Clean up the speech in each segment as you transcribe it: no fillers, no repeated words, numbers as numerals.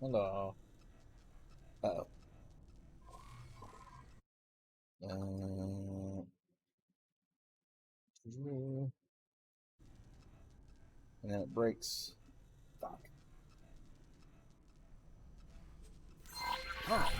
Hello. Uh-oh. Uh, and then it breaks. Fuck. Oh.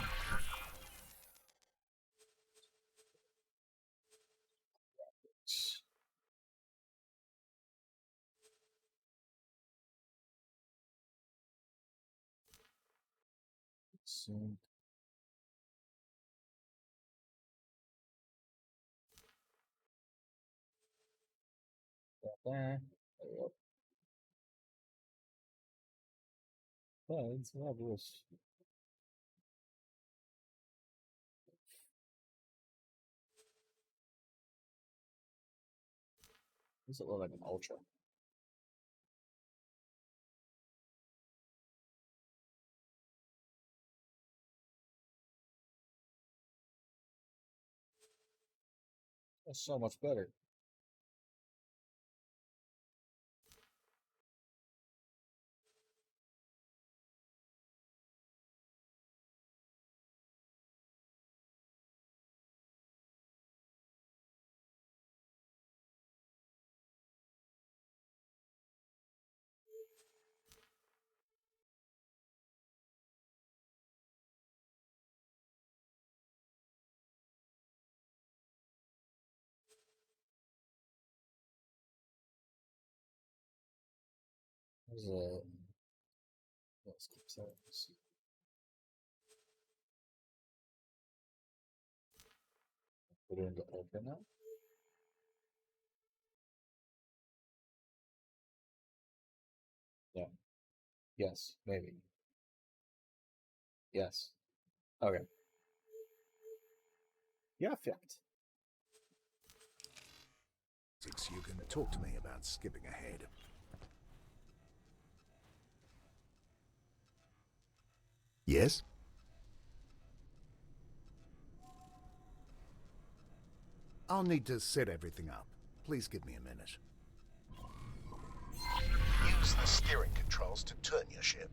So, got that. There we go. Oh, it's marvelous. Does it look like an ultra? That's so much better. There's a let's keep settings. Put it into ultra now. Yeah. Yes. Maybe. Yes. Okay. Yeah. Perfect. You can talk to me about skipping ahead. Yes? I'll need to set everything up. Please give me a minute. Use the steering controls to turn your ship.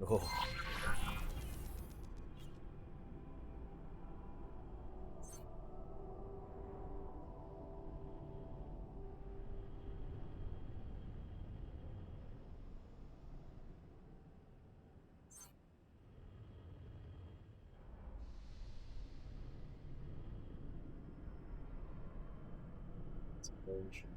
Oh. Version.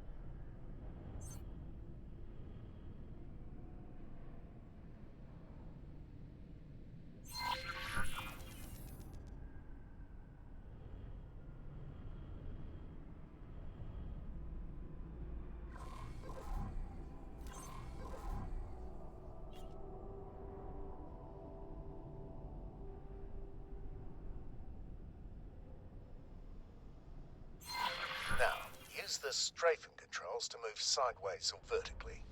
Now, use the strafing controls to move sideways or vertically.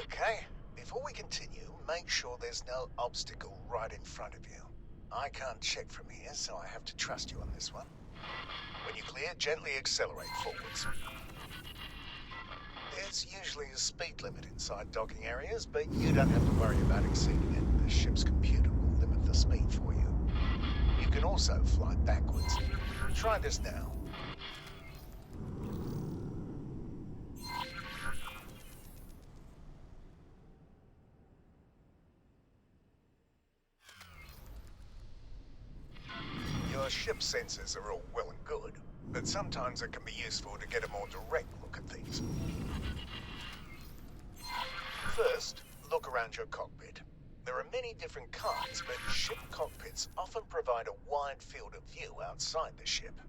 Okay, before we continue, make sure there's no obstacle right in front of you. I can't check from here, so I have to trust you on this one. When you clear, gently accelerate forwards. There's usually a speed limit inside docking areas, but you don't have to worry about exceeding it. The ship's computer will limit the speed for you. You can also fly backwards. Try this now. Your ship sensors are all well and good, but sometimes it can be useful to get a more direct look at things. First, look around your cockpit. There are many different kinds, but ship cockpits often provide a wide field of view outside the ship.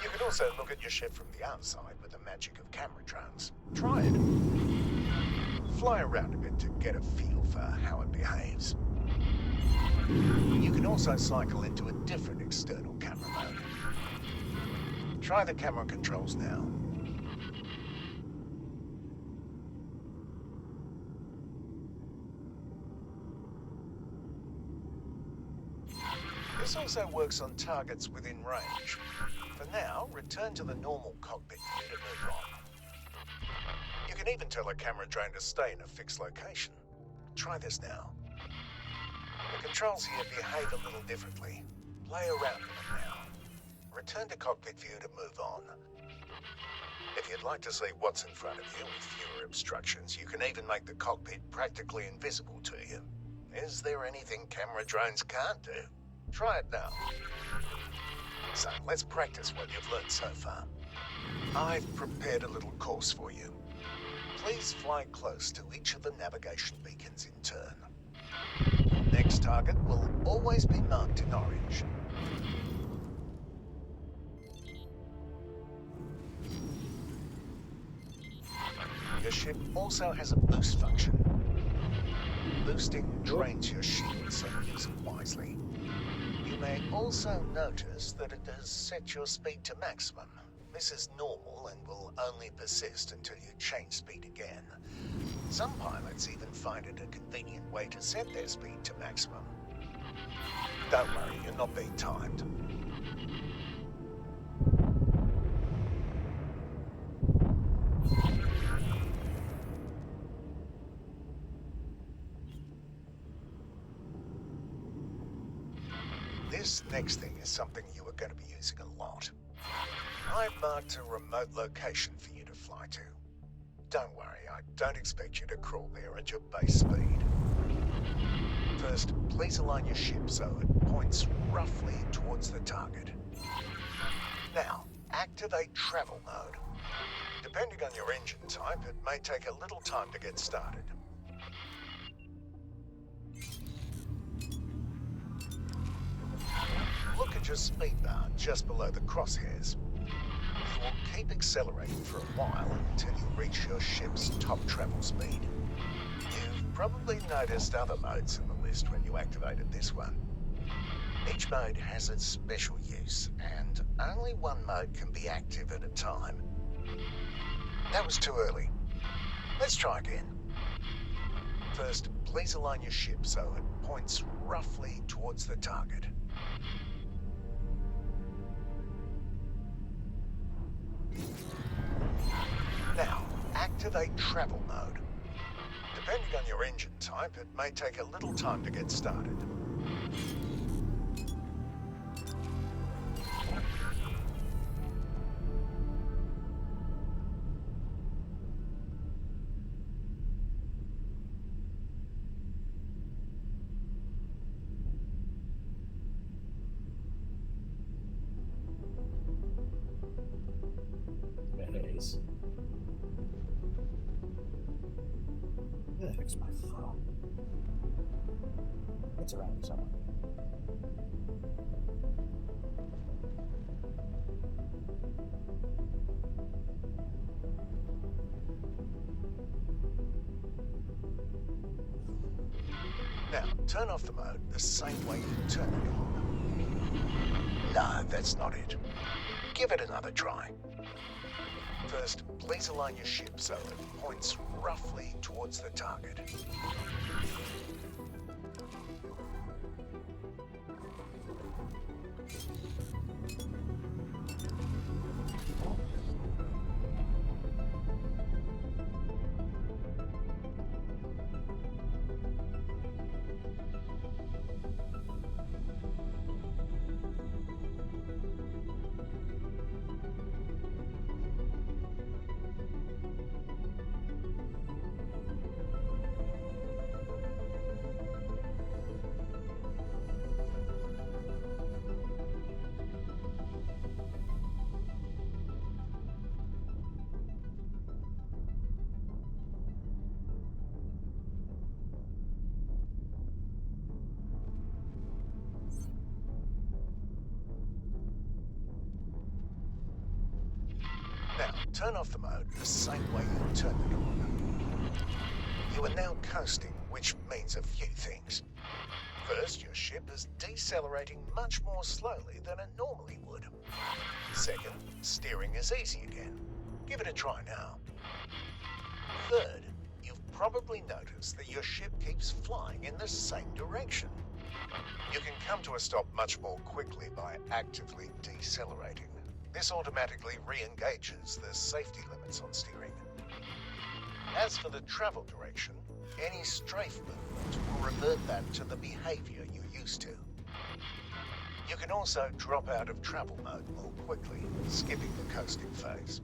You can also look at your ship from the outside with the magic of camera drones. Try it. Fly around a bit to get a feel for how it behaves. You can also cycle into a different external camera mode. Try the camera controls now. This also works on targets within range. For now, return to the normal cockpit view to move on. You can even tell a camera drone to stay in a fixed location. Try this now. The controls here behave a little differently. Play around with them now. Return to cockpit view to move on. If you'd like to see what's in front of you with fewer obstructions, you can even make the cockpit practically invisible to you. Is there anything camera drones can't do? Try it now. So let's practice what you've learned so far. I've prepared a little course for you. Please fly close to each of the navigation beacons in turn. Your next target will always be marked in orange. Your ship also has a boost function. Boosting drains your shield, so use it wisely. You may also notice that it has set your speed to maximum. This is normal and will only persist until you change speed again. Some pilots even find it a convenient way to set their speed to maximum. Don't worry, you're not being timed. This next thing is something you are going to be using a lot. I've marked a remote location for you to fly to. Don't worry, I don't expect you to crawl there at your base speed. First, please align your ship so it points roughly towards the target. Now, activate travel mode. Depending on your engine type, it may take a little time to get started. Look at your speed bar just below the crosshairs. You will keep accelerating for a while until you reach your ship's top travel speed. You've probably noticed other modes in the list when you activated this one. Each mode has its special use, and only one mode can be active at a time. That was too early. Let's try again. First, please align your ship so it points roughly towards the target. Now, activate travel mode. Depending on your engine type, it may take a little time to get started. Maze. Where the heck's my phone? It's around here somewhere. Now, turn off the mode the same way you turned it on. No, that's not it. Give it another try. First, please align your ship so it points roughly towards the target. Now, turn off the mode the same way you turned it on. You are now coasting, which means a few things. First, your ship is decelerating much more slowly than it normally would. Second, steering is easy again. Give it a try now. Third, you've probably noticed that your ship keeps flying in the same direction. You can come to a stop much more quickly by actively decelerating. This automatically re-engages the safety limits on steering. As for the travel direction, any strafe movement will revert back to the behavior you're used to. You can also drop out of travel mode more quickly, skipping the coasting phase.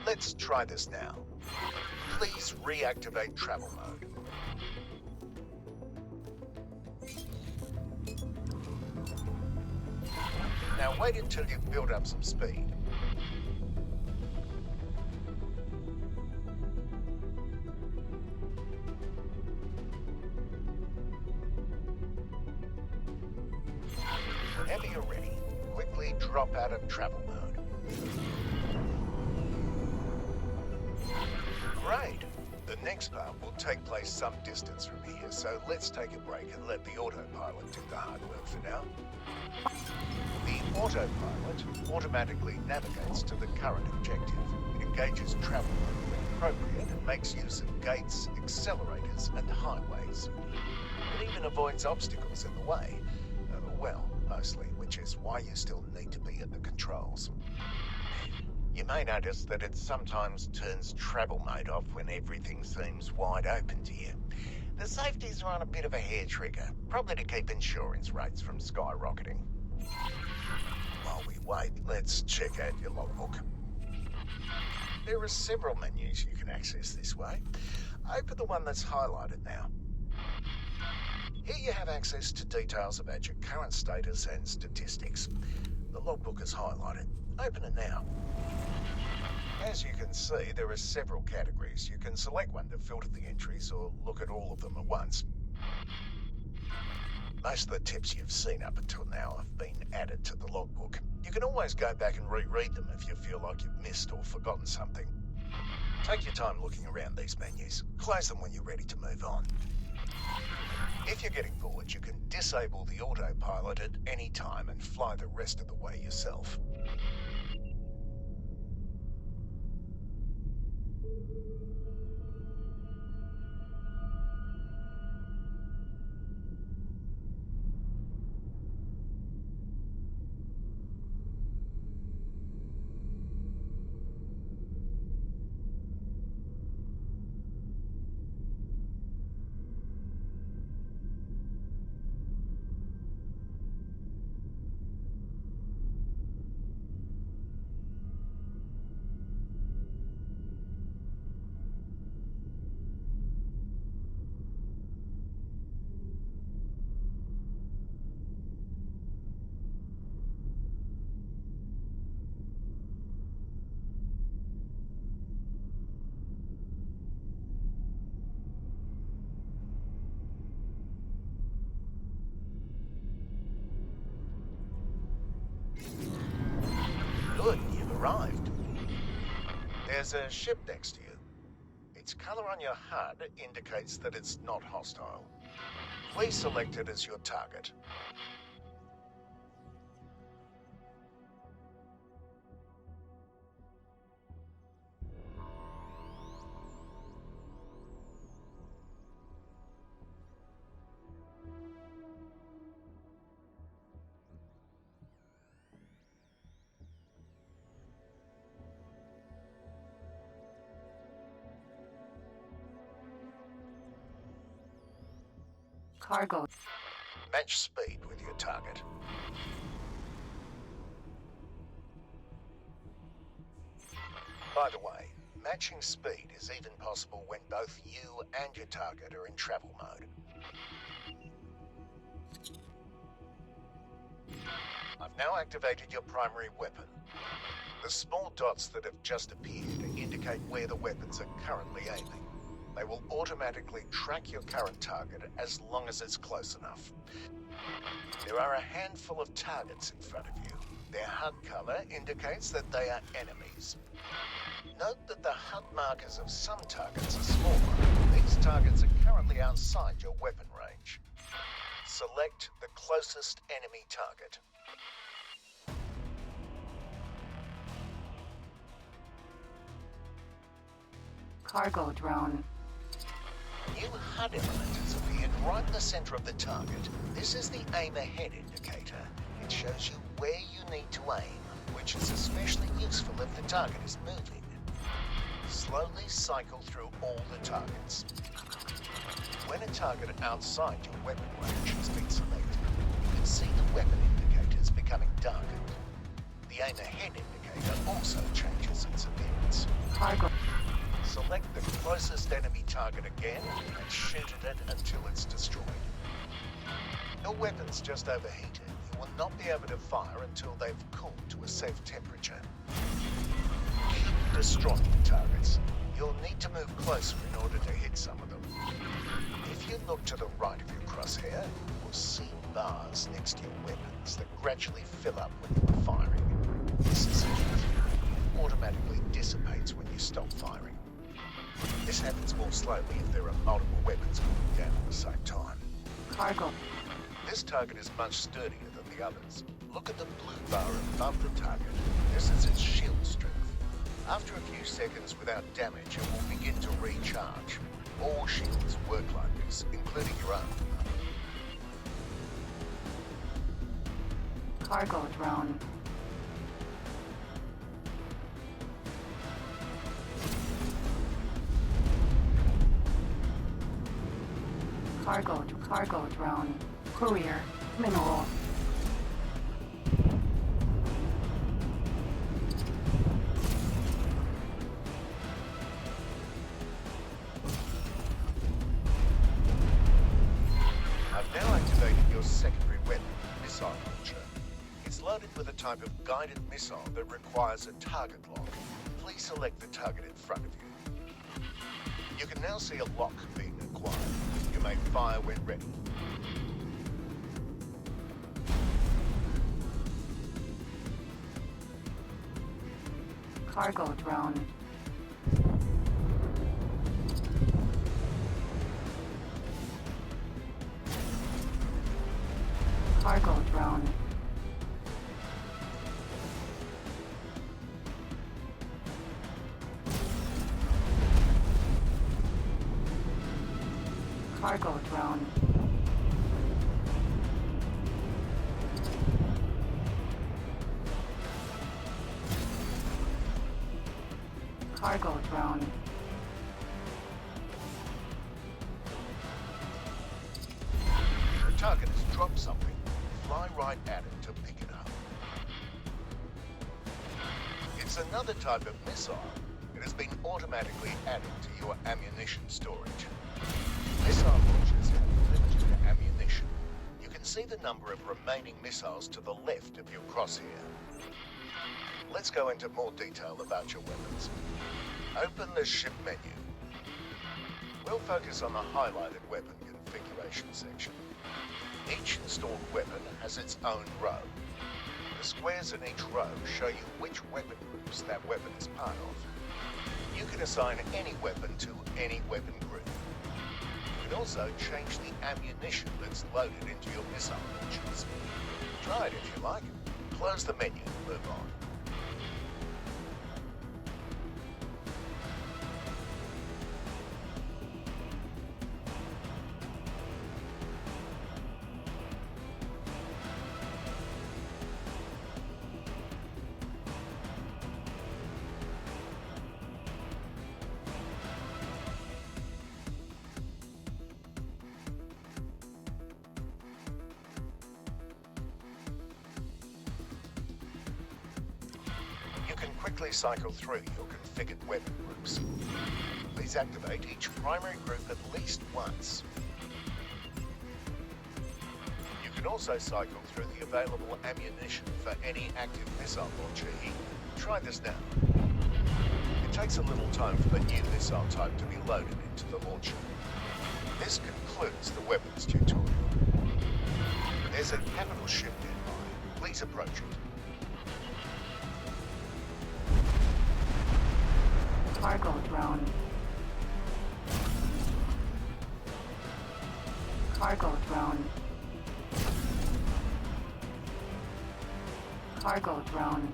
Let's try this now. Please reactivate travel mode. Now wait until you've built up some speed. Whenever you're ready, quickly drop out of travel mode. Great! The next part will take place some distance from here, so let's take a break and let the autopilot do the hard work for now. The autopilot automatically navigates to the current objective. It engages travel mode when appropriate and makes use of gates, accelerators, and highways. It even avoids obstacles in the way. Well, mostly, which is why you still need to be at the controls. You may notice that it sometimes turns travel mode off when everything seems wide open to you. The safeties are on a bit of a hair trigger, probably to keep insurance rates from skyrocketing. While we wait, let's check out your logbook. There are several menus you can access this way. Open the one that's highlighted now. Here you have access to details about your current status and statistics. The logbook is highlighted. Open it now. As you can see, there are several categories. You can select one to filter the entries or look at all of them at once. Most of the tips you've seen up until now have been added to the logbook. You can always go back and reread them if you feel like you've missed or forgotten something. Take your time looking around these menus. Close them when you're ready to move on. If you're getting bored, you can disable the autopilot at any time and fly the rest of the way yourself. Good, you've arrived. There's a ship next to you. Its color on your HUD indicates that it's not hostile. Please select it as your target. Cargo. Match speed with your target. By the way, matching speed is even possible when both you and your target are in travel mode. I've now activated your primary weapon. The small dots that have just appeared indicate where the weapons are currently aiming. They will automatically track your current target as long as it's close enough. There are a handful of targets in front of you. Their HUD color indicates that they are enemies. Note that the HUD markers of some targets are smaller. These targets are currently outside your weapon range. Select the closest enemy target. Cargo drone. A new HUD element has appeared right in the center of the target, this is the aim ahead indicator. It shows you where you need to aim, which is especially useful if the target is moving. Slowly cycle through all the targets. When a target outside your weapon range has been selected, you can see the weapon indicators becoming darkened. The aim ahead indicator also changes its appearance. Cargo. Select the closest enemy target again and shoot at it until it's destroyed. Your weapon's just overheated. You will not be able to fire until they've cooled to a safe temperature. Keep destroying targets. You'll need to move closer in order to hit some of them. If you look to the right of your crosshair, you will see bars next to your weapons that gradually fill up when you are firing. This is it. Automatically dissipates when you stop firing. This happens more slowly if there are multiple weapons going down at the same time. Cargo. This target is much sturdier than the others. Look at the blue bar above the target. This is its shield strength. After a few seconds without damage, it will begin to recharge. All shields work like this, including your own. Cargo drone. Cargo drone. Courier. Mineral. I've now activated your secondary weapon, missile launcher. It's loaded with a type of guided missile that requires a target lock. Please select the target in front of you. You can now see a lock being acquired. You may fire when ready. Cargo drone. Cargo drone. Cargo drone. Cargo drone. The target has dropped something. Fly right at it to pick it up. It's another type of missile. It has been automatically added to your ammunition storage. Missile launchers have limited ammunition. You can see the number of remaining missiles to the left of your crosshair. Let's go into more detail about your weapons. Open the ship menu. We'll focus on the highlighted weapon configuration section. Each installed weapon has its own row. The squares in each row show you which weapon groups that weapon is part of. You can assign any weapon to any weapon group. You can also change the ammunition that's loaded into your missile launchers. Try it if you like. Close the menu and move on. You can quickly cycle through your configured weapon groups. Please activate each primary group at least once. You can also cycle through the available ammunition for any active missile launcher here. Try this now. It takes a little time for the new missile type to be loaded into the launcher. This concludes the weapons tutorial. There's a capital ship nearby. Please approach it. Cargo drone. Cargo drone. Cargo drone.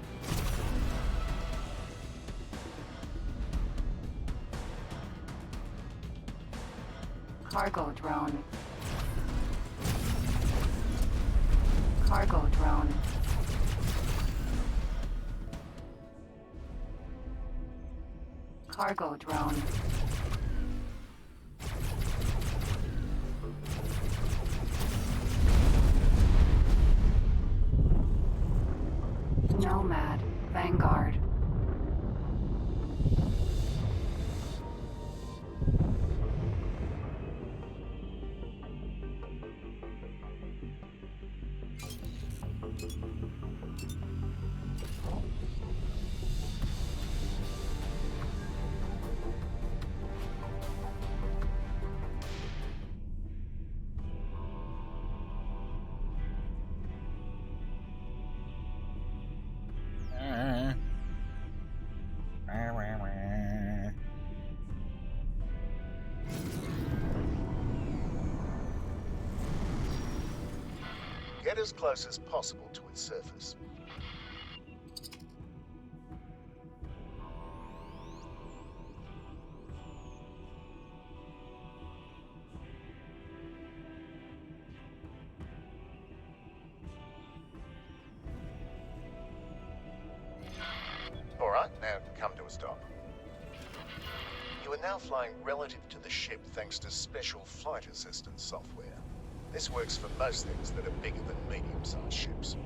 Cargo drone. Cargo drone. Cargo drone. Nomad. Vanguard. Get as close as possible to its surface. Alright, now come to a stop. You are now flying relative to the ship thanks to special flight assistance software. This works for most things that are bigger than medium-sized ships.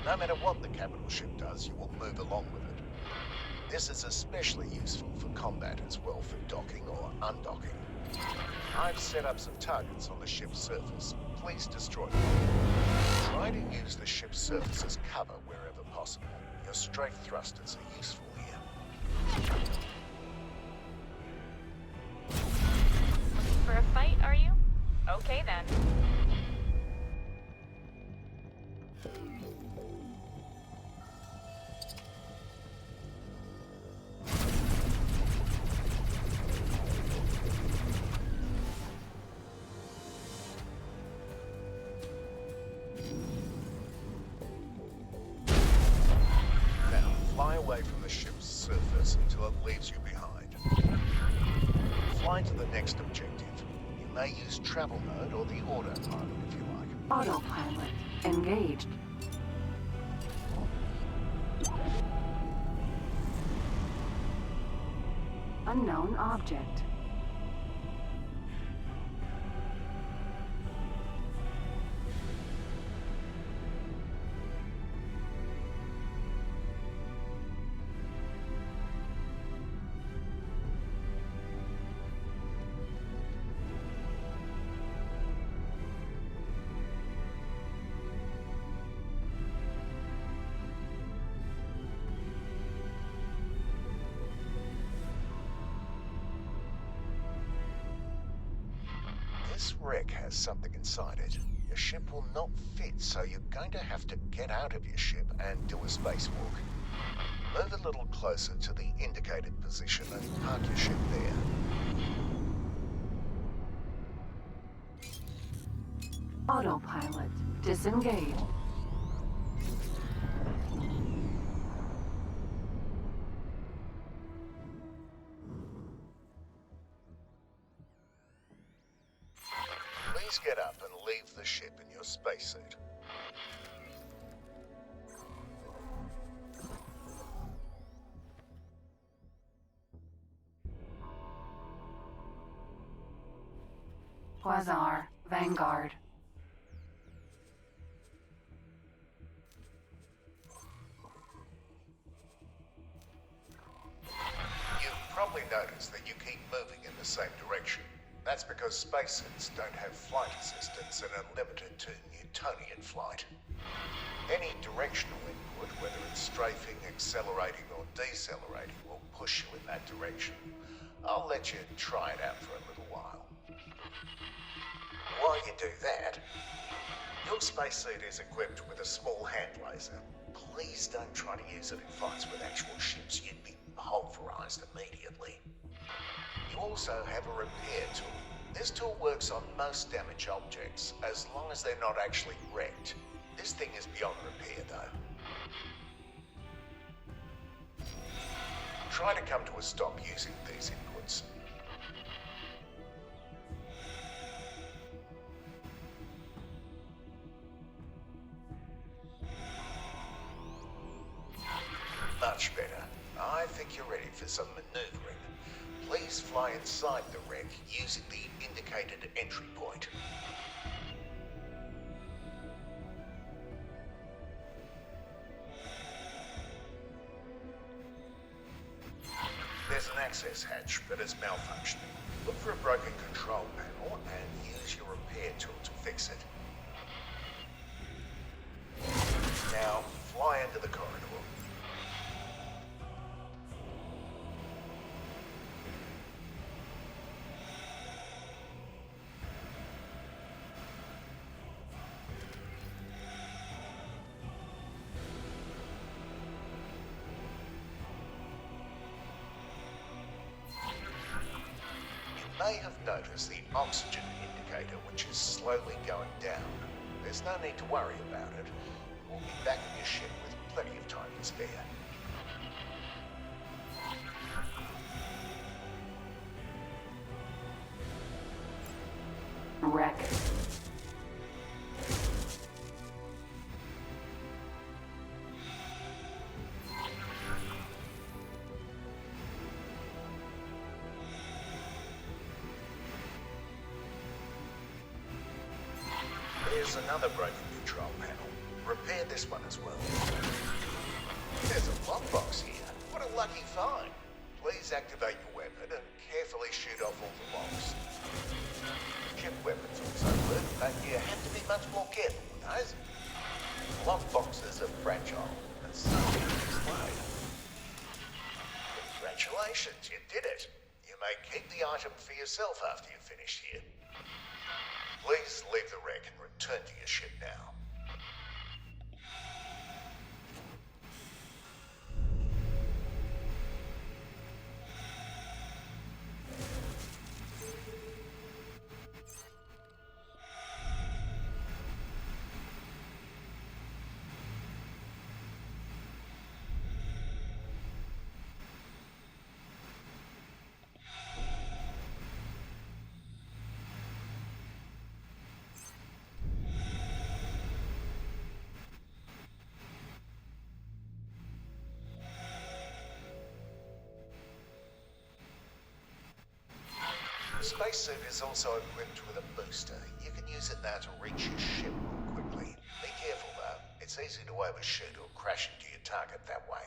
No matter what the capital ship does, you will move along with it. This is especially useful for combat as well for docking or undocking. I've set up some targets on the ship's surface. Please destroy them. Try to use the ship's surface as cover wherever possible. Your strafe thrusters are useful here. Looking for a fight, are you? Okay then. Now, fly away from the ship's surface until it leaves you behind. Fly to the next objective. You may use travel mode or the autopilot if you like. Autopilot. Engaged. Unknown object. This wreck has something inside it. Your ship will not fit, so you're going to have to get out of your ship and do a spacewalk. Move a little closer to the indicated position and park your ship there. Autopilot. Disengage. Please get up and leave the ship in your spacesuit. Quasar. Vanguard. You've probably noticed that you keep moving in the same direction. That's because spacesuits don't have flight assistance and are limited to Newtonian flight. Any directional input, whether it's strafing, accelerating, or decelerating, will push you in that direction. I'll let you try it out for a little while. While you do that, your spacesuit is equipped with a small hand laser. Please don't try to use it in fights with actual ships. You'd be pulverized immediately. You also have a repair tool. This tool works on most damaged objects, as long as they're not actually wrecked. This thing is beyond repair, though. Try to come to a stop using these inputs. some maneuvering. Please fly inside the wreck using the indicated entry point. There's an access hatch, but it's malfunctioning. Look for a broken control panel and use your repair tool to fix it. Now, fly into the corridor. You may have noticed the oxygen indicator, which is slowly going down. There's no need to worry about it. We'll be back in your ship with plenty of time to spare. Wreck. There's another broken control panel. Repair this one as well. There's a lockbox here. What a lucky find. Please activate your weapon and carefully shoot off all the locks. Ship weapons also work, but you have to be much more careful with those. Lockboxes are fragile and subject to explode. Congratulations, you did it. You may keep the item for yourself after you finish here. Please leave the wreck and return to your ship now. The spacesuit is also equipped with a booster. You can use it now to reach your ship more quickly. Be careful though. It's easy to overshoot or crash into your target that way.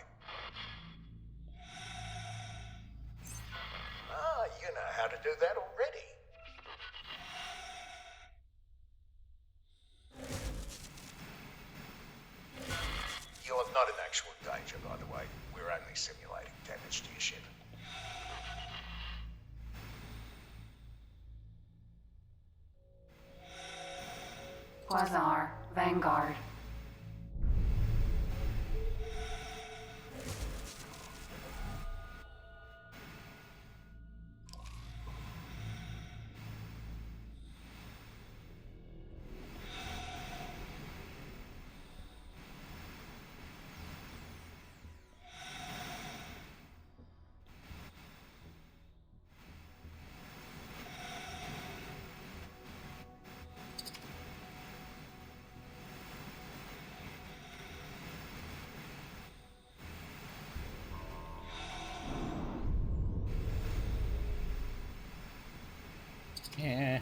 Ah, you know how to do that already. You are not in actual danger, by the way. We're only simulating damage to your ship. Quasar. Vanguard. Yeah.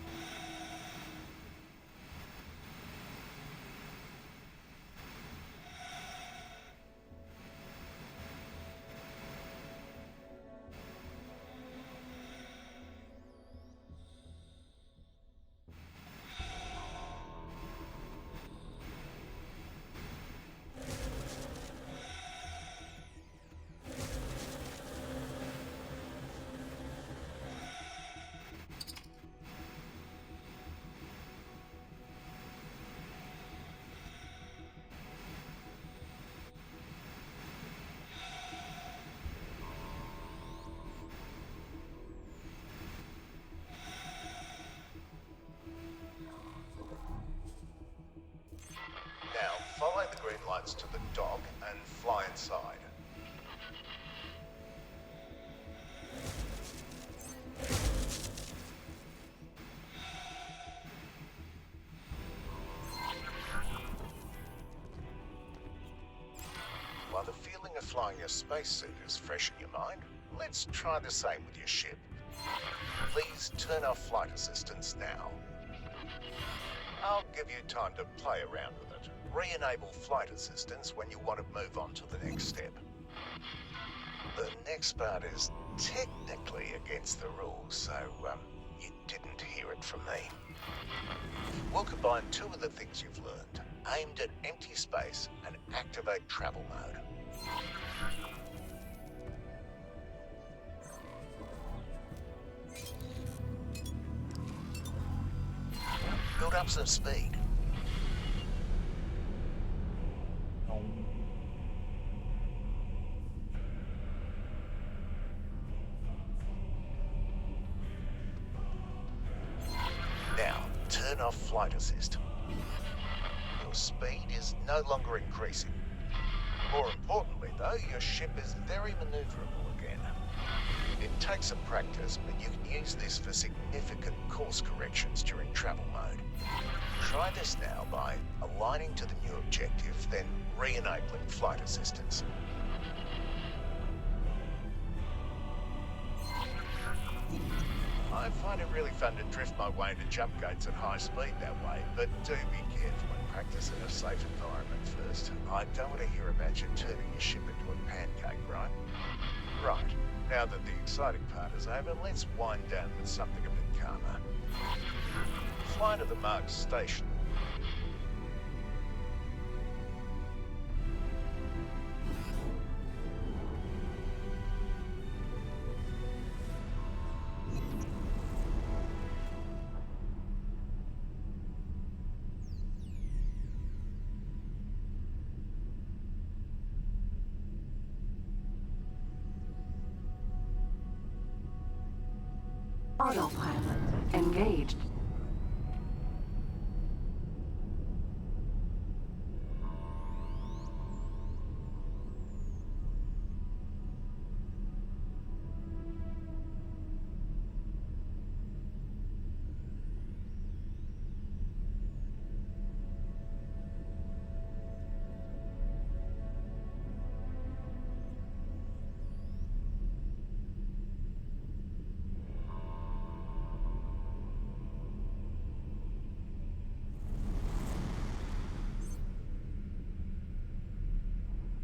Now, follow the green lights to the dock and fly inside. While the feeling of flying a spacesuit is fresh in your mind, Let's try the same with your ship. Please turn off flight assistance now. I'll give you time to play around with it. Re-enable flight assistance when you want to move on to the next step. The next part is technically against the rules, so you didn't hear it from me. We'll combine two of the things you've learned, aimed at empty space, and activate travel mode. Build up some speed. Now, turn off flight assist. Your speed is no longer increasing. More importantly, though, your ship is very maneuverable again. It takes some practice, but you can use this for significant course corrections during travel mode. Try this now by aligning to the new objective, then re-enabling flight assistance. I find it really fun to drift my way into jump gates at high speed that way, but do be careful and practice in a safe environment first. I don't want to hear about you turning your ship into a pancake, right? Right. Now that the exciting part is over, let's wind down with something a bit calmer. Fly to the marked station. Autopilot engaged.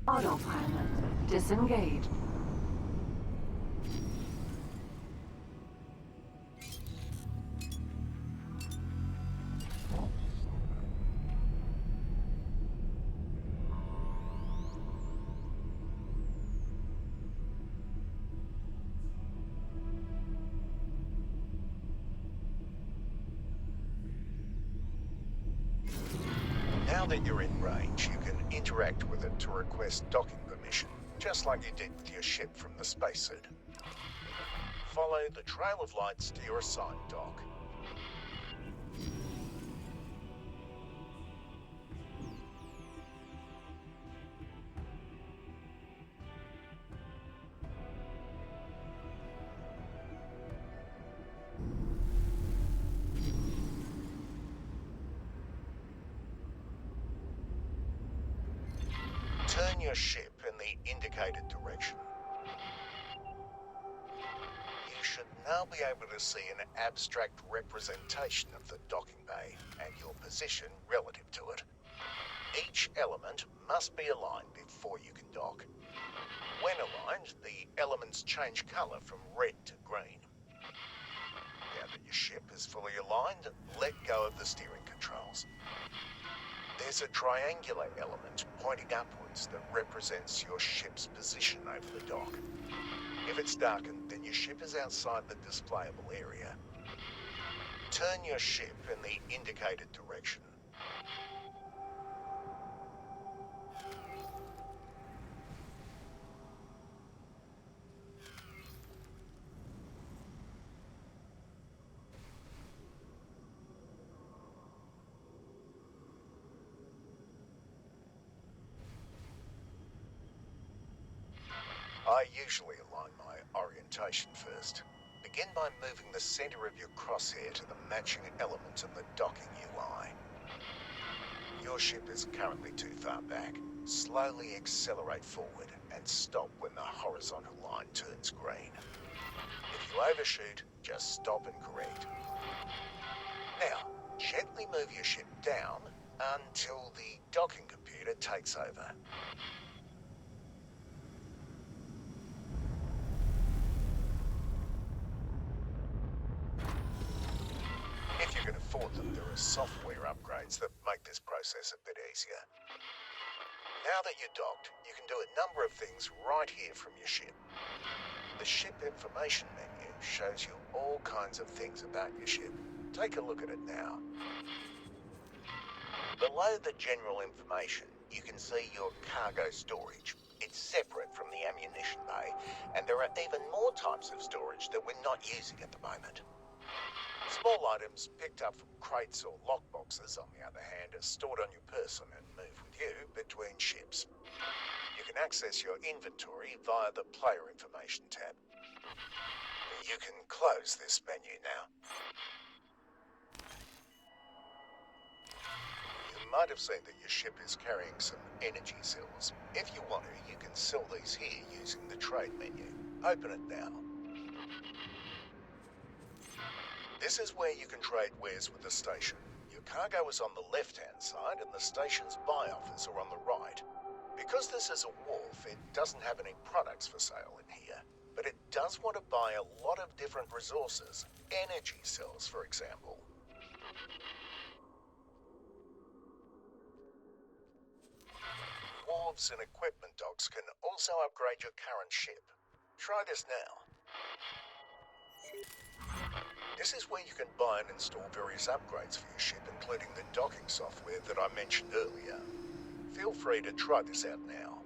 Autopilot disengaged. Now that you're in range, you can interact with it to request docking permission, just like you did with your ship from the spacesuit. Follow the trail of lights to your assigned dock. Turn your ship in the indicated direction. You should now be able to see an abstract representation of the docking bay and your position relative to it. Each element must be aligned before you can dock. When aligned, the elements change colour from red to green. Now that your ship is fully aligned, let go of the steering controls. There's a triangular element pointing upwards that represents your ship's position over the dock. If it's darkened, then your ship is outside the displayable area. Turn your ship in the indicated direction. I usually align my orientation first. Begin by moving the center of your crosshair to the matching element in the docking UI. Your ship is currently too far back. Slowly accelerate forward and stop when the horizontal line turns green. If you overshoot, just stop and correct. Now, gently move your ship down until the docking computer takes over. If you can afford them, there are software upgrades that make this process a bit easier. Now that you're docked, you can do a number of things right here from your ship. The ship information menu shows you all kinds of things about your ship. Take a look at it now. Below the general information, you can see your cargo storage. It's separate from the ammunition bay, and there are even more types of storage that we're not using at the moment. Small items picked up from crates or lockboxes, on the other hand, are stored on your person and move with you between ships. You can access your inventory via the Player Information tab. You can close this menu now. You might have seen that your ship is carrying some energy cells. If you want to, you can sell these here using the trade menu. Open it now. This is where you can trade wares with the station. Your cargo is on the left-hand side and the station's buy offers are on the right. Because this is a wharf, it doesn't have any products for sale in here, but it does want to buy a lot of different resources. Energy cells, for example. Wharves and equipment docks can also upgrade your current ship. Try this now. This is where you can buy and install various upgrades for your ship, including the docking software that I mentioned earlier. Feel free to try this out now.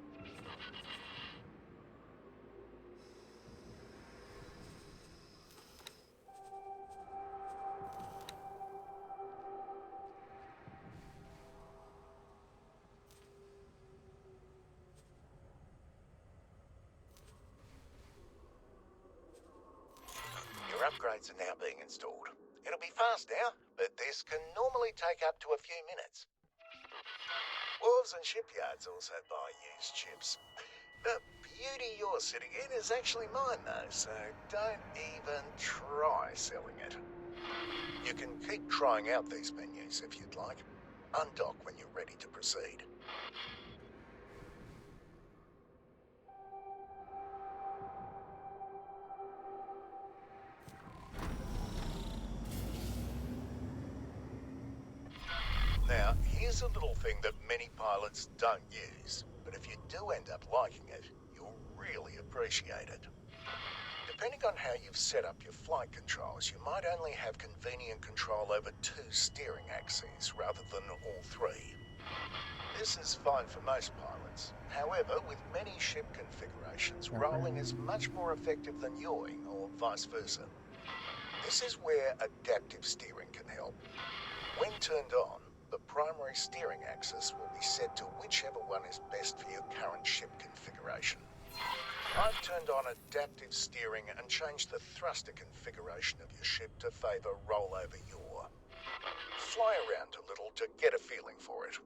Your upgrades are now being installed. It'll be fast now, but this can normally take up to a few minutes. Wharves and shipyards also buy used ships. The beauty you're sitting in is actually mine though, so don't even try selling it. You can keep trying out these menus if you'd like. Undock when you're ready to proceed. Now, here's a little thing that many pilots don't use, but if you do end up liking it, you'll really appreciate it. Depending on how you've set up your flight controls, you might only have convenient control over 2 steering axes rather than all 3. This is fine for most pilots. However, with many ship configurations, rolling is much more effective than yawing, or vice versa. This is where adaptive steering can help. When turned on, the primary steering axis will be set to whichever one is best for your current ship configuration. I've turned on adaptive steering and changed the thruster configuration of your ship to favour rollover yaw. Fly around a little to get a feeling for it.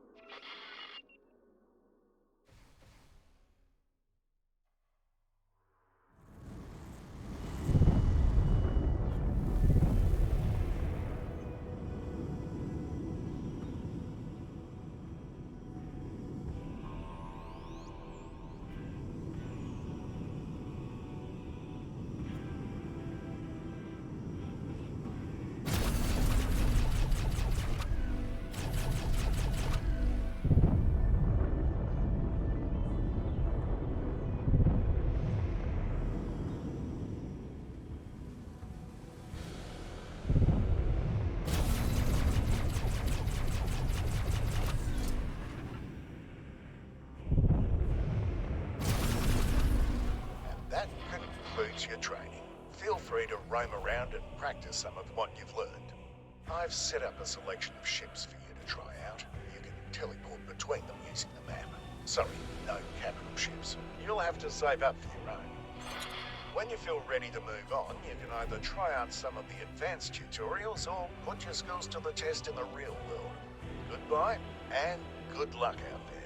That concludes your training. Feel free to roam around and practice some of what you've learned. I've set up a selection of ships for you to try out. You can teleport between them using the map. Sorry, no capital ships. You'll have to save up for your own. When you feel ready to move on, you can either try out some of the advanced tutorials or put your skills to the test in the real world. Goodbye, and good luck out there.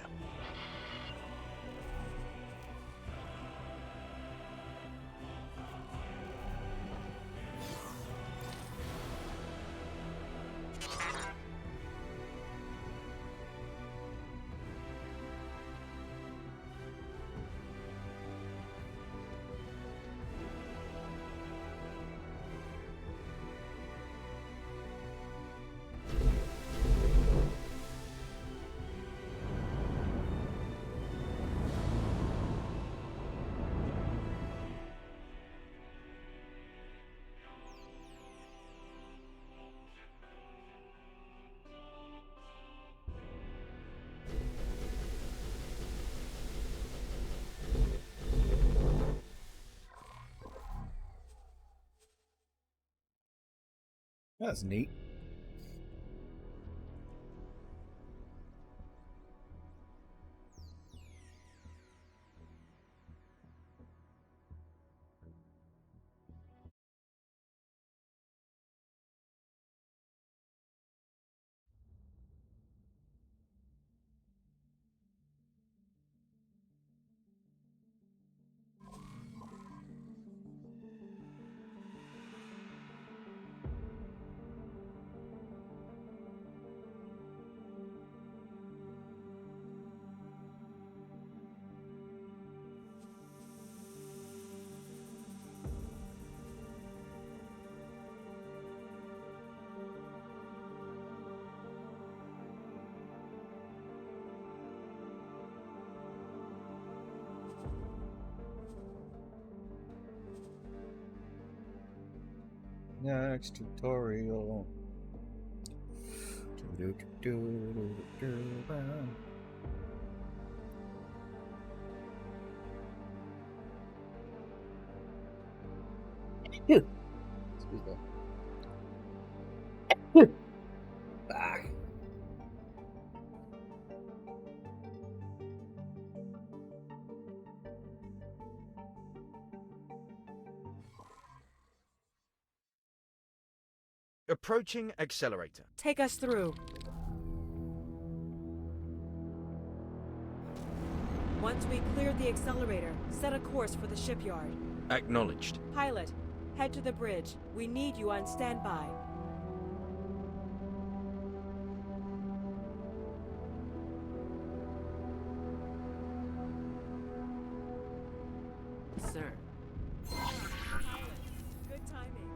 That's neat. Next tutorial. Excuse me. Ah. Approaching accelerator. Take us through. Once we cleared the accelerator, set a course for the shipyard. Acknowledged. Pilot, head to the bridge. We need you on standby. Sir. Good timing.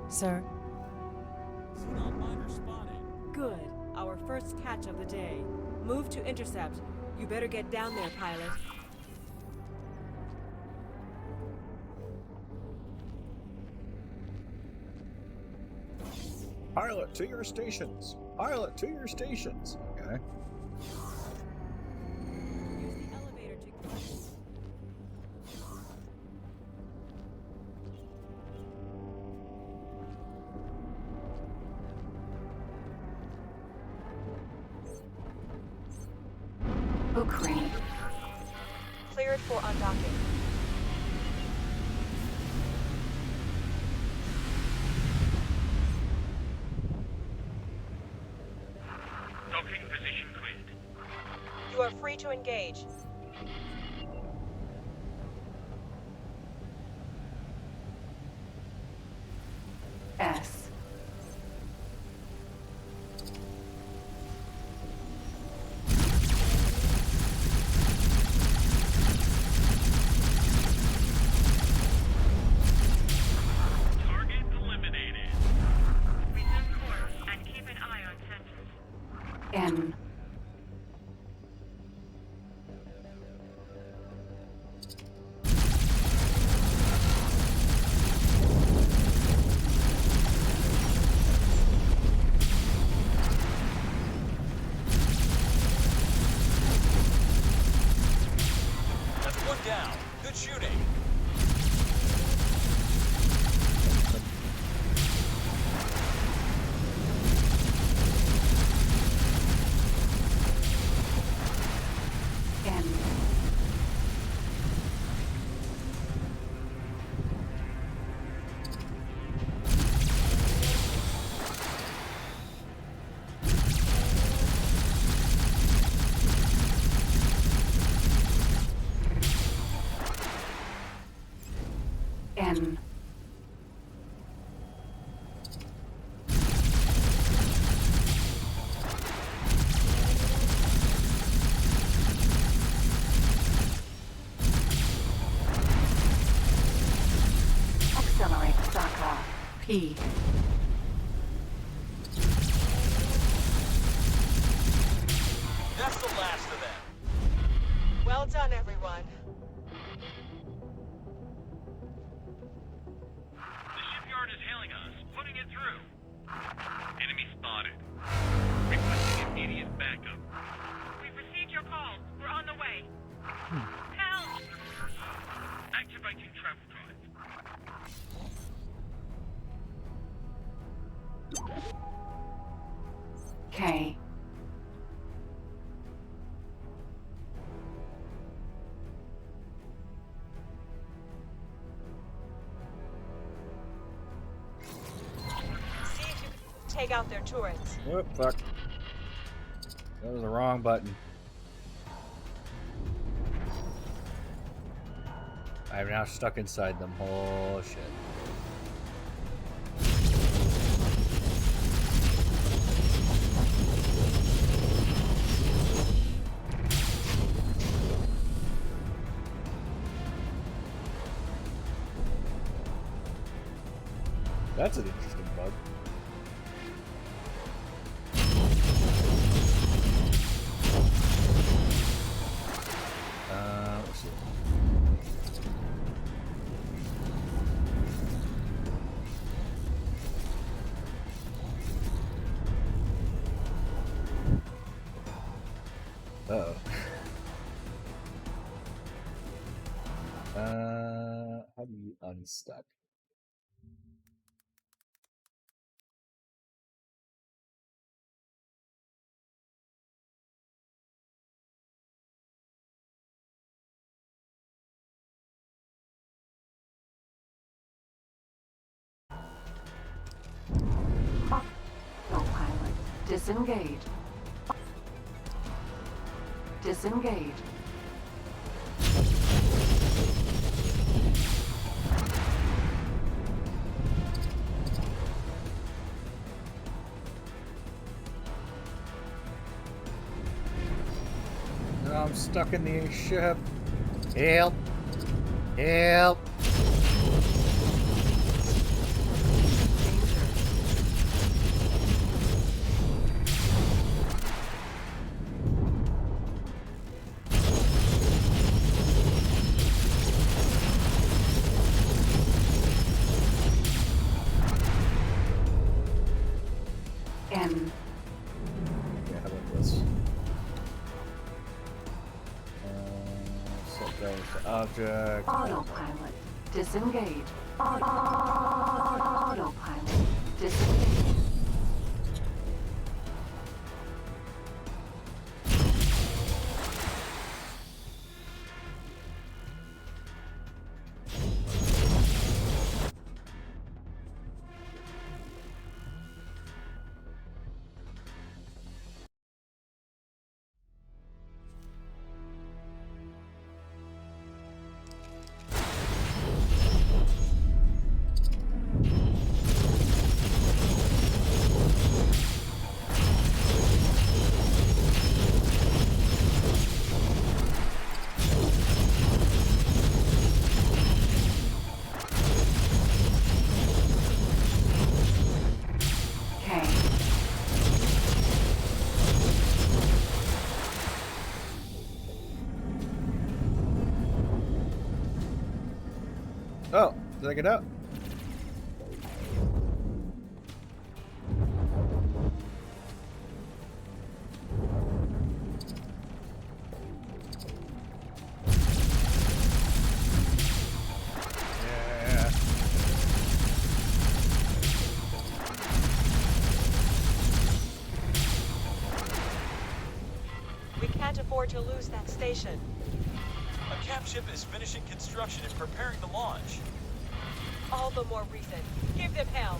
Sir. Xenon miner spotted. Good. Our first catch of the day. Move to intercept. You better get down there, pilot. Pilot to your stations. Pilot to your stations. Okay. Use the elevator to... Ukraine. Cleared for undocking. Docking position cleared. You are free to engage. S. Target eliminated. Resume course and keep an eye on sensors. N. That's one down. Good shooting. N. N. Accelerate, Saka. P. That's the last of them. Well done, everyone. The shipyard is hailing us, putting it through. Enemy spotted. Requesting immediate backup. We've take out their turrets. Oh, fuck. That was the wrong button. I'm now stuck inside them. Oh, shit. That's an interesting bug. Let's see. Uh-oh. How do you unstuck? Autopilot. Disengage. Disengage. I'm stuck in the ship. Help! Help! N. Yeah, how about this? Set goes to object. Autopilot. Disengage. Autopilot. Disengage. K. Oh, did I get out? Yeah. We can't afford to lose that station. A cap ship is finishing construction and preparing to launch. All the more reason. Give them hell.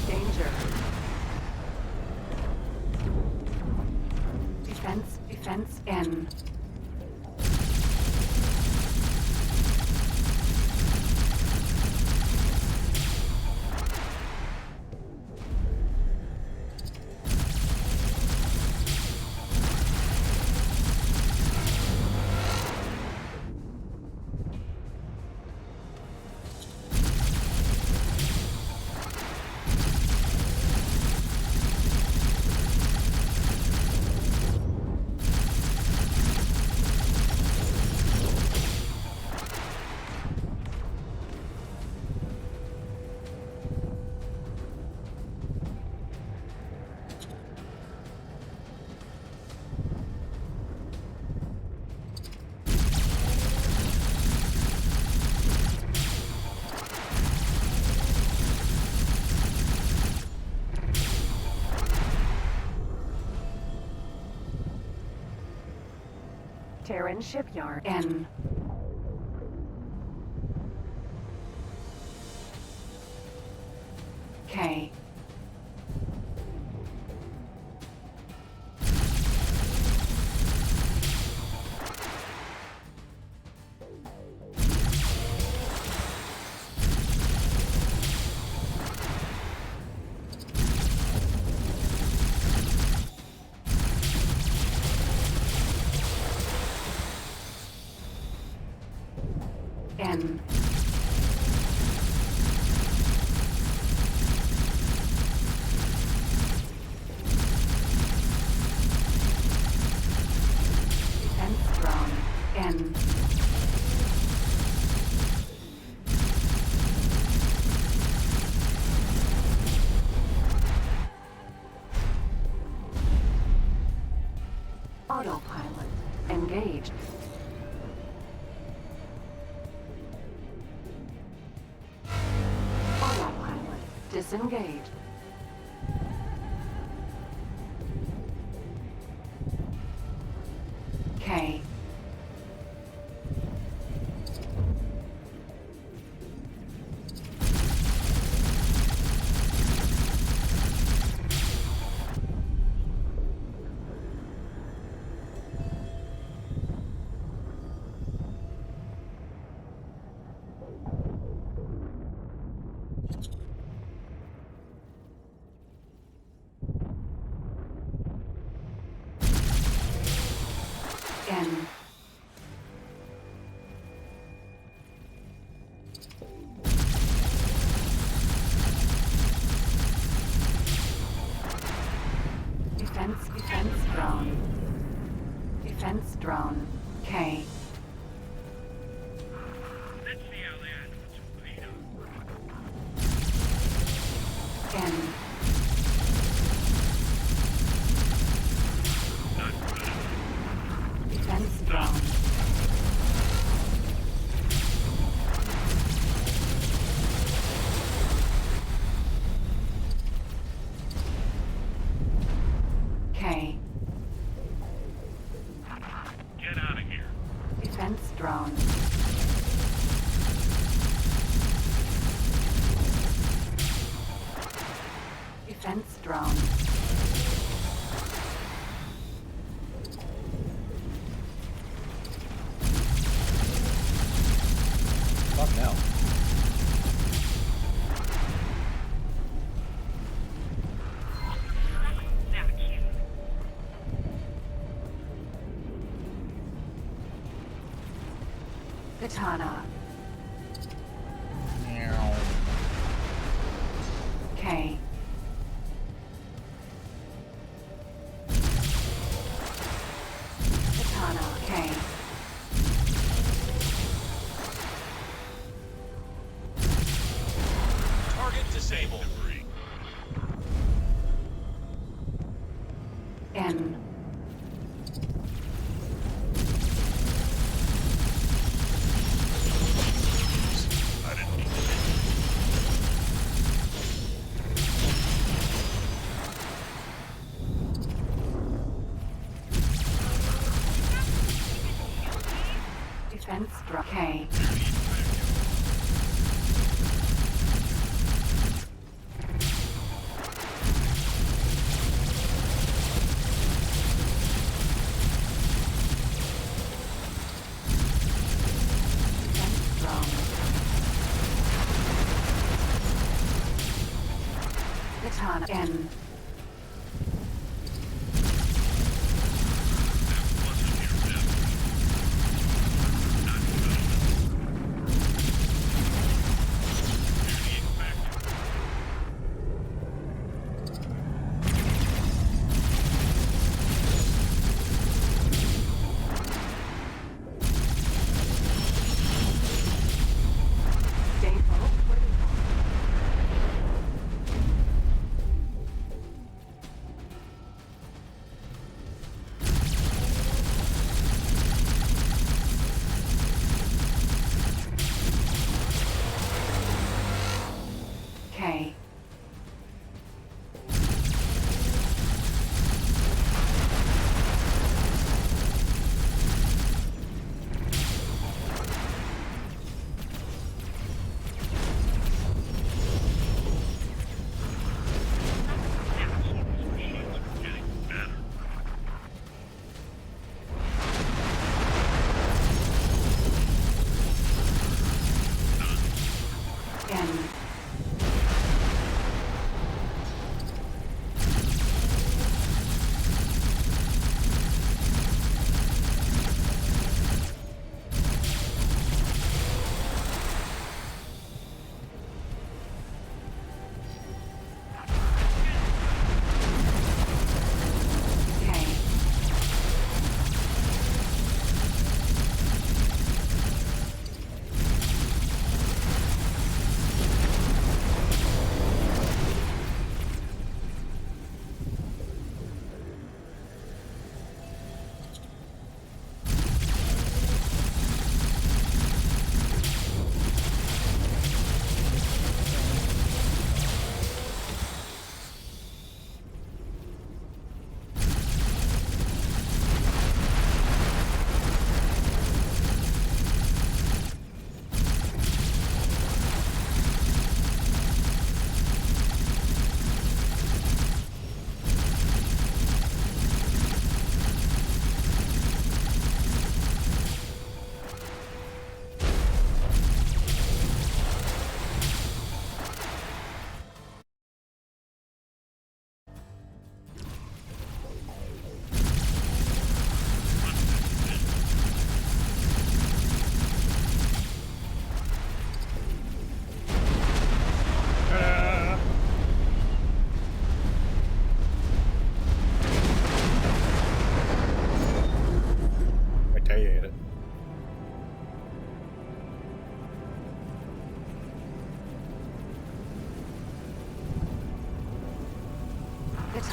Danger. Defense N. Terran shipyard. N. K. N. Defense drone. N. Autopilot engaged. Autopilot disengaged. K. N. Defense drone. Defense drone. K. Let's see how they handle torpedo. N. Defense drone. K. Get out of here. Defense drone. Defense drone. Fuck now. Vacuum. Katana. K. Katana. K. Target disabled. N. Defense drone. K. Defense drone. Katana. N. Stay focused.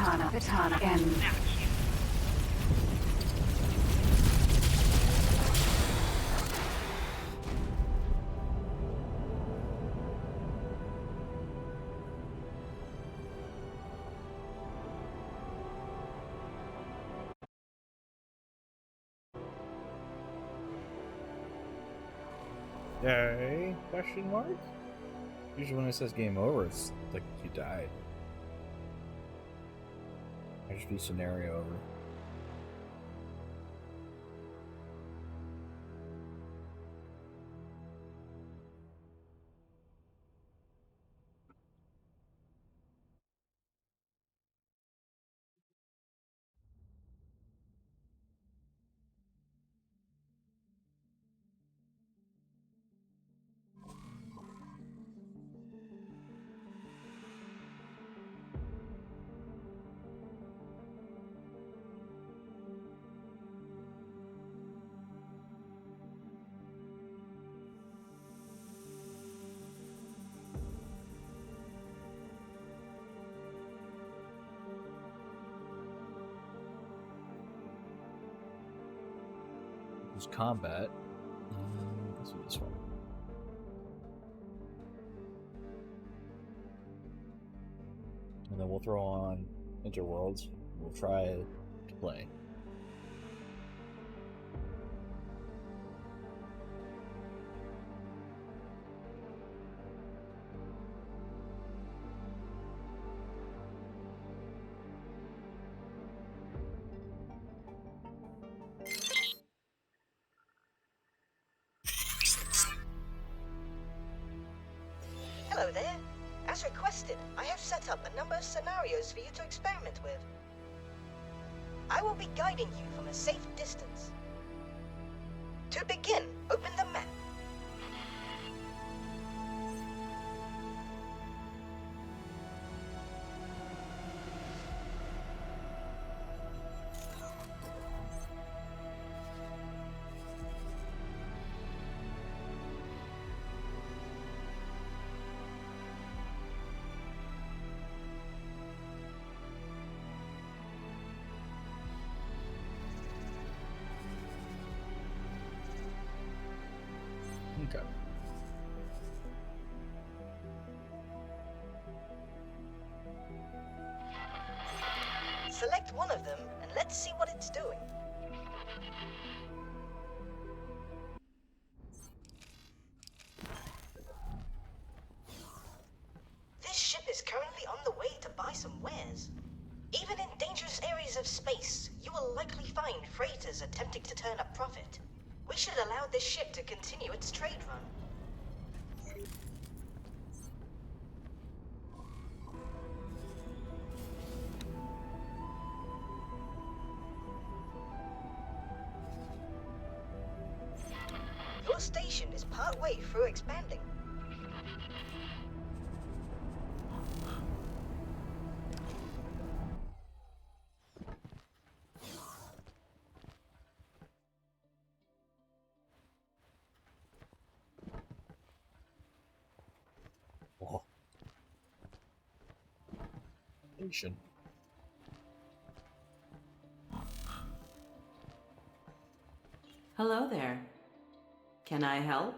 Vitana N. Yay? Question mark? Usually when it says game over, it's like you died. That should be scenario over. There's combat. Let's do this one. And then we'll throw on Interworlds. We'll try to play. Hello there. As requested, I have set up a number of scenarios for you to experiment with. I will be guiding you from a safe distance. To begin, open the map. Okay. Select one of them and let's see what it's doing. This ship is currently on the way to buy some wares. Even in dangerous areas of space, you will likely find freighters attempting to turn a profit. We should allow this ship to continue its trade run. Your station is partway through expanding. Oh. Station. Hello there. Can I help?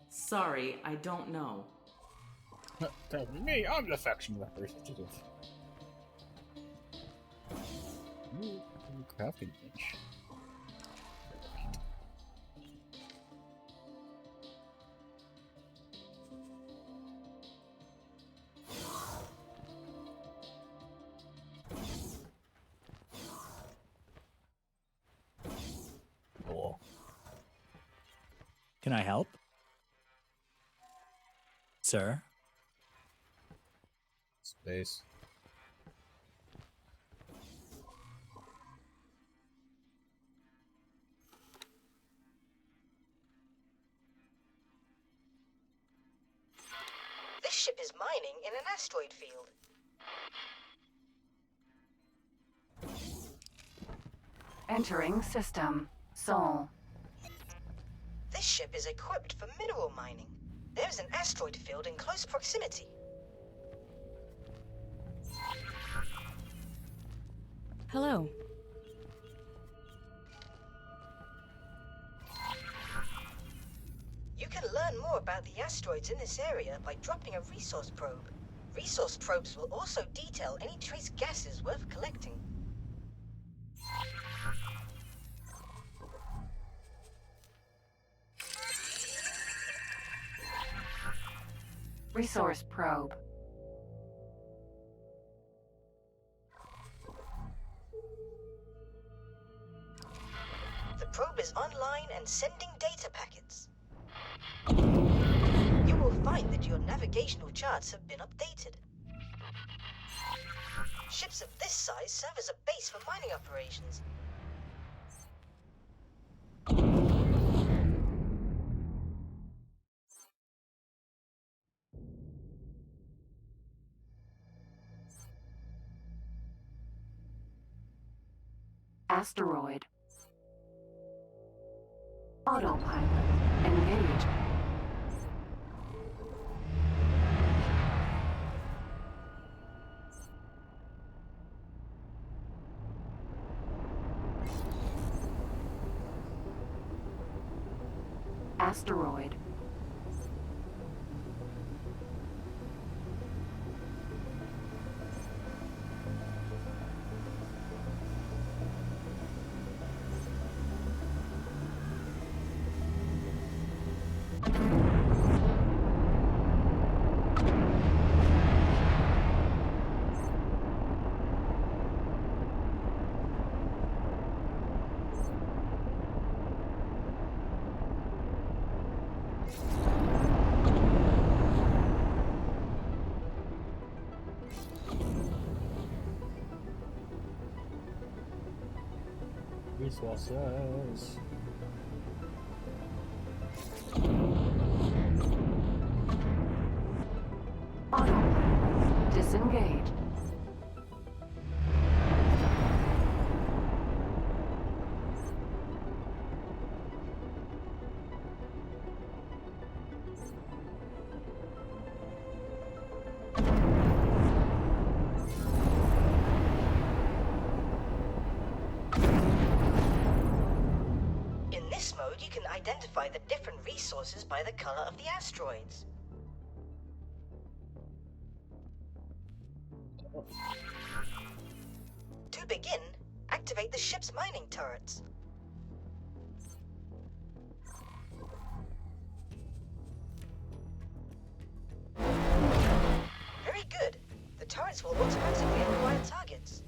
Sorry, I don't know. Tell me, I'm the faction representative. Ooh, crafting bench. Cool. Can I help? Sir? Space. This ship is mining in an asteroid field. Entering system. Sol. This ship is equipped for mineral mining. There's an asteroid field in close proximity. Hello. You can learn more about the asteroids in this area by dropping a resource probe. Resource probes will also detail any trace gases worth collecting. Resource probe. The probe is online and sending data packets. You will find that your navigational charts have been updated. Ships of this size serve as a base for mining operations. Asteroid. Autopilot. Engaged. Asteroid. Resources. Autopilot. Disengaged. In this mode, you can identify the different resources by the color of the asteroids. To begin, activate the ship's mining turrets. Very good. The turrets will automatically acquire targets.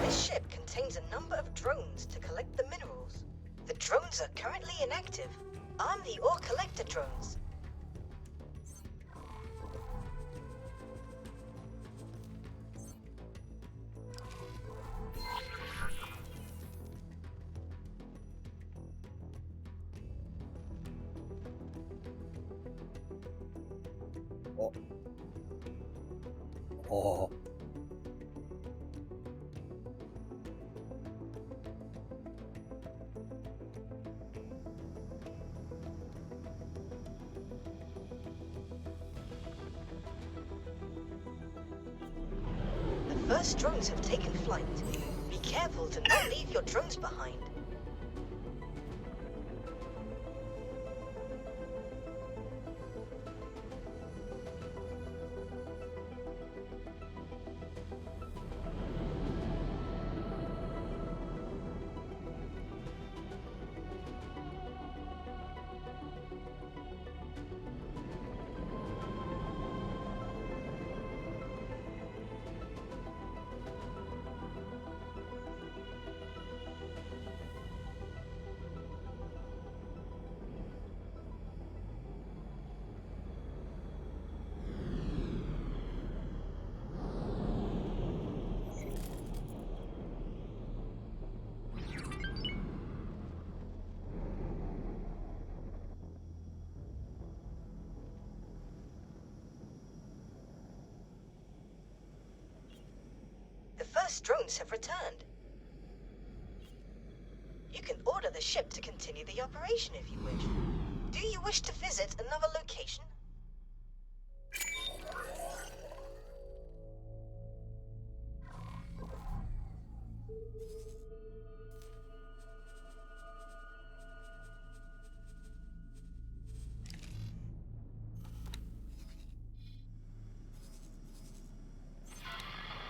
This ship contains a number of drones to collect the minerals. The drones are currently inactive. Arm the ore collector drones. Oh. Oh. The first drones have taken flight. Be careful to not leave your drones behind. The first drones have returned. You can order the ship to continue the operation if you wish. Do you wish to visit another location?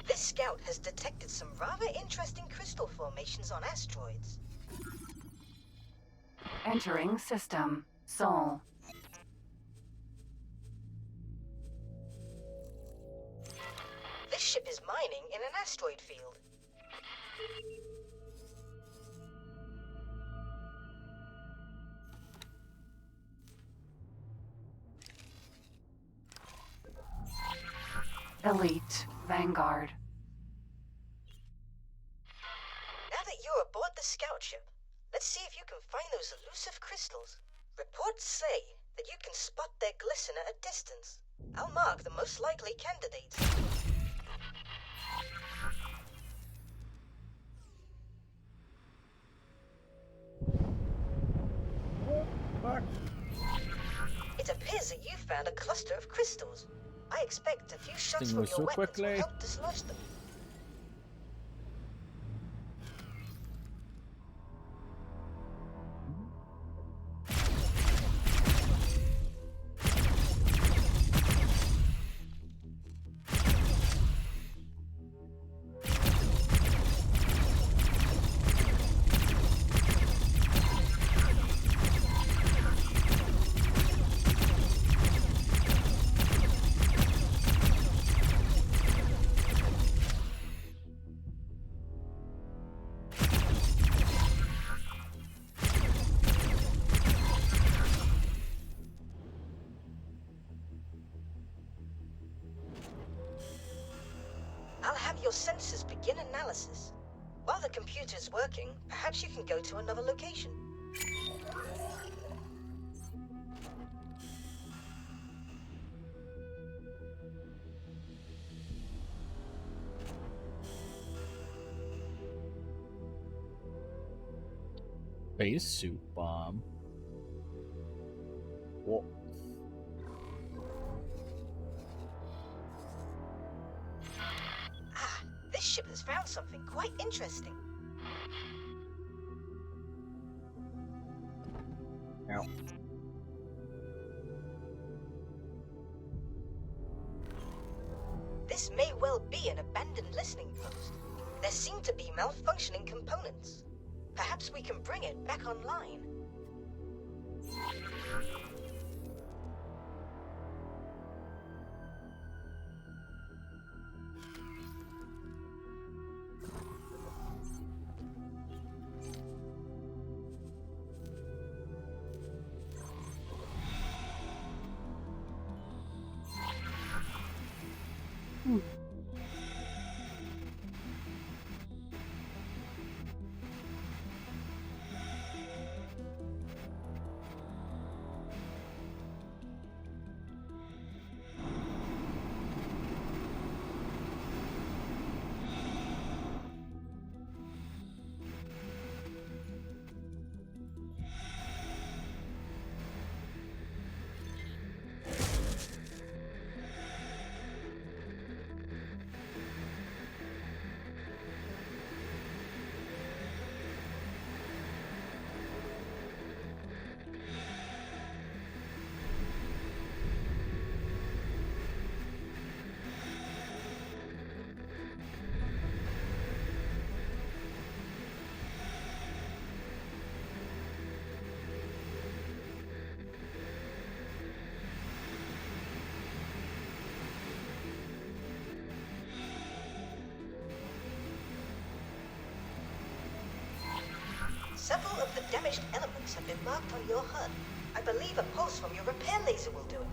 This scout has detected some rather interesting crystal formations on asteroids. Entering system. Sol. This ship is mining in an asteroid field. Elite. Vanguard. Now that you're aboard the scout ship, let's see if you can find those elusive crystals. Reports say that you can spot their glisten at a distance. I'll mark the most likely candidates. Fuck. It appears that you found a cluster of crystals. I expect a few shots Thing from moves your so weapons will quickly. help dislodge them. I'll have your sensors begin analysis. While the computer's working, perhaps you can go to another location. Spacesuit bomb. Whoa. Ah, this ship has found something quite interesting. Ow. This may well be an abandoned listening post. There seem to be malfunctioning components. Perhaps we can bring it back online. Several of the damaged elements have been marked on your HUD. I believe a pulse from your repair laser will do it.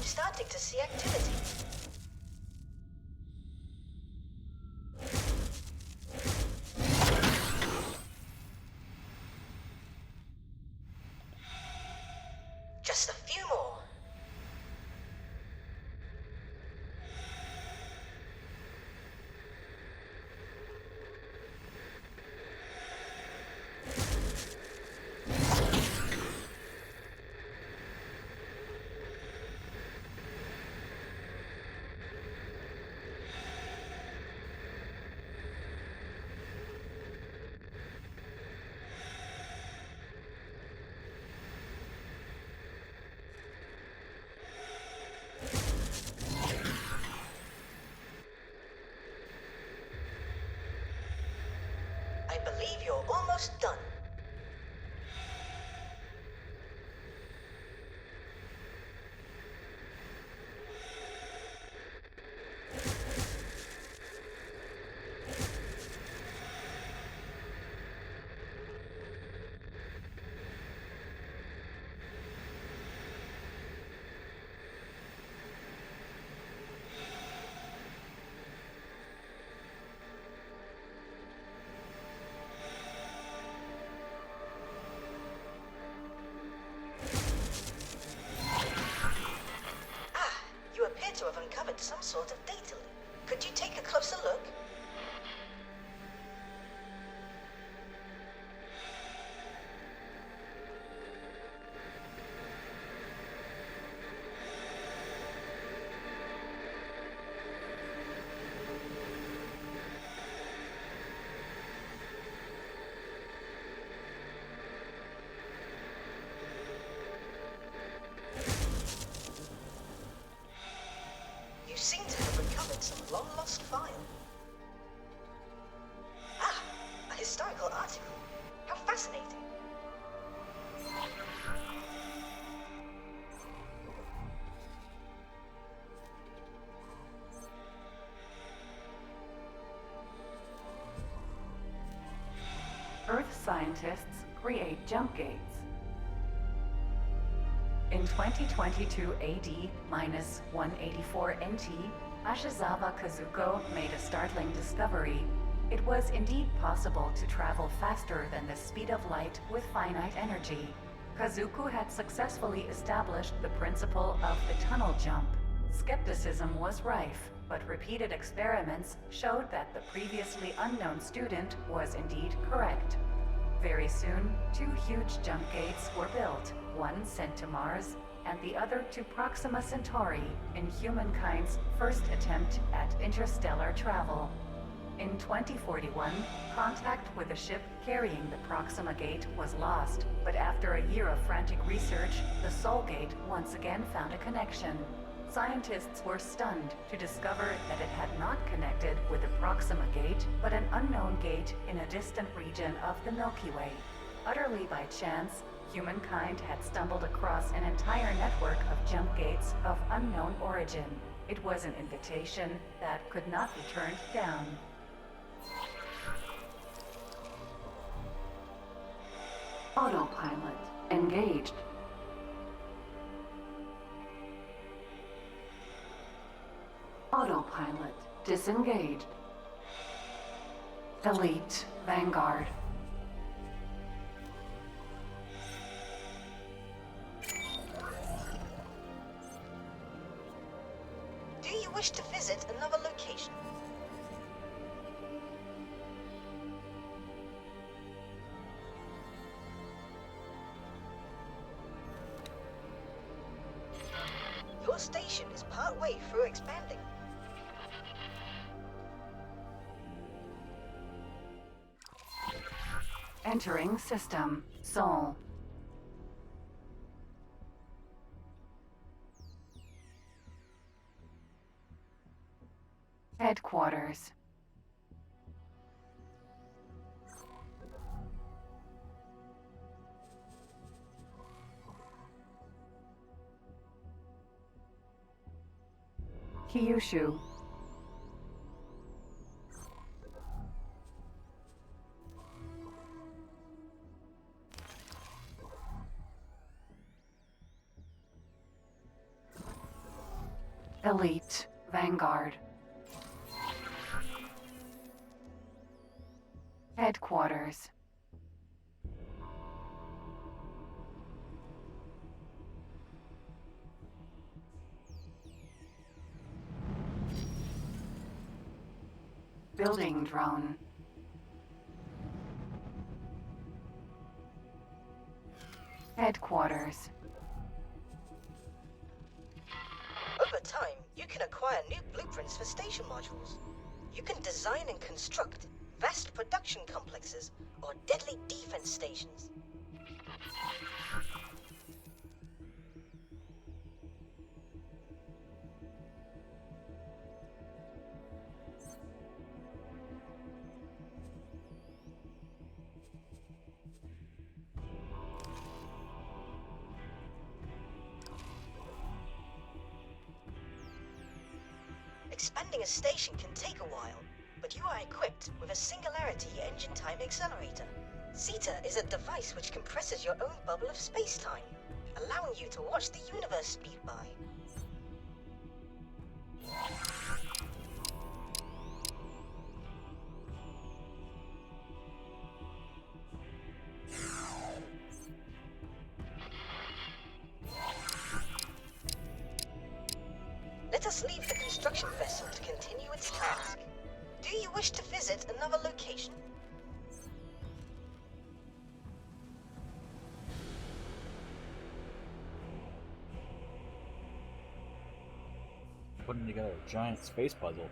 starting to see activity. Just a few more. I believe you're almost done. You appear to have uncovered some sort of data leak. Could you take a closer look? You seem to have recovered some long-lost file. Ah, a historical article. How fascinating. Earth scientists create jump gates. In 2022 AD-184 NT, Ashizawa Kazuko made a startling discovery. It was indeed possible to travel faster than the speed of light with finite energy. Kazuko had successfully established the principle of the tunnel jump. Skepticism was rife, but repeated experiments showed that the previously unknown student was indeed correct. Very soon, 2 huge jump gates were built, one sent to Mars and the other to Proxima Centauri in humankind's first attempt at interstellar travel. In 2041, contact with a ship carrying the Proxima Gate was lost, but after a year of frantic research, the Sol Gate once again found a connection. Scientists were stunned to discover that it had not connected with the Proxima Gate, but an unknown gate in a distant region of the Milky Way. Utterly by chance, humankind had stumbled across an entire network of jump gates of unknown origin. It was an invitation that could not be turned down. Autopilot engaged. Autopilot disengaged. Elite Vanguard. Do you wish to visit another location? Your station is partway through expanding. Entering system. Sol. Headquarters. Kyushu. Elite Vanguard. Headquarters. Building drone. Headquarters. Over time, you can acquire new blueprints for station modules. You can design and construct vast production complexes or deadly defense stations. Expanding a station can take a while, but you are equipped with a Singularity Engine Time Accelerator. Zeta is a device which compresses your own bubble of space-time, allowing you to watch the universe speed by. Let us leave the construction vessel to continue its task. Do you wish to visit another location? Putting together a giant space puzzle.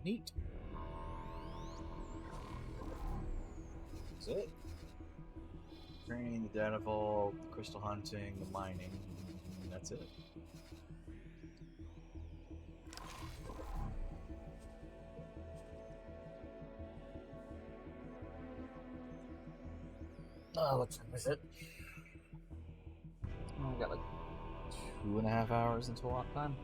Neat. That's it. Training, the data vault, crystal hunting, the mining. And that's it. Oh, let's visit. Oh, we got like 2.5 hours until lock time.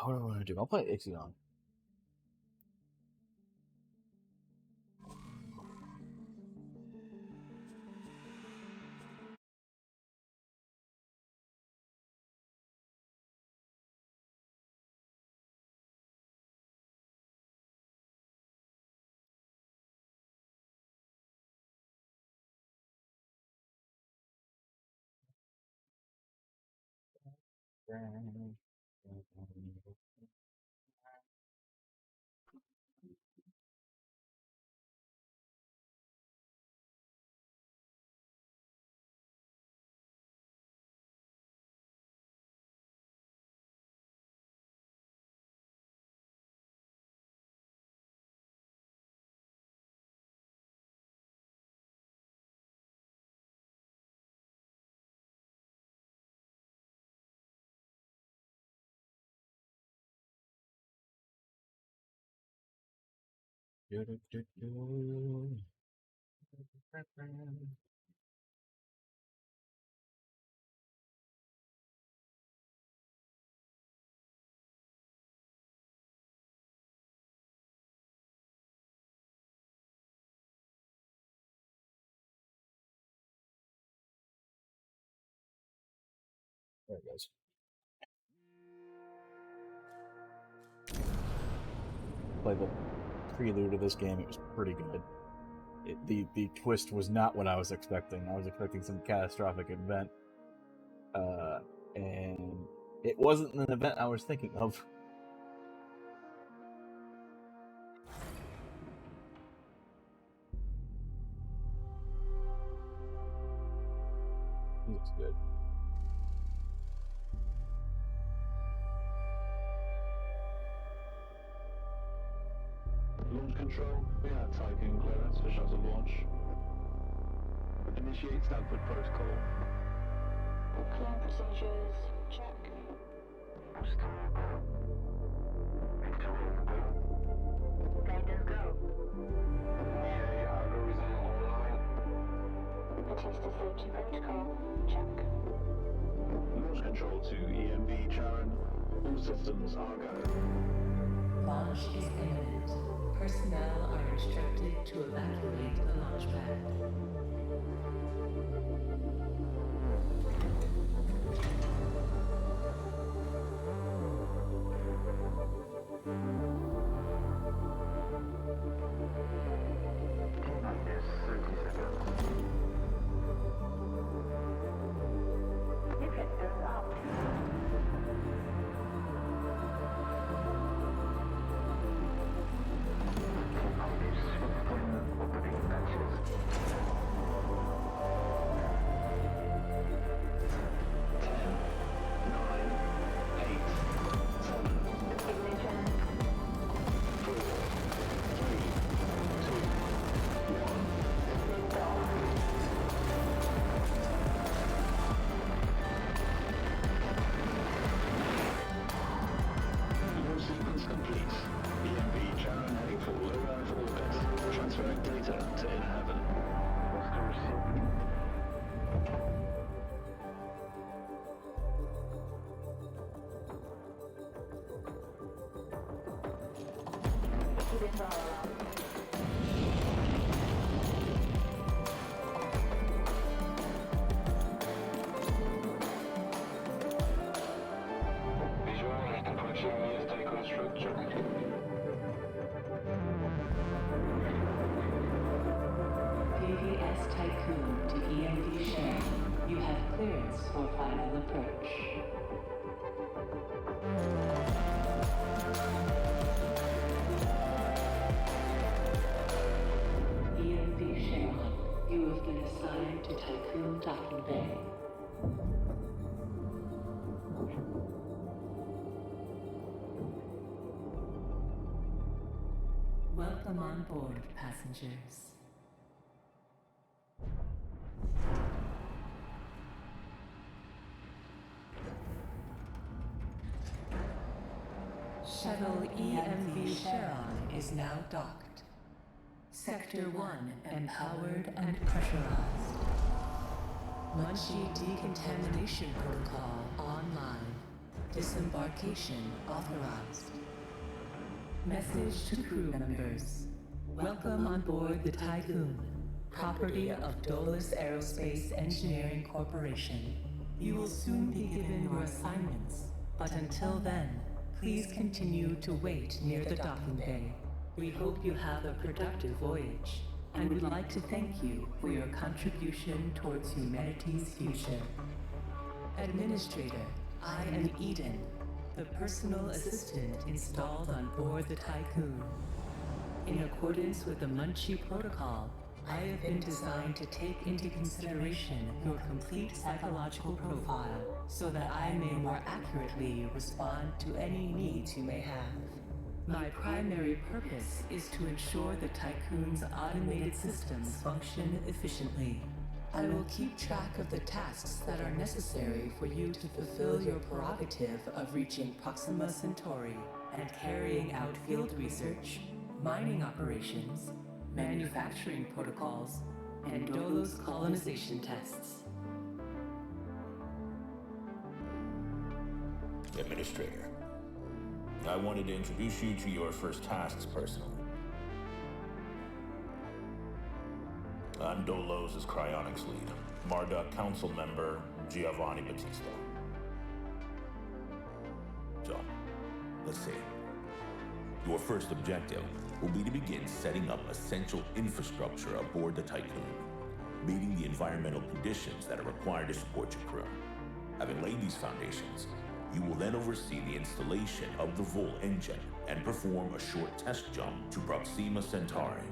What do I want to do? I'll play Ixion. There it goes. Played the prelude of this game. It was pretty good. The twist was not what I was expecting. I was expecting some catastrophic event, and it wasn't an event I was thinking of. Looks good. Launch control, we have Tycoon clearance for shuttle launch. Initiate Stanford protocol. Clear procedures, check. Guidance go. EA algorithm online. Batista safety protocol, check. Launch control to EMB Charon. All systems are go. Launch is imminent. Personnel are instructed to evacuate the launch pad. Minus 30 seconds. Deflectors out. Opening patches. 10, 9, 8, 7, Ignition. 4, 3, 2, 1. Lift off. Launch sequence complete. EMB Charon heading for low Earth orbit. Transferring data to In Heaven. Lift off. Visualize approaching near Tycoon structure. PVS Tycoon to EMV Share. You have clearance for final approach. EMV Share. You have been assigned to Tycoon Docking Bay. Welcome on board, passengers. Shuttle EMV Charon is now docked. Sector 1 empowered and pressurized. Munchie decontamination protocol online. Disembarkation authorized. Message to crew members. Welcome on board the Tycoon, property of Dolus Aerospace Engineering Corporation. You will soon be given your assignments, but until then, please continue to wait near the docking bay. We hope you have a productive voyage, and would like to thank you for your contribution towards humanity's future. Administrator, I am Eden, the personal assistant installed on board the Tycoon. In accordance with the Munchie Protocol, I have been designed to take into consideration your complete psychological profile so that I may more accurately respond to any needs you may have. My primary purpose is to ensure the Tycoon's automated systems function efficiently. I will keep track of the tasks that are necessary for you to fulfill your prerogative of reaching Proxima Centauri and carrying out field research, mining operations, manufacturing protocols, and Dolos colonization tests. Administrator, I wanted to introduce you to your first tasks personally. I'm Dolos' cryonics lead, Marduk Council member Giovanni Battista. So, let's see. Your first objective will be to begin setting up essential infrastructure aboard the Tycoon, meeting the environmental conditions that are required to support your crew. Having laid these foundations, you will then oversee the installation of the Vol engine and perform a short test jump to Proxima Centauri.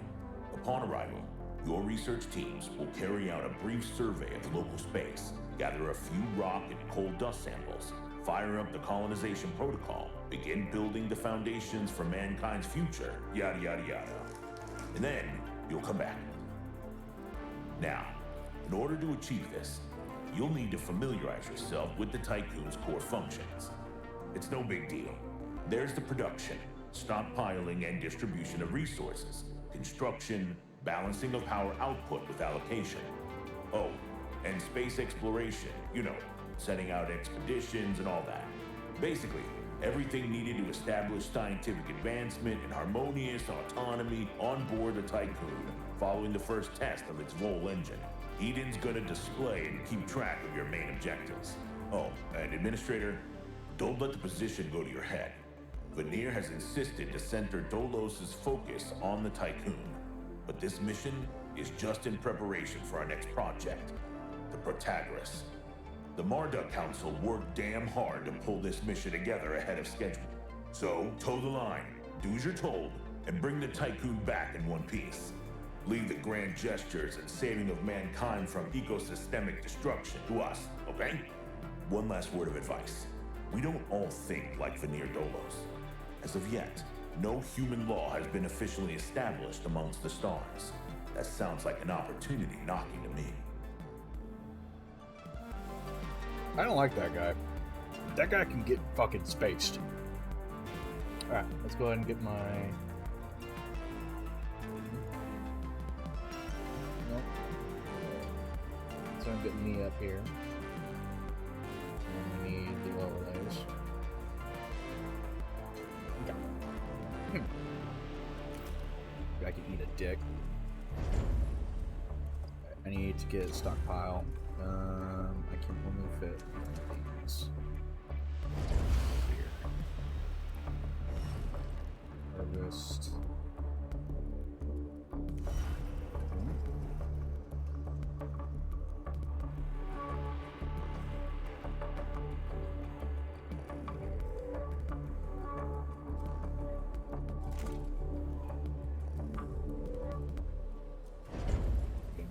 Upon arrival, your research teams will carry out a brief survey of the local space, gather a few rock and coal dust samples, fire up the colonization protocol, begin building the foundations for mankind's future, yada yada yada. And then you'll come back. Now, in order to achieve this, you'll need to familiarize yourself with the Tycoon's core functions. It's no big deal. There's the production, stockpiling and distribution of resources, construction, balancing of power output with allocation. Oh, and space exploration, you know, setting out expeditions and all that. Basically, everything needed to establish scientific advancement and harmonious autonomy on board the Tycoon following the first test of its Vol engine. Eden's gonna display and keep track of your main objectives. Oh, and Administrator, don't let the position go to your head. Veneer has insisted to center Dolos' focus on the Tycoon. But this mission is just in preparation for our next project, the Protagoras. The Marduk Council worked damn hard to pull this mission together ahead of schedule. So, toe the line, do as you're told, and bring the Tycoon back in one piece. Leave the grand gestures and saving of mankind from ecosystemic destruction to us, okay? One last word of advice. We don't all think like Veneer Dolos. As of yet, no human law has been officially established amongst the stars. That sounds like an opportunity knocking to me. I don't like that guy. That guy can get fucking spaced. Alright, let's go ahead and get my... Nope. So I'm getting me up here. And we need the overlays. Okay. I can eat a dick. I need to get a stockpile. I can only fit these. Here. Harvest.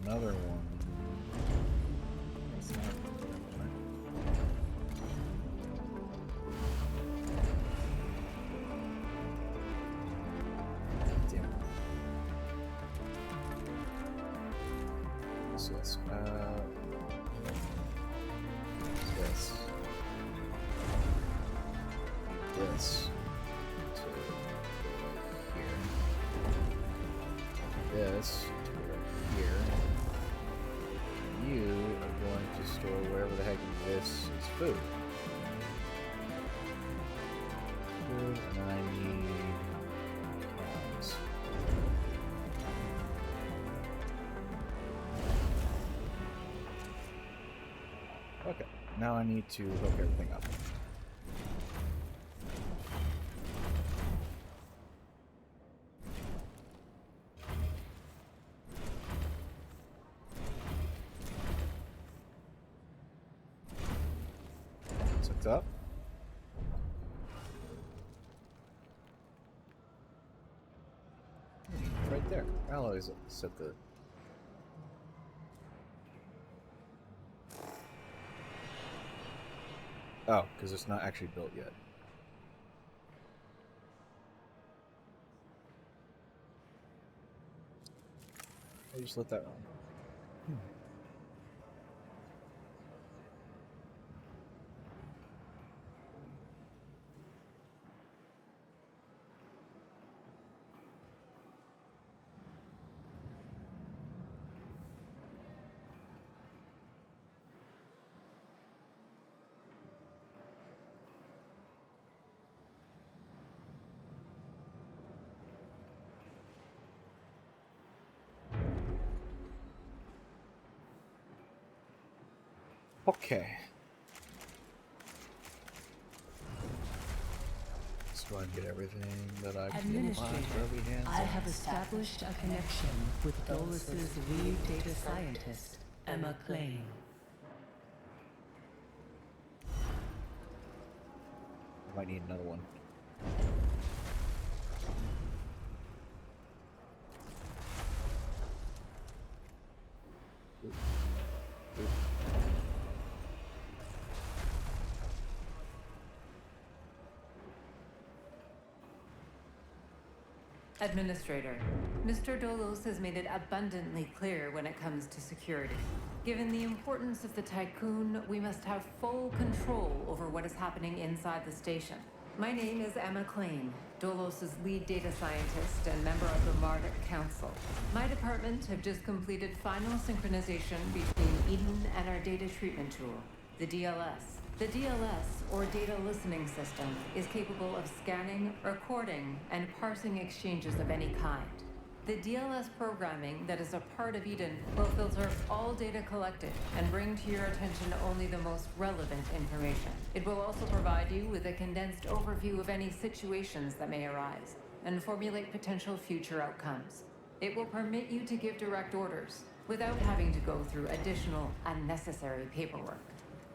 Another one. That's not damn. So it's this. This. To here. This to here. You are going to store wherever the heck this is food. Food, and I need cows. Okay, now I need to hook everything up. Up. Okay, I'll always set the... Oh, because it's not actually built yet. I just let that run. Okay. Let's go ahead and get everything that I can Administrator, for every hand. I have established a connection with Dolus's lead data scientist, Emma Klein. Might need another one. Administrator, Mr. Dolos has made it abundantly clear when it comes to security. Given the importance of the Tycoon, we must have full control over what is happening inside the station. My name is Emma Klein, Dolos' lead data scientist and member of the Marduk Council. My department have just completed final synchronization between Eden and our data treatment tool, the DLS. The DLS, or Data Listening System, is capable of scanning, recording, and parsing exchanges of any kind. The DLS programming that is a part of Eden will filter all data collected and bring to your attention only the most relevant information. It will also provide you with a condensed overview of any situations that may arise and formulate potential future outcomes. It will permit you to give direct orders without having to go through additional unnecessary paperwork.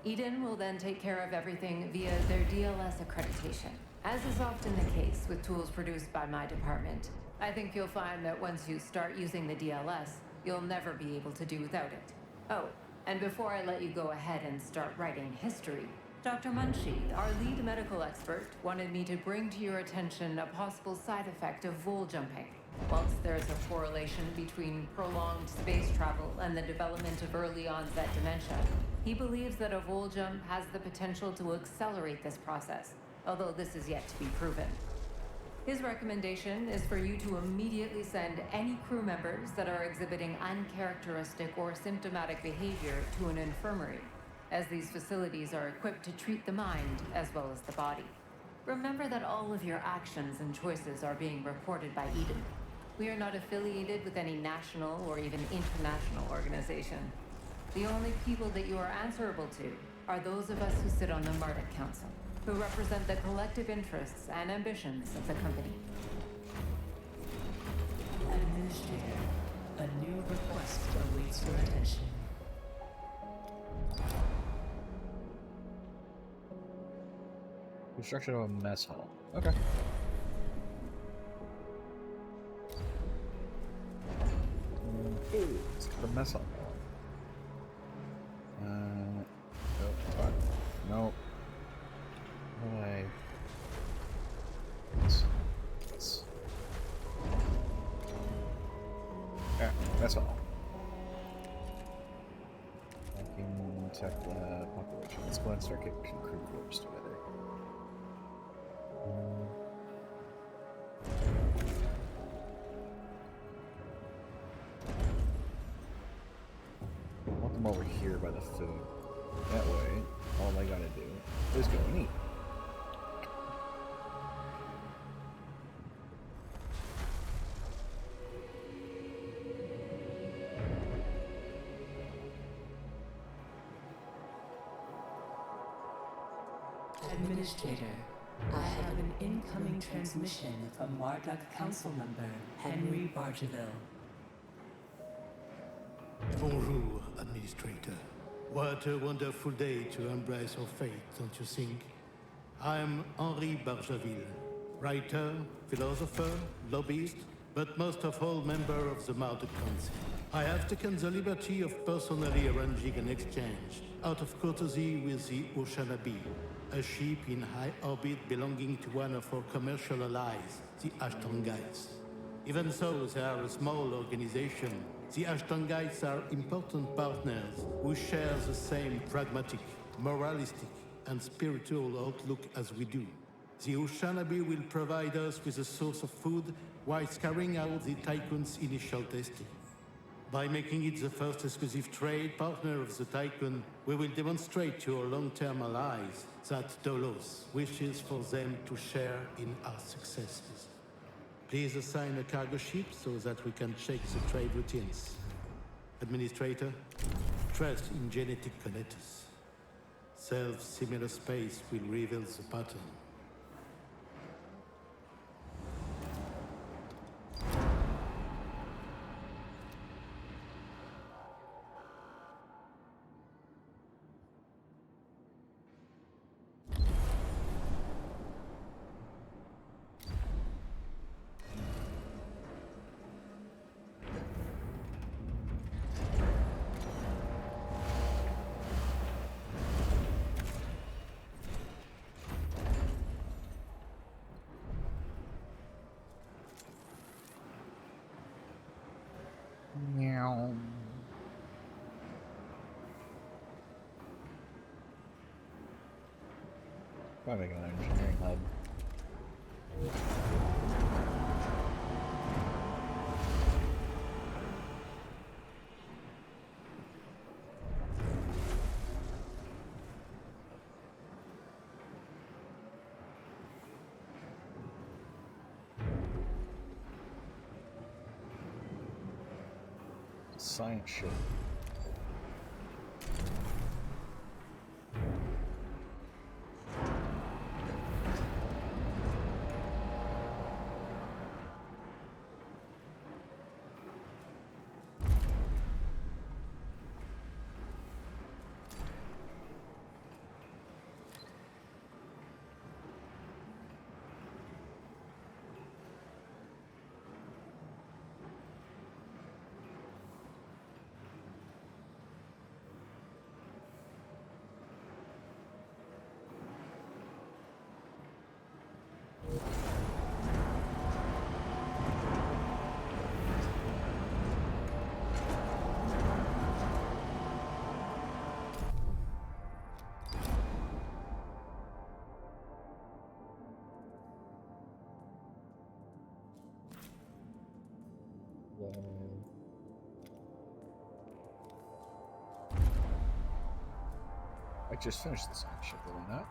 Eden will then take care of everything via their DLS accreditation. As is often the case with tools produced by my department, I think you'll find that once you start using the DLS, you'll never be able to do without it. Oh, and before I let you go ahead and start writing history, Dr. Munchie, our lead medical expert, wanted me to bring to your attention a possible side effect of vol jumping. Whilst there's a correlation between prolonged space travel and the development of early onset dementia, he believes that a vol jump has the potential to accelerate this process, although this is yet to be proven. His recommendation is for you to immediately send any crew members that are exhibiting uncharacteristic or symptomatic behavior to an infirmary, as these facilities are equipped to treat the mind as well as the body. Remember that all of your actions and choices are being reported by Eden. We are not affiliated with any national or even international organization. The only people that you are answerable to are those of us who sit on the Marduk Council, who represent the collective interests and ambitions of the company. Administrator, a new request awaits your attention. Construction of a mess hall. Okay. Ooh, let's get the mess hall. Oh, fuck. No. Why? Yes. Yeah, that's all. Hacking, tech lab, population. Let's go ahead and start getting some crew quarters together. I want them over here by the food. That way, all I gotta do is go and eat. Administrator, I have an incoming transmission from Marduk Council member Henry Bargeville. Bonjour, Administrator. What a wonderful day to embrace our fate, don't you think? I'm Henri Bargeville, writer, philosopher, lobbyist, but most of all member of the Marduk Council. I have taken the liberty of personally arranging an exchange, out of courtesy with the Oceanabe, a ship in high orbit belonging to one of our commercial allies, the Ashtongites. Even so, they are a small organization. The Ashtongites are important partners who share the same pragmatic, moralistic, and spiritual outlook as we do. The Oceanabe will provide us with a source of food whilst carrying out the Tycoon's initial testing. By making it the first exclusive trade partner of the Tycoon, we will demonstrate to our long-term allies that Dolos wishes for them to share in our successes. Please assign a cargo ship so that we can check the trade routines. Administrator, trust in genetic connectors. Self-similar space will reveal the pattern. Meow. Probably got an engineering hub. Science ship. I just finished the science ship, did I not?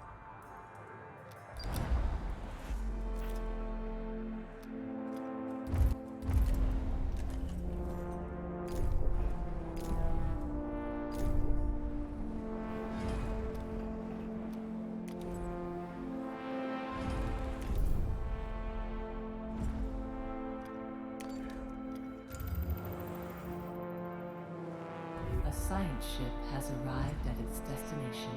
A science ship has arrived at its destination.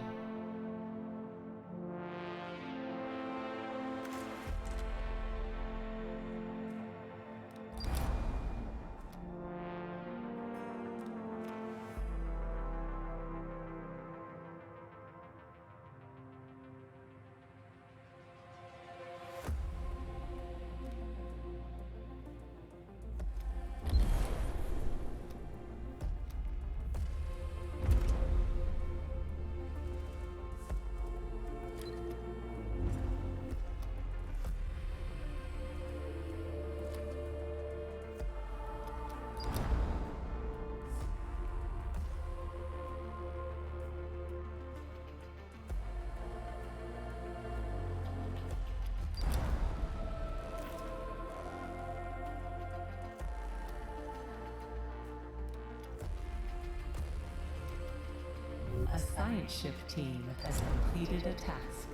A science ship team has completed a task.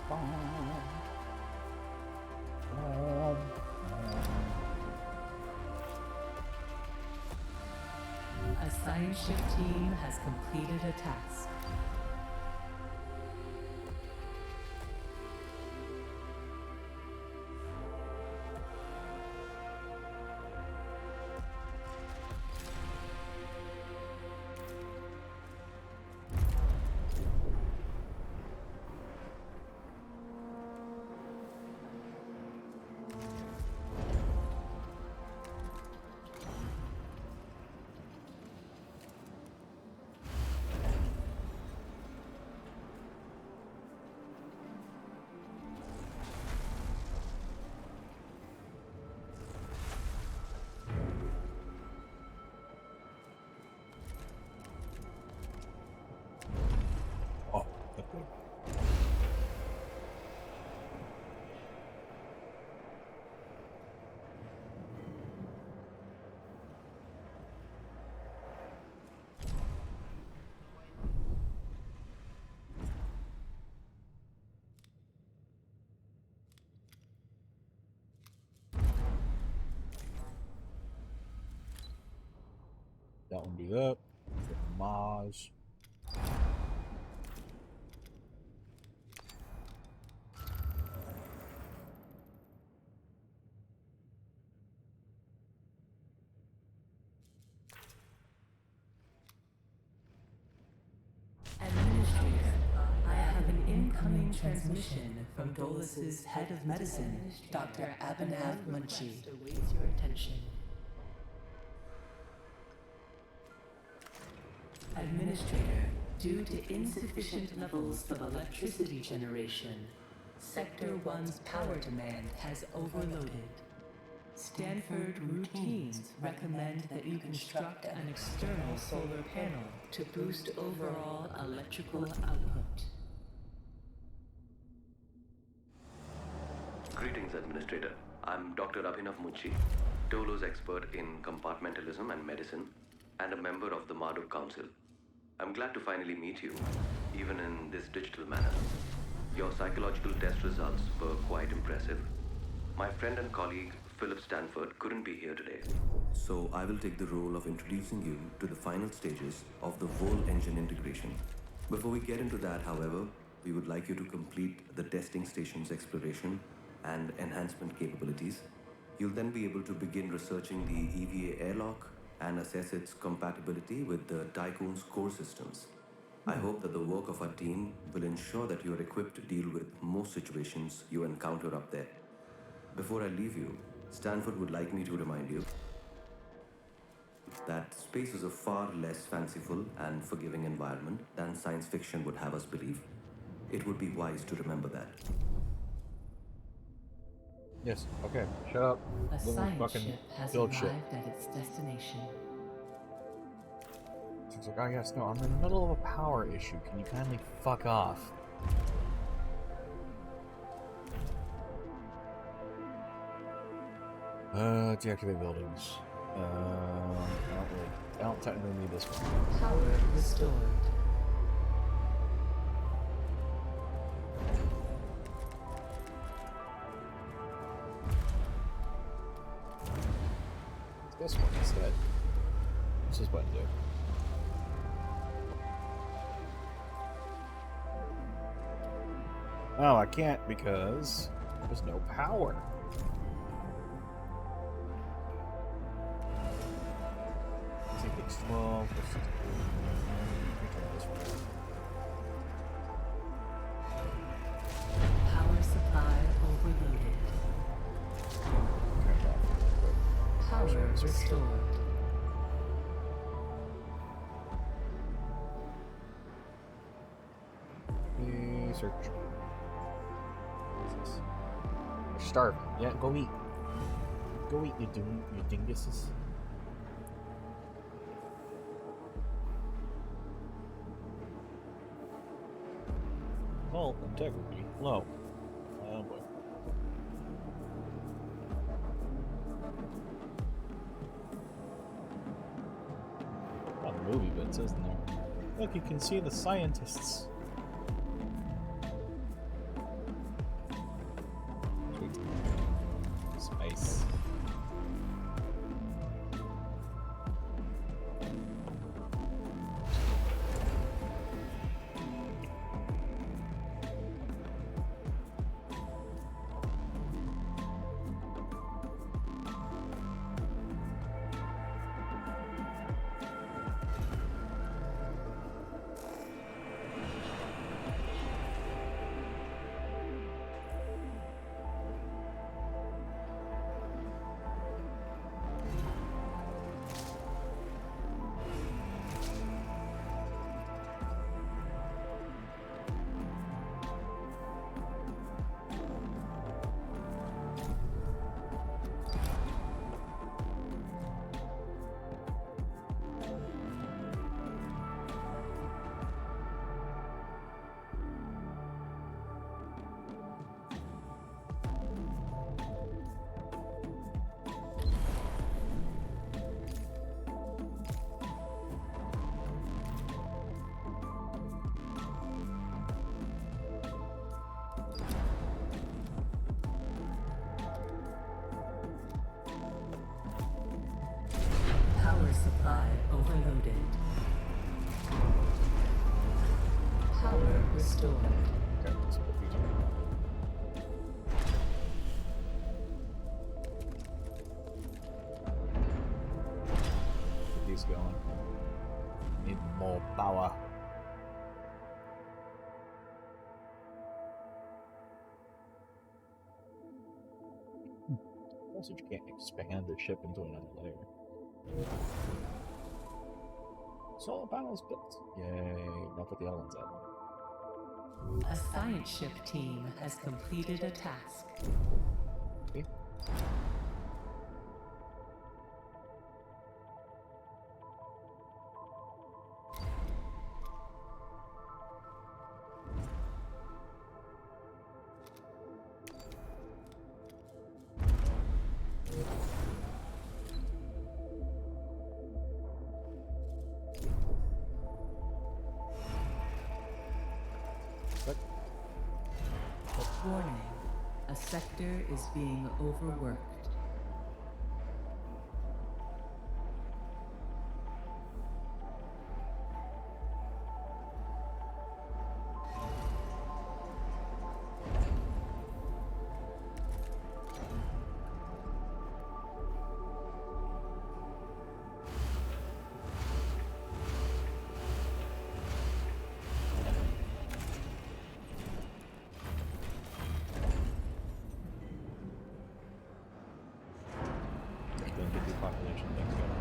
A science ship team has completed a task. That one do that. Get Maz. Administrator, I have an incoming transmission from Dolus's head of medicine, Dr. Abhinav Munshi. Awaits your attention. Administrator, due to insufficient levels of electricity generation, Sector 1's power demand has overloaded. Stanford routines recommend that you construct an external solar panel to boost overall electrical output. Greetings, Administrator. I'm Dr. Abhinav Munshi, Dolo's expert in compartmentalism and medicine, and a member of the Marduk Council. I'm glad to finally meet you, even in this digital manner. Your psychological test results were quite impressive. My friend and colleague, Philip Stanford, couldn't be here today, so I will take the role of introducing you to the final stages of the Vol engine integration. Before we get into that, however, we would like you to complete the testing station's exploration and enhancement capabilities. You'll then be able to begin researching the EVA airlock and assess its compatibility with the Tycoon's core systems. I hope that the work of our team will ensure that you are equipped to deal with most situations you encounter up there. Before I leave you, Stanford would like me to remind you that space is a far less fanciful and forgiving environment than science fiction would have us believe. It would be wise to remember that. Yes, okay, shut up. A Little science fucking ship has build arrived shit. at its destination. It's like, oh yes, no, I'm in the middle of a power issue. Can you kindly fuck off? Deactivate buildings. I don't technically need this one. Power restored. This one instead. What's this button do? Oh, I can't because there's no power. Takes 12. Power supply overloaded. Power restored. Research. What is this? You're starving. Yeah, go eat. Go eat, you dinguses. Hull integrity low. Oh boy. A lot of movie bits, isn't there? Look, you can see the scientists. loaded. Power restored. Okay, let's put these back on. Get these going. Need more power. Also, you can't expand the ship into another layer. Solar panels built. Yay. Now put the other ones up. A science ship team has completed a task. Okay. Warning. A sector is being overworked. Then get the population things going.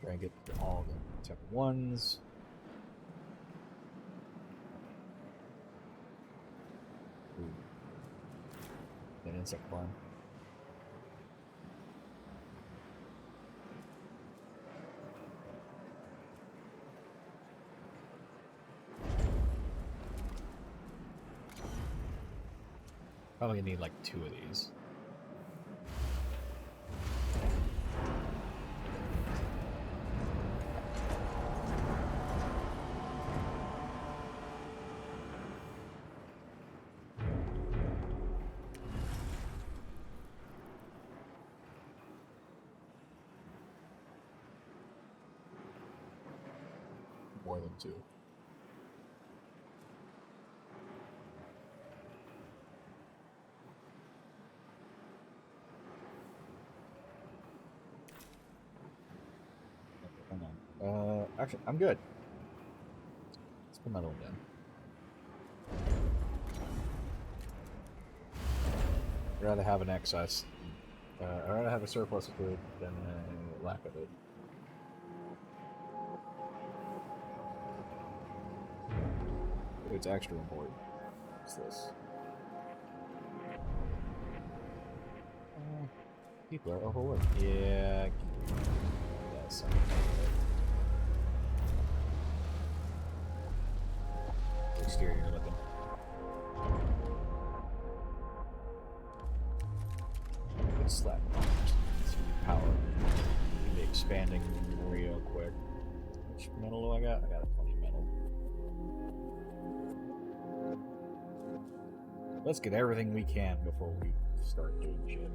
Try and get all the type 1s. Ooh. An insect farm. Probably need like 2 of these. More than 2. Okay, hang on. Actually, I'm good. Let's put another one down. I'd rather have an excess. I'd rather have a surplus of food than a lack of it. It's extra important. What's this? People are overworked. Yeah. That's something. Exterior looking. Good slap. Power. Can be expanding real quick. Which metal do I got? I got plenty of metal. Let's get everything we can before we start doing shit.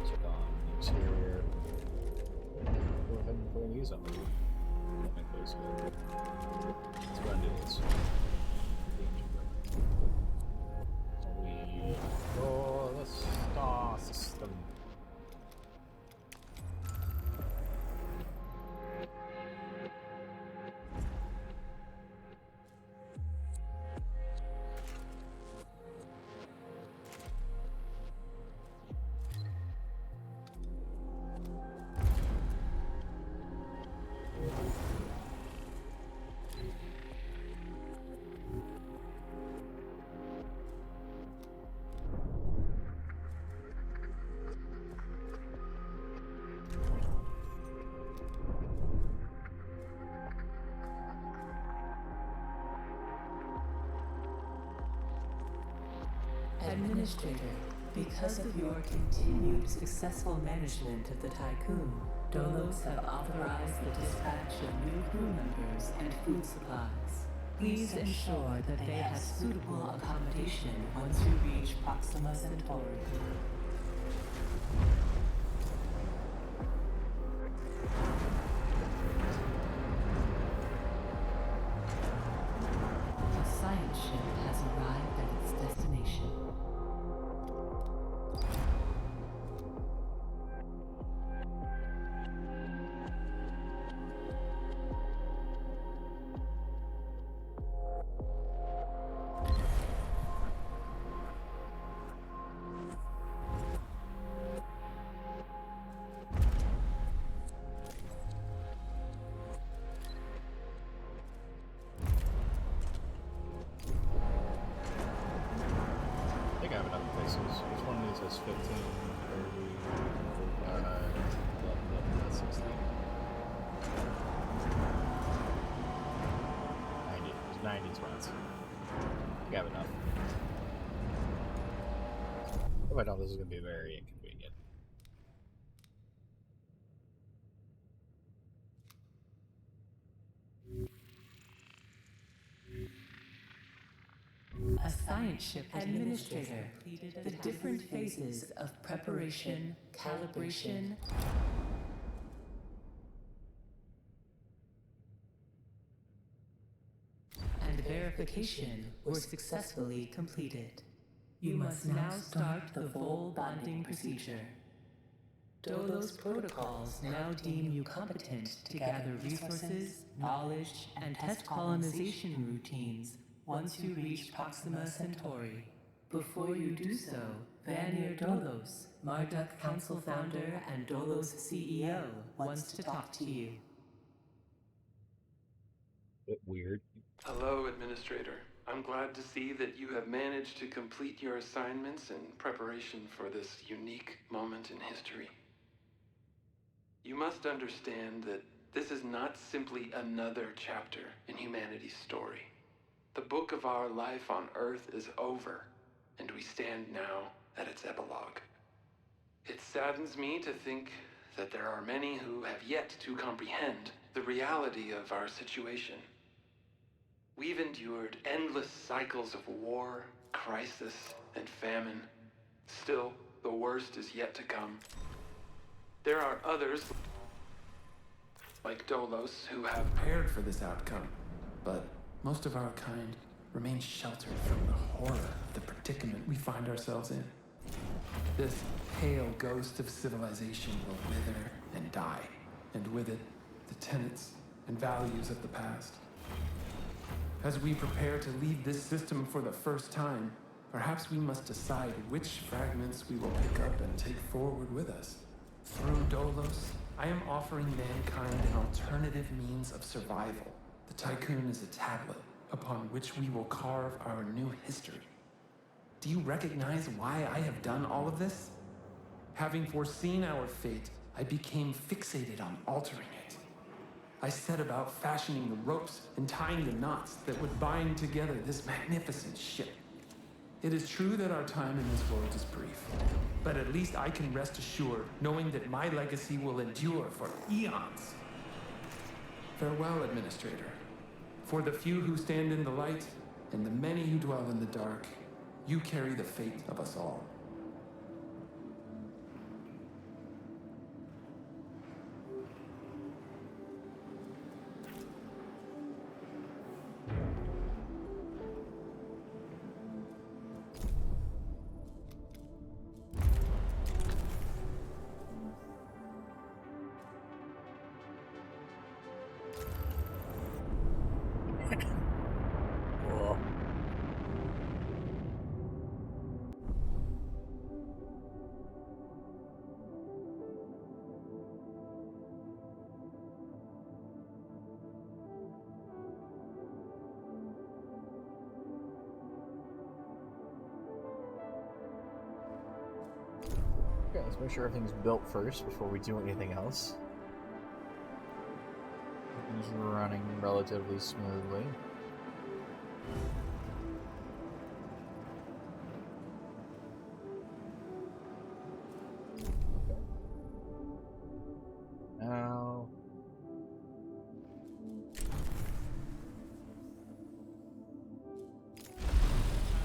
Check on the exterior. Go ahead and pull these up. Make those good. Let's go and do this. So we go the star system. Administrator, because of your continued successful management of the Tycoon, Dolos have authorized the dispatch of new crew members and food supplies. Please ensure that they have suitable accommodation once you reach Proxima Centauri. The science ship has arrived at its destination. I think I have enough places. Which one of these has 15, 30, 45, 16? 90. There's 90 spots. I think I have enough. If I don't, this is going to be very inconvenient. A science ship administrator. The different phases of preparation, calibration, and verification were successfully completed. You must now start the Vol bonding procedure. Dolos protocols now deem you competent to gather resources, knowledge, and test colonization routines once you reach Proxima Centauri. Before you do so, Vanir Dolos, Marduk Council founder and Dolos CEO, wants to talk to you. Bit weird. Hello, Administrator. I'm glad to see that you have managed to complete your assignments in preparation for this unique moment in history. You must understand that this is not simply another chapter in humanity's story. The book of our life on Earth is over, and we stand now at its epilogue. It saddens me to think that there are many who have yet to comprehend the reality of our situation. We've endured endless cycles of war, crisis, and famine. Still, the worst is yet to come. There are others, like Dolos, who have prepared for this outcome, but most of our kind remain sheltered from the horror of the predicament we find ourselves in. This pale ghost of civilization will wither and die, and with it, the tenets and values of the past. As we prepare to leave this system for the first time, perhaps we must decide which fragments we will pick up and take forward with us. Through Dolos, I am offering mankind an alternative means of survival. The Tycoon is a tablet upon which we will carve our new history. Do you recognize why I have done all of this? Having foreseen our fate, I became fixated on altering it. I set about fashioning the ropes and tying the knots that would bind together this magnificent ship. It is true that our time in this world is brief, but at least I can rest assured knowing that my legacy will endure for eons. Farewell, Administrator. For the few who stand in the light, and the many who dwell in the dark, you carry the fate of us all. Okay, let's make sure everything's built first before we do anything else. Everything's running relatively smoothly. Now...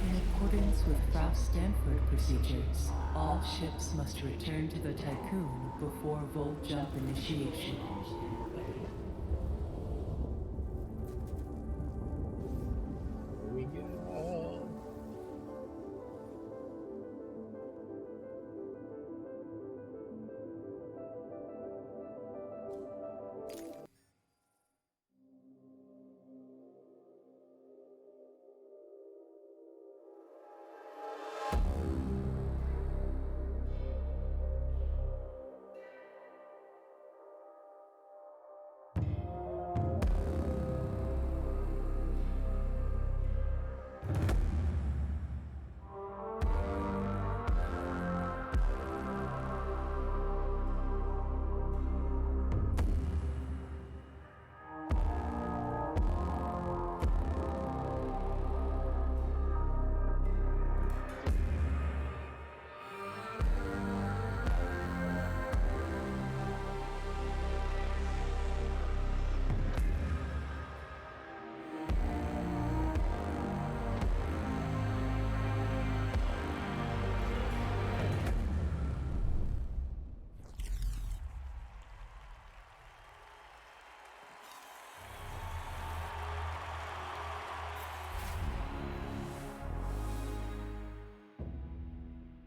In accordance with Ralph Stanford procedures, all ships must return to the Tycoon before Volt Jump initiation. Here we go.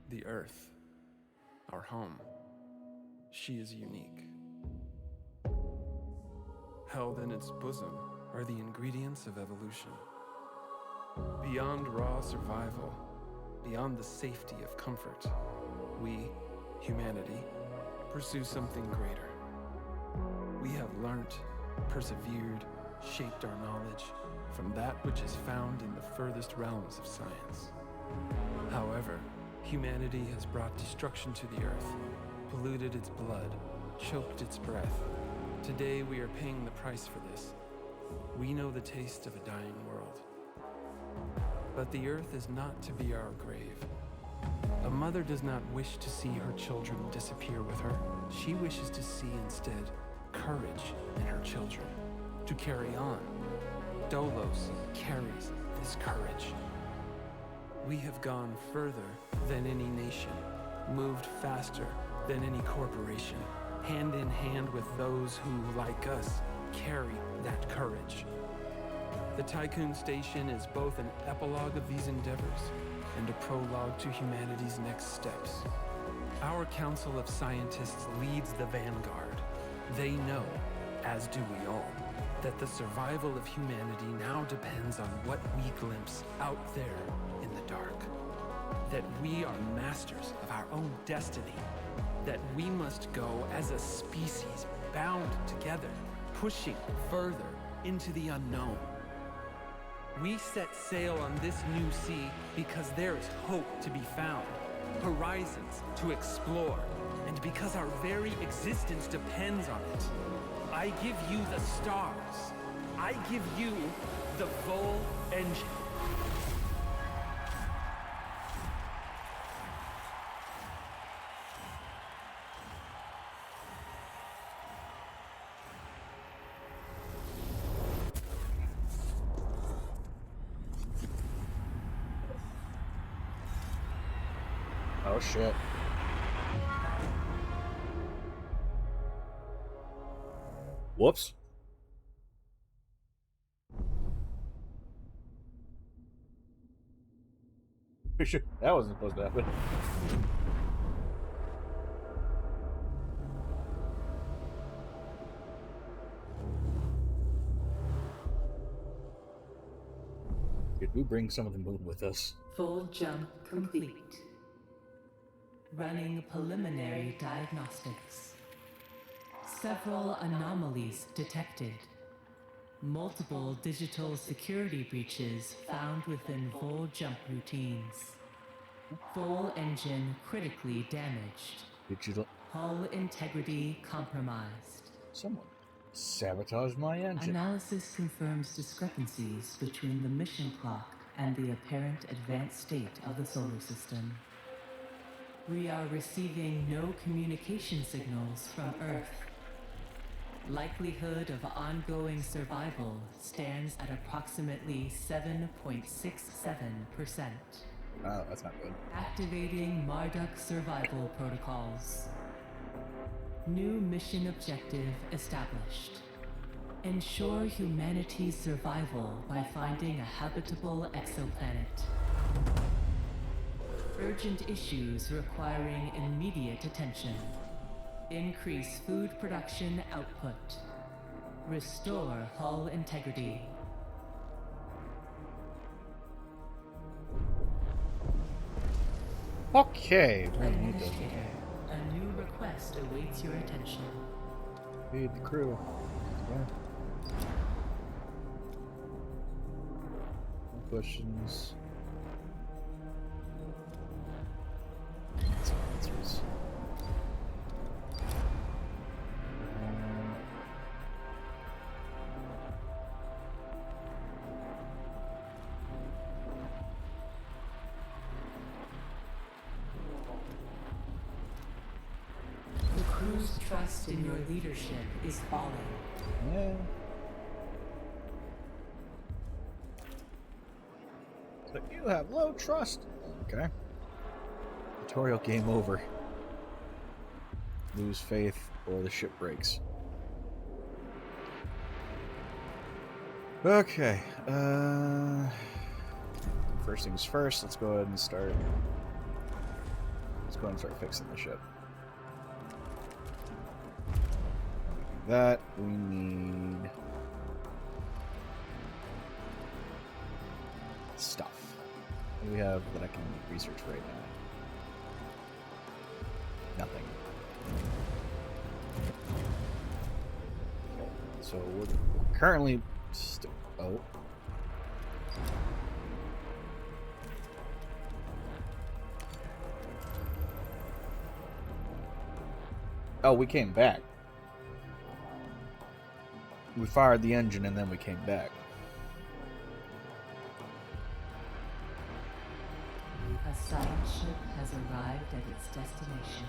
The Earth, our home, she is unique. Held in its bosom are the ingredients of evolution. Beyond raw survival, beyond the safety of comfort, we, humanity, pursue something greater. We have learnt, persevered, shaped our knowledge from that which is found in the furthest realms of science. However, humanity has brought destruction to the Earth, polluted its blood, choked its breath. Today we are paying the price for this. We know the taste of a dying world. But the Earth is not to be our grave. A mother does not wish to see her children disappear with her. She wishes to see instead courage in her children, to carry on. Dolos carries this courage. We have gone further than any nation, moved faster than any corporation, hand in hand with those who, like us, carry that courage. The Tycoon Station is both an epilogue of these endeavors and a prologue to humanity's next steps. Our Council of Scientists leads the vanguard. They know, as do we all, that the survival of humanity now depends on what we glimpse out there in the dark. That we are masters of our own destiny. That we must go as a species bound together, pushing further into the unknown. We set sail on this new sea because there is hope to be found, horizons to explore, and because our very existence depends on it. I give you the stars. I give you the Vol engine. Oh shit. Whoops. That wasn't supposed to happen. Did we bring some of the moon with us? Full jump complete. Running preliminary diagnostics. Several anomalies detected. Multiple digital security breaches found within full jump routines. Full engine critically damaged. Digital. Hull integrity compromised. Someone sabotaged my engine. Analysis confirms discrepancies between the mission clock and the apparent advanced state of the solar system. We are receiving no communication signals from Earth. Likelihood of ongoing survival stands at approximately 7.67%. Oh, that's not good. Activating Marduk survival protocols. New mission objective established. Ensure humanity's survival by finding a habitable exoplanet. Urgent issues requiring immediate attention. Increase food production output. Restore hull integrity. Okay. we need to Administrator, a new request awaits your attention. feed the crew. Yeah. No questions. Some answers. The crew's trust in your leadership is falling. Yeah. But you have low trust. Okay. Tutorial game over. Lose faith or the ship breaks. Okay. First things first, let's go ahead and start. Let's go ahead and start fixing the ship. That we need stuff. What do we have that I can research right now? Nothing. Okay, so we're currently still. Oh. Oh, we came back. We fired the engine and then we came back. A science ship has arrived at its destination.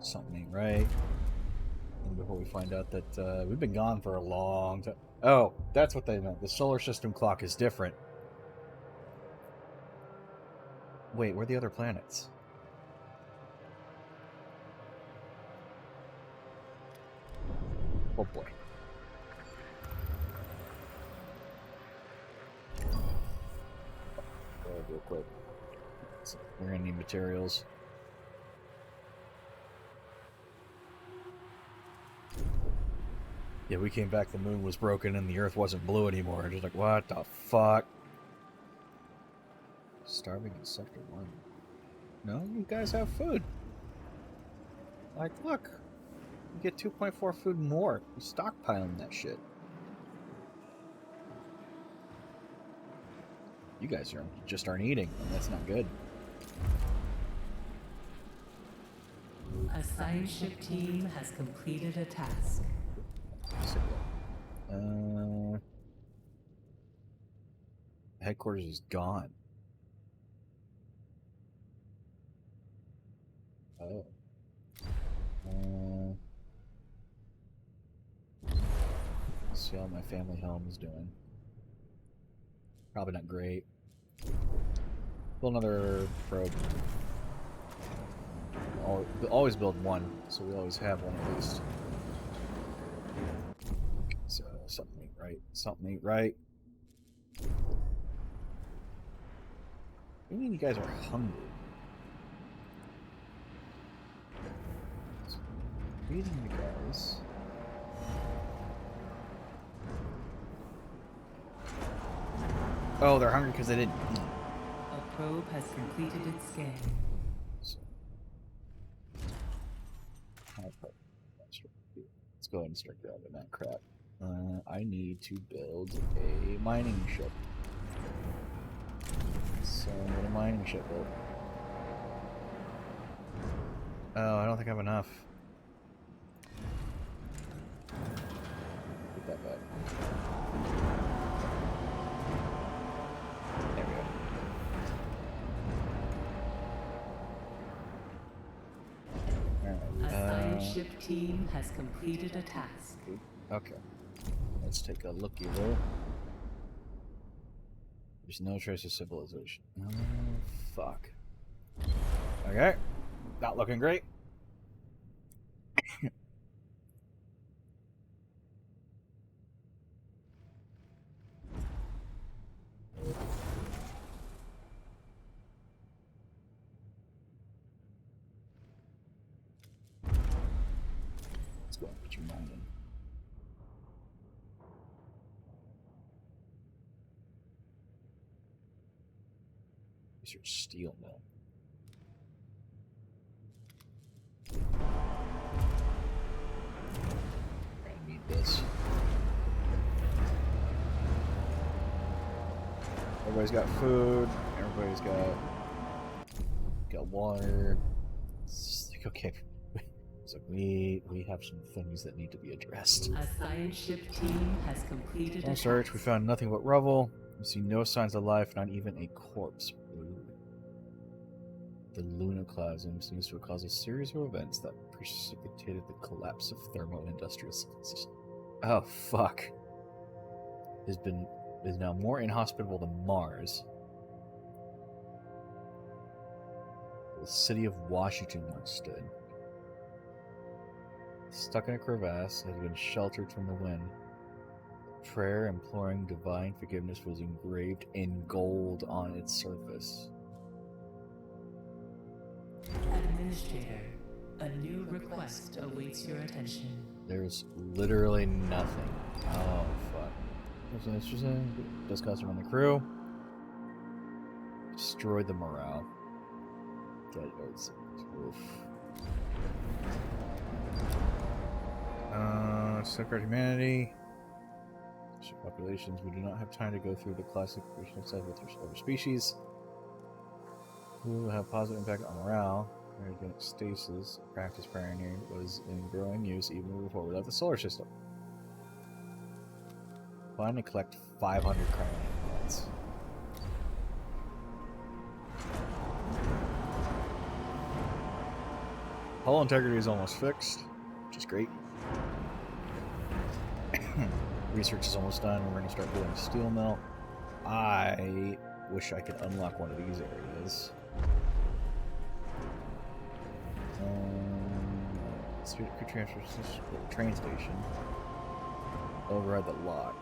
Something ain't right. And before we find out that we've been gone for a long time. Oh, that's what they meant. The solar system clock is different. Wait, where are the other planets? Oh boy. Real quick. So we're gonna need materials. Yeah, we came back, the moon was broken and the earth wasn't blue anymore. Just like, what the fuck? Starving in Sector 1. No, you guys have food. Like, look. You get 2.4 food more. You're stockpiling that shit. You guys just aren't eating, and that's not good. A science ship team has completed a task. Headquarters is gone. Oh. See how my family home is doing. Probably not great. Build another probe. Always build one, so we always have one at least. So something ain't right. Something ain't right. I mean, you guys are hungry. Feeding the guys. Oh, they're hungry because they didn't eat. A probe has completed its scan. Let's go ahead and start grabbing that crap. I need to build a mining ship. So I'm get a mining ship built. Oh, I don't think I have enough. Put that back. There we go. A science ship team has completed a task. Okay. Let's take a looky there. There's no trace of civilization. Oh, fuck. Okay. Not looking great. Let's go and get you mining. Research steel mill. I need this. Everybody's got food. Everybody's got water. It's like, okay. It's like we have some things that need to be addressed. A science ship team has completed a Search. task. We found nothing but rubble. We see no signs of life, not even a corpse. The lunoclasm seems to have caused a series of events that precipitated the collapse of thermo-industrial civilization. Oh fuck! Is now more inhospitable than Mars. The city of Washington once stood. Stuck in a crevasse, has been sheltered from the wind. Prayer imploring divine forgiveness was engraved in gold on its surface. Administrator, a new request awaits your attention. There's literally nothing. Oh, fuck. That's interesting. Discuss around the crew. Destroy the morale. Get it. Oof. Safeguard humanity. Populations. We do not have time to go through the classification of with other species. We will have positive impact on morale. Against stasis, practice pioneer was in growing use even before we left the solar system. Find and collect 500 cryonic points. Hull integrity is almost fixed, which is great. Research is almost done. We're going to start building a steel mill. I wish I could unlock one of these areas. Transfer train station. Override the lock.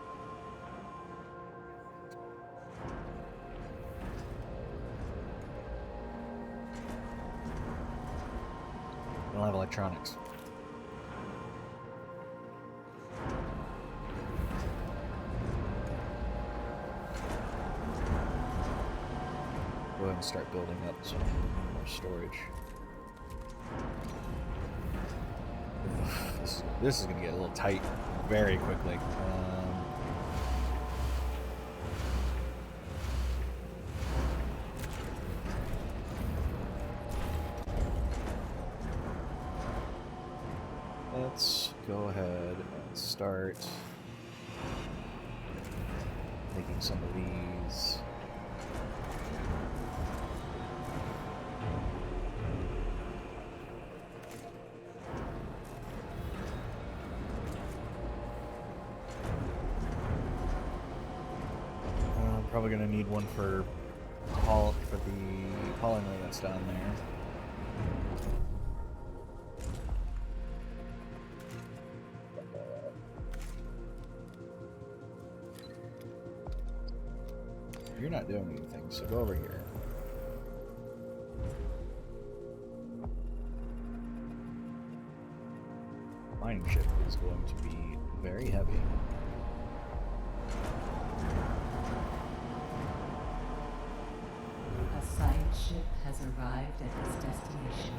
We don't have electronics. Go ahead and start building up some more storage. This is going to get a little tight very quickly. Let's go ahead and start making some of these. Probably gonna need one for the hauling ray that's down there. You're not doing anything, so go over here. mining ship is going to be very heavy. A science ship has arrived at its destination.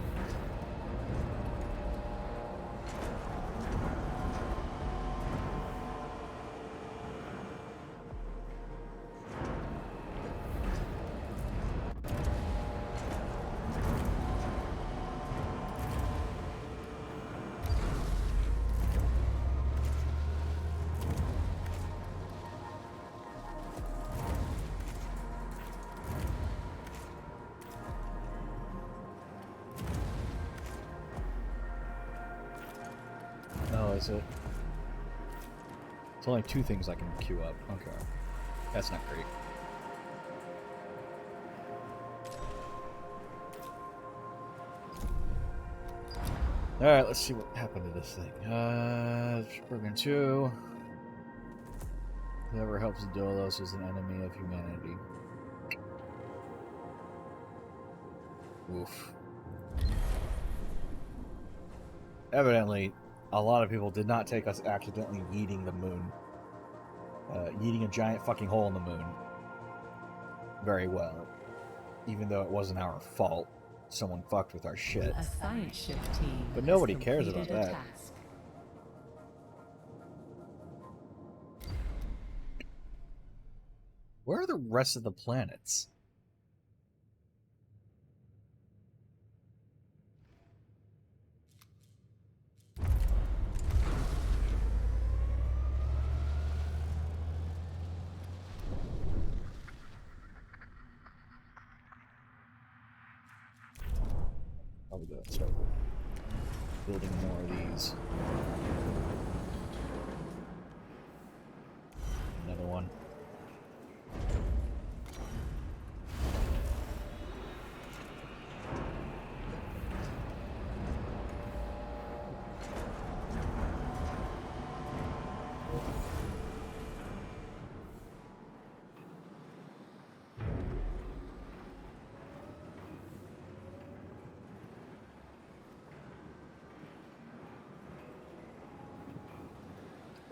Oh, is it? It's only 2 things I can queue up. Okay. That's not great. Alright, let's see what happened to this thing. Bergen 2. Whoever helps Dolos is an enemy of humanity. Oof. Evidently, a lot of people did not take us accidentally yeeting the moon. Yeeting a giant fucking hole in the moon. Very well. Even though it wasn't our fault. Someone fucked with our shit. A science ship team. But nobody cares about that. Task. Where are the rest of the planets? Probably gonna start building more of these. Another one.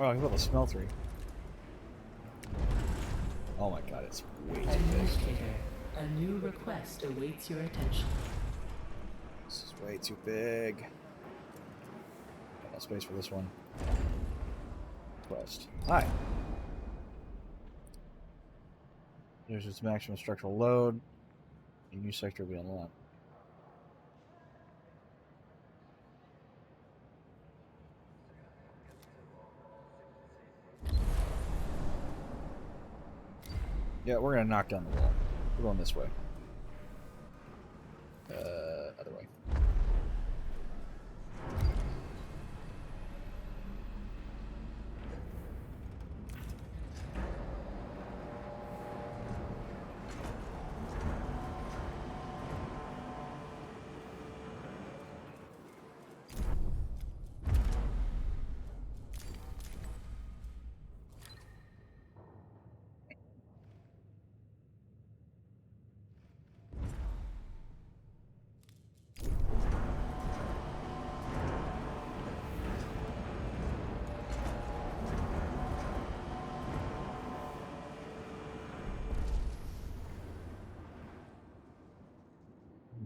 Oh, he built a smeltery. Oh my god, it's way too big. Administrator, a new request awaits your attention. This is way too big. Got no space for this one. Quest. Hi. There's its maximum structural load. A new sector will be unlocked. Yeah, we're gonna knock down the wall. We're going this way. Other way.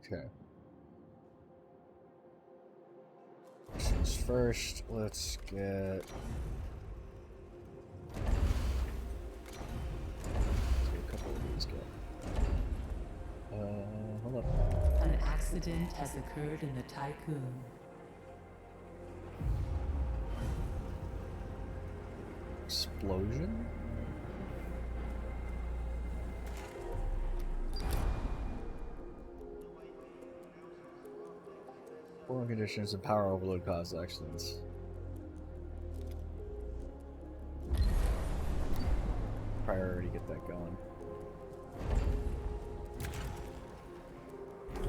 Okay. First, let's get a couple of these go. Hold up. An accident has occurred in the Tycoon. Explosion? Foreign conditions and power overload cause accidents. Priority, get that going.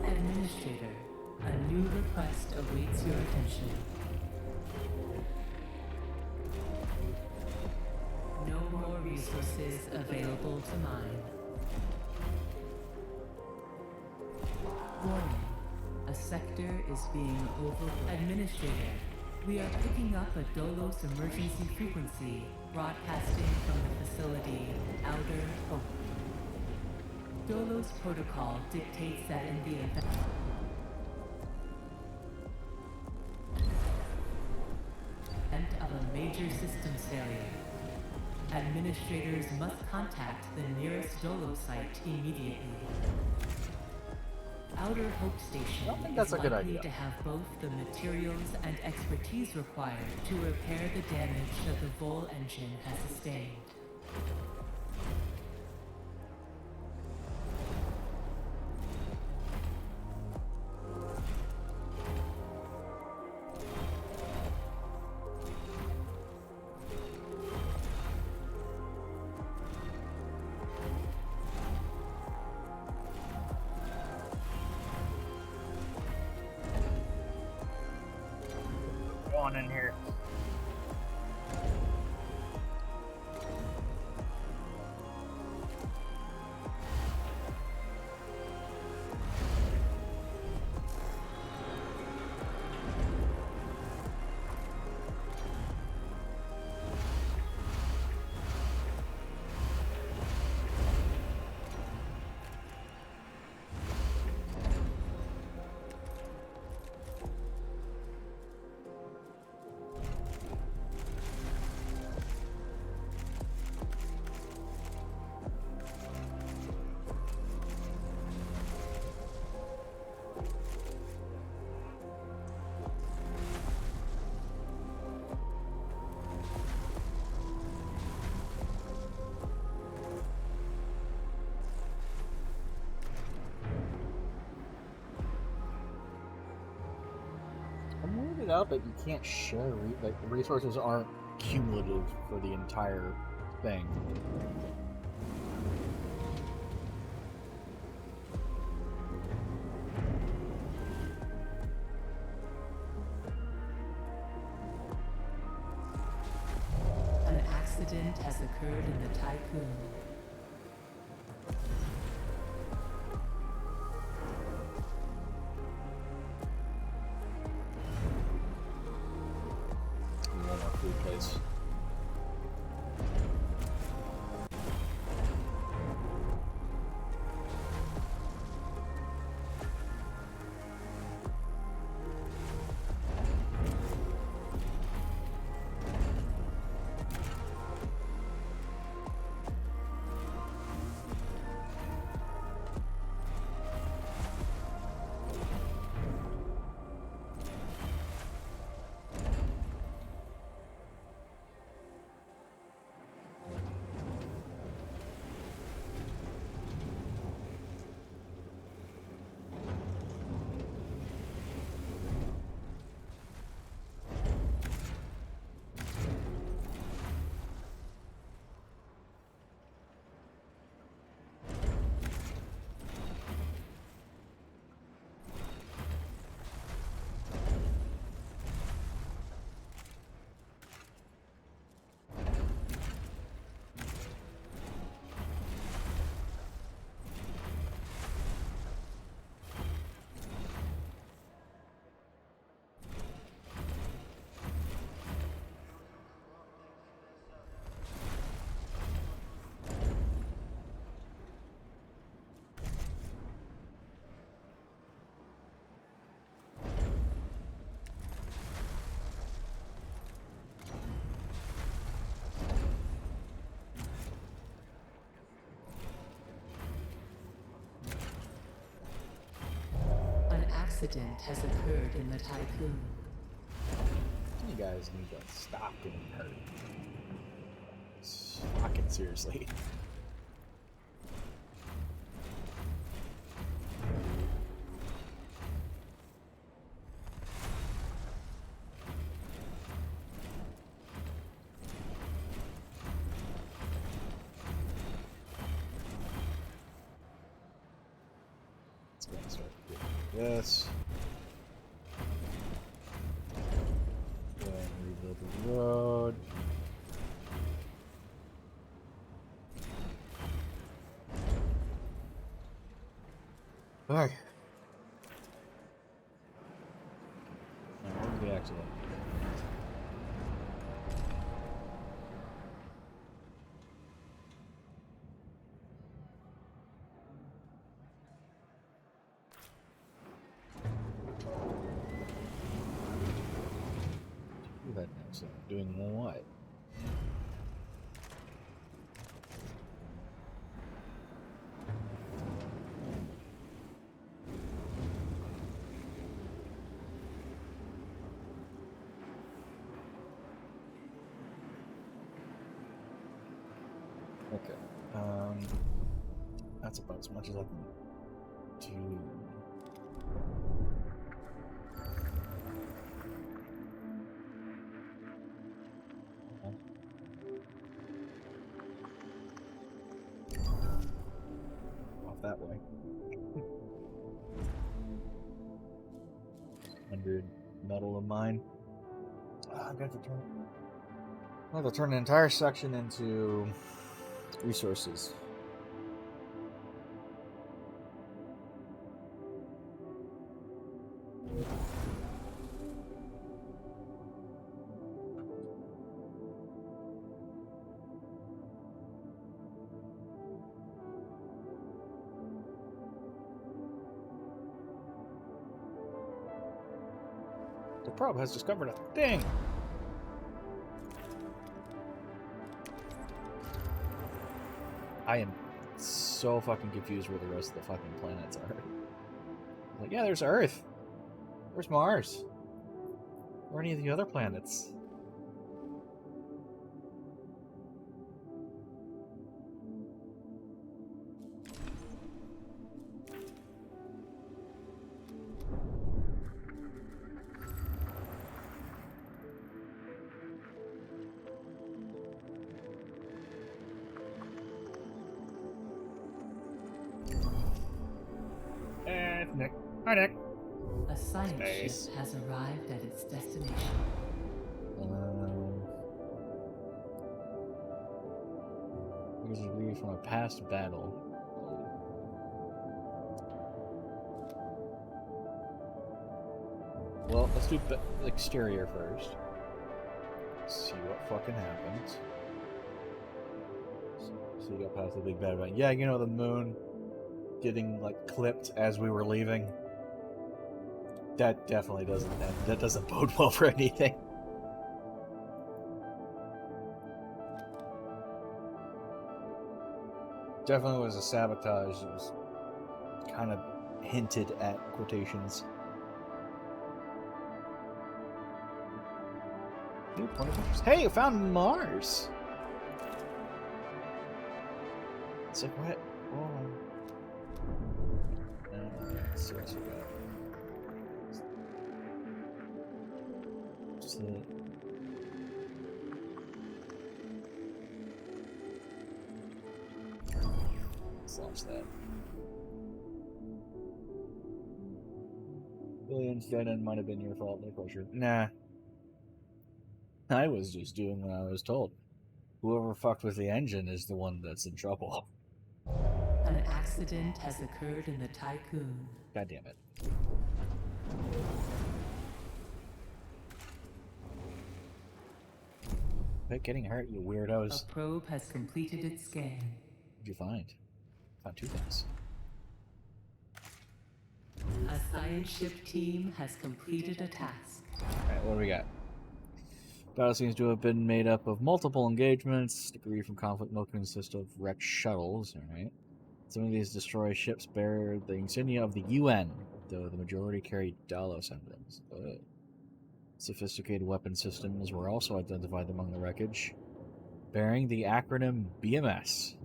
Administrator, a new request awaits your attention. No more resources available to mine. Warning. A sector is being over... Administrator, We are picking up a Dolos emergency frequency, broadcasting from the facility Outer Hope. Dolos protocol dictates that in the event of a major systems failure, administrators must contact the nearest Dolos site immediately. Outer Hope Station that's is a good likely idea. to have both the materials and expertise required to repair the damage that the Vol engine has sustained. Go on in here. I'm weirded out that you can't share, like, the resources aren't cumulative for the entire thing. An accident has occurred in the Tycoon. One more food place. Accident has occurred in the Tycoon. You guys need to stop getting hurt. Fucking seriously. Let's go and start doing this. Go ahead and rebuild the road. Okay. Now, what was the accident? So, doing what? Okay. That's about as much as I can do. Off that way. 100 metal of mine. I'm going to turn. I'll have to turn an entire section into resources. The probe has discovered a thing. I am so fucking confused where the rest of the fucking planets are. Like, yeah, there's Earth. Where's Mars? Where are any of the other planets? Nick. Hi, Nick. A science Space. ship has arrived at its destination. Here's a review from a past battle. Well, let's do the exterior first. See what fucking happens. So you got past the big bad event. Yeah, you know, the moon getting like clipped as we were leaving. That definitely doesn't end. That doesn't bode well for anything. Definitely was a sabotage. It was kind of hinted at quotations. New point of interest. Hey, I found Mars! It's like, what? Oh. Let's see what else we got. Just let's launch that. Billions dead end might have been your fault, no pressure. Nah. I was just doing what I was told. Whoever fucked with the engine is the one that's in trouble. An accident has occurred in the Tycoon. God damn it. Quit getting hurt, you weirdos. A probe has completed its scan. What'd you find? Found two things. A science ship team has completed a task. Alright, what do we got? Battle seems to have been made up of multiple engagements. Debris from conflict will consist of wrecked shuttles, alright. Some of these destroyed ships bear the insignia of the UN, though the majority carry Dalos emblems. Sophisticated weapon systems were also identified among the wreckage, bearing the acronym BMS.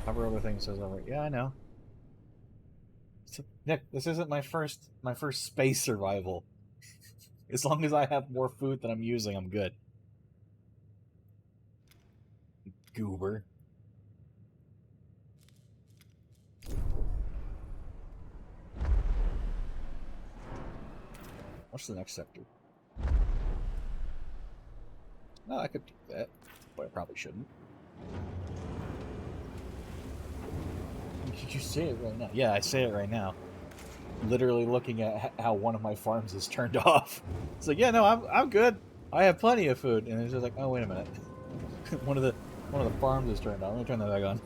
Cover other things says over. Yeah, I know. Nick, this isn't my first space survival. As long as I have more food than I'm using, I'm good. Goober. What's the next sector? No, I could do that, but I probably shouldn't. Did you say it right now? Yeah, I say it right now. Literally looking at how one of my farms is turned off. It's like, yeah, no, I'm good. I have plenty of food. And it's just like, oh, wait a minute. one of the farms is turned on. Let me turn that back on.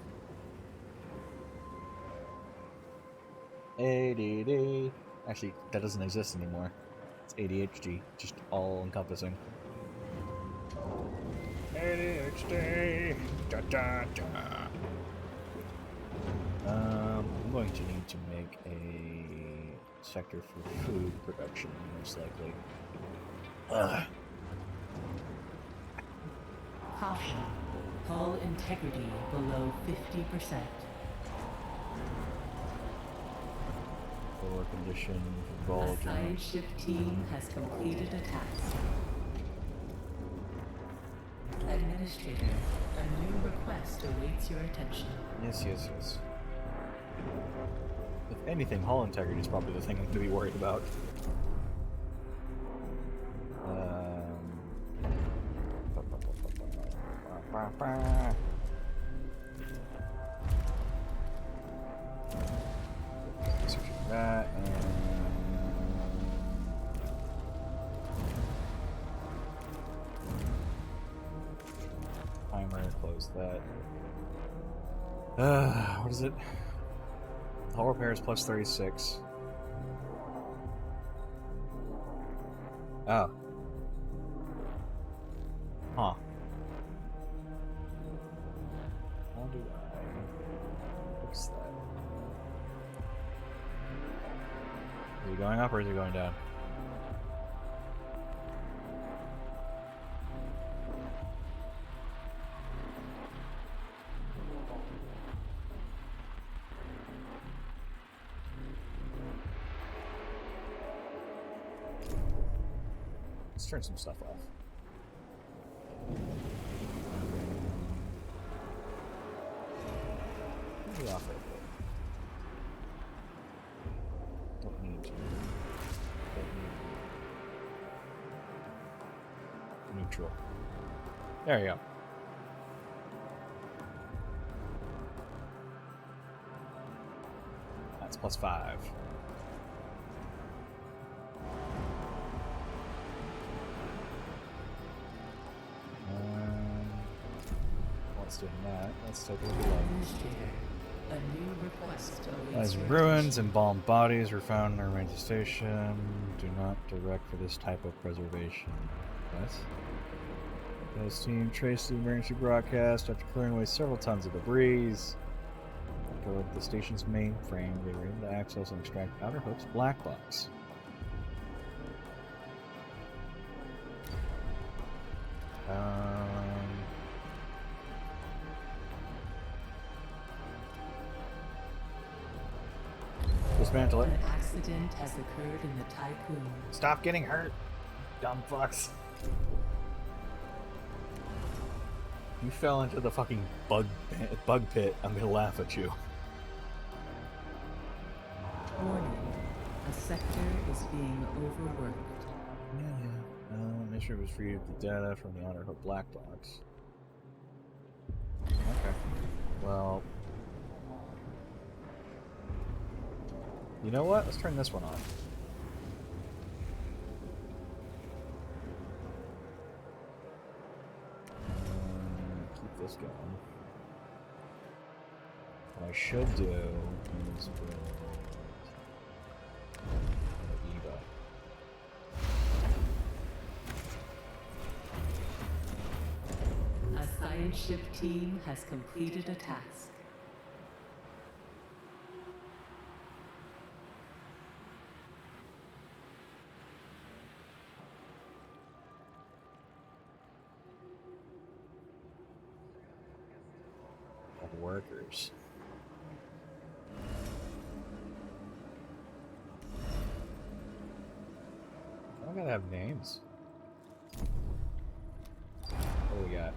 ADD. Actually, that doesn't exist anymore. It's ADHD, just all encompassing. ADHD. Da, da, da. I'm going to need to make a sector for food production, most likely. Caution. Hull integrity below 50%. Poor condition, A bulge. science ship team has completed a task. Administrator, a new request awaits your attention. Yes, yes, yes. If anything, hull integrity is probably the thing I'm going to be worried about. That and timer, close that. What is it? Hull repairs plus 36. Oh. Huh. How do I fix that? Is it going up or is it going down? Let's turn some stuff off. Maybe off it. Don't need to. Neutral. There you go. That's plus 5. What's doing that? Let's take a look at that. A new request awaits As your ruins and embalmed bodies were found in the ranger station. Do not direct for this type of preservation. Yes. This team traced the emergency broadcast after clearing away several tons of debris. Go to the station's mainframe. They were able to access and extract Outer Hope's black box. Dismantle it. An accident has occurred in the Tycoon. Stop getting hurt, dumb fucks. You fell into the fucking bug pit. I'm gonna laugh at you. Warning. A sector is being overworked. Yeah. Mission retrieved the data from the Outer Hope black box. Okay. Well. You know what? Let's turn this one on. Keep this going. What I should do is build Eva. A science ship team has completed a task. Workers. I gotta have names. What do we got?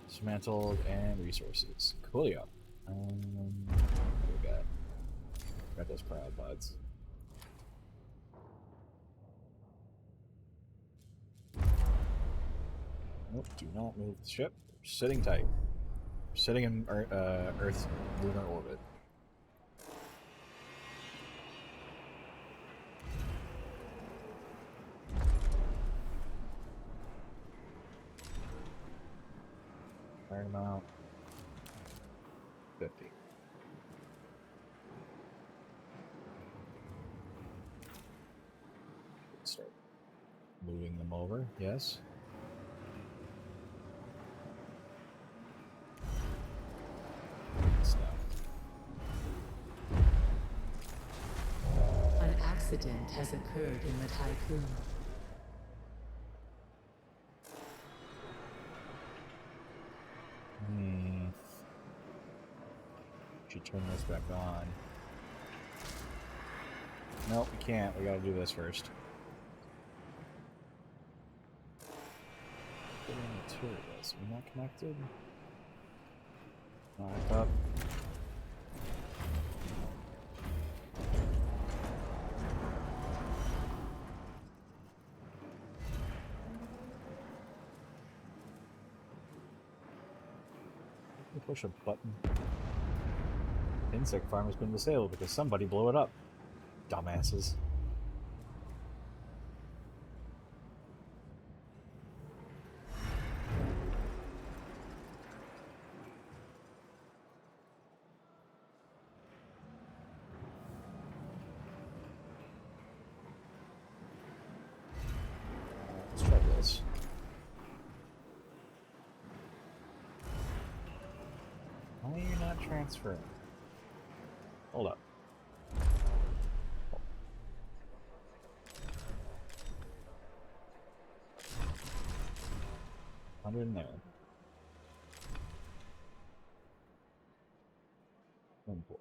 Dismantled and resources. Coolio. What do we got? Got those cryopods. Nope, do not move the ship. We're sitting tight. We're sitting in Earth's lunar orbit. Iron amount. 50. Start moving them over, yes. Stuff. An accident has occurred in the Tycoon. Should turn this back on. Nope, we can't. We gotta do this first. Materials. We're not connected? Back up. Push a button. Insect farm has been disabled because somebody blew it up. Dumbasses. Let's try this. Why are you not transferring? Hold up. $100 in there. Import.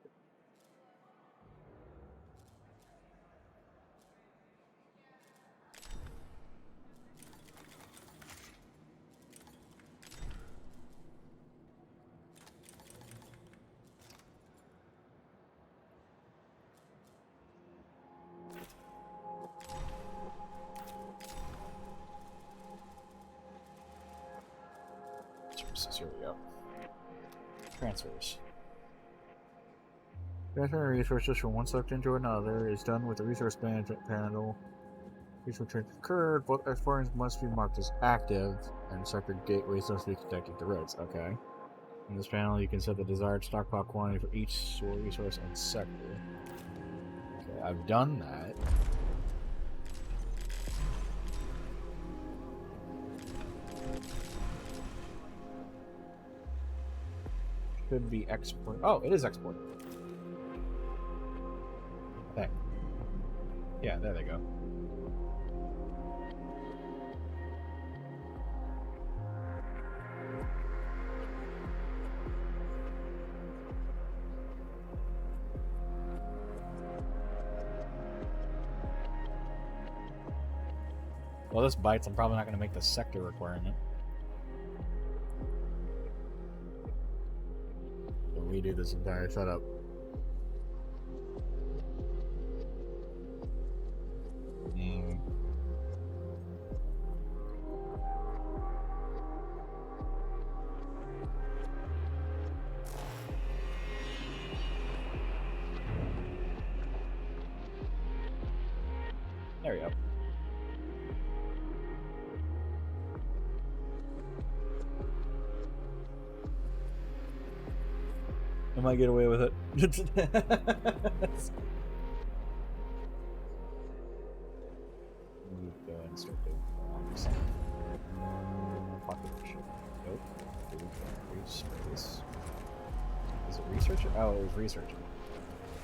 Here we go. Transfers. Transferring resources from one section to another is done with the resource management panel. Resource transfer occurred. Both exporters must be marked as active, and sector gateways must be connected to roads. Okay. In this panel, you can set the desired stockpile quantity for each resource and sector. Okay, I've done that. Could be export. Oh, it is exported. Okay. Yeah, there they go. Well, this bites. I'm probably not going to make the sector requirement. Redo this entire setup. There we go. I might get away with it. Go and start the population. Nope. Space. Is it researching? Oh, it was researching.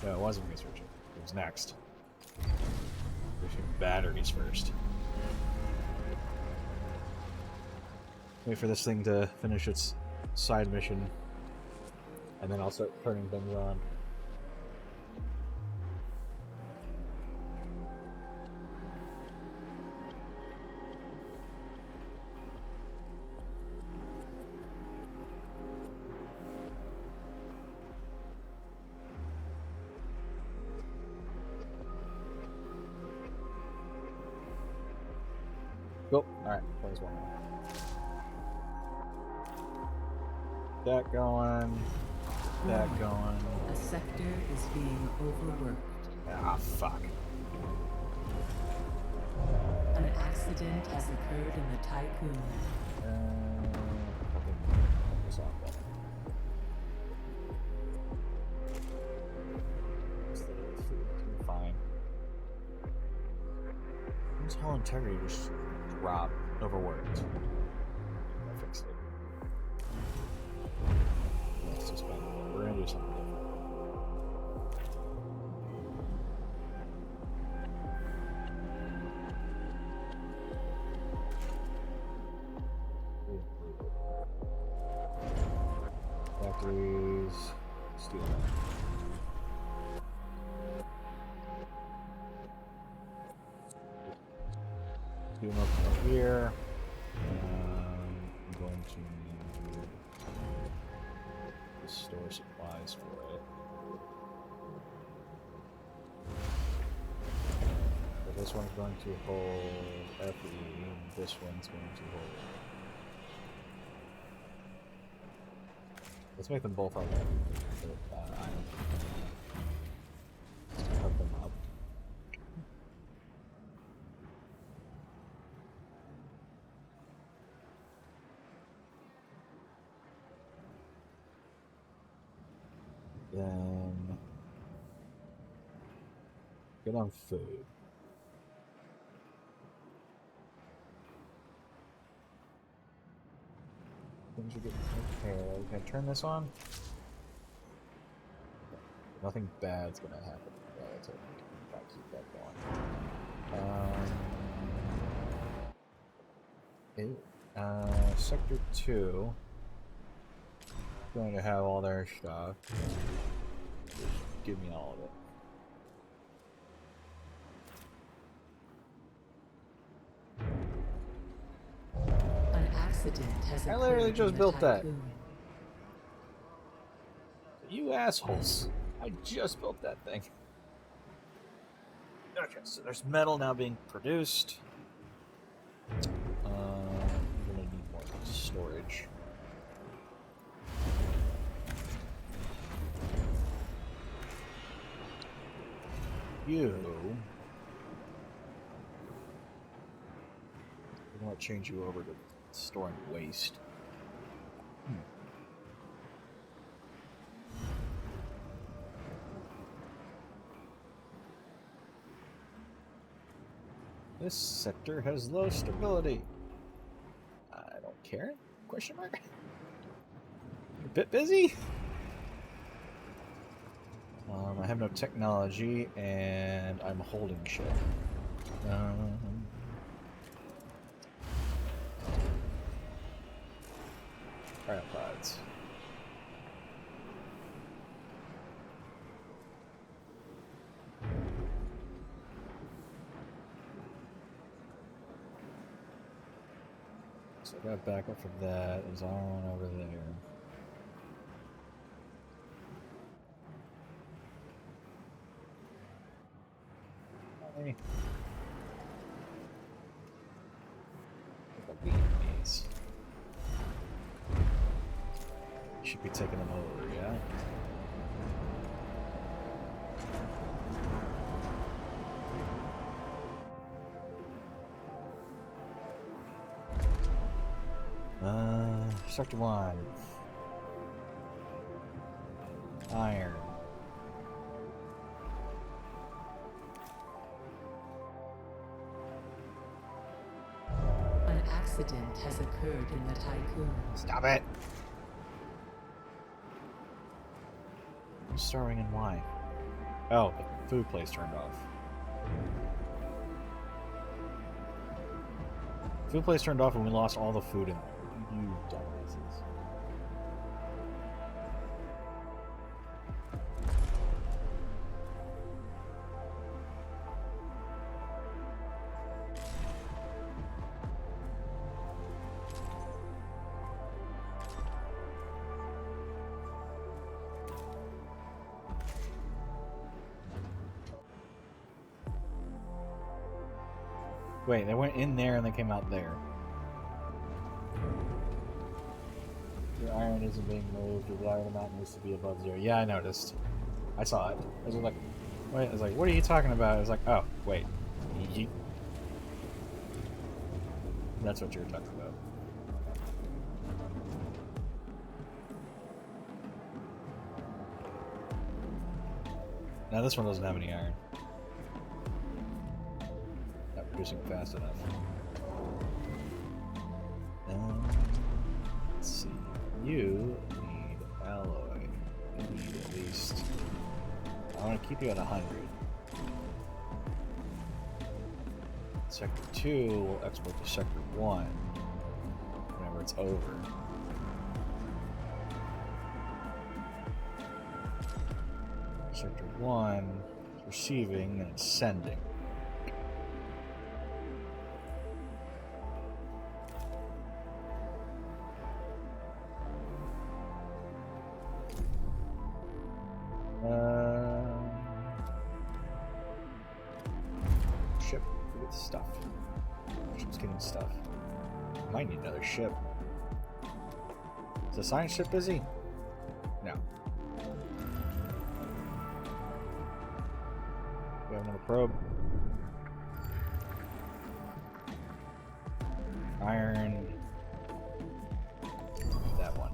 No, it wasn't researching. It was next. Researching batteries first. Wait for this thing to finish its side mission. And then I'll start turning things on. Go. Alright, close one. That going. That going. A sector is being overworked. Ah, fuck. An accident has occurred in the Tycoon. this off better. It's the food. Fine. This whole integrity just dropped, overworked. I fixed it. Let's suspend it. We're gonna do something different. Factories. Let's do that. Do them up here. I'm going to need to store supplies for it. But this one's going to hold FE, and this one's going to hold. Let's make them both on there. Iron. Just to hook them up. Then get on food. Things are getting okay. Can I turn this on? Nothing bad's gonna happen. Yeah, that's it. Try to keep that going. Sector 2 going to have all their stuff. Just give me all of it. An accident has I literally occurred just in the built that. tycoon. You assholes. I just built that thing. Okay, so there's metal now being produced. I'm gonna need more storage. You. I want to change you over to storing waste. This sector has low stability. I don't care? Question mark? You're a bit busy? I have no technology, and I'm holding shit. Cryopods. So I got backup from that. There's on over there. Hey. Look at these. Should be taking them over, yeah? Sector 1. Iron. An accident has occurred in the tycoon. Stop it! I'm starving and why? Oh, the food place turned off. Food place turned off and we lost all the food in there. You dumbasses. Wait, they went in there and they came out there. Your iron isn't being moved. Your iron amount needs to be above 0. Yeah, I noticed. I saw it. I was like, wait. I was like, what are you talking about? I was like, oh, wait. Yeet. That's what you were talking about. Now this one doesn't have any iron. Not producing fast enough. Let's see. You need alloy. You need at least. I want to keep you at 100. Sector 2 will export to Sector 1 whenever it's over. Sector 1 is receiving and it's sending. Ship with stuff. Ship's getting stuff. Might need another ship. Is the science ship busy? No. We have another probe. Iron. That one.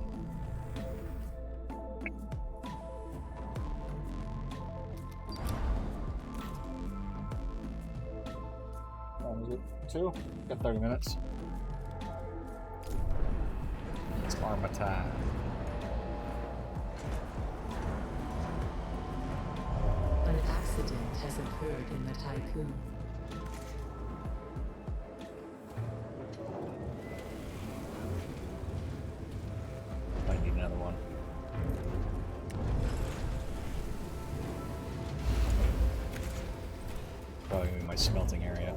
How long is it? 2? Got 30 minutes. It's armor time. An accident has occurred in the Tycoon. I need another one. Probably gonna be my smelting area.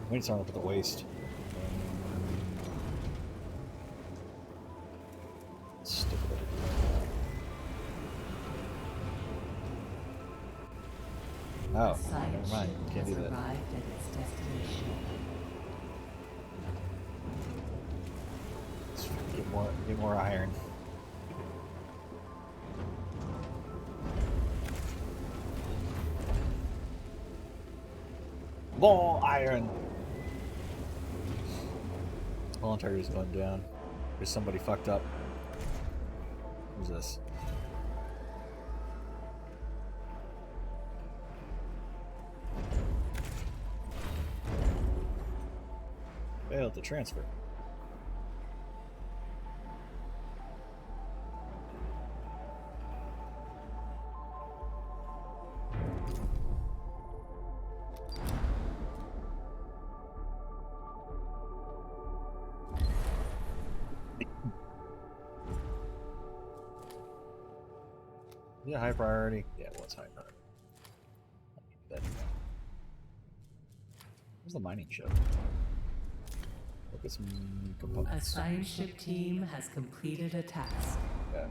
We need to start up with the waste. Stick it over here. Oh, never mind. Can't do that. Arrived at its destination. Let's get more iron. More iron. Voluntary is going down. There's somebody fucked up. Who's this? Failed to transfer. Yeah, high priority. Yeah, it was high priority. Where's the mining ship? Look at some A components. science ship team has completed a task. Yeah.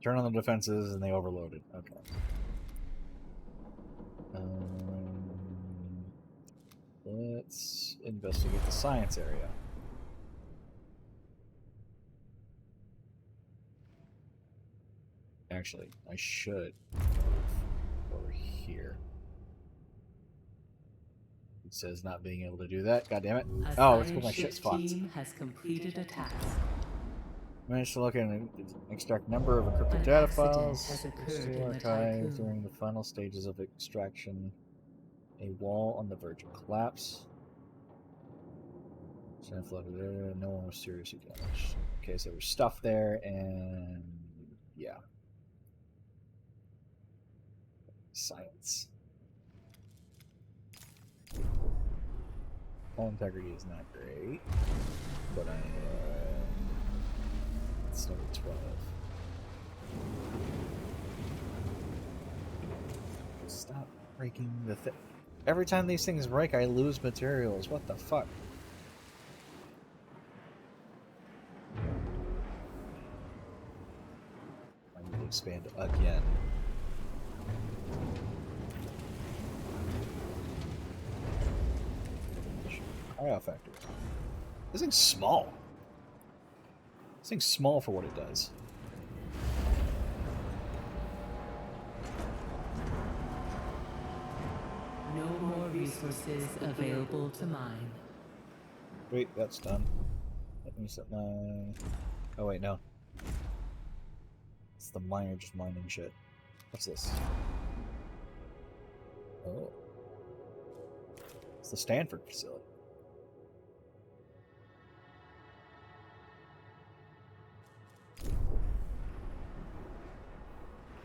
Turn on the defenses and they overloaded. Okay. Let's investigate the science area. Actually, I should move over here. It says not being able to do that. God damn it! Oh, it's because my ship spots. Team has completed a task. Managed to look and extract number of encrypted An data accident files. has occurred Still in the archived Tycoon. during the final stages of extraction. A wall on the verge of collapse. Sand flooded area. No one was seriously damaged. Okay, so there was stuff there, and yeah. Science. Hull integrity is not great, but I it's number 12. Stop breaking the thing. Every time these things break, I lose materials. What the fuck? I need to expand again. Cryo factory. This thing's small. This thing's small for what it does. No more resources available to mine. Wait, that's done. Let me set my... Oh wait, no. It's the miner just mining shit. What's this? Oh. It's the Stanford facility.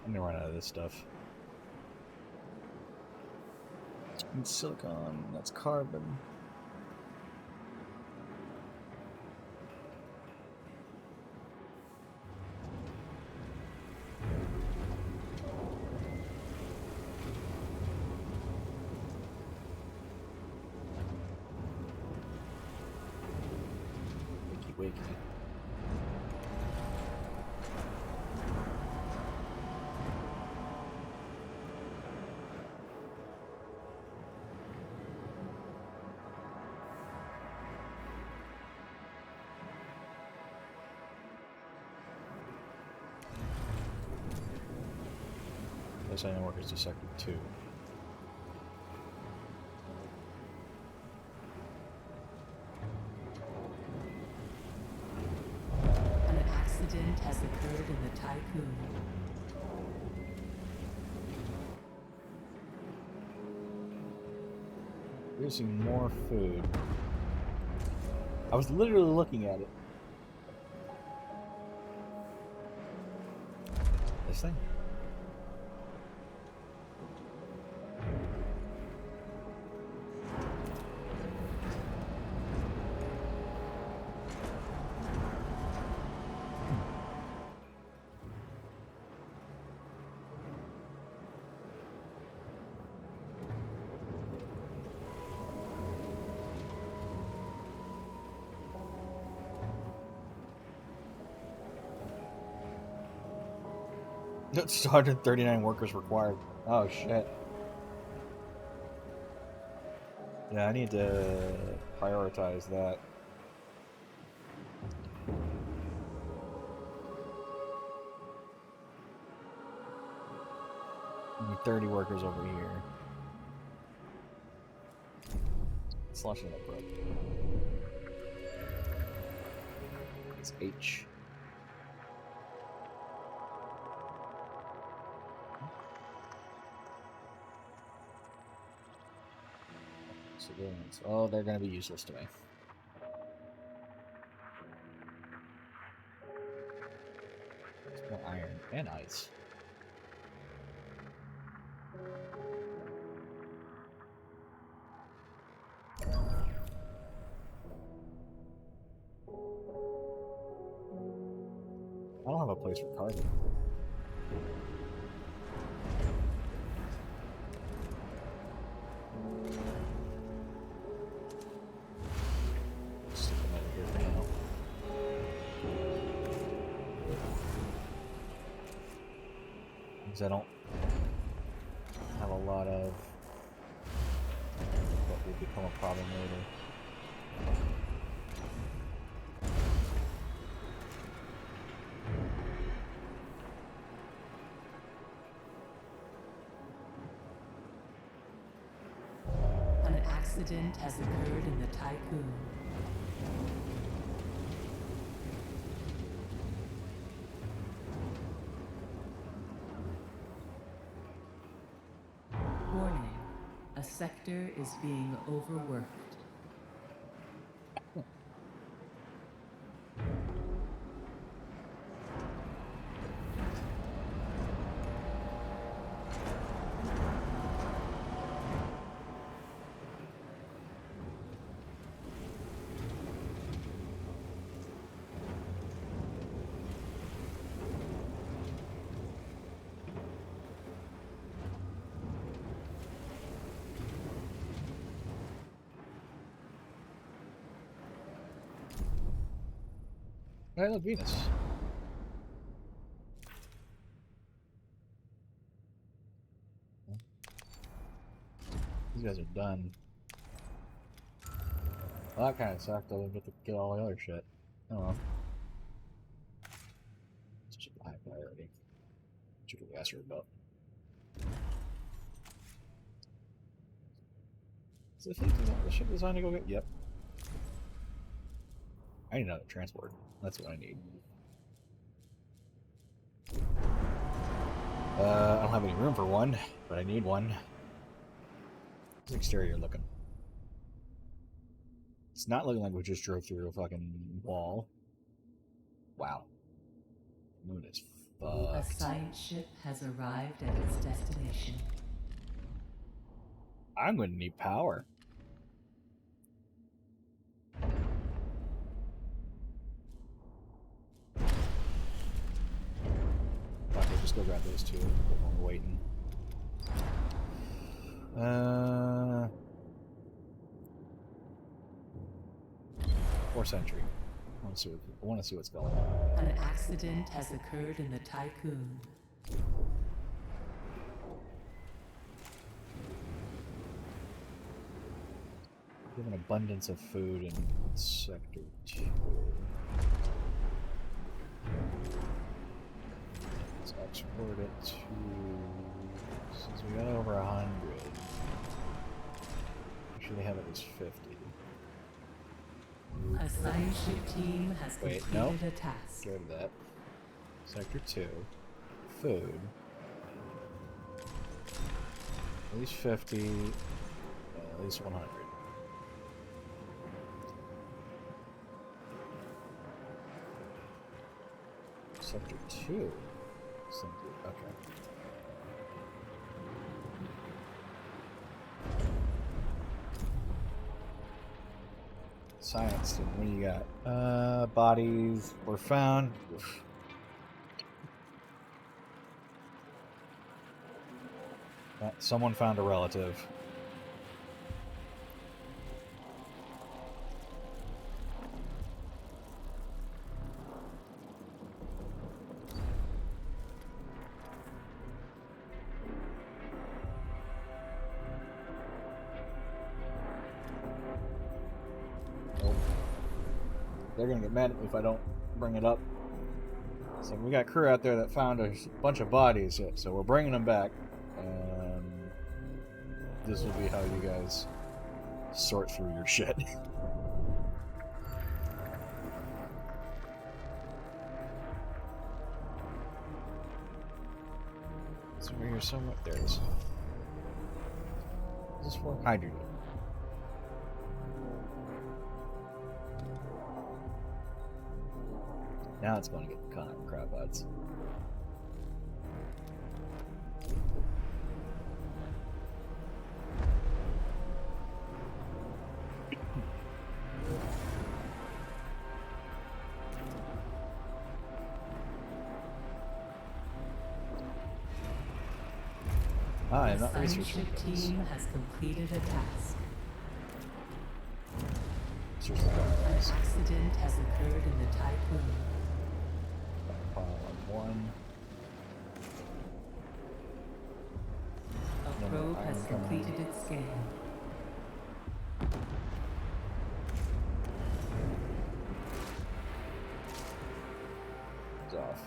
I'm gonna run out of this stuff. And silicon, that's carbon. Wakey. Assigning workers to Sector 2. An accident has occurred in the Tycoon. Producing more food. I was literally looking at it. This thing? It's 139 workers required. Oh shit. Yeah, I need to prioritize that. I need 30 workers over here. Sloshing up, bro. It's H. Civilians. Oh, they're gonna be useless to me. There's more iron and ice. I don't have a place for carbon. Stick them over here for now. Because I don't have a lot of what will become a problem later. An accident has occurred in the Tycoon. Warning. A sector is being overworked. I love Venus. These guys are done. Well, that kind of sucked. I didn't get to get all the other shit. I don't know. It's just a high priority. What you can ask her about. Is the ship designed to go get? Yep. I I need another transport. That's what I need. I don't have any room for one, but I need one. How's the exterior looking? It's not looking like we just drove through a fucking wall. Wow. The moon is A fucked. science ship has arrived at its destination. I'm going to need power. Okay, just go grab those two while we're waiting. Fourth century. I want to see what's going on. An accident has occurred in the Tycoon. We have an abundance of food in Sector 2. Let's export it to... Since we got over 100. Actually, they have it as 50. A science ship team has completed a task. Get rid of that. Sector 2. Food. At least 50. At least 100. Sector 2. Okay. Science team, what do you got? Bodies were found. Oof. Someone found a relative. They're gonna get mad at me if I don't bring it up. So we got crew out there that found a bunch of bodies, so we're bringing them back. And this will be how you guys sort through your shit. It's over here somewhere. There it is. What's this for? Hydrogen. Now it's going to get caught in crab butts. I'm not The science researching ship things. team has completed a task. Seriously, An accident has occurred in the Tycoon. pile on one. A No more probe has iron coming. completed its scan. It's off.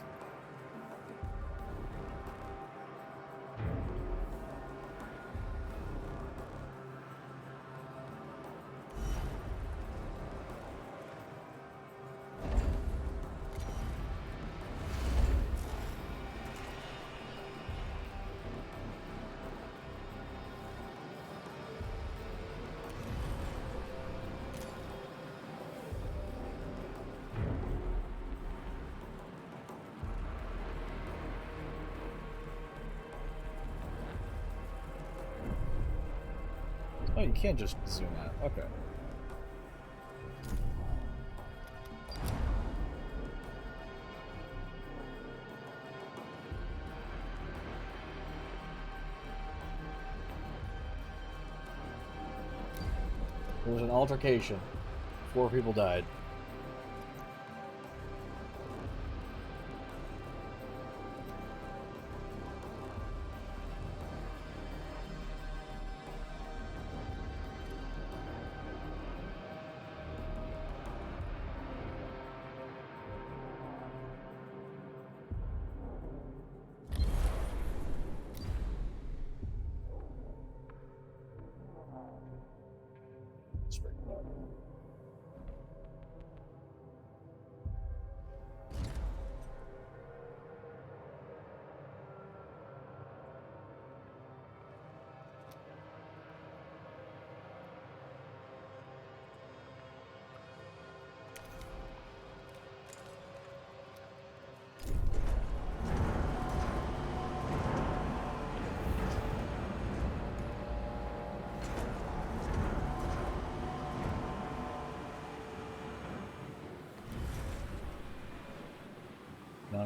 Oh, you can't just zoom out. Okay. There was an altercation. 4 people died.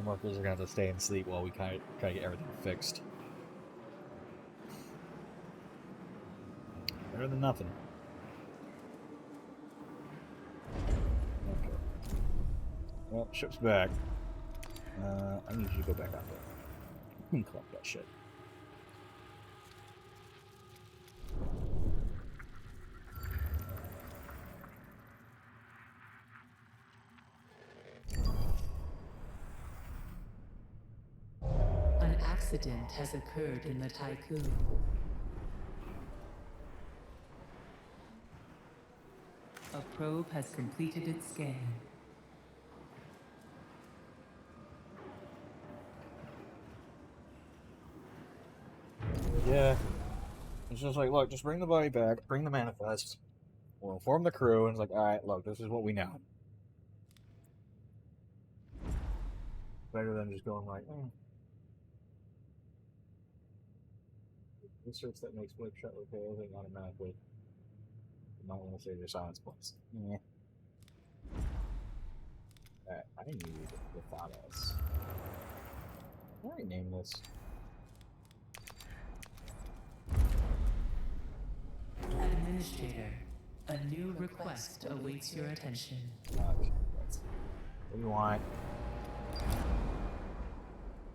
Some workers are gonna have to stay and sleep while we try to get everything fixed. Better than nothing. Okay. Well, ship's back. I need you to go back out there. Collect that shit. An accident has occurred in the Tycoon. A probe has completed its scan. Yeah. It's just like, look, just bring the body back, bring the manifest. We'll inform the crew, and it's like, alright, look, this is what we know. Better than just going like, research that makes flip shut repair everything automatically. You might want to save your silence points. Yeah. Alright, I need Lithados. What do I name this? Administrator, a new request awaits your attention. What do you want?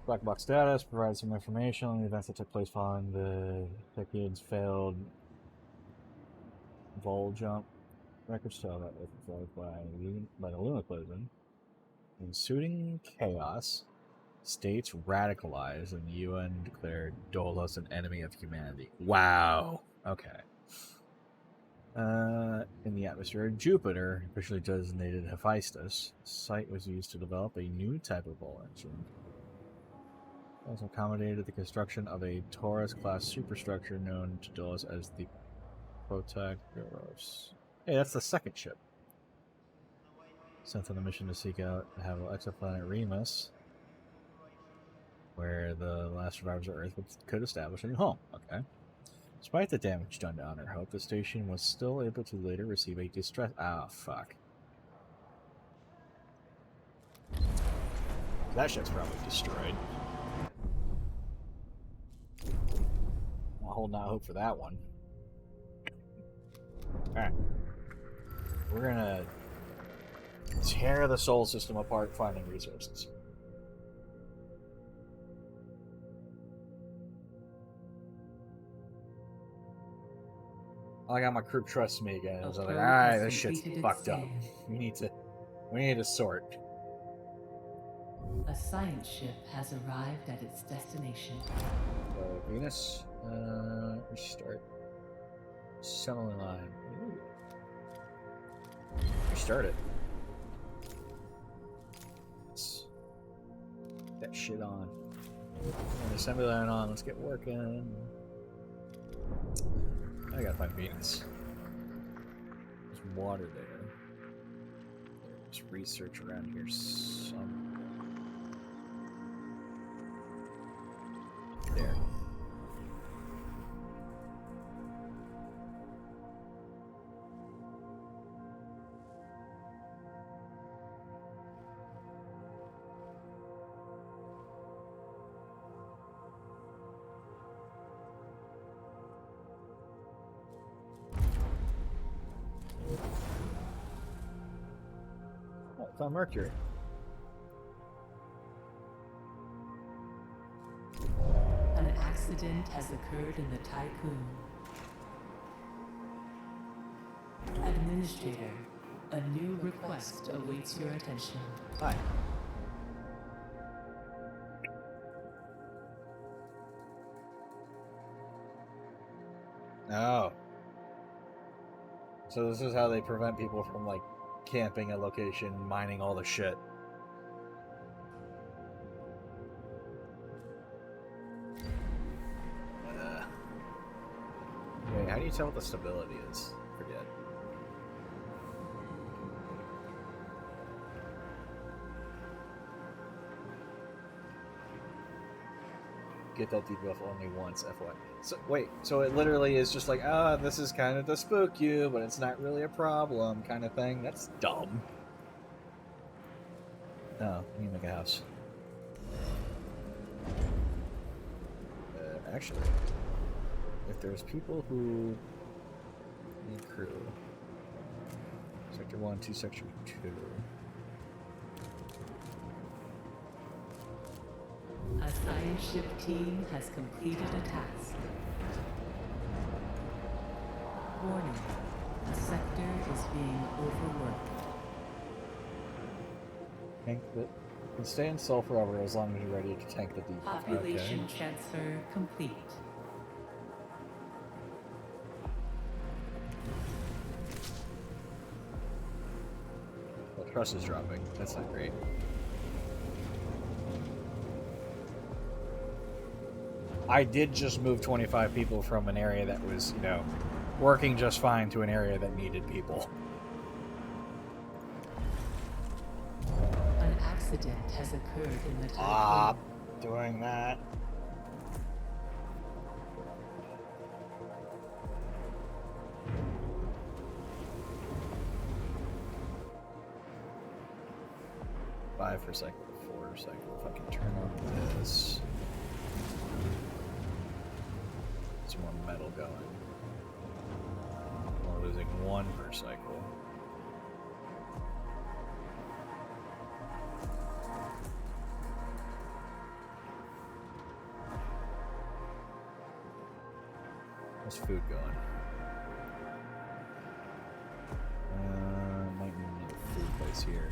Black box status provides some information on the events that took place following the Techian's failed vol jump. Records tell that was followed by the Luna Closing. Ensuing chaos. States radicalized, and the UN declared Dolos an enemy of humanity. Wow. Okay. In the atmosphere of Jupiter, officially designated Hephaestus, the site was used to develop a new type of vol engine. It also accommodated the construction of a Taurus-class superstructure known to Dolos as the Protagoras. Hey, that's the second ship. Sent on a mission to seek out the habitable exoplanet Remus, where the last survivors of Earth could establish a new home. Okay. Despite the damage done to Honor Hope, the station was still able to later receive a distress. Ah, fuck. That ship's probably destroyed. I'm holding out hope for that one. Alright. We're gonna tear the Sol system apart, finding resources. I got my crew trust me again. I was like, alright, this shit's fucked up. We need to sort. A science ship has arrived at its destination. Venus, restart. Assembly line. Ooh. Restart it. Let's get that shit on. Assembly line on, let's get working. I gotta find Venus. There's water there. There's research around here somewhere. There. Oh, it's on Mercury. An accident has occurred in the Tycoon. Administrator, a new request awaits your attention. Hi. Oh. So this is how they prevent people from, like, camping a location, mining all the shit. Wait, how do you tell what the stability is? Forget. Get that debuff only once, FY. So wait, so it literally is just like, this is kind of to spook you, but it's not really a problem, kind of thing. That's dumb. Oh, you need to make a house. Actually, if there's people who need crew, Sector 1 to Sector 2. A science ship team has completed a task. Warning. The sector is being overworked. Tank the... Can stay in Sol forever as long as you're ready to tank the deep. Population Okay. transfer complete. Well, trust is dropping. That's not great. I did just move 25 people from an area that was, you know, working just fine to an area that needed people. An accident has occurred in the Tycoon. Stop doing that. Five for cycle, 4 cycle. If I can turn on this. Some more metal going. We're losing 1 per cycle. How's food going? Might need another food place here.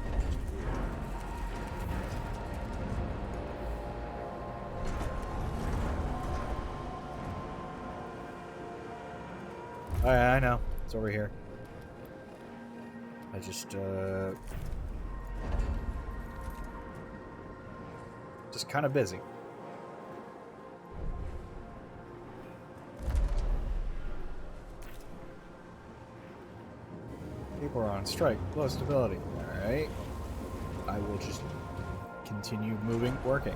Oh yeah, I know. It's over here. I just kind of busy. People are on strike. Low stability. Alright. I will just continue moving, working.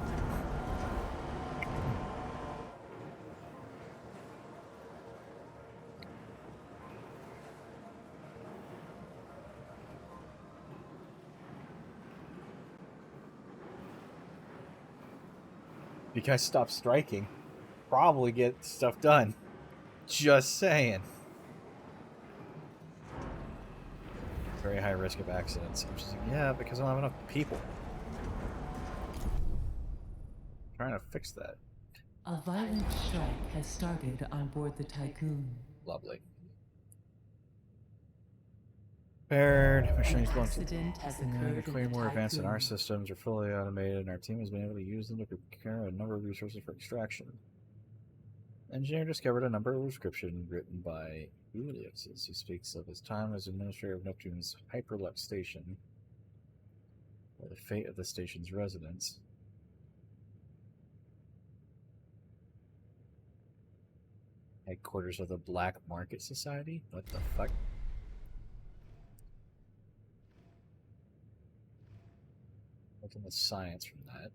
You guys stop striking. Probably get stuff done. Just saying. Very high risk of accidents. I'm just like, yeah, because I don't have enough people. I'm trying to fix that. A violent strike has started on board the Tycoon. Lovely. Prepared. An Machines belong accident has occurred to way in the more advanced than our Tycoon. systems are fully automated, and our team has been able to use them to procure a number of resources for extraction. Engineer discovered a number of inscriptions written by Ulysses, who speaks of his time as administrator of Neptune's Hyperlux station, or the fate of the station's residents. Headquarters of the Black Market Society? What the fuck? Ultimate science from that.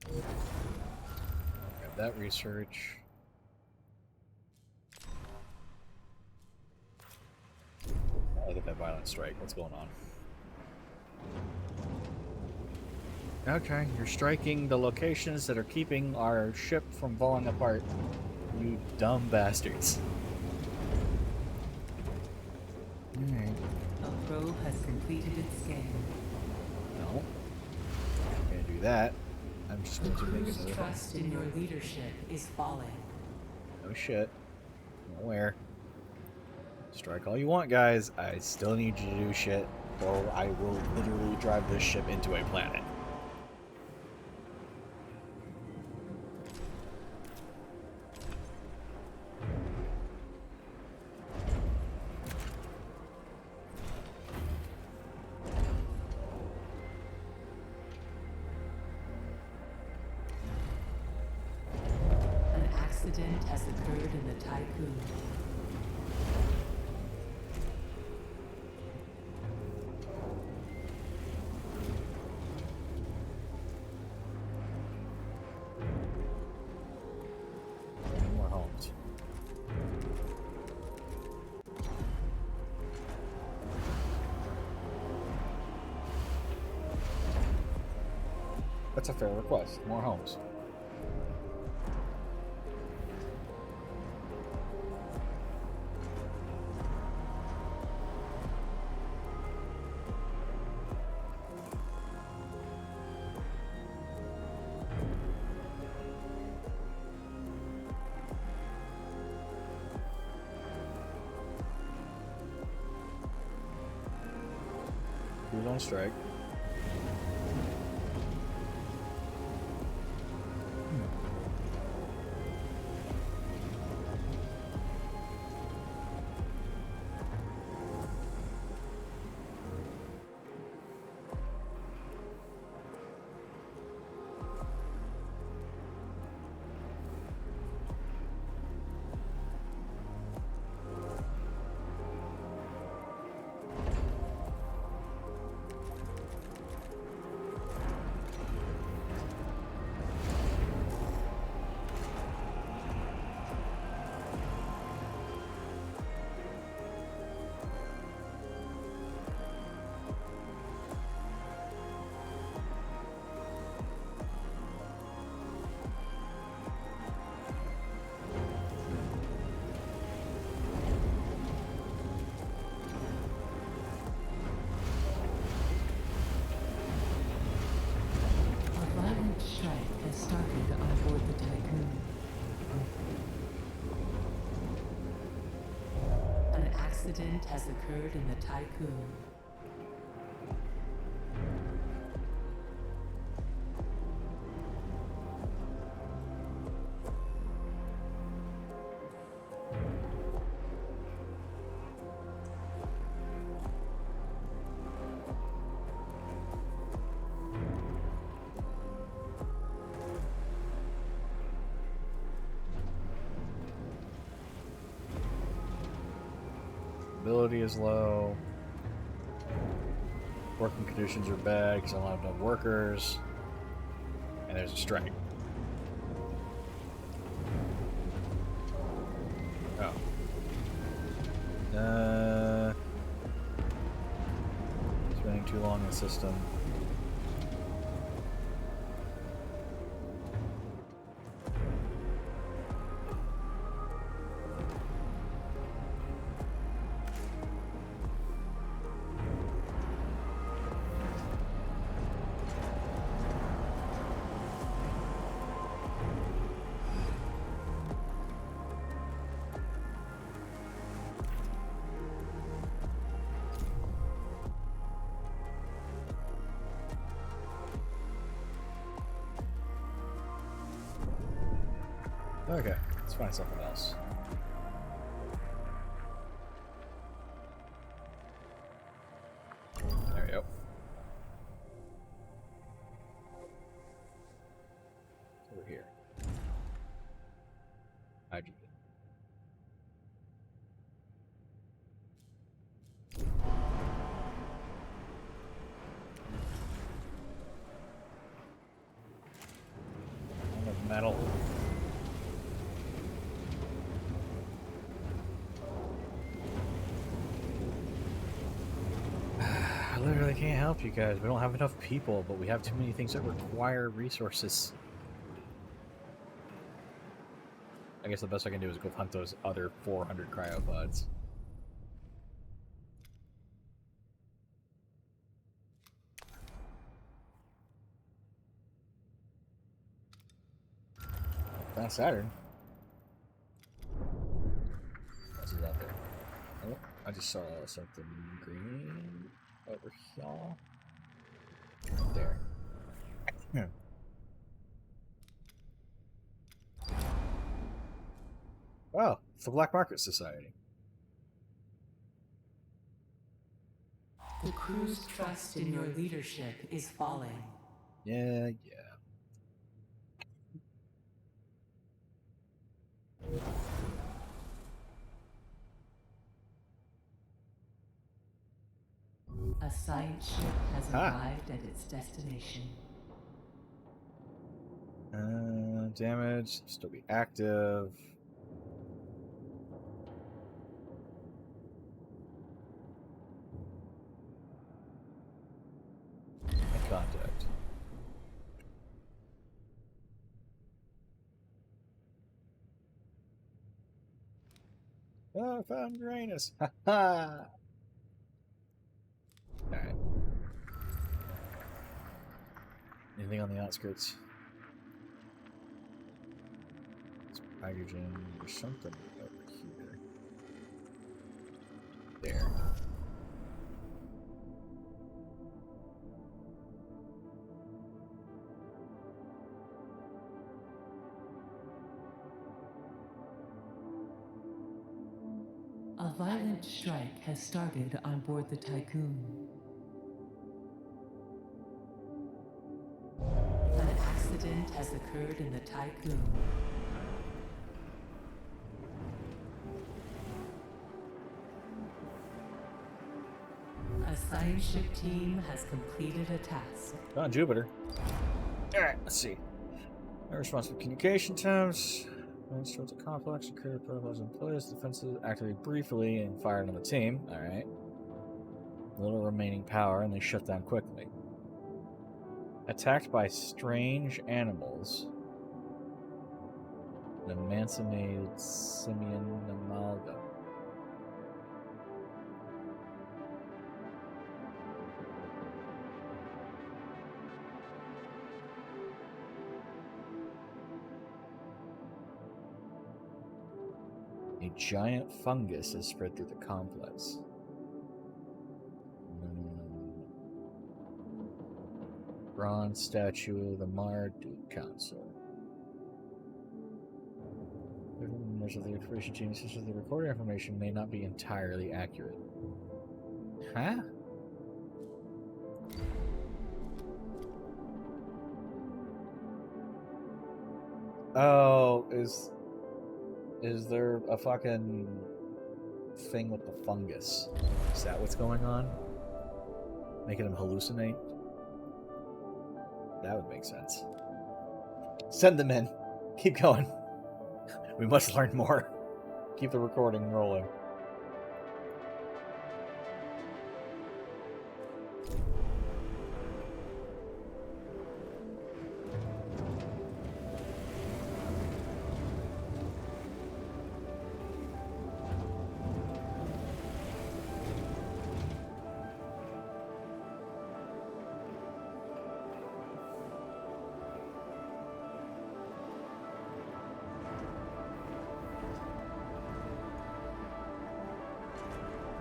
Grab that research. Look at that violent strike. What's going on? Okay, you're striking the locations that are keeping our ship from falling apart. You dumb bastards. Alright. A probe has completed its scan. No. Can't do that. I'm just The going to make crew's another. trust in your leadership is falling. No shit. Nowhere. Strike all you want, guys. I still need you to do shit, or I will literally drive this ship into a planet. An accident has occurred occurred in the Tycoon. More homes. That's a fair request. More homes. Who's on strike? Started on board the Tycoon. An accident has occurred in the Tycoon. Ability is low. Working conditions are bad because I don't have enough workers. And there's a strike. Oh. Spending too long in the system. Okay, let's find something else. There we go. Over here. Hydrogen. Metal. I literally can't help you guys. We don't have enough people, but we have too many things that require resources. I guess the best I can do is go hunt those other 400 cryopods. That's Saturn. What else is out there? Oh, I just saw something green over here. Right there. Yeah. Oh, it's the Black Market Society. The crew's trust in your leadership is falling. Yeah. A science ship has arrived at its destination. Damage, still be active. Make contact. Oh, I found Uranus. Ha ha! Alright. Anything on the outskirts? It's hydrogen or something over here. There. A violent strike has started on board the Tycoon. An accident has occurred in the Tycoon. A science ship team has completed a task. On Jupiter. Alright, let's see. No responsive communication times. Once towards the complex, security protocols in place, defenses activate briefly and fired on the team. Alright. Little remaining power, and they shut down quickly. Attacked by strange animals. The emancipated simian amalgam. A giant fungus is spread through the complex. Bronze statue of the Marduk Council. Members of the information team says that the recorded information may not be entirely accurate. Huh? Oh, is there a fucking thing with the fungus? Is that what's going on? Making him hallucinate? That would make sense. Send them in. Keep going. We must learn more. Keep the recording rolling.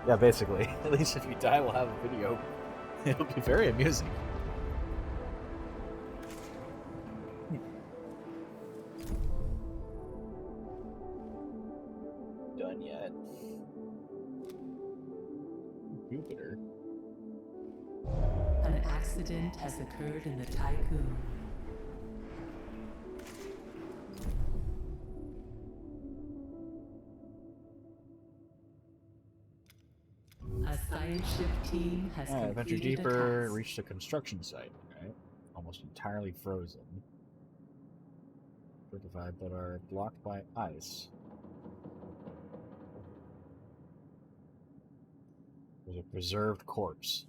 Yeah, basically. At least if you die, we'll have a video. It'll be very amusing. Done yet? Jupiter. An accident has occurred in the Tycoon. A science ship team has Venture completed a deeper, task. reached a construction site, right? Almost entirely frozen. Fortified, but are blocked by ice. There's a preserved corpse.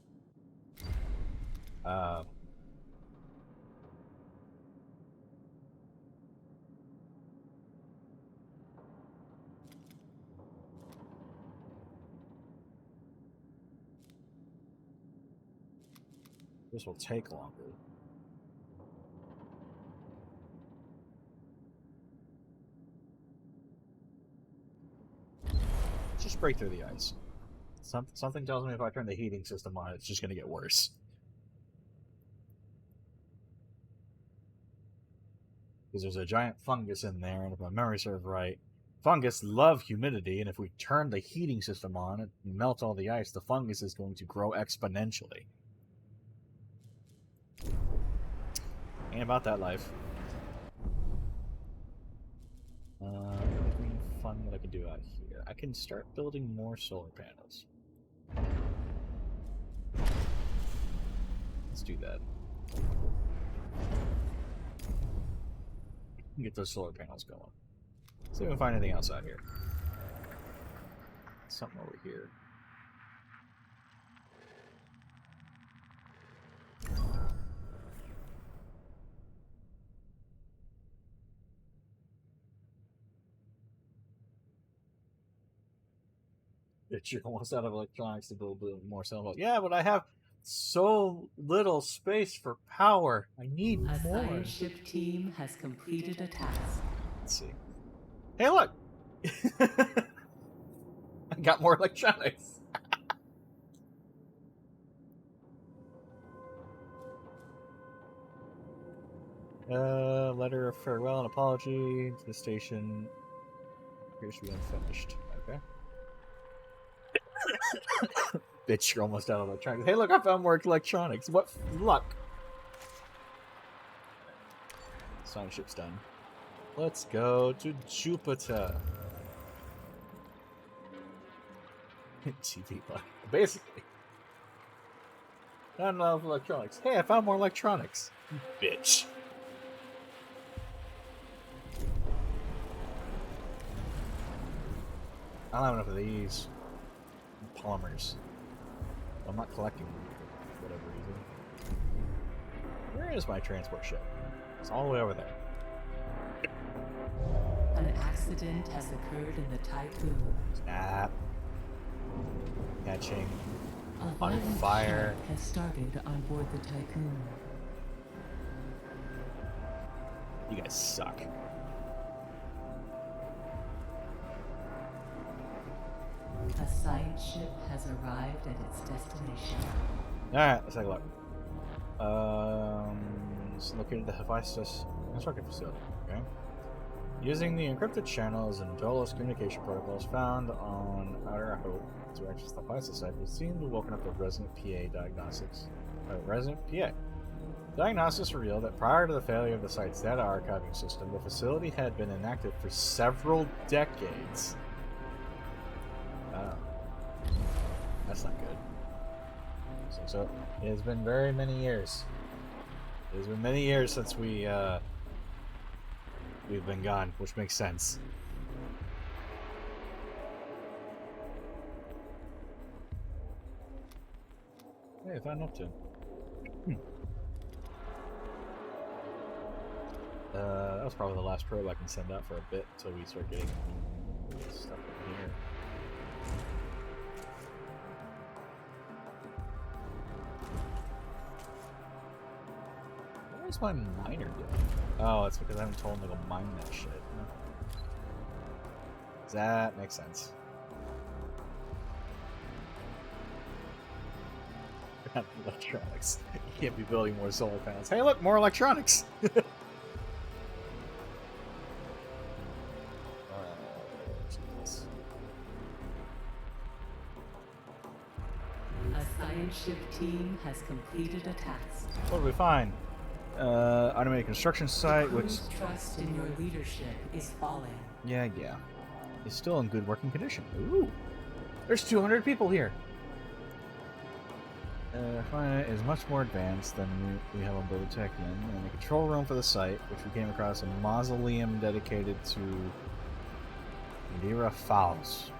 This will take longer. Let's just break through the ice. Something tells me if I turn the heating system on, it's just going to get worse. Because there's a giant fungus in there, and if my memory serves right, fungus love humidity, and if we turn the heating system on and melt all the ice, the fungus is going to grow exponentially. Ain't about that life. Anything fun that I can do out here? I can start building more solar panels. Let's do that. Get those solar panels going. See if we can find anything outside here. Something over here. Bitch, you're almost out of electronics to build more cell phones. Yeah, but I have so little space for power. I need A more. science ship team has completed a task. Let's see. Hey, look! I got more electronics. Letter of farewell and apology to the station. Appears to be unfinished. Okay. Bitch, you're almost out of electronics. Hey, look, I found more electronics. What luck! Science ship's done. Let's go to Jupiter. TV bug. Basically. Not enough electronics. Hey, I found more electronics. Bitch. I don't have enough of these. Polymers. I'm not collecting them for whatever reason. Where is my transport ship? It's all the way over there. An accident has occurred in the Tycoon. Snap. Catching. A On violent fire. strike has started on board the Tycoon. You guys suck. A science ship has arrived at its destination. Alright, let's take a look. It's located at the Hephaestus construction facility. Okay. Using the encrypted channels and Dolos communication protocols found on Outer Hope to access the Hephaestus site, we seem to have woken up the Resident PA diagnostics. Resident PA. Diagnostics revealed that prior to the failure of the site's data archiving system, the facility had been inactive for several decades. That's not good. So it has been very many years. It has been many years since we've been gone, which makes sense. Hey, I found Neptune. That was probably the last probe I can send out for a bit until we start getting stuff in here. What is my miner doing? Oh, it's because I haven't told him to go mine that shit. That makes sense. Electronics. You can't be building more solar panels. Hey, look, more electronics! A science ship team has completed a task. What did we find? Automated construction site, which... Crew's trust in your leadership is falling. Yeah. It's still in good working condition. Ooh! There's 200 people here! Finite is much more advanced than we have on board the Techian, and the control room for the site, which we came across a mausoleum dedicated to Indira Faust.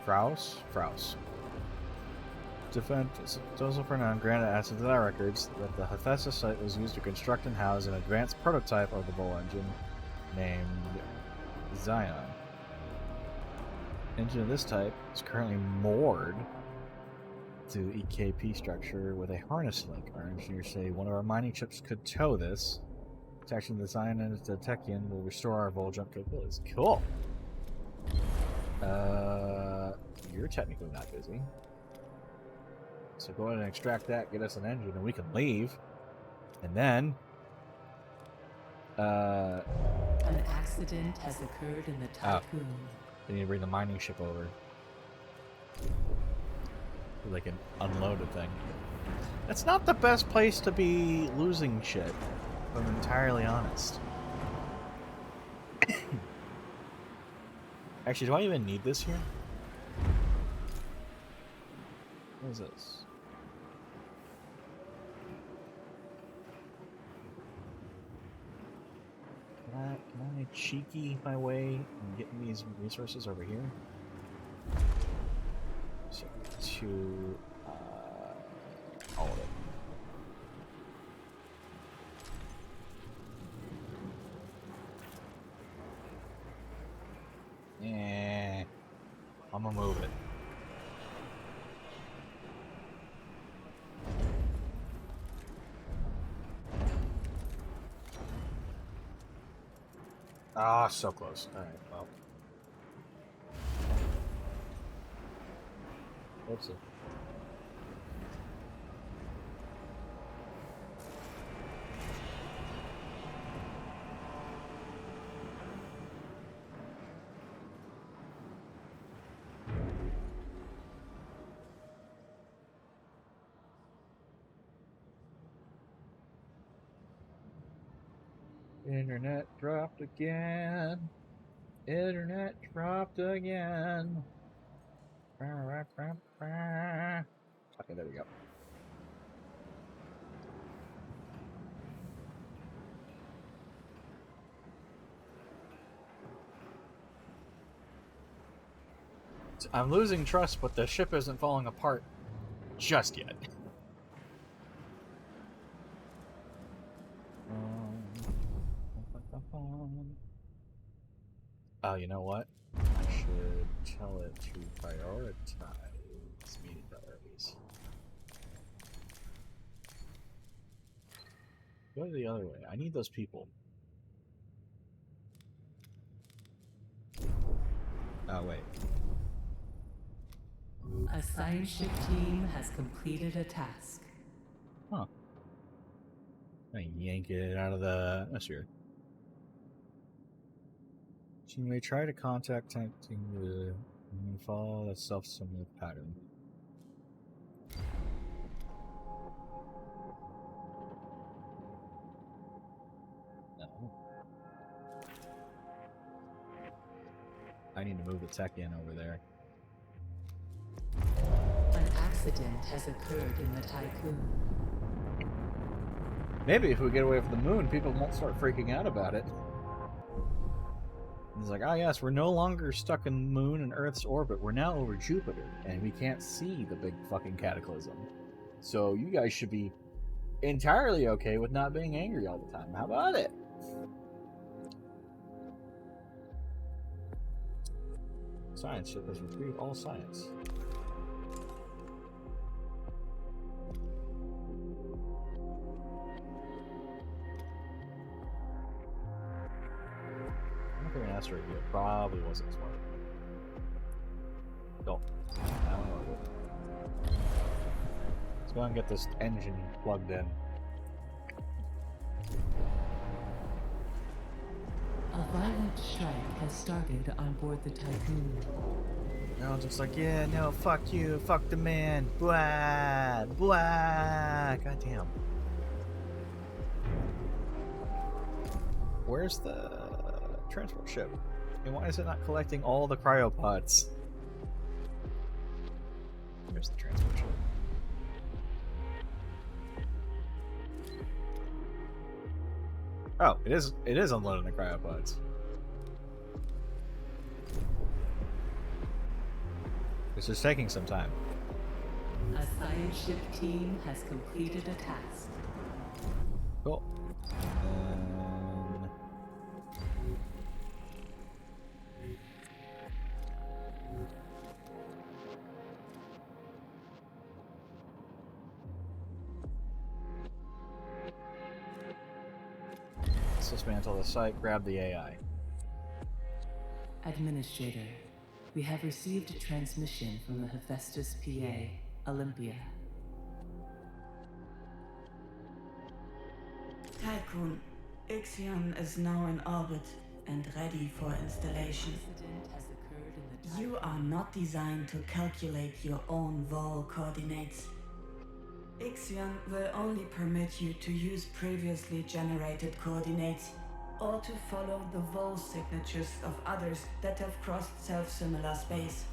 Defense Joseph Renan granted access to our records that the Hephaestus site was used to construct and house an advanced prototype of the Bull engine named Zion. Engine of this type is currently moored to the EKP structure with a harness link. Our engineers say one of our mining ships could tow this. Attaching the Zion and the Techian will restore our vol jump capabilities. Cool! You're technically not busy. So go ahead and extract that, get us an engine, and we can leave. And then... An accident has occurred in the Tycoon. They need to bring the mining ship over. They can unload a thing. That's not the best place to be losing shit, if I'm entirely honest. Actually, do I even need this here? What is this? Can I cheeky my way and get these resources over here? So to all of it. Yeah, I'm gonna move it. Ah, so close. All right, well. Oopsie. Internet dropped again. Internet dropped again. Okay, there we go. I'm losing trust, but the ship isn't falling apart just yet. Oh, you know what? I should tell it to prioritize meeting priorities. Go the other way. I need those people. Oh, wait. A science ship team has completed a task. Huh. I yank it out of the atmosphere. She may try to contacting the follow a self-similar pattern. No. I need to move the tech in over there. An accident has occurred in the Tycoon. Maybe if we get away from the moon, people won't start freaking out about it. He's like, oh yes, we're no longer stuck in the moon and Earth's orbit. We're now over Jupiter, and we can't see the big fucking cataclysm. So you guys should be entirely okay with not being angry all the time. How about it? Science ship has retrieved all science. An asteroid here probably wasn't smart. Don't. I don't know. Let's go and get this engine plugged in. A violent strike has started on board the Tycoon. No, just like, yeah, no, fuck you, fuck the man, blah, blah. Goddamn. Where's the transport ship? And why is it not collecting all the cryopods? There's the transport ship. Oh, it is unloading the cryopods. It's just taking some time. A science ship team has completed a task. Cool. Dismantle the site, grab the AI. Administrator, we have received a transmission from the Hephaestus PA, Olympia. Tycoon, Ixion is now in orbit and ready for installation. You are not designed to calculate your own vol coordinates. Ixion will only permit you to use previously generated coordinates or to follow the vol signatures of others that have crossed self-similar space.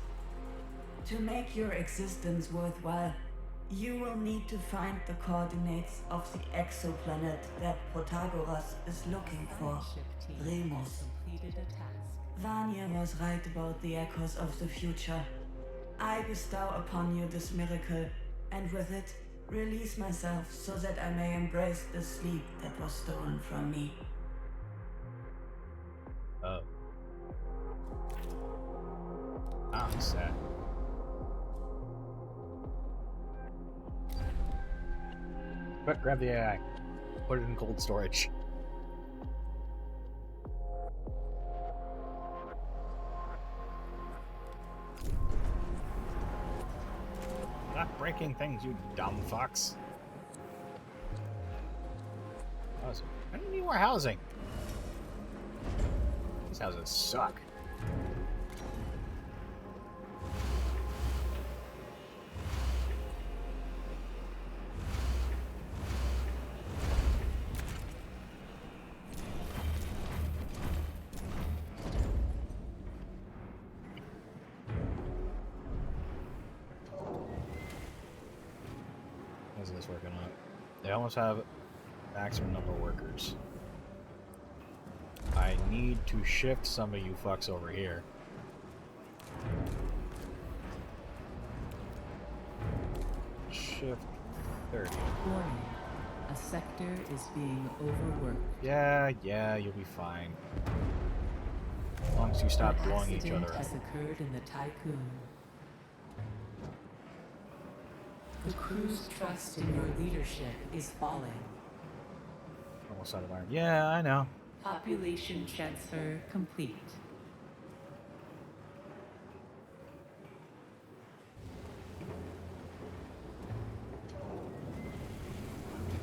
To make your existence worthwhile, You will need to find the coordinates of the exoplanet that Protagoras is looking for, Remus. Completed a task. Vanya was right about the echoes of the future. I bestow upon you this miracle, and with it, release myself so that I may embrace the sleep that was stolen from me. Oh. I'm sad. Quick, grab the AI. Put it in cold storage. Not breaking things, you dumb fox. Housing. I don't need more housing. These houses suck. How's this working out? They almost have maximum number of workers. I need to shift some of you fucks over here. Shift 30. Warning. A sector is being overworked. Yeah, you'll be fine. As long as you stop An blowing each accident other up. has occurred in the Tycoon. The crew's trust in your leadership is falling. Almost out of iron. Yeah, I know. Population transfer complete.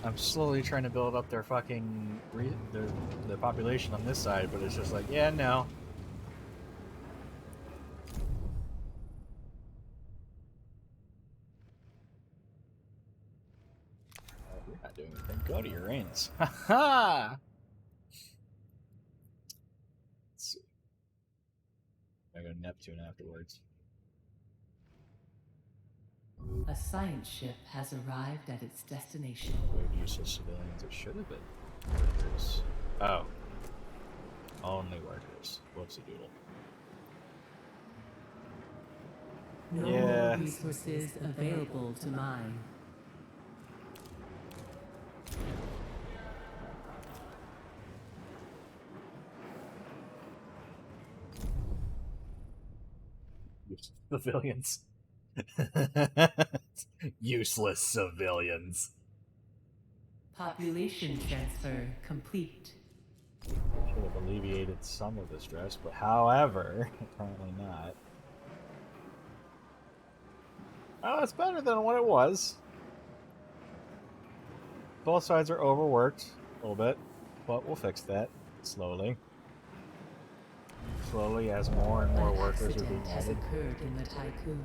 I'm slowly trying to build up their fucking their population on this side, but it's just like, yeah, no. You're not doing anything. Go to Uranus. Ha ha! Let's see. I go to Neptune afterwards. A science ship has arrived at its destination. Weird useless civilians. It should have been workers. Oh. Only workers. Whoopsie doodle. No Yeah. more resources available to mine. Civilians. Useless civilians. Population transfer complete. Should have alleviated some of the stress, but however, apparently not. Oh, it's better than what it was. Both sides are overworked a little bit, but we'll fix that slowly. Slowly, as more and more workers are being Accident has added. occurred in the Tycoon.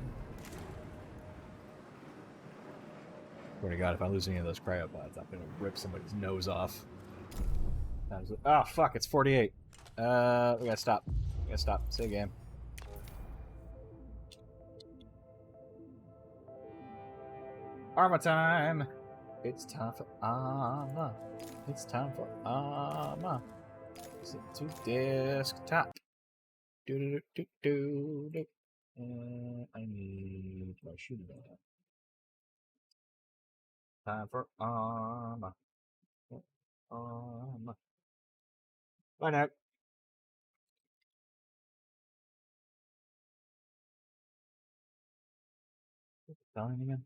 Swear to God, if I lose any of those cryopods, I'm gonna rip somebody's nose off. Oh fuck! It's 48. We gotta stop. We gotta stop. Say game. Arma time! It's time for Arma. It's time for Arma. Sit to desktop. Do do do do do. I need my shooting gun. Time for Arma. Arma. Bye now. Spelling again?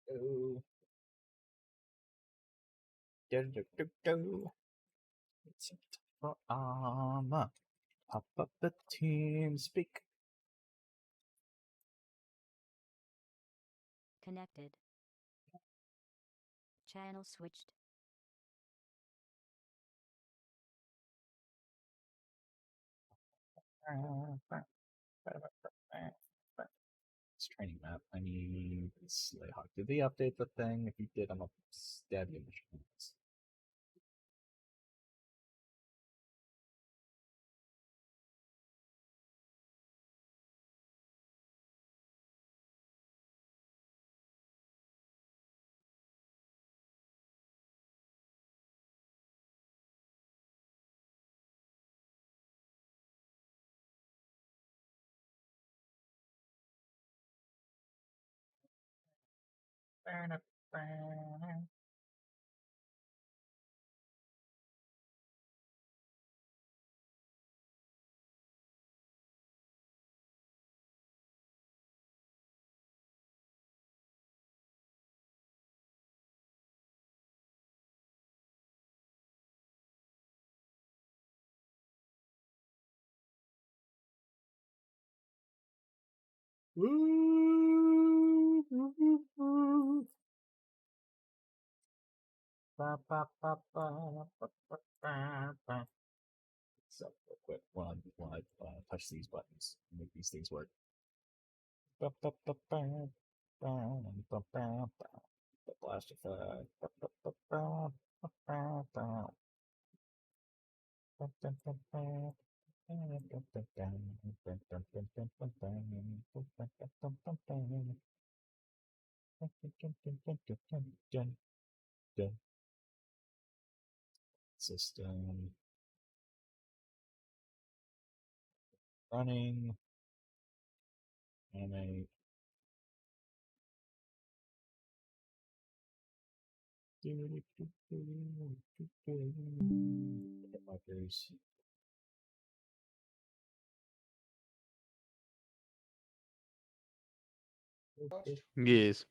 Do, do, do, do, do. It's time for Arma. Pop up the team speak. Connected. Channel switched. It's training map. I need Slayhawk. Did they update the thing? If you did, I'm gonna stab you in the chest. So real quick, while I touch these buttons, make these things work. The blaster flag. System running. Animate. Markers. Yes.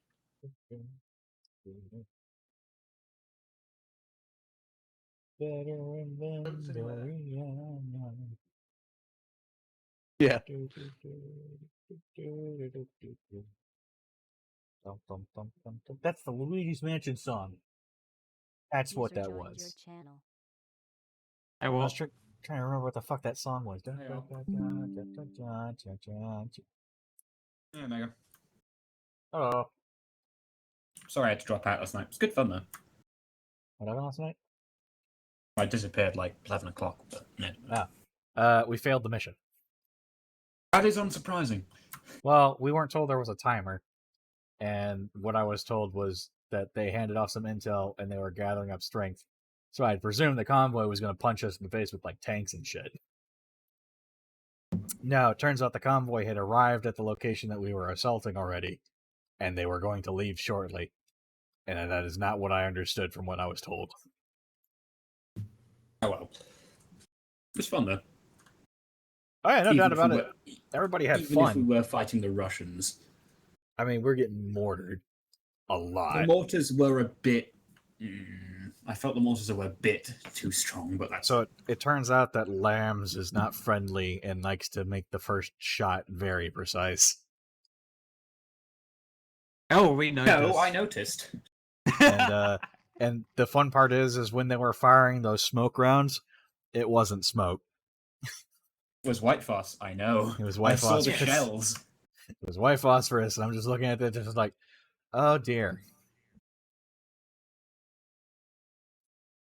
Yeah. That's the Luigi's Mansion song. That's what that was. I I was was. trying to remember what the fuck that song was. Yeah, Mega. Hello. Sorry I had to drop out last night. It's good fun though. What happened last night? I disappeared like 11 o'clock, but yeah. We failed the mission. That is unsurprising. Well, we weren't told there was a timer, and what I was told was that they handed off some intel and they were gathering up strength. So I presumed the convoy was going to punch us in the face with like tanks and shit. No, it turns out the convoy had arrived at the location that we were assaulting already, and they were going to leave shortly. And that is not what I understood from what I was told. Oh well. It was fun though. Oh yeah, no Even doubt if about we it. Everybody had Even fun. if we were fighting the Russians. I mean, we're getting mortared a lot. The mortars were a bit... I felt the mortars were a bit too strong, but that's... So it turns out that Lambs is not friendly and likes to make the first shot very precise. Oh, we noticed. No, I noticed. And the fun part is when they were firing those smoke rounds, it wasn't smoke. It was white phos, I know. It was white I saw the phosphorus. shells. It was white phosphorus, and I'm just looking at it, just like, oh dear.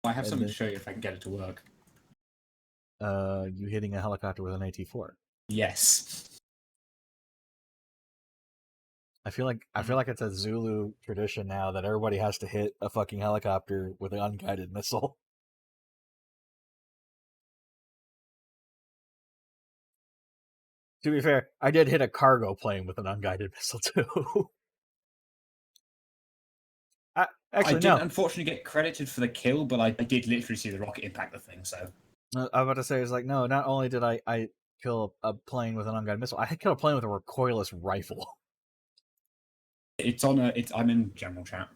I have something to show you if I can get it to work. You hitting a helicopter with an AT-4. Yes. I feel like it's a Zulu tradition now that everybody has to hit a fucking helicopter with an unguided missile. To be fair, I did hit a cargo plane with an unguided missile too. Actually, I didn't unfortunately get credited for the kill, but I did literally see the rocket impact the thing, so... I was about to say, it's like, no, not only did I kill a plane with an unguided missile, I killed a plane with a recoilless rifle. I'm in general chat.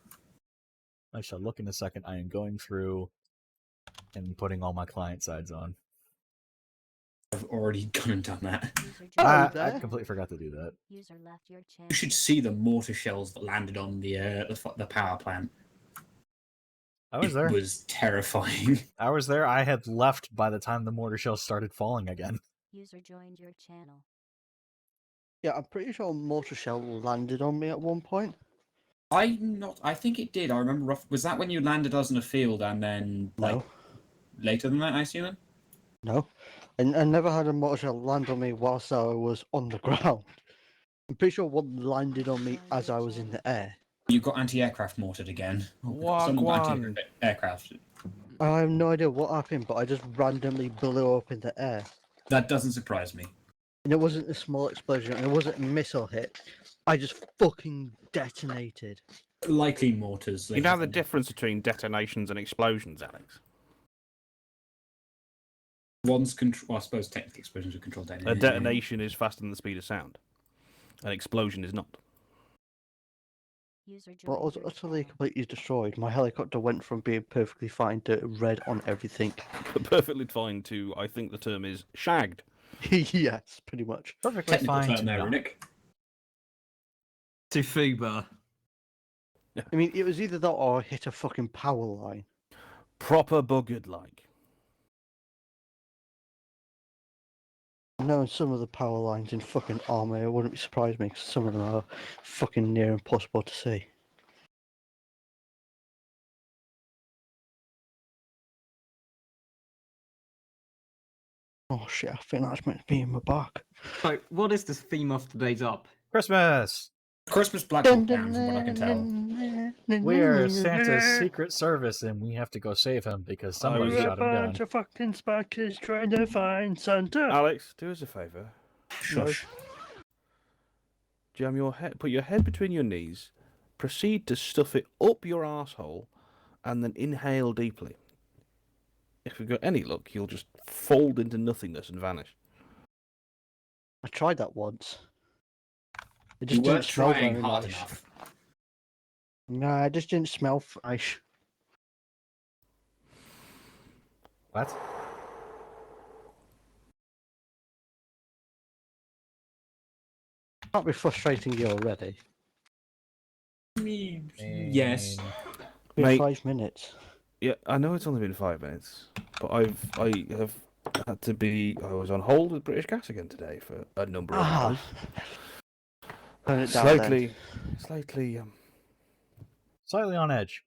I shall look in a second. I am going through and putting all my client sides on. I've already gone and done that. I completely forgot to do that. User left your channel. You should see the mortar shells that landed on the power plant. I was there. It was terrifying. I was there. I had left by the time the mortar shells started falling again. User joined your channel. Yeah, I'm pretty sure a mortar shell landed on me at one point. I think it did. I remember. Was that when you landed us in a field and then No. Later than that? I assume. No, and I never had a mortar shell land on me whilst I was on the ground. I'm pretty sure one landed on me as I was in the air. You got anti-aircraft mortared again. Some anti-aircraft. I have no idea what happened, but I just randomly blew up in the air. That doesn't surprise me. And it wasn't a small explosion, and it wasn't a missile hit. I just fucking detonated. Likely mortars. You know the difference between detonations and explosions, Alex? One's control. Well, I suppose technically explosions are controlled. A detonation is faster than the speed of sound. An explosion is not. Well, I was utterly completely destroyed. My helicopter went from being perfectly fine to red on everything. Perfectly fine to, I think the term is, shagged. Yes, pretty much. Perfectly fine to there, not. Nick. To Fuba. I mean, it was either that or I hit a fucking power line. Proper buggered like. Knowing some of the power lines in fucking army, it wouldn't surprise me because some of them are fucking near impossible to see. Oh shit, I think that's meant to be in my back. So, what is the theme of today's up? Christmas! Christmas Black Hawk Down, from what I can tell. We are Santa's secret service and we have to go save him because somebody We're a shot him down. bunch of fucking spackers trying to find Santa. Alex, do us a favour. Shush. Jam your head. Put your head between your knees. Proceed to stuff it up your arsehole, and then inhale deeply. If we've got any luck, you'll just fold into nothingness and vanish. I tried that once. It You just didn't weren't smell trying very hard nice. enough. Nah, it just didn't smell nice. What? Can't be frustrating you already. Yes. Been Mate. 5 minutes. Yeah, I know it's only been 5 minutes, but I have had to be. I was on hold with British Gas again today for a number of hours. Turn it down then. Slightly on edge.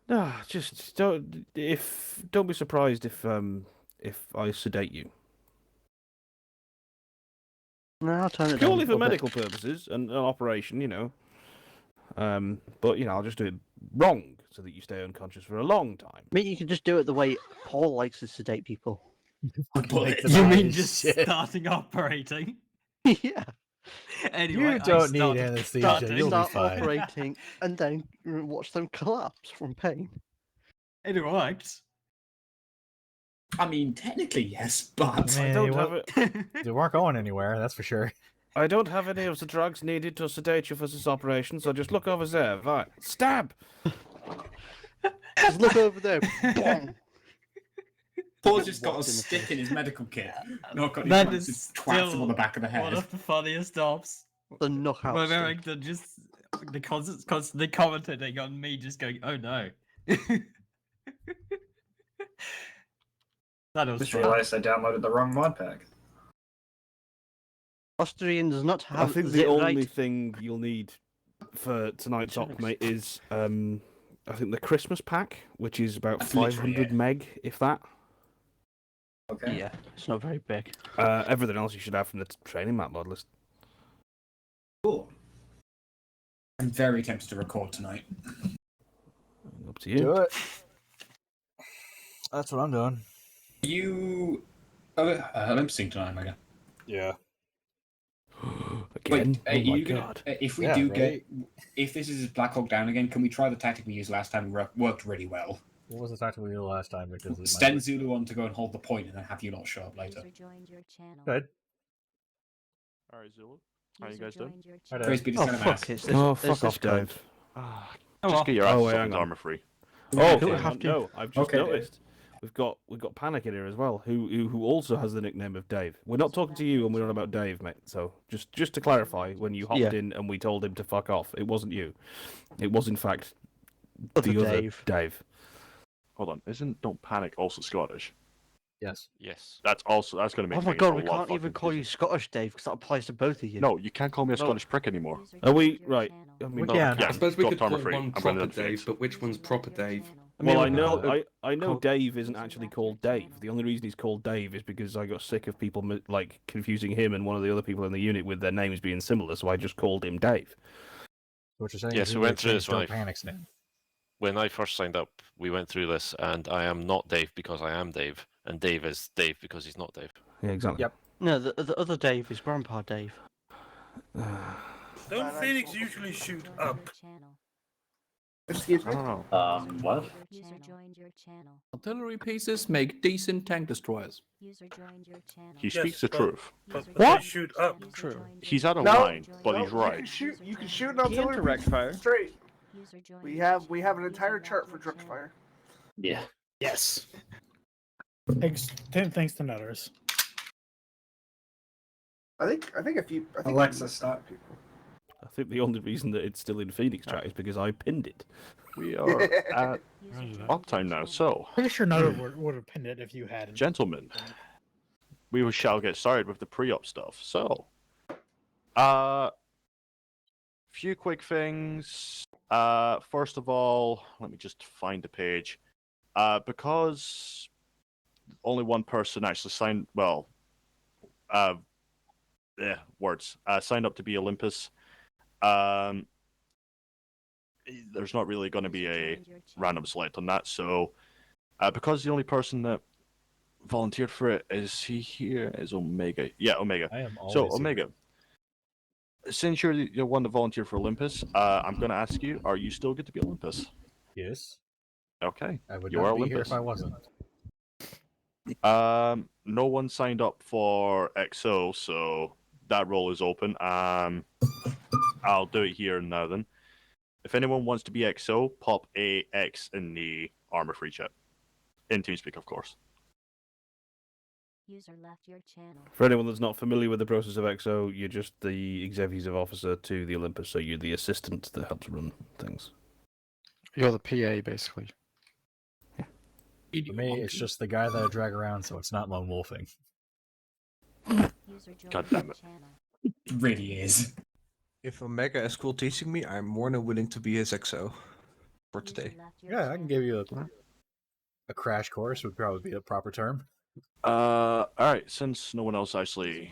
No, just don't. Don't be surprised if I sedate you. No, I'll turn it down. Purely a for little bit. medical purposes and an operation, you know. But you know, I'll just do it wrong so that you stay unconscious for a long time. I mean, you can just do it the way Paul likes to sedate people. You mean just starting operating? Yeah. Anyway, You don't I need started anesthesia, starting- you'll be Start fine. operating and then watch them collapse from pain. It worked. I mean, technically, yes, but I don't have it. They weren't going anywhere, that's for sure. I don't have any of the drugs needed to sedate you for this operation, so just look over there. Right. Stab! Just look over there. Bang. Paul's just got a stick in his medical kit. Knock on his That back, is just twats him on the back of the one head. of the funniest stops. The knockout. Where stick. Errington just constantly commenting on me, just going, "Oh no." That was Just fun. realised I downloaded the wrong mod pack. Austrian does not I have think the the only right. thing you'll need for tonight's op, mate, is I think the Christmas pack, which is about That's literally 500 it. meg, if that. Okay. Yeah, it's not very big. Everything else you should have from the training map mod list. Cool. I'm very tempted to record tonight. Up to you. Do it. That's what I'm doing. You. Olympusing tonight, Mega. Yeah. Again? Wait, Oh my you God. if we Yeah, do right? get. If this is Black Hawk Down again, can we try the tactic we used last time? Worked really well. What was the tactic we did last time? Because it Sten Zulu on to go and hold the point and then have you not show up later. Good. Alright, Zulu. How you guys doing? Praise be to Oh, Sten of fuck, Mass. it's this, Oh, it's fuck this off, cunt. Dave. Just get your ass wait, up hang and on. armor free. Oh, Do we okay, have to? no, I've just Okay, Dave. noticed. We've got Panic in here as well, who also has the nickname of Dave. We're not talking to you, and we're not about Dave, mate. So just to clarify, when you hopped Yeah. in and we told him to fuck off, it wasn't you. It was in fact Other the other Dave. Dave. Hold on, isn't Don't Panic also Scottish? Yes. Yes. That's going to make Oh my things god, a we lot can't even fucking call you Scottish, Dave, because that applies to both of you. No, you can't call me a Scottish prick anymore. Are we right? I mean, We can. Yeah, I suppose we got could armor call free. one I'm proper running Dave, Phoenix. but which one's proper Dave? Well, I mean, know, I know call- Dave isn't actually called Dave. The only reason he's called Dave is because I got sick of people like confusing him and one of the other people in the unit with their names being similar, so I just called him Dave. What you're saying Yes, is we you went through changed this when Don't Panic's name. When I first signed up, we went through this, and I am not Dave because I am Dave, and Dave is Dave because he's not Dave. Yeah, exactly. Yep. No, the other Dave is Grandpa Dave. Don't Phoenix usually shoot up? Excuse me? I don't know. What? User joined your channel. Artillery pieces make decent tank destroyers. User joined your channel. He speaks the truth. But What? Shoot up. True. He's out of No, line, but no, he's right. You can shoot an artillery piece straight. We have an entire chart for direct fire. Yeah. Yes. Thanks to Nutters. I think if you Alexa, stop people. I think the only reason that it's still in Phoenix chat is because I pinned it. We are at uptime now, so Pretty sure Nutter would have pinned it if you hadn't. gentlemen, we shall get started with the pre-op stuff. So, few quick things. First of all, let me just find the page. Because only one person actually signed. Well, signed up to be Olympus. There's not really going to be a random select on that. So, because the only person that volunteered for it is Omega. Yeah, Omega. I am So, always Omega, since you're the one that volunteered for Olympus, I'm going to ask you: are you still good to be Olympus? Yes. Okay. I would you not are be here Olympus. if I wasn't. No one signed up for XO, so that role is open. I'll do it here and now then. If anyone wants to be XO, pop a X in the armor free chat. In TeamSpeak, of course. User left your channel. For anyone that's not familiar with the process of XO, you're just the executive officer to the Olympus, so you're the assistant that helps run things. You're the PA, basically. For me, it's just the guy that I drag around, so it's not lone wolfing. God damn it. It really is. If Omega is cool teaching me, I'm more than willing to be his XO for today. Yeah, I can give you a crash course would probably be a proper term. Alright, since no one else actually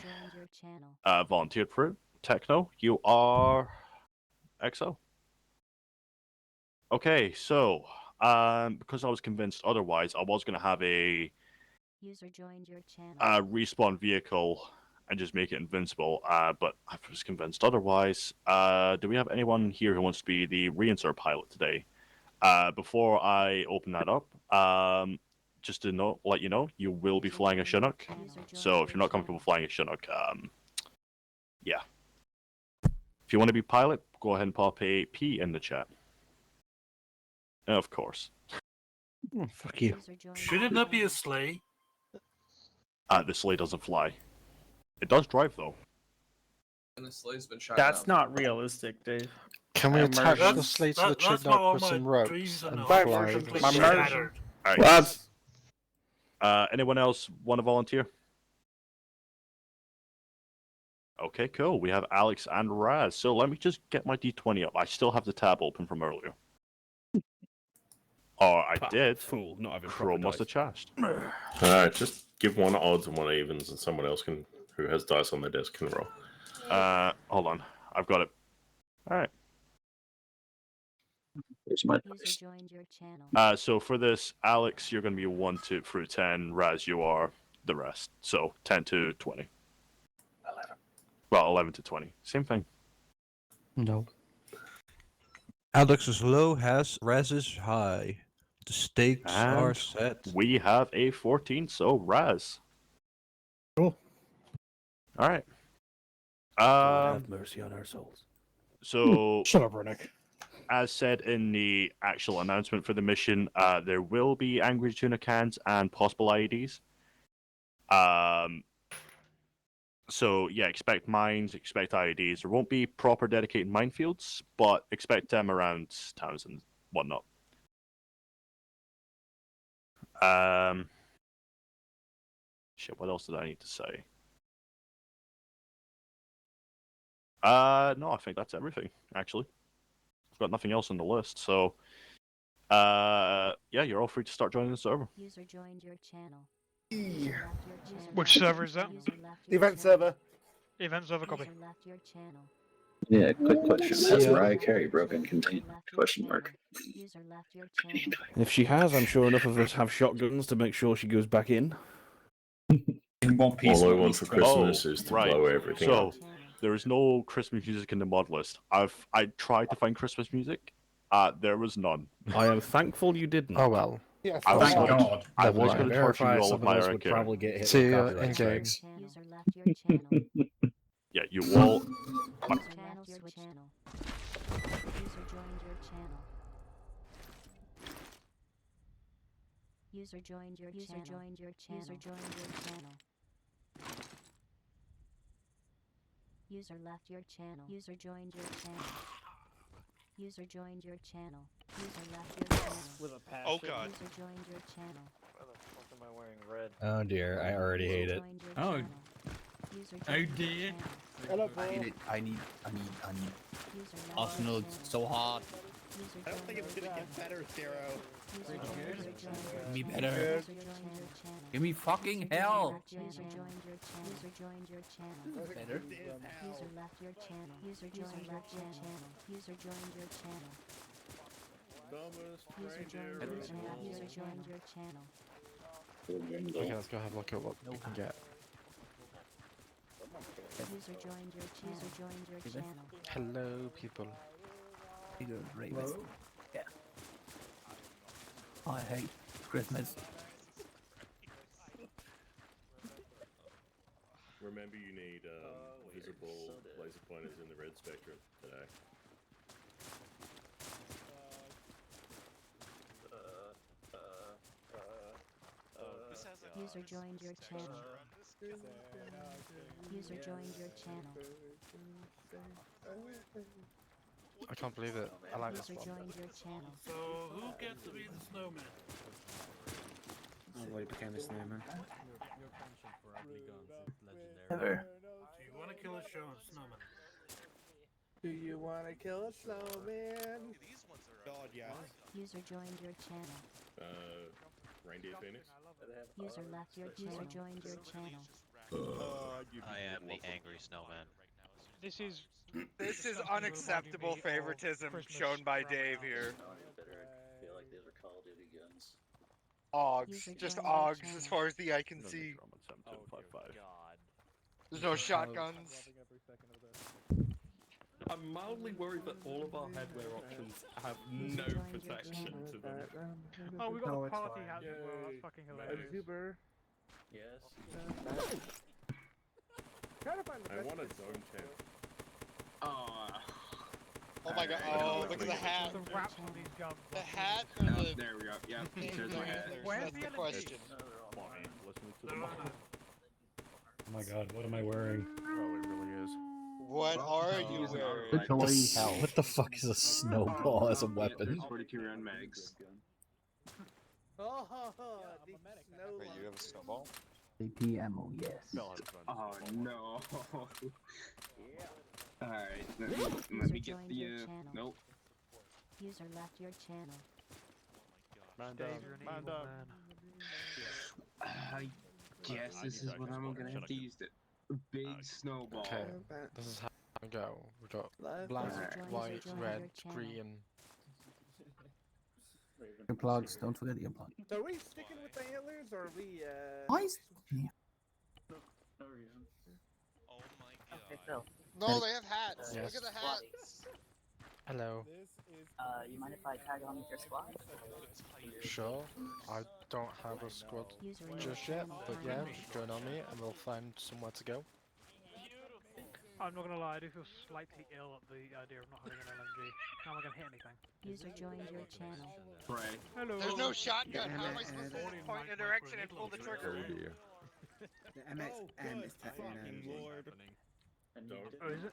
volunteered for it, Techno, you are XO. Okay, so, because I was convinced otherwise, I was going to have a User joined your channel. respawn vehicle and just make it invincible, but I was convinced otherwise. Do we have anyone here who wants to be the reinsert pilot today? Before I open that up, just to let you know, you will be flying a Chinook. So if you're not comfortable flying a Chinook, yeah. If you want to be pilot, go ahead and pop a P in the chat. Of course. Oh, fuck you. Shouldn't that be a sleigh? The sleigh doesn't fly. It does drive, though. And the sleigh's been shot That's down. not realistic, Dave. Can we attach the sleigh to the Chinook with some ropes and fly? Alright. Anyone else want to volunteer? Okay, cool. We have Alex and Raz. So let me just get my D20 up. I still have the tab open from earlier. Oh, I did. Fool, not having Crow must have charged. Just give one odds and one evens, and someone else who has dice on their desk can roll. Hold on. I've got it. Alright. Here's my User joined your channel. So for this, Alex, you're going to be 1 through 10. Raz, you are the rest. So 10 to 20. 11. Well, 11 to 20. Same thing. No. Alex is low, Raz is high. The stakes are And set. we have a 14, so Raz. Cool. Alright. Have mercy on our souls. So Shut up, Rennick. As said in the actual announcement for the mission, there will be angry tuna cans and possible IEDs. So yeah, expect mines, expect IEDs. There won't be proper dedicated minefields, but expect them around towns and whatnot. Shit, what else did I need to say? No, I think that's everything, actually. I've got nothing else on the list, so yeah, you're all free to start joining the server. User joined your channel. Which server is that? The event server. Event server copy. User left your channel. Yeah, quick question. Has Mariah Carey broken contain? Question mark. User left your channel. If she has, I'm sure enough of us have shotguns to make sure she goes back in. In one piece. All I want for Christmas is to blow everything so, up. there is no Christmas music in the mod list. I tried to find Christmas music, There was none. I am thankful you didn't. Oh well. Yes, I was thank going God. to, I was going to torture Verify you all some with of my us would Arcane. probably get hit See with ya copyright in game. strikes. User left your channel. Yeah, you all. User left your channel. User joined your channel. User joined your channel. User joined your channel. User joined your channel. User left your channel. User joined your channel. User joined your channel. User left your channel. With a pass. Oh god. User joined your channel. Why the fuck am I wearing red? Oh dear, I already hate it. Oh. Oh dear. Hello, I need Arsenal so hard. I don't think it's gonna get better, Zero. Give me better. Give me fucking hell. User joined your channel. User joined your channel. Better. User left your channel. User joined your channel. User joined your channel. User joined your channel. User joined your channel. Okay, let's go have a look at what we can get. User joined your channel. User joined your channel. Hello, people. Hello? Yeah. I hate Christmas. Remember, you need visible laser pointers in the red spectrum today. User joined your channel. User joined your channel. I can't believe it. I like this User one. joined your channel. So who gets to be the snowman? Nobody became a snowman. Never. Do you want to kill a snowman? Do you want to kill a snowman? God, yeah. User joined your channel. Reindeer Phoenix? User left your channel. User joined your channel. I am the angry snowman. This is unacceptable favoritism shown by Dave here. feel like these are Call of Duty guns. Ogs, just Ogs as far as the eye can see. There's no shotguns. I'm mildly worried that all of our headwear options have no protection to them. Oh, we got the party hats as well. That's fucking hilarious. Zuber. Yes. I want a zone champ. Oh my god, oh, look at the hat. The wraps on these guns. The hat or the... There we go, yeah, there's my hat. Where's That's the question. Oh my god, what am I wearing? Oh, it really is. What are you wearing? What the fuck is a snowball as a weapon? 42 round mags. Oh, Wait, you have a snowball? AP ammo, yes. Oh no. Alright, let me get joined the your channel. nope. User left your channel. Man Dave, down, you're an man evil down. I guess this is what I'm gonna have to use it. Big snowball. Okay, this is how we go. We got black, white, red, green. Earplugs, don't forget the earplugs. So are we sticking with the antlers or are we No, they have hats. Yes. Look at the hats. Hello. You mind if I tag on with your squad? Sure. I don't have a squad just yet, but yeah, just join on me and we'll find somewhere to go. I'm not gonna lie, I do feel slightly ill at the idea of not having an LMG. How am I gonna hit anything? User joined your channel. Pray. Hello. There's no shotgun. How am I supposed to point in a direction and pull the trigger? The MXM is technically Oh, is it?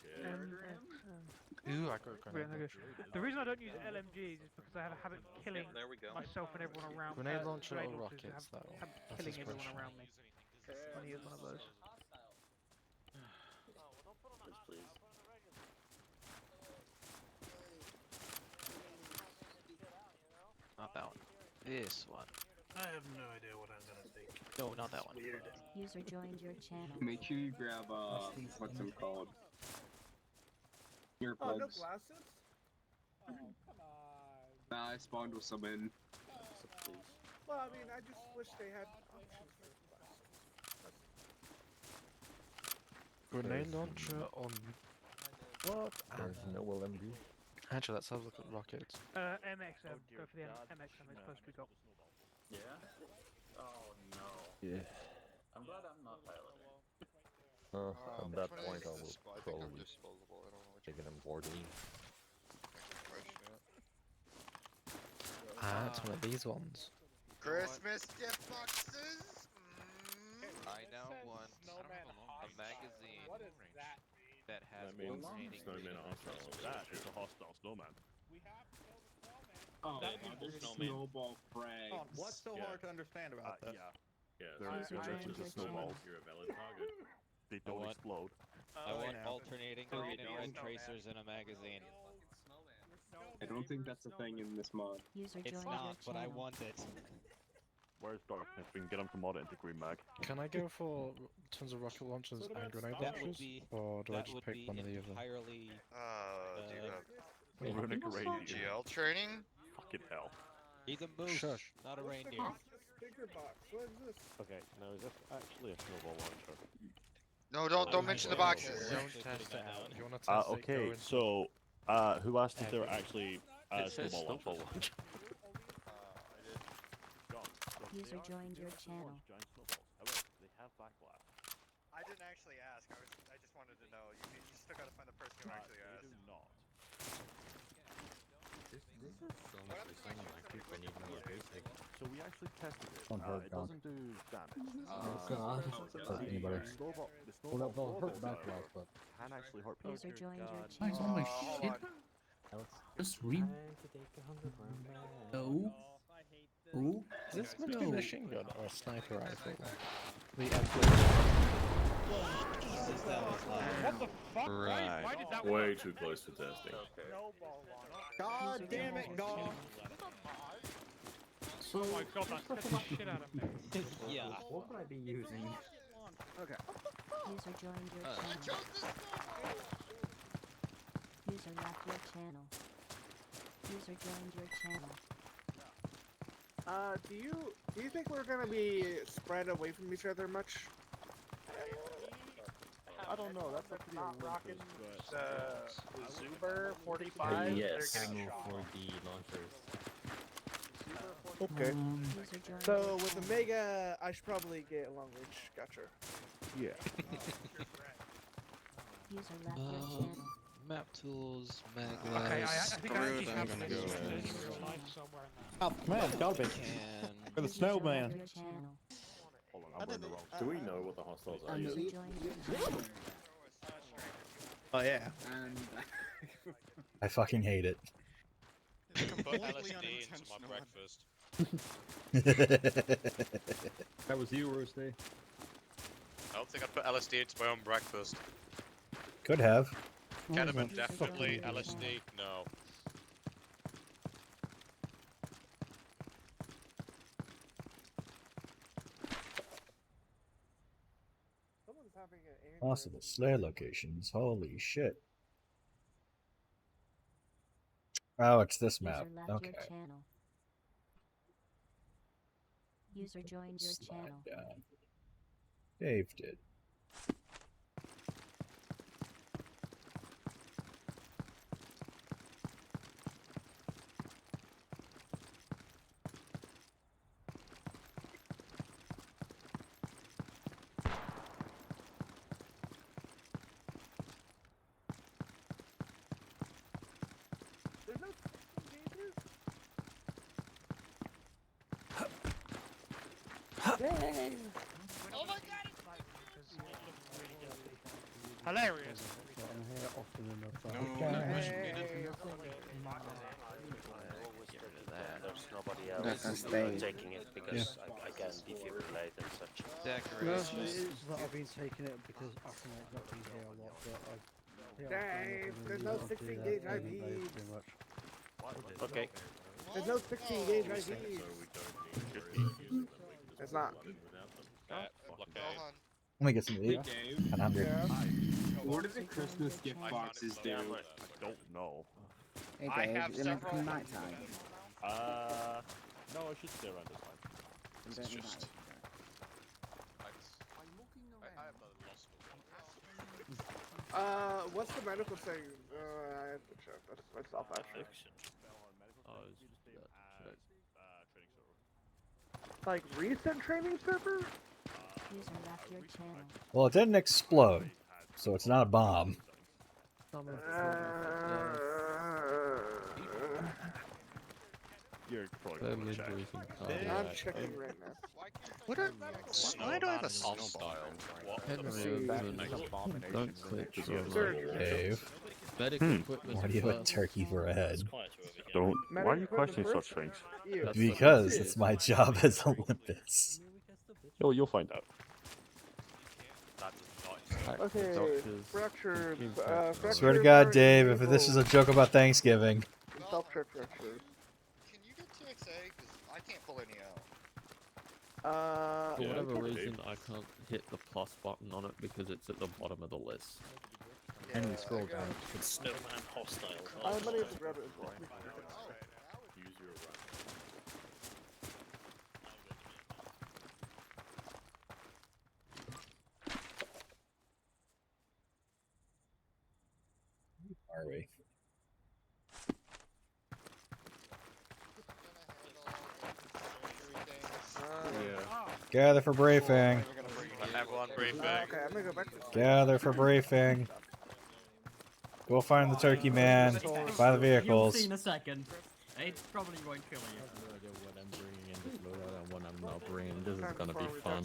Ooh, I got a Wait, grenade. okay. The reason I don't use LMGs is because I have a habit of killing myself and everyone around me. Grenade launcher or Grenade launchers rockets, have though? habit of That's killing his everyone question. around me. When he is one of those. Not that one. This one. I have no idea what I'm gonna take. No, not that one. User joined your channel. Make sure you grab what's them called? Oh, no Earplugs. glasses? Oh, come on. I spawned with some in. Well, I mean, I just wish they had options for glasses. Grenade launcher on what? There's no LMG. Actually, let's have a look at rockets. MXM. Go for the MXM. It's supposed to be got. Yeah? Oh no. Yeah. I'm glad I'm not piloting. At that point, I will probably take an important. Ah, it's one of these ones. Christmas gift boxes. I now want a magazine that has That means alternating snowmen are hostile. That is a hostile snowman. Oh, this snowball frag. What's so hard to understand about this? Yeah, they're just a snowball. channel. You're a valid target. They I don't want- explode. I want yeah. alternating green and red tracers in a magazine. I don't think that's a thing in this mod. User It's joined not, your but I channel. want it. Where's Darkness? We can get him to mod it into Green Mag. Can I go for tons of rocket launchers and grenade That would launchers? be Or do I that just would pick be one of the other? entirely. Do you have Runic reindeer. GL training? Fucking hell. He's a moose, Shush. not a reindeer. Sticker box. What is this? Okay, now is this actually a snowball launcher? No, don't mention the boxes. Don't test it out. You wanna test it, Okay, go in. so, who asked if they were actually It says snowball launcher? User joined your channel. Giant snowballs. However, they have backlash. I didn't actually ask. I just wanted to know. You still gotta find the person who actually They asked. do not. This is so much the same like people need more basic. So we actually tested it. Don't hurt, It don't. doesn't do damage. God. Hurt anybody. The snowball Well, they'll hurt snowball, backlash, but can actually hurt people. User joined your Nice, channel. holy hold shit. on. Just read. Oh. Oh. Is this meant to be a machine gun or a sniper rifle? The What the fuck? Why did that Way work? too close for testing. God damn it, God! So, Oh my god, that scared the shit out of me. Yeah. what would I be using? Okay. User joined your channel. User left your channel. User joined your channel. Do you think we're gonna be spread away from each other much? I don't know. That's up to the Not rocking Olympus, the Zuber 45. Yes. They're getting Ammo shot. for the launchers. Okay. User joined So your with channel. the Mega, I should probably get a long range. Gotcha. Yeah. User left your channel. Map tools, mag Okay, I think I actually I'm have gonna this go in with- real life somewhere in there. Oh, come on, garbage. Can For the User snowman. joined your channel. Hold on, I'm wearing the wrong. Do we know what the hostiles are User yet? joined your channel. Oh yeah. And I fucking hate it. put LSD into my breakfast. That was you, Roasty. I don't think I'd put LSD into my own breakfast. Could have. Ketamine, definitely. LSD, no. Someone's having an Possible snare locations. Holy shit. Oh, it's this User map. left Okay. your channel. User joined your Slide channel. down. Dave did. There's no gauges? Dang! Oh my god! Hilarious. There's nobody That's a stage. taking it because I can defibrillate and such. No, it Decorations. is that I've been taking it because I can not be here a lot, but I. Dang, there's no 16 gauge IV. Okay. There's no 16 gauge IV. It's not. Let me get some to eat. Dave. I'm hungry. What do the Christmas gift boxes do? I don't know. Hey I Dave, have is it meant to be several. nighttime? No, I should stay around this time. You don't need just- night. What's the medical thing? I have to check. That's myself actually. Like recent training server? User left your channel. Well, it didn't explode, so it's not a bomb. You're probably gonna check. I'm checking right now. What are why do I have a snowball? Don't click Dave. medical equipment. Why do you have a turkey for a head? Don't. Why are you questioning such things? Because it's my job as Olympus. You'll find out. Okay, fractures. Swear to God, Dave, if this is a joke about Thanksgiving. Self-check fractures. Can you get TXA? Because I can't pull any out. For whatever reason, I can't hit the plus button on it because it's at the bottom of the list. Yeah, And we scroll down. Snowman hostile. I'm gonna have to grab it as well. Use your Are we? Gather for briefing. Everyone briefing. Okay, I'm gonna go back to Gather for briefing. Go find the turkey man. Buy the vehicles. You'll see in a second. It probably won't kill you. What I'm bringing in this loadout and what I'm not bringing. This is gonna be fun.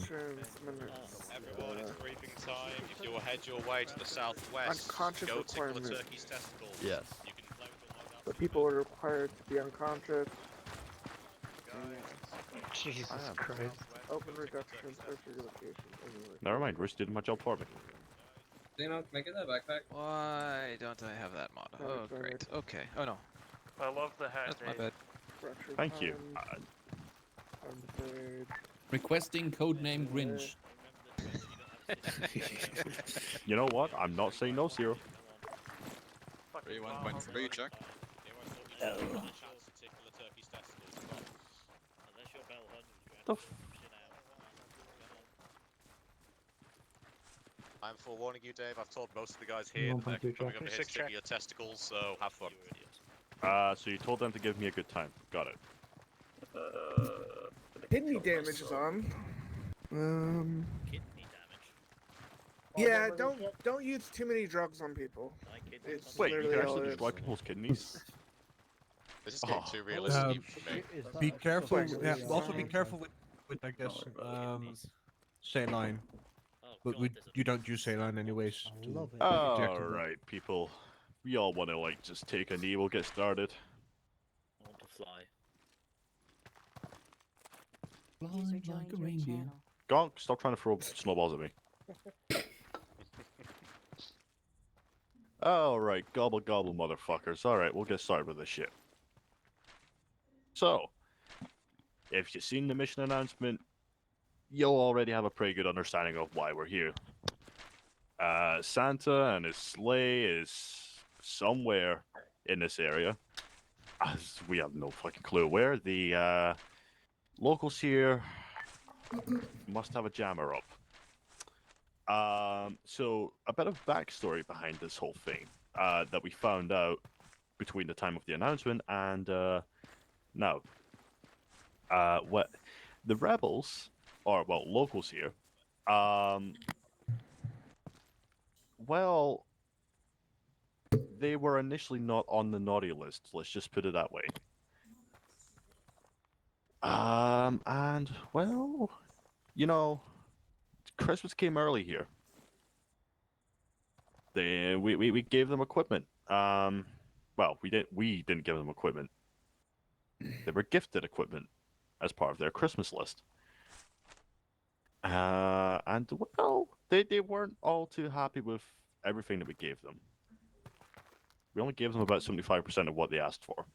Everyone, it's briefing time. If you'll head your way to the southwest, Unconscious go tickle a requirement. turkey's testicles. Yes. You can play with the loadout. The people are required to be unconscious. Jesus Christ. Open reduction, search your location. Never mind, Rich did my job for me. Can I get that backpack? Why don't I have that mod? Oh, great. Okay. Oh no. I love the hat. That's my bad. Thank you. Requesting codename Grinch. You know what? I'm not saying no, Zero. 31.3, check. The I'm forewarning you, Dave. I've told most of the guys here that they're coming up to hit tickle your testicles, so have fun. So you told them to give me a good time. Got it. Kidney damage is on. Kidney damage. Yeah, don't use too many drugs on people. It's Wait, you literally can all actually it destroy is. people's kidneys? This is getting too realistic for me. Be careful. Fine. Yeah, also be careful with I guess saline. But you don't use saline anyways. To inject them. Alright, people. We all want to, like, just take a knee. We'll get started. I want to fly. User joined your channel. Gonk, stop trying to throw snowballs at me. Alright, gobble gobble, motherfuckers. Alright, we'll get started with this shit. So, if you've seen the mission announcement, you'll already have a pretty good understanding of why we're here. Santa and his sleigh is somewhere in this area. As we have no fucking clue where. The locals here must have a jammer up. So a bit of backstory behind this whole thing that we found out between the time of the announcement and now. What the rebels, or well, locals here, well, they were initially not on the naughty list. Let's just put it that way. And well, you know, Christmas came early here. We gave them equipment. Well, we didn't give them equipment. They were gifted equipment as part of their Christmas list. And well, they weren't all too happy with everything that we gave them. We only gave them about 75% of what they asked for.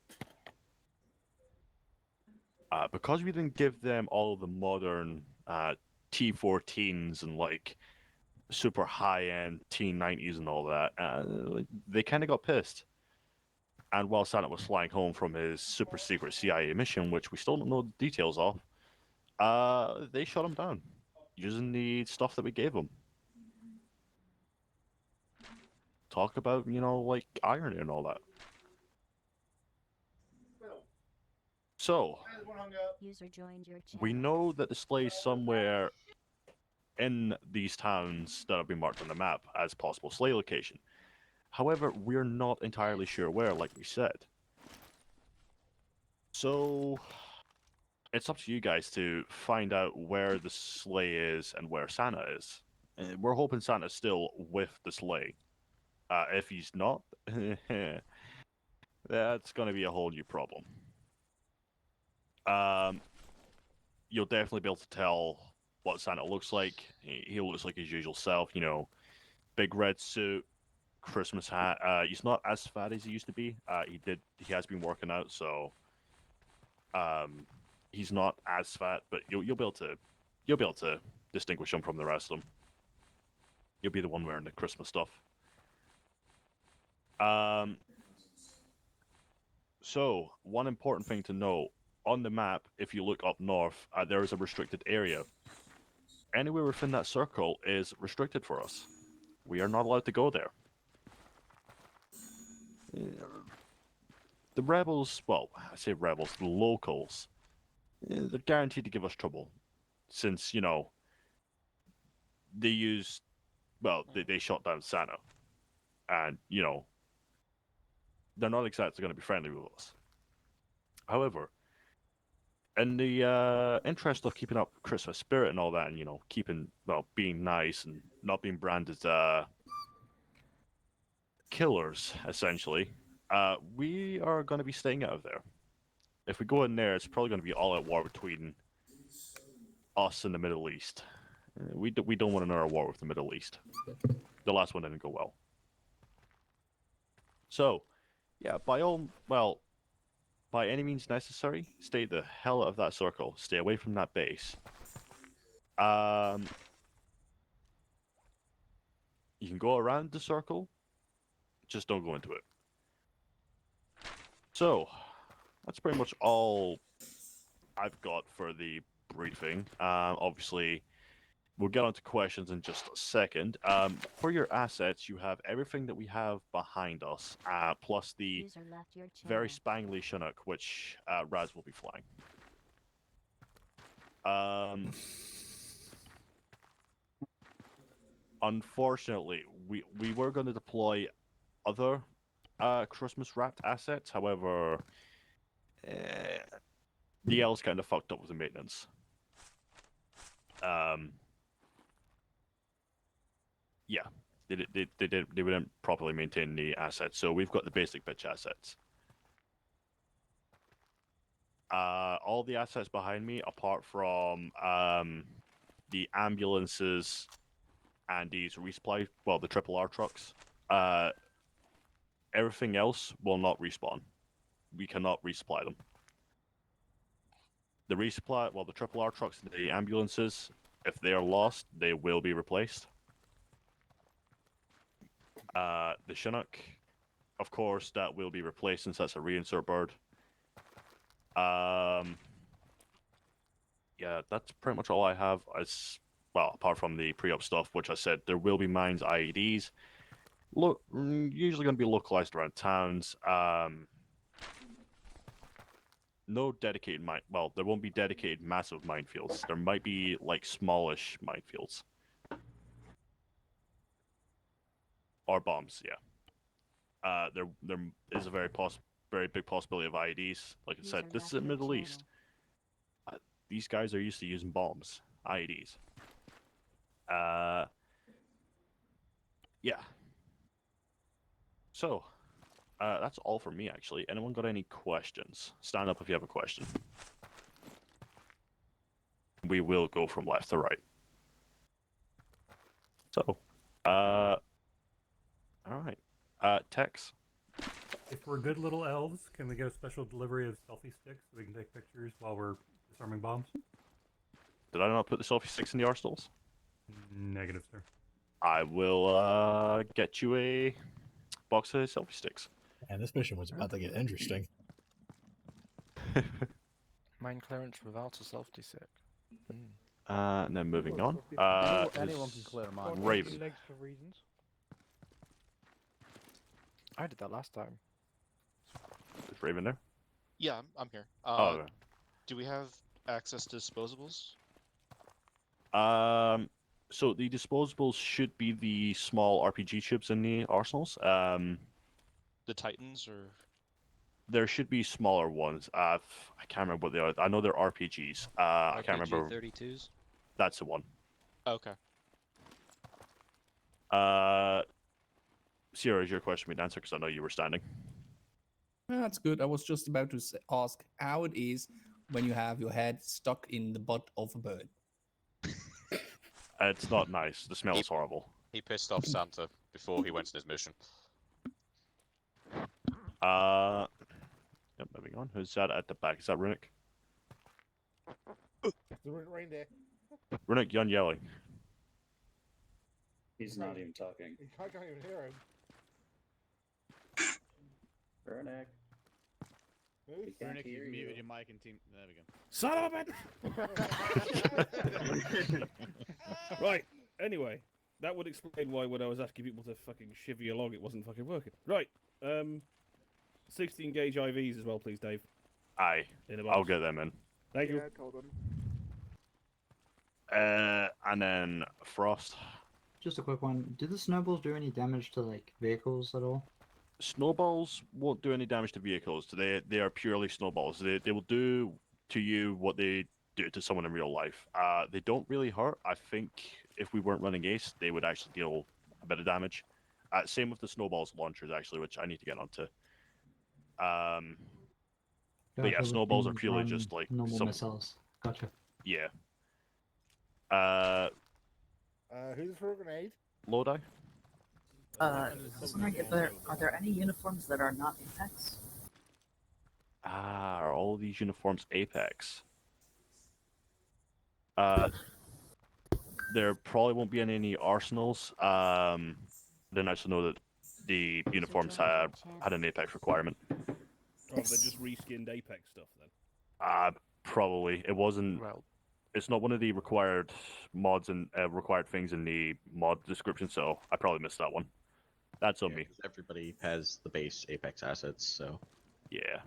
Because we didn't give them all of the modern T14s and like super high-end T90s and all that, they kind of got pissed. And while Santa was flying home from his super secret CIA mission, which we still don't know the details of, they shut him down using the stuff that we gave them. talk about, you know, like iron and all that. So, User joined your channel. we know that the sleigh is somewhere in these towns that have been marked on the map as possible sleigh location. However, we're not entirely sure where, like we said. So, it's up to you guys to find out where the sleigh is and where Santa is. And we're hoping Santa's still with the sleigh. If he's not, that's going to be a whole new problem. You'll definitely be able to tell what Santa looks like. He looks like his usual self, you know, big red suit, Christmas hat. He's not as fat as he used to be. He has been working out, so he's not as fat, but you'll be able to distinguish him from the rest of them. You'll be the one wearing the Christmas stuff. So one important thing to know. On the map, if you look up north, there is a restricted area. Anywhere within that circle is restricted for us. We are not allowed to go there. The rebels, well, I say rebels, the locals, they're guaranteed to give us trouble. Since, you know, they shot down Santa. And, you know, they're not exactly going to be friendly with us. However, in the interest of keeping up Christmas spirit and all that, and, you know, being nice and not being branded killers, essentially, we are going to be staying out of there. If we go in there, it's probably going to be all out war between us and the Middle East. We don't want another war with the Middle East. The last one didn't go well. So, yeah, by any means necessary, stay the hell out of that circle. Stay away from that base. You can go around the circle, just don't go into it. So, that's pretty much all I've got for the briefing. Obviously, we'll get on to questions in just a second. For your assets, you have everything that we have behind us, plus the very spangly Chinook, which Raz will be flying. Unfortunately, we were going to deploy other Christmas wrapped assets. However, the L's kind of fucked up with the maintenance. Yeah, they didn't properly maintain the assets, so we've got the basic bitch assets. All the assets behind me, apart from the ambulances and these resupply, well, the Triple R trucks, everything else will not respawn. We cannot resupply them. The resupply, well, the Triple R trucks and the ambulances, if they are lost, they will be replaced. The Chinook, of course, that will be replaced since that's a reinsert bird. Yeah, that's pretty much all I have. As well, apart from the pre-op stuff, which I said there will be mines, IEDs. Usually going to be localized around towns. No dedicated mine. Well, there won't be dedicated massive minefields. There might be like smallish minefields. Or bombs, yeah. There is a very big possibility of IEDs. Like I said, this is the Middle East. These guys are used to using bombs, IEDs. Yeah. So, that's all for me, actually. Anyone got any questions? Stand up if you have a question. We will go from left to right. So, alright. Tex? If we're good little elves, can we get a special delivery of selfie sticks so we can take pictures while we're disarming bombs? Did I not put the selfie sticks in the arsenals? Negative, sir. I will get you a box of selfie sticks. And this mission was about to get interesting. Mine clearance without a selfie stick. And then moving on. Anyone can clear mine. Raven. Legs for reasons. I did that last time. Is Raven there? Yeah, I'm here. Oh. Do we have access to disposables? So the disposables should be the small RPG chips in the arsenals. The Titans, or there should be smaller ones. I can't remember what they are. I know they're RPGs. I can't remember. 32s. That's the one. Okay. Sierra, is your question been answered? Because I know you were standing. That's good. I was just about to ask how it is when you have your head stuck in the butt of a bird. It's not nice. The smell is horrible. He pissed off Santa before he went on his mission. Yep, moving on. Who's that at the back? Is that Runic? The reindeer. Runic, you're yelling. He's not even talking. I can't even hear him. Vernick. Vernick, you muted your mic and team. There we go. Son of a bitch! Right, anyway, that would explain why when I was asking people to fucking chivvy along, it wasn't fucking working. Right, 16 gauge IVs as well, please, Dave. Aye. I'll get them in. Thank you. I told him. And then Frost. Just a quick one. Do the snowballs do any damage to like vehicles at all? Snowballs won't do any damage to vehicles. They are purely snowballs. They will do to you what they do to someone in real life. They don't really hurt. I think if we weren't running Ace, they would actually deal a bit of damage. Same with the snowballs launchers, actually, which I need to get onto. But yeah, snowballs are purely just like normal missiles. Gotcha. Yeah. Who's for a grenade? Lodi? I was wondering if are there any uniforms that are not Apex? Are all these uniforms Apex? There probably won't be any arsenals. Then I just know that the uniforms had an Apex requirement. Oh, they just reskinned Apex stuff then. Probably. It wasn't. It's not one of the required mods and required things in the mod description, so I probably missed that one. That's on me. Everybody has the base Apex assets, so yeah.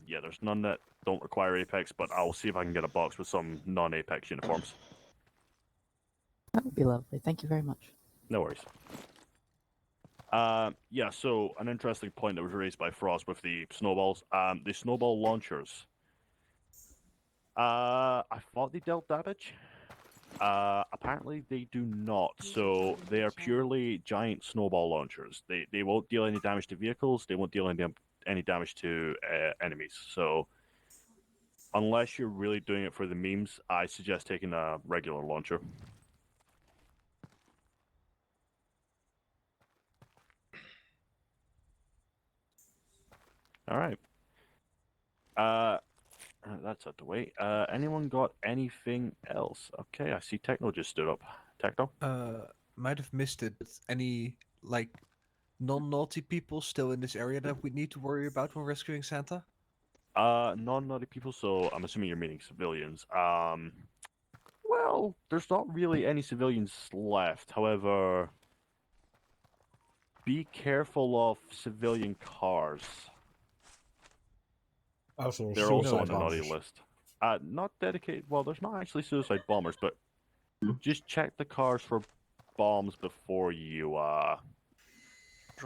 Yeah, there's none that don't require Apex, but I'll see if I can get a box with some non-Apex uniforms. That would be lovely. Thank you very much. No worries. Yeah, so an interesting point that was raised by Frost with the snowballs. The snowball launchers. I thought they dealt damage. Apparently they do not. So they are purely giant snowball launchers. They won't deal any damage to vehicles. They won't deal any damage to enemies. So unless you're really doing it for the memes, I suggest taking a regular launcher. All right. That's out the way. Anyone got anything else? Okay, I see Techno just stood up. Techno? Might have missed it. But any like non-naughty people still in this area that we need to worry about when rescuing Santa? Non-naughty people. So I'm assuming you're meaning civilians. Well, there's not really any civilians left. However, be careful of civilian cars. Also, they're also on suicide the naughty bombers. list. Not dedicated. Well, there's not actually suicide bombers, but just check the cars for bombs before you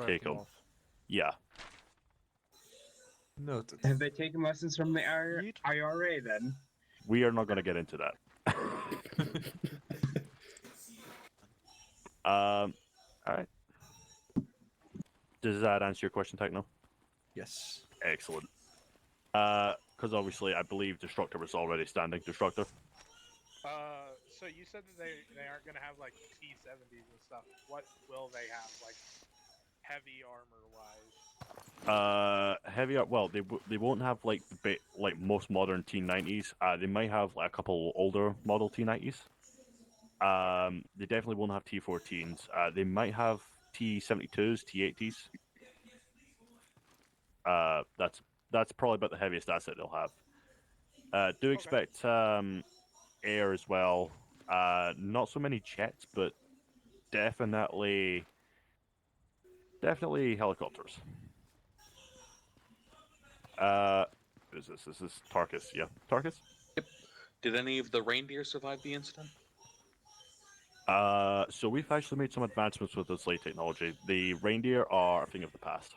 take them. Yeah. Noted. Have they taken lessons from the IRA then? We are not going to get into that. All right. Does that answer your question, Techno? Yes. Excellent. Because obviously I believe Destructor was already standing. Destructor? So you said that they aren't going to have like T-70s and stuff. What will they have, like, heavy armor-wise? Well, they won't have like like most modern T90s. They might have like a couple older model T90s. They definitely won't have T14s. They might have T72s, T80s. That's probably about the heaviest asset they'll have. Do expect air as well. Not so many jets, but definitely Definitely helicopters. Who's this? This is Tarkus. Yeah, Tarkus. Did any of the reindeer survive the incident? So we've actually made some advancements with this late technology. The reindeer are a thing of the past.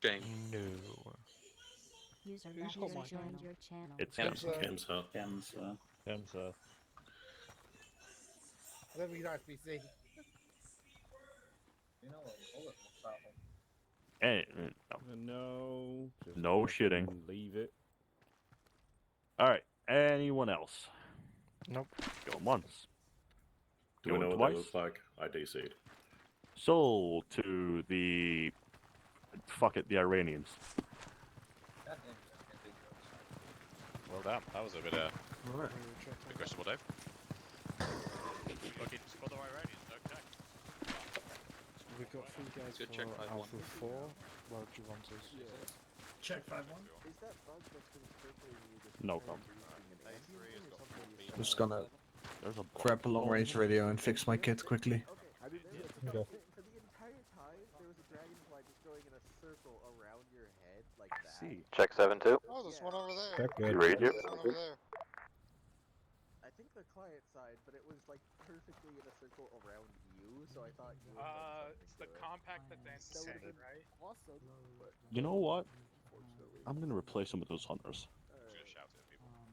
Shame. No. User Who's left got user my joined your channel. It's Kemsa. Kemsa. That'd be nice, BC. No. just No fucking shitting. Leave it. All right. Anyone else? Nope. Going once. Do we know Going what that twice. looks like? I DC'd. Sold to the the Iranians. Well, damn, that was a bit aggressive, Dave. Okay, just for the Iranians, okay. We got 3 guys Good for check, 5-1. Alpha 4. Where do you want us? Check 5-1. Is that bug that's been circulating you this No entire problem. briefing I'm just gonna There's a grab a long range radio and fix my kit quickly. Okay. Okay. For the entire time, there was a dragonfly just going in a circle around your head like that. See. Check 7-2. Oh, there's one over there. Check good. You read it? There's one over there. I think the client side, but it was like perfectly in a circle around you, so I thought you would It's the compact that's anti-tank, right? awesome. But You know what? I'm gonna replace some of those hunters.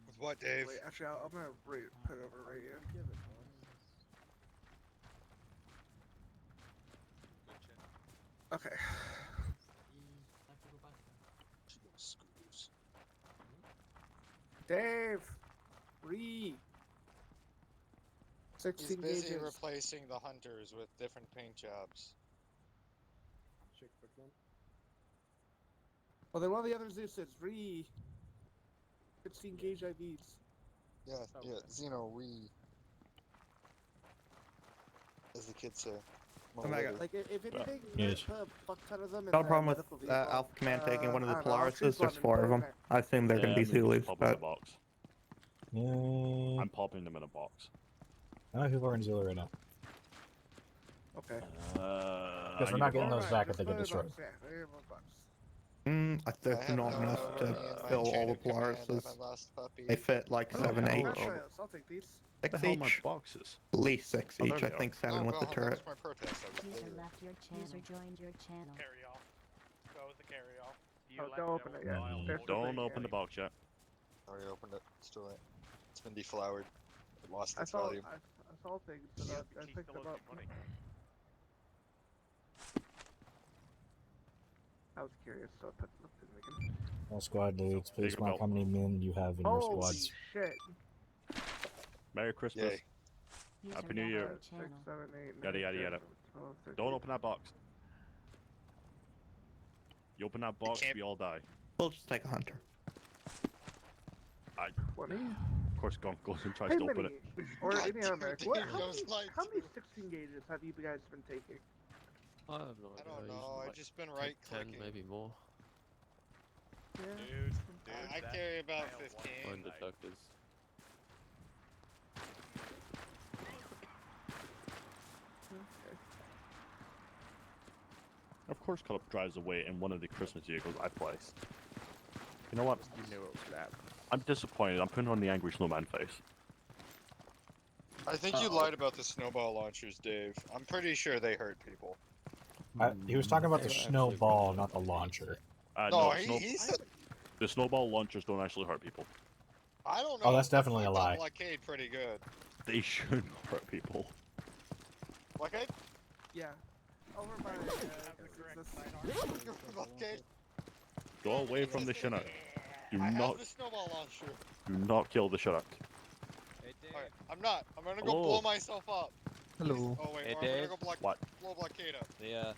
with what, Dave? Wait, actually, I'm gonna put it over right here. Okay. Dave! Re! 16 He's busy gauges. replacing the hunters with different paint jobs. Oh, then one of the others is Re! 16 gauge IVs. Yeah, Xeno, as the kids say. Oh my god. Like, if anything, Yes. put a fuck ton of them in No the problem medical with vehicle. Alpha Command taking one of the I don't know, I'll choose Polaris. There's one 4 of and them. put it I assume they're going to be I'm gonna Zulus, pop them in a but box. Yeah. I'm popping them in a box. How many people are in Zilla right now? Okay. Because we're not getting those back if they get destroyed. I think they're not enough to fill all the Polarises. They fit like 7, 8. I'll take these. 6 The hell, my each. boxes. At least 6 Oh, there each. I they are. think 7 with the turret. That's my protest. User left your channel. User joined your channel. Carry off. Go with the carry off. Oh, don't open it yet. There's Don't something open the here. box yet. Already opened it. It's too late. It's been deflowered. It lost I its saw, value. I saw things, but I picked them up. I was curious, so I put them up in again. All squad leads, please Take a mark belt. how many men you have in your Holy squads. shit. Merry Christmas. Yay. User Happy New left Year. your 6, channel. 7, 8, 9, Yada, yada, 10, yada. 12, 13. Don't open that box. You open that box, can't- we all die. We'll just take a hunter. I, 20. of course, Gonk goes and tries Hey, to open Minnie, it. or God any other damn it, American. Dave, How those many, lights how many were- 16 gauges have you guys been taking? I have no I don't know. I've just been right clicking. more. Yeah. Dude, I carry about 15. detectors. Of course, Cup drives away in one of the Christmas vehicles I placed. You know what? You knew it was gonna happen. I'm disappointed. I'm putting on the angry snowman face. I think you lied about the snowball launchers, Dave. I'm pretty sure they hurt people. He was talking about the snowball, not the launcher. No, no, he said. the snowball launchers don't actually hurt people. I don't know. Oh, that's definitely a I thought lie. Blockade pretty good. They shouldn't hurt people. Blockade? Yeah. Over by Blockade? Go away from the Chinook. Do I have not, the snowball launcher. do not kill the Chinook. Alright, I'm not. I'm gonna go Hello. blow myself up. Hello. Oh wait, Hey, or I'm gonna Dave. go What? blow Blockade up. The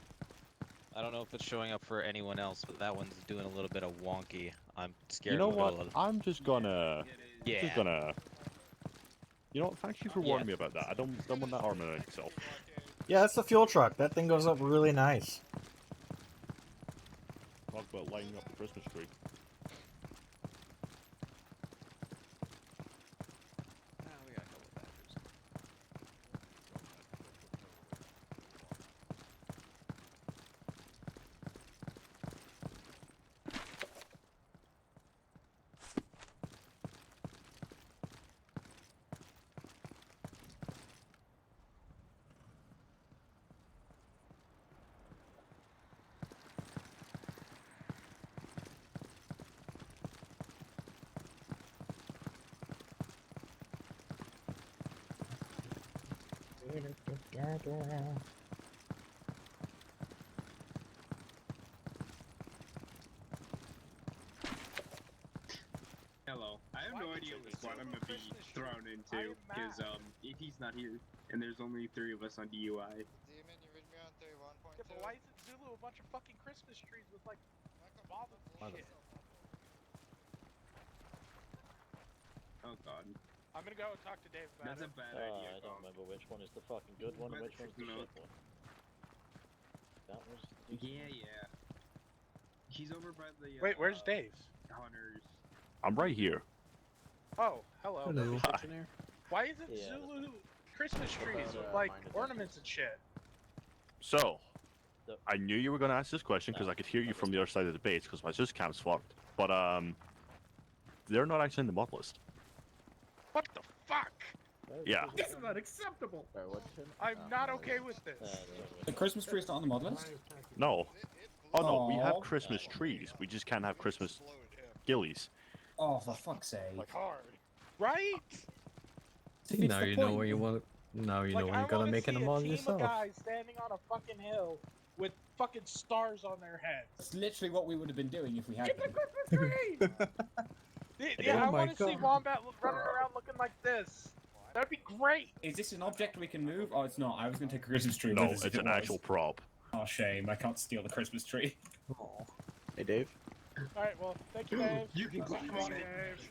I don't know if it's showing up for anyone else, but that one's doing a little bit of wonky. I'm scared. You know of what? it. I'm just gonna. Yeah. Just gonna. You know what? Thank you for warning me about that. I don't want that armor on itself. Yeah, that's the fuel truck. That thing goes up really nice. Talk about lighting up the Christmas tree. Hello. I have no idea what I'm gonna be thrown into, because if he's not here, and there's only 3 of us on DUI. Demon, you read me on 31.2. Yeah, but why isn't Zulu a bunch of fucking Christmas trees with like bombs and shit? Oh god. I'm gonna go and talk to Dave about That's a it. bad idea. I don't remember which one is the fucking good one and which one's the shit one. That was. Yeah. He's over by the. Wait, where's Dave? Hunters. I'm right here. Oh, hello. Hello. Hi. Why isn't Yeah, Zulu Christmas trees with like ornaments and shit? So, I knew you were going to ask this question because I could hear you from the other side of the base because my syscam's fucked. But they're not actually in the mod list. What the fuck? Yeah. This is unacceptable. I'm not okay with this. The Christmas tree is not on the mod list? No. Oh no, we have Aw. Christmas trees. We just can't have Christmas gillies. Oh, for fuck's sake. Like hard. Right? Defeats Now the you know point. where you want. Now you know Like, where you I gotta wanna make an see a mod team yourself. of guys standing on a fucking hill with fucking stars on their heads. That's literally what we would have been doing if we had Get the them. Christmas tree! Yeah, Oh I my want to see God. Wombat running around looking like this. That'd be great. Is this an object we can move? Oh, it's not. I was going to take a Christmas tree No, with us if it's it an was. actual prop. Oh, shame. I can't steal the Christmas tree. Hey, Dave. Alright, well, thank you, Dave. You can Come go on, Dave. Dave.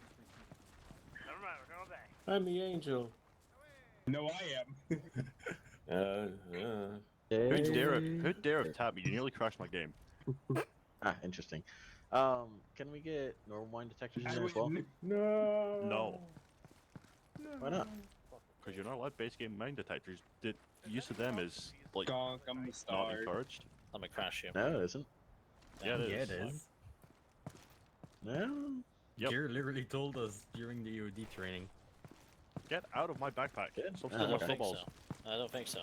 I'm the angel. No, I am. Who'd dare have tapped me? You nearly crashed my game. Ah, interesting. Can we get normal wine detectors in there as well? No. No. Why not? Because you're not allowed base game mine detectors. The use of them is like Gonk, I'm the not star. encouraged. I'm gonna crash you. No, it isn't. Yeah, it is. Yeah, it is. No. Yep. Jared literally told us during the EOD training. Get out of my backpack. Stop I stealing don't my think footballs. so. I don't think so.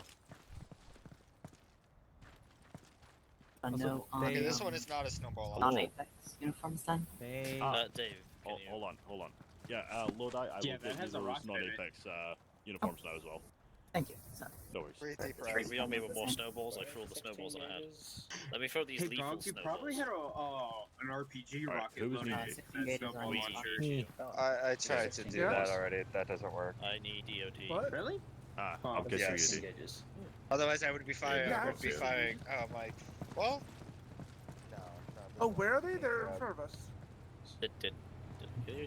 No, Okay, this one is not a snowball on launcher. Apex uniforms then. Dave, hold on. Yeah, Lodi, I Yeah, will that get has you a those rock in it. non-Apex uniforms now as well. Thank you. Sorry. No worries. Treat me on me with more snowballs. I threw all the snowballs that I had. Let me throw these Hey, lethal Gonk, you snowballs. probably had an RPG Alright, rocket who was loaded me? in that snowball launcher. I tried to do that already. That doesn't work. I need DOT. What? Really? Ah, Oh, I'll get yes. you. Otherwise, I would be firing. Yeah, I would be firing. Oh my. Well. Oh, where are they? They're in front of us. Did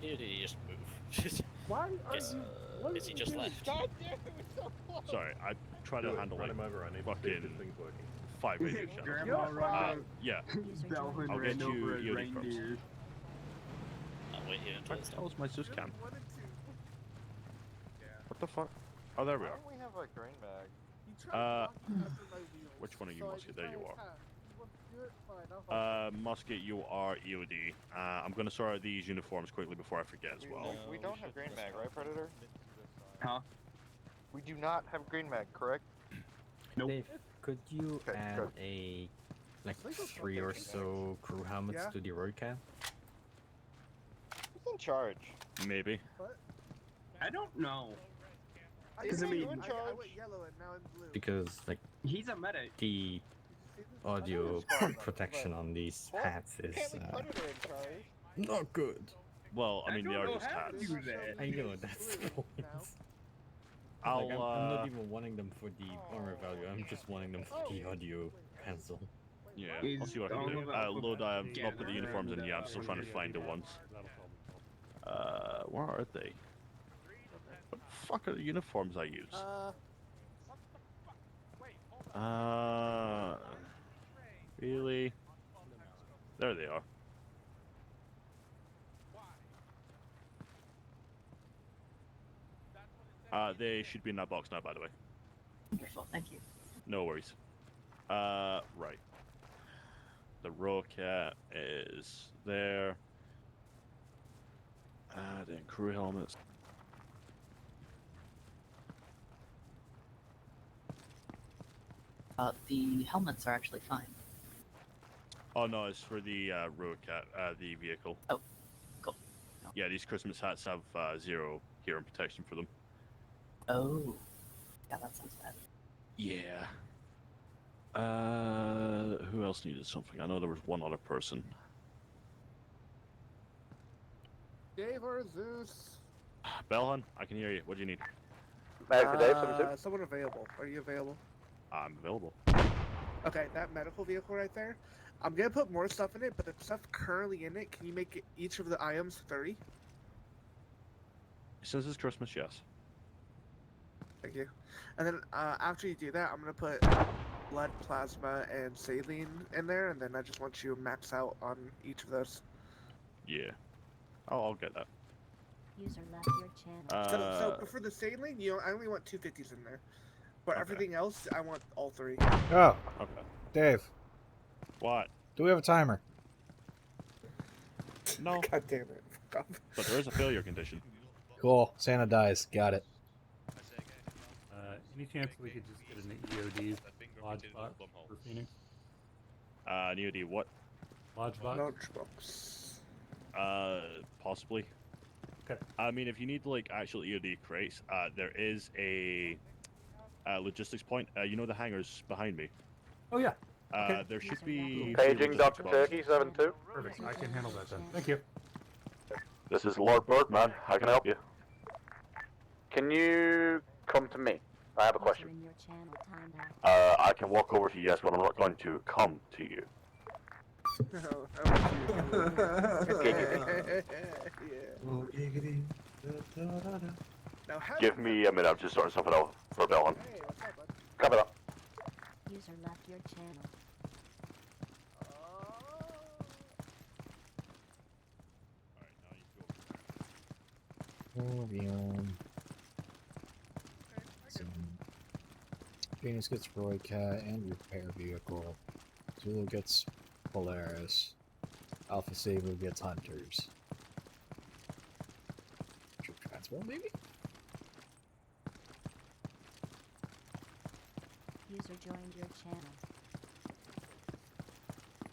he just move? Why are Guess, you? What is he are just you doing? left? God damn it, so close. Sorry, I try to handle like fucking thing's working. 5 radio channels. Grandma Rob. Yeah. Belvin I'll ran get you over a EOD first. reindeer. I'll wait here until What it's the done. hell's my syscam? What the fuck? Oh, there we are. We have a green bag. You tried walking after my wheels, Which one are you, so I Musket? There you decided, are. "Ah, you want to do it? Fine, I'll help." Musket, you are EOD. I'm gonna sort out these uniforms quickly before I forget as well. We don't have green mag, right, Predator? Huh? We do not have green mag, correct? Nope. Dave, could you Okay, add good. a like Think of 3 or something. so crew helmets Yeah. to the road cab? Who's in charge? Maybe. What? I don't know. I, Cause I mean- I went yellow and now I'm blue. Because like He's a medic. the Did you see this? audio squad, protection but- on these What? hats is Can't be Predator in charge. not good. Well, I mean, they don't are know just how to hats. do that. I know that's the point. Now. I'll, Like, I'm not even wanting them for the armor value. I'm just wanting them for the audio cancel. Yeah, Is I'll see what I all can do. of that Lodi, I've get not put the around uniforms in yet. I'm still trying to find the ones. Where are they? What the fuck are the uniforms I use? Really? There they are. They should be in that box now, by the way. Wonderful. Thank you. No worries. Right. The rocket is there. Then crew helmets. The helmets are actually fine. Oh no, it's for the rocket, the vehicle. Oh, cool. Yeah, these Christmas hats have 0 hearing protection for them. Oh. Yeah, that sounds bad. Yeah. Who else needed something? I know there was one other person. Dave or Zeus? Belhan, I can hear you. What do you need? Someone available. Are you available? I'm available. Okay, that medical vehicle right there. I'm gonna put more stuff in it, but the stuff currently in it, can you make each of the items 30? Since it's Christmas, yes. Thank you. And then after you do that, I'm gonna put blood, plasma, and saline in there, and then I just want you to max out on each of those. Yeah. Oh, I'll get that. User left your channel. So for the saline, I only want 250s in there, but everything else, I want all 3. Oh, okay. Dave. What? Do we have a timer? No. God damn it. But there is a failure condition. Cool. Santa dies. Got it. Any chance we could just get an EOD lodge box for Phoenix? An EOD what? Lodge box? Lodge box. Possibly. Okay. I mean, if you need like actual EOD crates, there is a logistics point. You know the hangars behind me. Oh yeah. Okay. There should be. Paging Dr. Turkey 7-2. Perfect. I can handle that then. Thank you. This is Lord Birdman. How can I help you? Can you come to me? I have a question. I can walk over to you, yes, but I'm not going to come to you. Give me a minute, I'm just sorting something out for Bellon. Copy that. User left your channel. Phoenix gets Roy Cat and repair vehicle. Zulu gets Polaris. Alpha Saber gets Hunters. Troop transport, maybe? User joined your channel.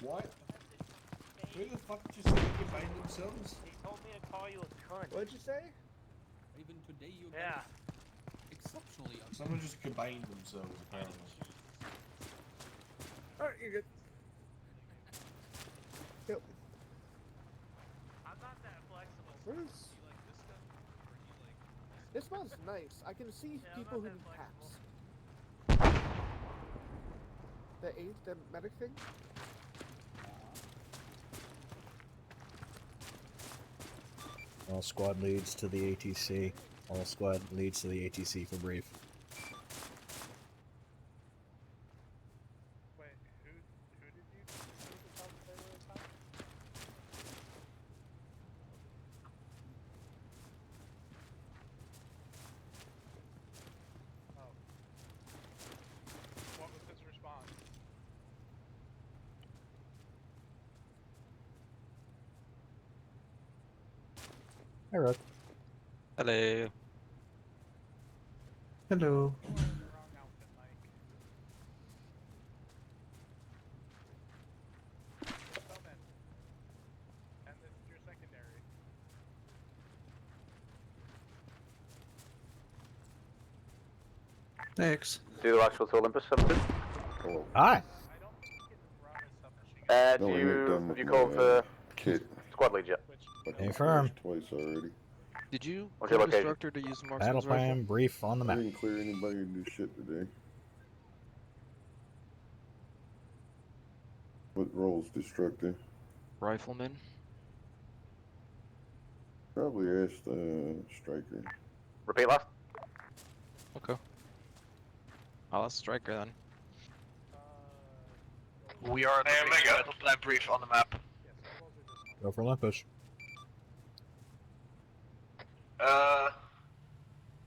What? Who the fuck just combine themselves? He told me to call you a cunt. What'd you say? Even today you Yeah. exceptionally Someone just combined themselves, apparently. Alright, you're good. Yep. I'm not that flexible. What is... This smells nice. I can see people who need packs. The medic thing? All squad leads to the ATC. All squad leads to the ATC for brief. Wait, who did you tell they were assigned? Oh. What was his response? Hi, Rook. Hello. Hello. And this is your secondary. Thanks. Do the actual to Olympus 7-2. Hi. Do you call for squad lead yet? Confirm. Twice already. Did you Okay, clear the location. structure to use marksman's Battle rifle? plan brief on the I map. didn't clear anybody to do shit today. What role's destructive? Rifleman. Probably asked Striker. Repeat last. Okay. I'll ask Striker then. We are the battle plan brief on the map. Go for Olympus.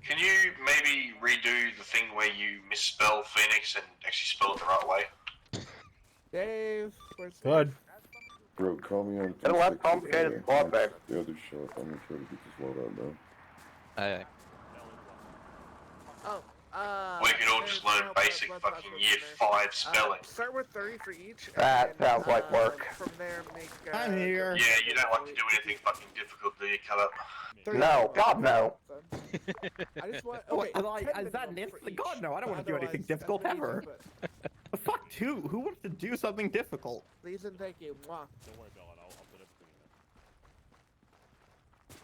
Can you maybe redo the thing where you misspell Phoenix and actually spell it the right way? Dave, where's Good. Bro, call me on It'll have complicated plot back. the other shot. I'm gonna try to get this load out now. Aye. Oh, We could all just learn basic fucking year 5 spelling. Start with 30 for each. That sounds like work. From there, make. I'm here. Yeah, you don't like to do anything fucking difficult, do you, Cut No, God no. I just want. What, Okay, is that nifty? God no, I don't want to do anything difficult ever. Fuck you. Who wants to do something difficult? Please and thank you. Mwah. Don't worry about it. I'll put everything in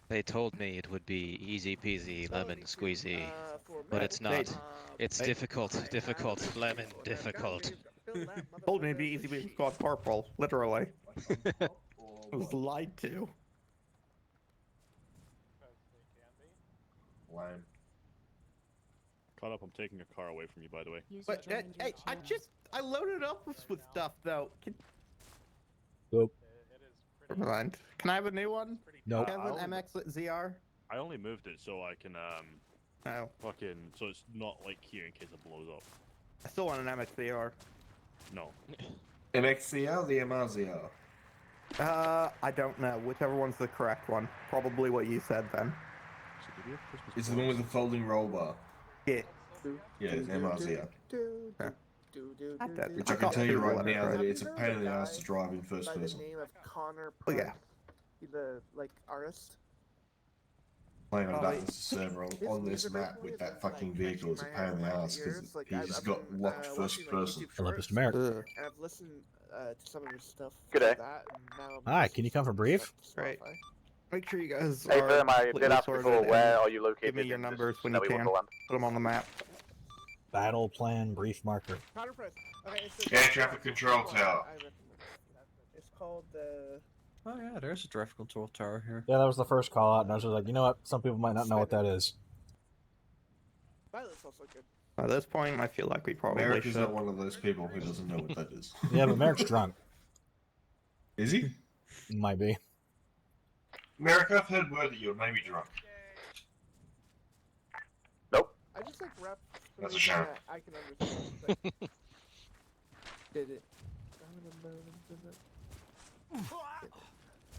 They told me it would be easy peasy, lemon squeezy, but it's not. It's difficult, lemon difficult. Told me it'd be easy being squad corporal, literally. I was lied to. Lame. Caught up, I'm taking a car away from you, by the way. But, hey, I loaded up with stuff, though. Nope. Never mind. Can I have a new one? Nope. Can I have an MX ZR? I only moved it so I can, Oh. fucking, so it's not, like, here in case it blows up. I still want an MX ZR. No. MXCL, the MRZR. I don't know. Whichever one's the correct one. Probably what you said then. It's the one with the folding roll bar. Yeah. Yeah, it's MRZR. Yeah. Which I can tell you right now that it's a pain in the ass to drive in first By the person. name of Connor. Oh yeah. The artist. Playing on that server on this map with that fucking vehicle is a pain in the ass because he's just got locked first person. Hello, Mr. Merrick. And I've listened to some of your stuff. Good day. Hi, can you come for brief? Great. Make sure you guys Hey, are Firm, I did completely ask sorted before, and where are you located? Give me your in this numbers when snowy you can. wonderland? Put them on the map. Battle plan brief marker. Powder press. Okay, it's Air traffic control tower. It's called the. Oh yeah, there's a traffic control tower here. Yeah, that was the first call out, and I was just like, you know what? Some people might not know what that is. Violet's also good. At this point, I feel like we probably Merrick should. is not one of those people who doesn't know what that is. Yeah, but Merrick's drunk. Is he? Might be. Merrick, I've heard word that you're maybe drunk. Nope. I just like rap. That's a shame. I can understand. Like, did it.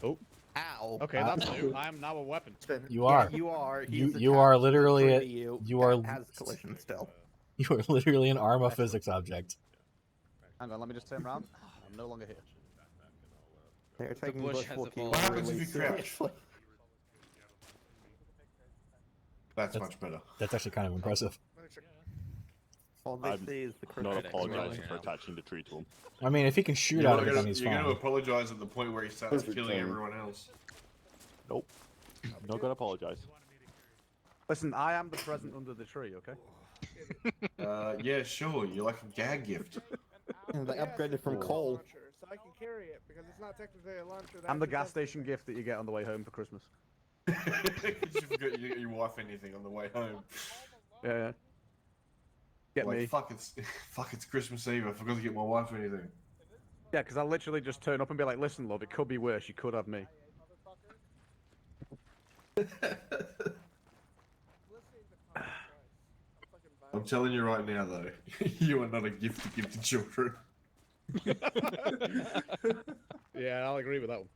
Oh. Ow. Okay, that's new. I am now a weapon. You are. You are. You are literally a, you are has collision still. You are literally an Arma physics object. Hang on, let me just turn around. I'm no longer here. They're taking bush bush has walking evolved. What happens really if you crash? seriously. That's much better. That's actually kind of impressive. All they I'm see is the not critical apologizing failure. for attaching the tree to him. I mean, if he can shoot You're out not of it, gonna- then he's You're fine. going to apologize at the point where he starts Perfect killing timing. everyone else. Nope. I'm not gonna apologize. Listen, I am the present under the tree, okay? Yeah, sure. You're like a gag gift. And they upgraded from coal. So I can carry it because it's not technically a launcher. I'm the that's gas just- station gift that you get on the way home for Christmas. You forgot you get your wife anything on the way home. Yeah. Get Like, me. fuck, it's Christmas Eve. I forgot to get my wife anything. Yeah, because I literally just turn up and be like, listen, love, it could be worse. You could have me. I'm telling you right now, though, you are not a gift to give to children. Yeah, I'll agree with that one.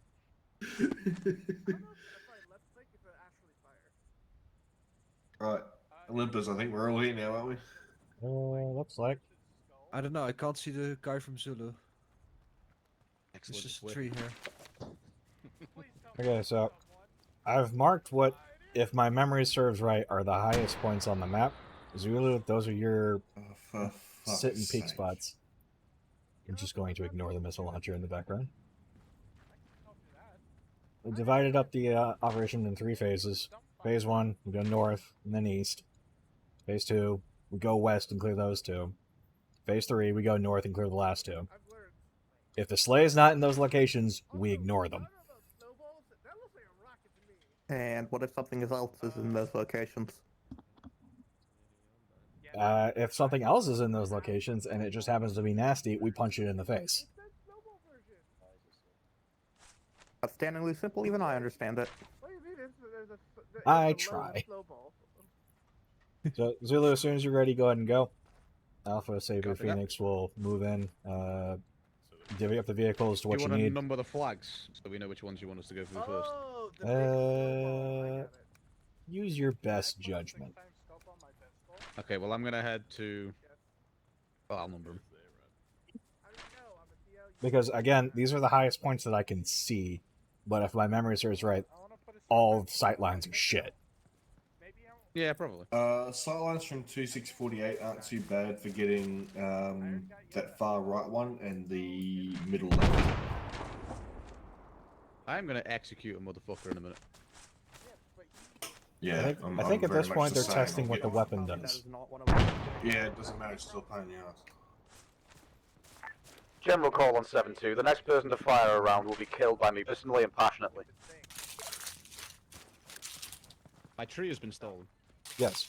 Right, Olympus, I think we're all here now, aren't we? Looks like. I don't know. I can't see the guy from Zulu. It's just a tree here. Okay, so I've marked what, if my memory serves right, are the highest points on the map. Zulu, those are your sit and peak spots. I'm just going to ignore the missile launcher in the background. We divided up the operation in 3 phases. Phase 1, we go north and then east. Phase 2, we go west and clear those 2. Phase 3, we go north and clear the last 2. If the sleigh is not in those locations, we ignore them. And what if something else is in those locations? If something else is in those locations and it just happens to be nasty, we punch it in the face. Outstandingly simple, even I understand it. I try. So, Zulu, as soon as you're ready, go ahead and go. Alpha, Saber, Copy that. Phoenix will move in. Divvy up the vehicles to what Do you you want to need. number the flags so we know which ones you want us to go through first? Use your best judgment. Okay, well I'm gonna head to. Oh, I'll number 'em. Because again, these are the highest points that I can see. But if my memory serves right, all sight lines are shit. Yeah, probably. Sightlines from 2648 aren't too bad for getting that far right one and the middle left. I'm gonna execute a motherfucker in a minute. Yeah, I think at this point they're testing what the weapon does. Yeah, it doesn't matter, it's still a pain in the ass. General call on 7-2. The next person to fire a round will be killed by me personally and passionately. My tree has been stolen. Yes.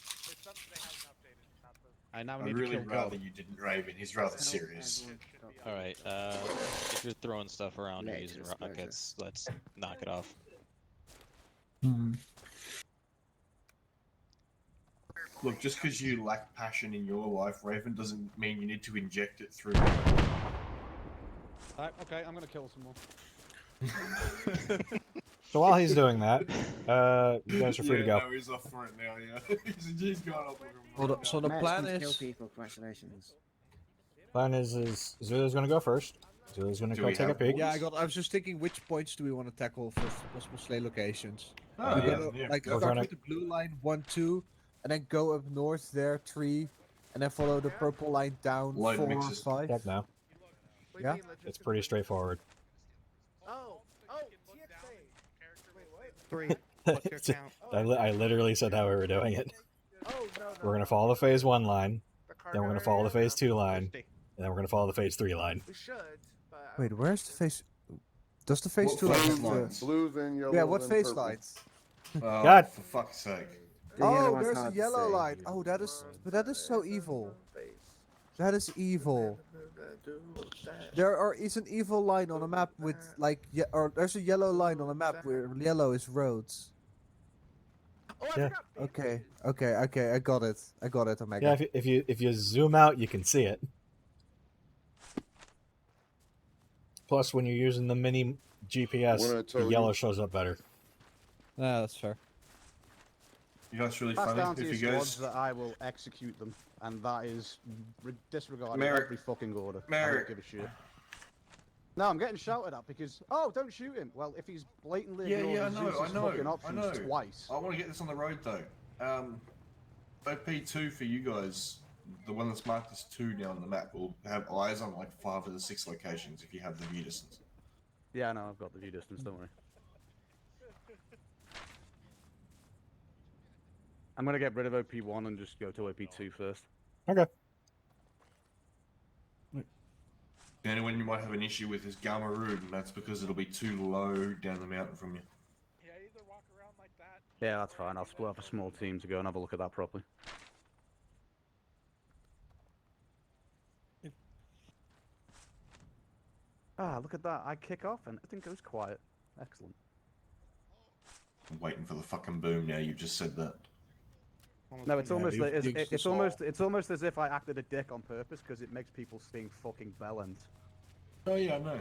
I now I'd need really to kill rather God. you didn't, Raven. He's rather serious. Alright, if you're throwing stuff around and using rockets, let's knock it off. Look, just because you lack passion in your life, Raven, doesn't mean you need to inject it through. Okay, I'm gonna kill someone. So while he's doing that, you guys are free to go. No, he's off for it now, yeah. he's gone off for it. So the plan is... Kill people, congratulations. Plan is Zula's gonna go first. Zula's gonna go take a peek. Yeah, I was just thinking, which points do we want to tackle for possible slay locations? Oh, We yeah, gotta, yeah. like We're start gonna- with the blue line 1, 2, and then go up north there 3, and then follow the purple line down Light 4, mixes. 5. Check now. Yeah. It's pretty straightforward. Oh, Three. What's your count? I literally said how we were doing it. Oh, no. We're gonna follow the phase 1 line, then we're gonna follow the phase 2 line, and then we're gonna follow the phase 3 line. We should, but Wait, where's the face? Does the face What 2 line phase have the... lines? Blues and yellows Yeah, what and face purple. lines? Oh, God. for fuck's sake. The yellow Oh, one's there's a hard to yellow see. line. Oh, that is... But that is so evil. That is evil. There is an evil line on a map with, like... or there's a yellow line on a map where yellow is roads. Yeah. Okay, I got it, Omega. Yeah, if you zoom out, you can see it. Plus, when you're using the mini What GPS, I the told yellow you. shows up better. Yeah, that's fair. You know what's really Pass funny? down to If your he squads goes... that I will execute them, and that is disregarding Merrick. every fucking order. I Merrick. don't give a shit. No, I'm getting shouted at because don't shoot him. Well, if he's blatantly Yeah, ignored yeah, Zeus's fucking options twice. I want to get this on the road though. OP2 for you guys, the one that's marked as 2 now on the map, will have eyes on like 5 of the 6 locations if you have the view distance. Yeah, I know, I've got the view distance, don't worry. I'm gonna get rid of OP1 and just go to OP2 first. Okay. The only one you might have an issue with is Gamarud, and that's because it'll be too low down the mountain from you. Yeah, that's fine. I'll split up a small team to go and have a look at that properly. Ah, look at that. I kick off and everything goes quiet. Excellent. I'm waiting for the fucking boom now, you've just said that. No, it's almost like, you've it's almost as if I acted a dick on purpose because it makes people sing fucking bellend. Oh yeah, I know.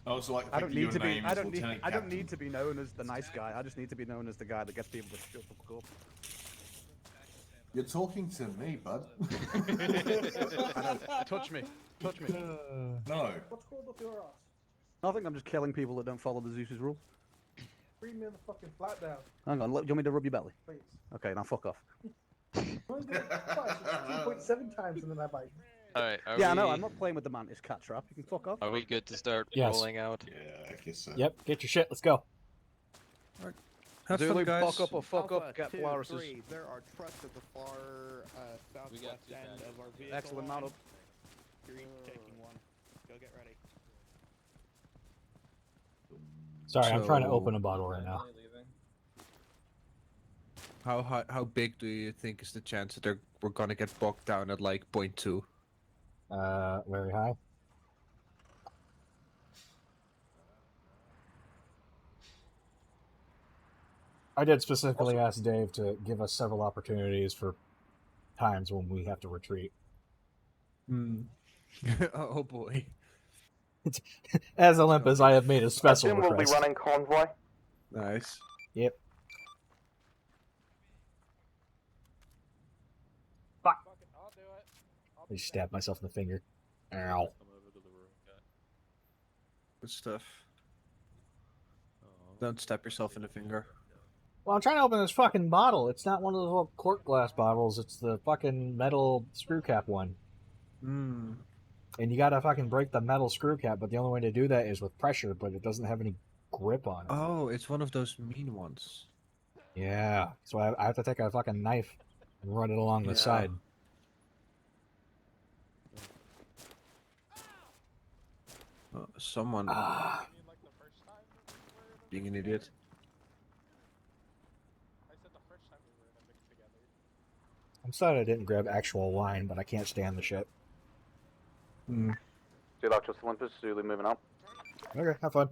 I also like the I fact don't that need your to be. name I is don't need. Lieutenant I don't Captain. need to be known as the nice guy. I just need to be known as the guy that gets people to shut the fuck up. You're talking to me, bud. I know. Touch me. Touch me. No. What's called up your ass? Nothing. I'm just killing people that don't follow the Zeus's rule. Bring me in the fucking flat down, Hang on. Do you want me to rub your belly? please. Okay, now fuck off. Mine's got twice, 2.7 times and then I bite. Alright, Yeah, I know. I'm not playing with the mantis cat trap. You can fuck off. Are we good to start Yes. rolling out? Yeah, I guess so. Yep, get your shit, let's go. Have Zulu, fun, guys. fuck up or fuck Alpha up. Get 2, Polaris's. 3, there are trucks at the far southwest end of our vehicle. Excellent, mount up. You're each taking one. Go get ready. Sorry, I'm trying to So- open a bottle right now. How big do you think is the chance that we're gonna get bogged down at like 0.2? Very high. I did specifically ask Dave to give us several opportunities for times when we have to retreat. Oh boy. As Olympus, I have made a special Jim will be request. running convoy. Nice. Yep. I just stabbed myself in the finger. Ow. Good stuff. Don't stab yourself in the finger. Well, I'm trying to open this fucking bottle. It's not one of those little cork glass bottles. It's the fucking metal screw cap one. Hmm. And you gotta fucking break the metal screw cap, but the only way to do that is with pressure, but it doesn't have any grip on it. Oh, it's one of those mean ones. Yeah. So I have to take a fucking knife and run it along the Yeah. side. Someone being an idiot. I'm sorry I didn't grab actual wine, but I can't stand the shit. Hmm. Zulu Actual Olympus, Zulu moving up. Okay, have fun.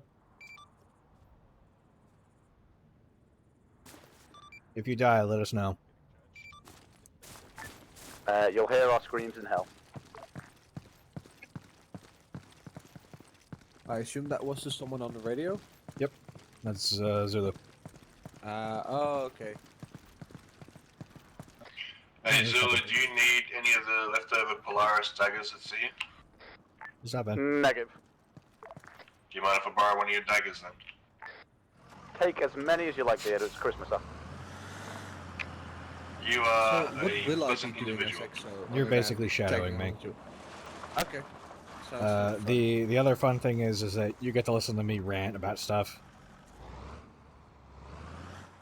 If you die, let us know. You'll hear our screams in hell. I assume that was just someone on the radio? Yep. That's Zulu. Oh, okay. Hey Zulu, do you need any of the leftover Polaris daggers at sea? What's up, man? Negative. Do you mind if I borrow one of your daggers then? Take as many as you like, dear. It's Christmas up. You are So what a will I pleasant be doing as individual. EXO? You're other than basically shadowing me. tagging along too? Okay. Sounds The other fun thing is that you get to listen to me rant about stuff.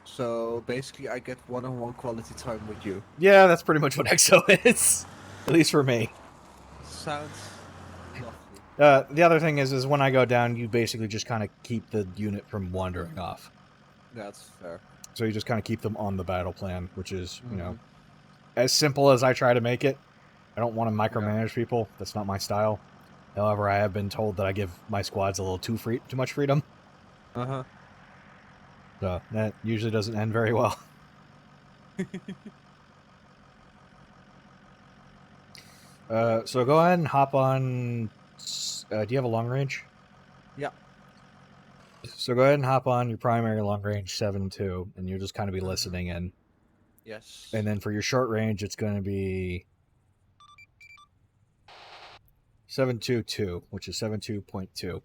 So basically, I get one-on-one quality time with you. Yeah, that's pretty much what EXO is. At least for me. Sounds lovely. The other thing is when I go down, you basically just kind of keep the unit from wandering off. That's fair. So you just kind of keep them on the battle plan, which is, you know, as simple as I try to make it. I don't want to micromanage people. That's not my style. However, I have been told that I give my squads a little too much freedom. Uh-huh. So that usually doesn't end very well. So go ahead and hop on. Do you have a long range? Yeah. So go ahead and hop on your primary long range 7.2, and you'll just kind of be listening in. Yes. And then for your short range, it's going to be 7.2.2, which is 7.2.2.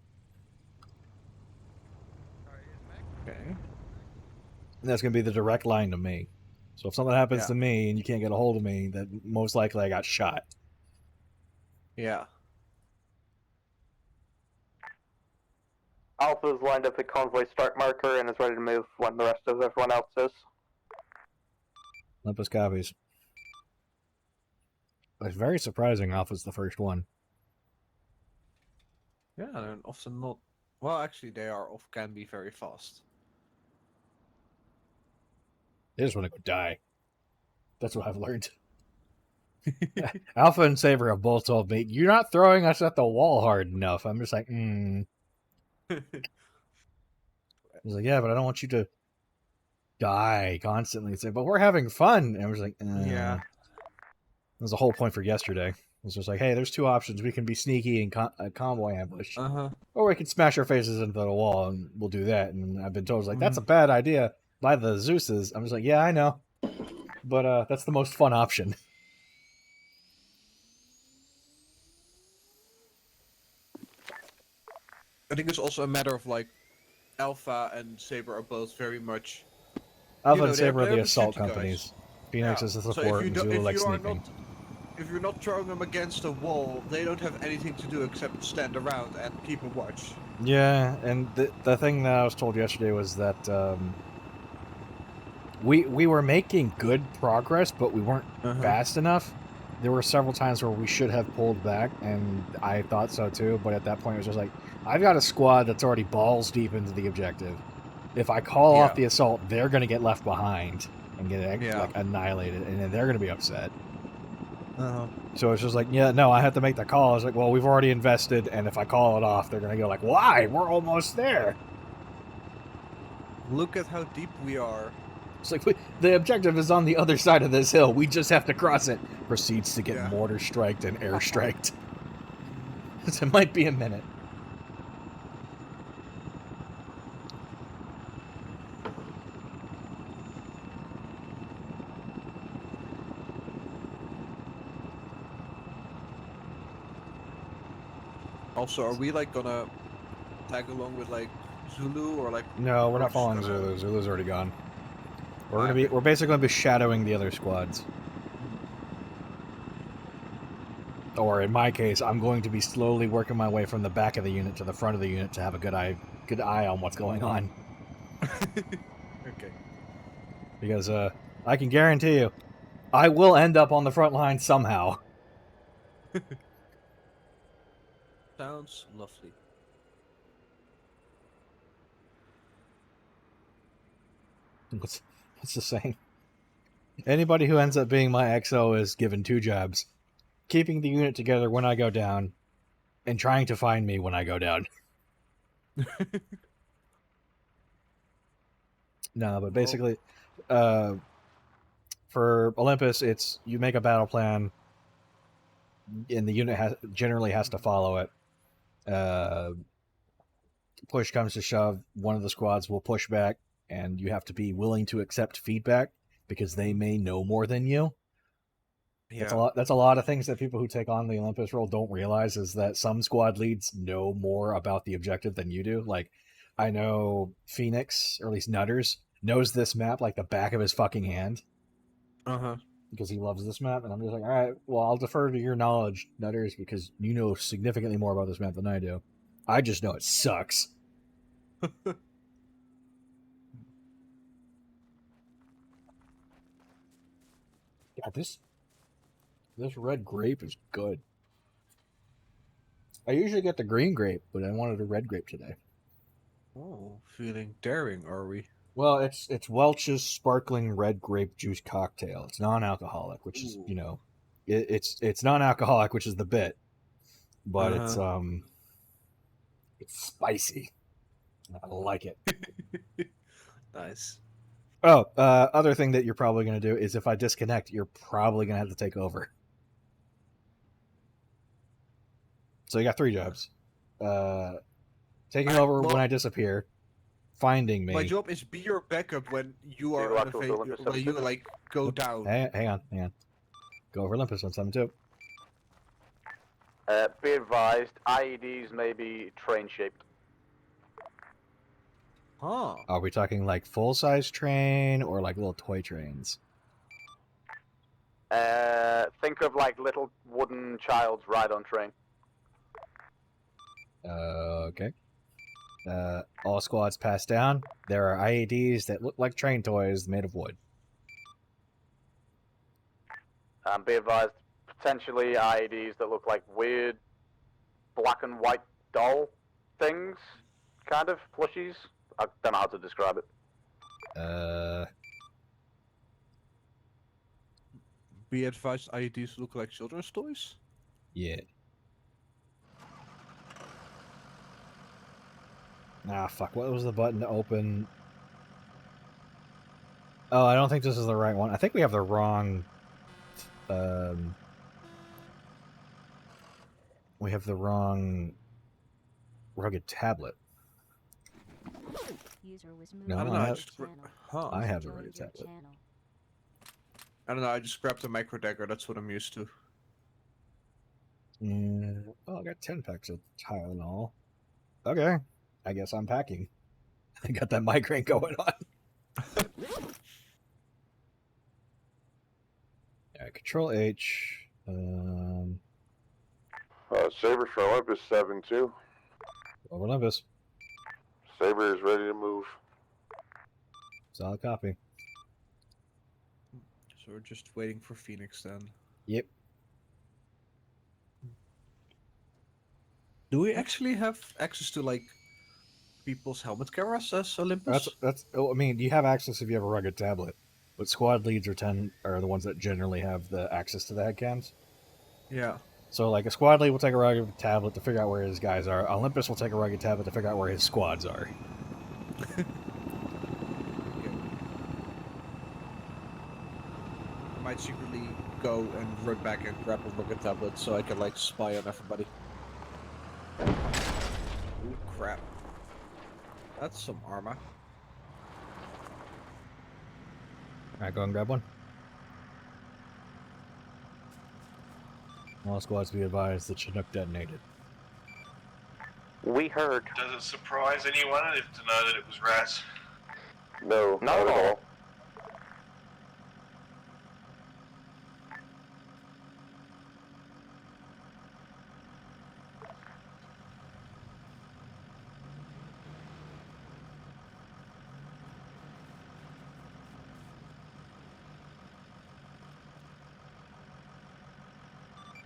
Okay. And that's going to be the direct line to me. So if something happens to me and you can't get a hold of me, then most likely I got shot. Yeah. Alpha's lined up at convoy start marker and is ready to move when the rest of everyone else is. Olympus copies. It's very surprising Alpha's the first one. Yeah, they're often not. Well, actually, they are can be very fast. They just want to go die. That's what I've learned. Alpha and Saber have both told me, you're not throwing us at the wall hard enough. I'm just like, I was like, yeah, but I don't want you to die constantly. It's like, but we're having fun. And I was like, Yeah. That was the whole point for yesterday. It was just like, hey, there's two options. We can be sneaky and convoy ambush. Uh-huh. Or we can smash our faces into the wall, and we'll do that. And I've been told, like, that's a bad idea by the Zeuses. I'm just like, yeah, I know. But that's the most fun option. I think it's also a matter of, like, Alpha and Saber are both very much... Alpha and they're- Saber are they're the assault shooty guys. companies. Phoenix is the So support, and Zulu likes sneaking. If you're not throwing them against a wall, they don't have anything to do except stand around and keep a watch. Yeah, and the thing that I was told yesterday was that we were making good progress, but we weren't fast enough. There were several times where we should have pulled back, and I thought so too, but at that point it was just like, I've got a squad that's already balls deep into the objective. If I call off the assault, they're going to get left behind and get like annihilated, and then they're going to be upset. So it's just like, yeah, no, I have to make the call. I was like, well, we've already invested, and if I call it off, they're going to go like, why? We're almost there. Look at how deep we are. It's like, the objective is on the other side of this hill. We just have to cross it. Proceeds to get mortar striked and air striked. So it might be a minute. Also, are we like gonna tag along with like Zulu or like? No, we're not just following gonna- Zulu. Zulu's already gone. We're basically gonna be shadowing the other squads. Or in my case, I'm going to be slowly working my way from the back of the unit to the front of the unit to have a good eye on what's going on. Okay. Because I can guarantee you, I will end up on the front line somehow. Sounds lovely. What's the saying? Anybody who ends up being my XO is given 2 jobs. Keeping the unit together when I go down, and trying to find me when I go down. No, but basically, for Olympus, it's you make a battle plan, and the unit generally has to follow it. Push comes to shove, one of the squads will push back, and you have to be willing to accept feedback because they may know more than you. Yeah. That's a lot of things that people who take on the Olympus role don't realize is that some squad leads know more about the objective than you do. Like, I know Phoenix, or at least Nutters, knows this map like the back of his fucking hand. Uh-huh. Because he loves this map, and I'm just like, alright, well, I'll defer to your knowledge, Nutters, because you know significantly more about this map than I do. I just know it sucks. God, this red grape is good. I usually get the green grape, but I wanted a red grape today. Oh, feeling daring, are we? Well, it's Welch's sparkling red grape juice cocktail. It's non-alcoholic, which is, you know, it's non-alcoholic, which is the bit, but it's spicy. I like it. Nice. Oh, other thing that you're probably going to do is if I disconnect, you're probably going to have to take over. So you got 3 jobs. Taking over when I disappear, finding me. My job is be your backup when you are when you like go down. Hang on. Go over Olympus 172. Be advised, IEDs may be train shaped. Huh. Are we talking like full-size train or like little toy trains? Think of like little wooden child's ride-on train. Okay. All squads pass down. There are IEDs that look like train toys made of wood. Be advised, potentially IEDs that look like weird black and white doll things, kind of plushies. I don't know how to describe it. Be advised, IEDs look like children's toys? Yeah. Ah, fuck. What was the button to open? Oh, I don't think this is the right one. I think we have the wrong... we have the wrong rugged tablet. No, I don't know. I have the rugged tablet. I don't know. I just grabbed the micro dagger. That's what I'm used to. Oh, I got 10 packs of Tylenol. Okay. I guess I'm packing. I got that migraine going on. Alright, Control H. Saber for Olympus 7-2. Over Olympus. Saber is ready to move. Solid copy. So we're just waiting for Phoenix then. Yep. Do we actually have access to like people's helmet cameras as Olympus? That's. Oh, I mean, you have access if you have a rugged tablet, but squad leads are the ones that generally have the access to the head cams. Yeah. So, like, a squad lead will take a rugged tablet to figure out where his guys are. Olympus will take a rugged tablet to figure out where his squads are. I might secretly go and run back and grab a rugged tablet so I can like spy on everybody. Ooh, crap. That's some armor. Alright, go and grab one. All squads be advised that Chinook detonated. We heard. Does it surprise anyone if to know that it was Raz? No, not at all.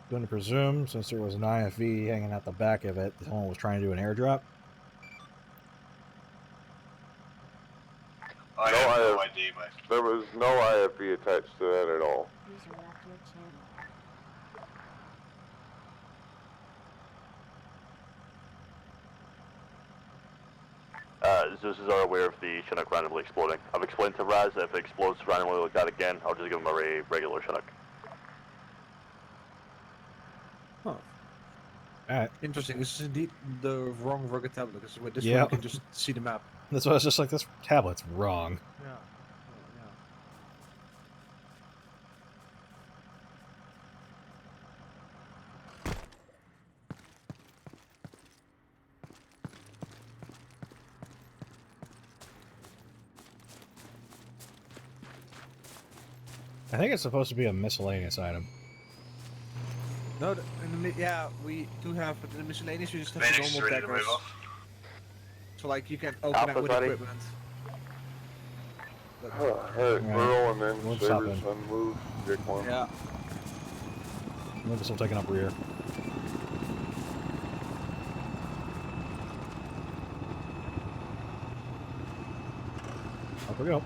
Going to presume, since there was an IFV hanging out the back of it, someone was trying to do an airdrop. I have no idea, mate. There was no IFV attached to that at all. User left your channel. Zeus are aware of the Chinook randomly exploding. I've explained to Raz that if it explodes randomly like that again, I'll just give him a regular Chinook. Alright. Interesting. This is indeed the wrong rugged tablet, because with this Yeah. one you can just see the map. That's why I was just like, this tablet's wrong. Yeah. I think it's supposed to be a miscellaneous item. No, yeah, we do have, but in the miscellaneous we just have Phoenix the normal ready to move deckers. off. So like you can open Alpha's that with ready. equipment. Alright, we're rolling then. Won't Sabers stop unmoved. Dick one. Yeah. We're still taking up rear. Up we go.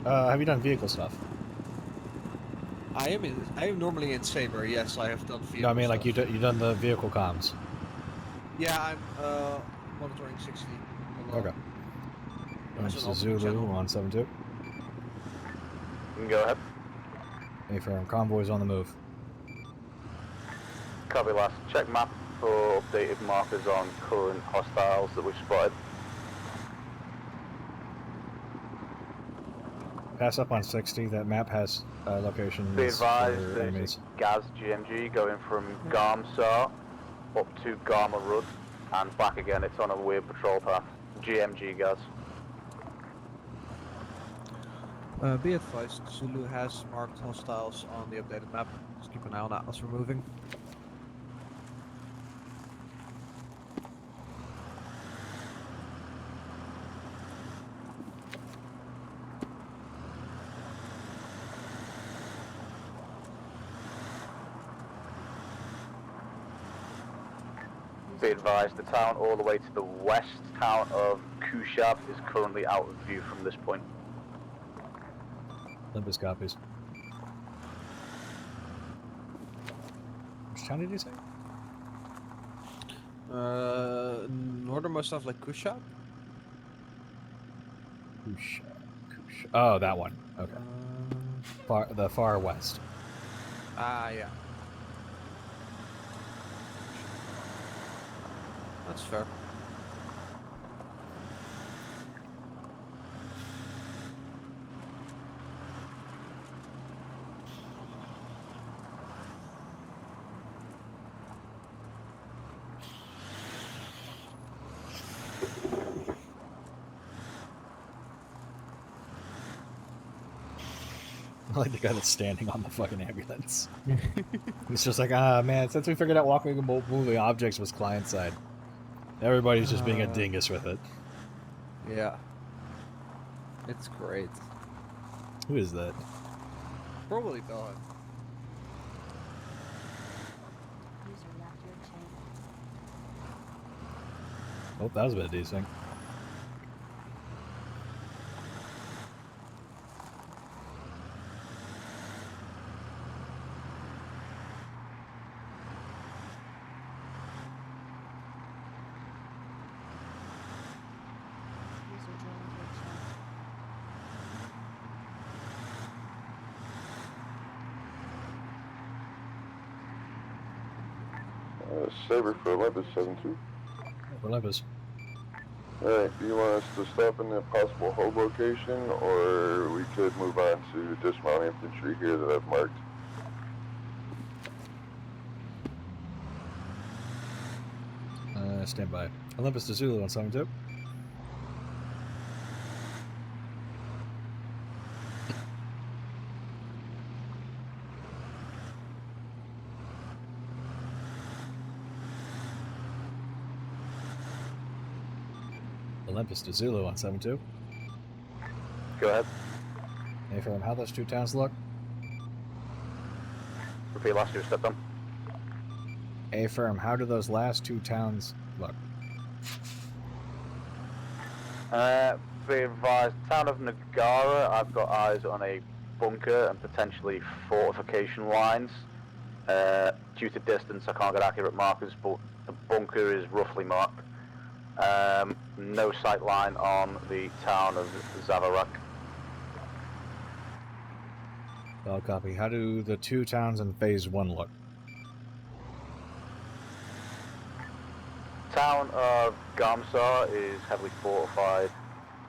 Have you done vehicle stuff? I am normally in Saber. Yes, I have done vehicle No, I mean like stuff. you done the vehicle comms. Yeah, I'm monitoring 60. Okay. That's This an is open Zulu channel. 172. You can go ahead. A-firm convoys on the move. Copy last. Check map for updated markers on current hostiles that we've spotted. Pass up on 60. That map has locations Be advised, for there's enemies. a Gaz GMG going from Garmsar up to Garma Rud and back again. It's on a weird patrol path. GMG Gaz. Be advised, Zulu has marked hostiles on the updated map. Just keep an eye on that as we're moving. Be advised, the town all the way to the west town of Kushab is currently out of view from this point. Olympus copies. Which town did you say? Northernmost stuff like Kushab? Oh, that one. Okay. The far west. Yeah. That's fair. I like the guy that's standing on the fucking ambulance. He's just like, man, since we figured out walking and moving objects was client side, everybody's just being a dingus with it. Yeah. It's great. Who is that? Probably Dawn. User left your channel. Oh, that was a bit decent. User joined your channel. Saber for Olympus 7-2. Olympus. Alright, do you want us to stop in the possible hold location, or we could move on to dismount infantry here that I've marked? Stand by. Olympus to Zulu on 7-2. Olympus to Zulu on 7-2. Go ahead. Hey, firm, how those two towns look? Repeat last year, step down. Hey, firm, how do those last two towns look? Be advised, town of Nagara, I've got eyes on a bunker and potentially fortification lines. Due to distance, I can't get accurate markers, but the bunker is roughly marked. No sight line on the town of Zavarak. I'll copy. How do the two towns in Phase 1 look? Town of Gamsar is heavily fortified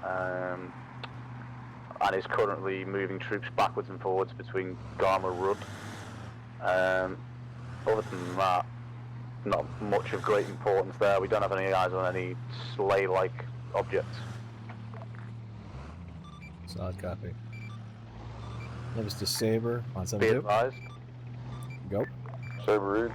and is currently moving troops backwards and forwards between Garma Rud. Other than that, not much of great importance there. We don't have any eyes on any sleigh-like objects. Solid copy. Lives to Saber on 7-2. Be advised. Go. Saber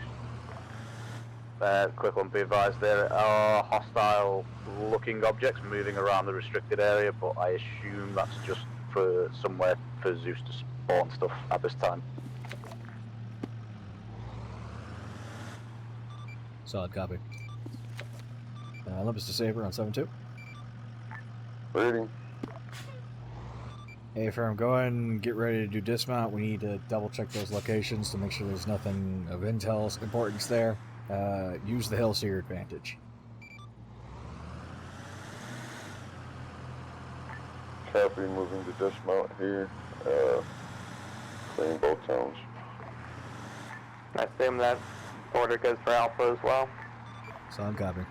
reads. Quick one, be advised, there are hostile-looking objects moving around the restricted area, but I assume that's just for somewhere for Zeus to spawn stuff at this time. Solid copy. Olympus to Saber on 7-2. Reading. Hey, firm, go ahead and get ready to do dismount. We need to double check those locations to make sure there's nothing of intel's importance there. Use the hills to your advantage. Copy, moving to dismount here. Clearing both towns. I assume that order goes for Alpha as well. Solid copy.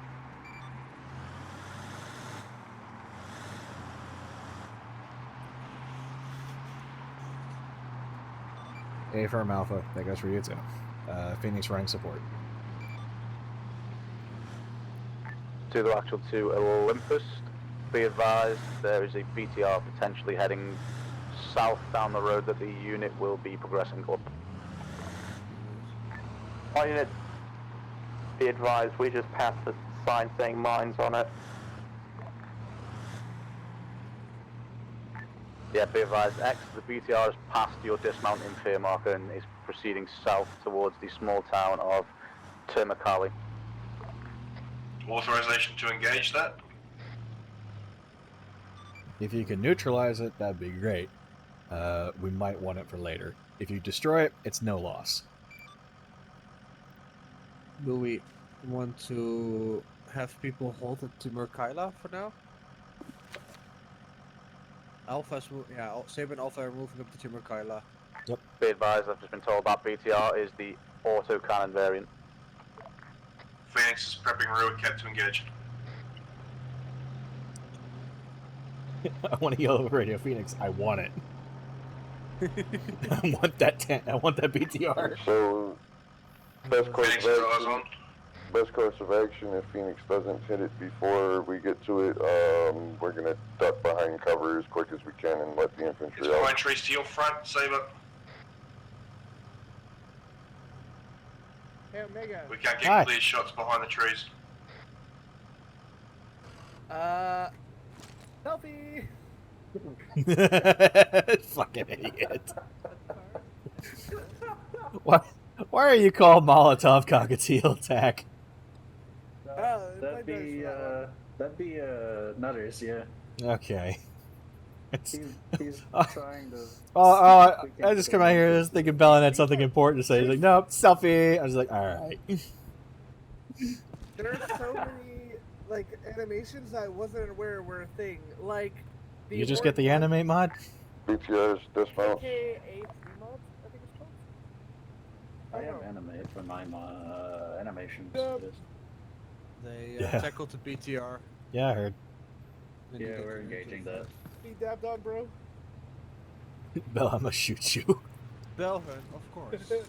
A firm Alpha, that goes for you too. Phoenix running support. To the actual to Olympus, be advised there is a BTR potentially heading south down the road that the unit will be progressing up. All units, be advised, we just passed the sign saying mines on it. Yeah, be advised, X, the BTR has passed your dismount in fear marker and is proceeding south towards the small town of Termakali. Authorization to engage that? If you can neutralize it, that'd be great. We might want it for later. If you destroy it, it's no loss. Do we want to have people hold it to Merkaila for now? Alpha's Saber and Alpha are moving up to Merkaila. Yep. Be advised, I've just been told that BTR is the auto-cannon variant. Phoenix is prepping Ruid Cat to engage. I want to yell over Radio Phoenix. I want it. I want that tent. I want that BTR. So, best course of action, if Phoenix doesn't hit it before we get to it, we're gonna duck behind cover as quick as we can and let the infantry Is out. behind trees to your front, Saber? Hey, Omega. We can't get clear shots behind the trees. Selfie! Fucking idiot. Why are you called Molotov Cockatiel Attack? That'd be Nutters, yeah. Okay. He's trying to. I just come out here just thinking Bellin had something important to say. He's like, nope, selfie. I was like, alright. There are so many, like, animations I wasn't aware were a thing. Like, You just get the animate mod? BTR's dismount. AKA 3 mods, I think it's called. I have animate for my animations. They Yeah. tackled the BTR. Yeah, I heard. Yeah, we're engaging that. Be dabbed on, bro. Bell, I'm gonna shoot you. Belvin, of course. Wait,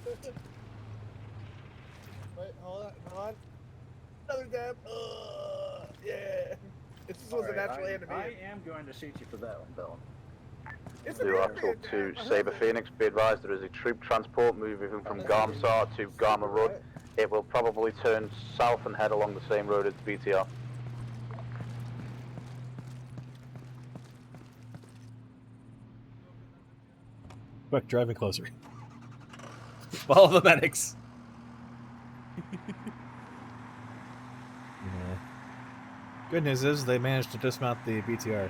hold on. Another dab. Yeah. This was a natural enemy. I am going to shoot you for that one, Dylan. It's an Do Actual ambient to dab. Sabre Phoenix, be advised there is a troop transport moving from Garmsar to Garma Road. It will probably turn south and head along the same road as the BTR. Quick, driving closer. Follow the medics. Yeah. Good news is they managed to dismount the BTR.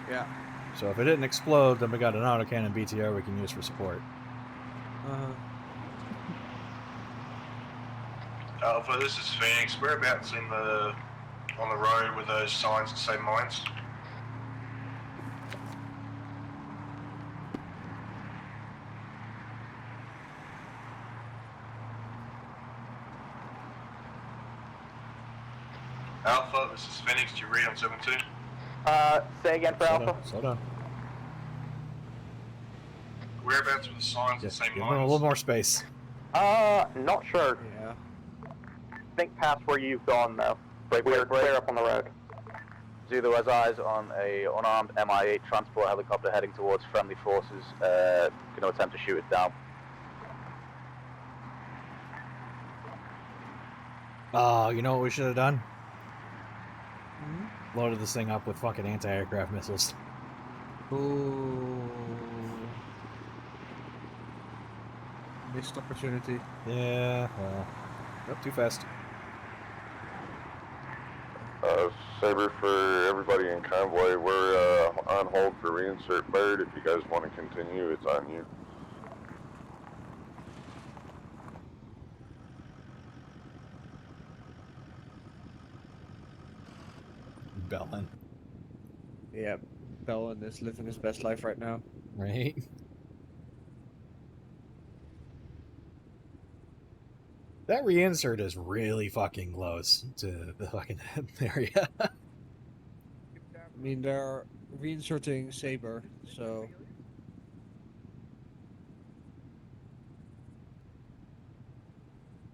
Yeah. So if it didn't explode, then we got an autocannon BTR we can use for support. Alpha, this is Phoenix. Whereabouts on the road with those signs that say mines? Alpha, this is Phoenix. Do you read on 7-2? Say again for Alpha. Slow down. Whereabouts with the signs that say Give them a mines? little more space. Not sure. Yeah. Think past where you've gone though. We're clear up on the road. Zulu has eyes on a unarmed Mi-8 transport helicopter heading towards friendly forces. Gonna attempt to shoot it down. Oh, you know what we should have done? Loaded this thing up with fucking anti-aircraft missiles. Ooh. Missed opportunity. Yeah, well, nope, too fast. Saber for everybody in convoy, we're on hold for reinsert bird. If you guys want to continue, it's on you. Bellin. Yeah, Bellin is living his best life right now. Right? That reinsert is really fucking close to the fucking area. I mean, they're reinserting Saber, so...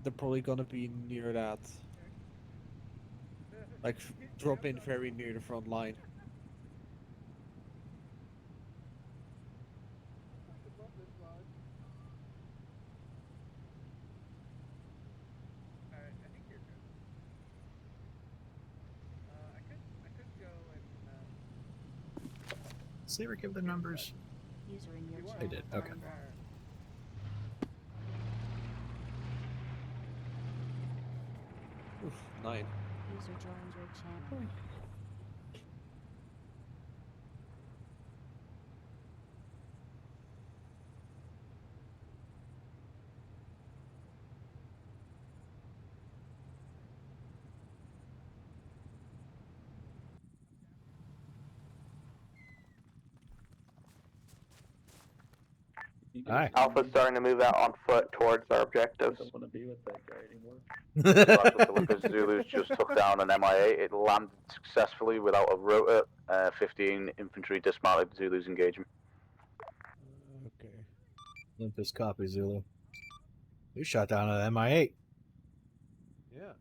They're probably gonna be near that. Like, drop in very near the front line. Saber give the numbers. User in your They did, okay. Oof, 9. User joined your channel. Alright. Alpha's starting to move out on foot towards our objectives. I don't want to be with that guy anymore. Lucas Zulus just took down an MI8. It landed successfully without a rotor. 15 infantry dismounted. Zulus engagement. Okay. Olympus copy, Zulu. You shot down an Mi-8. Yeah.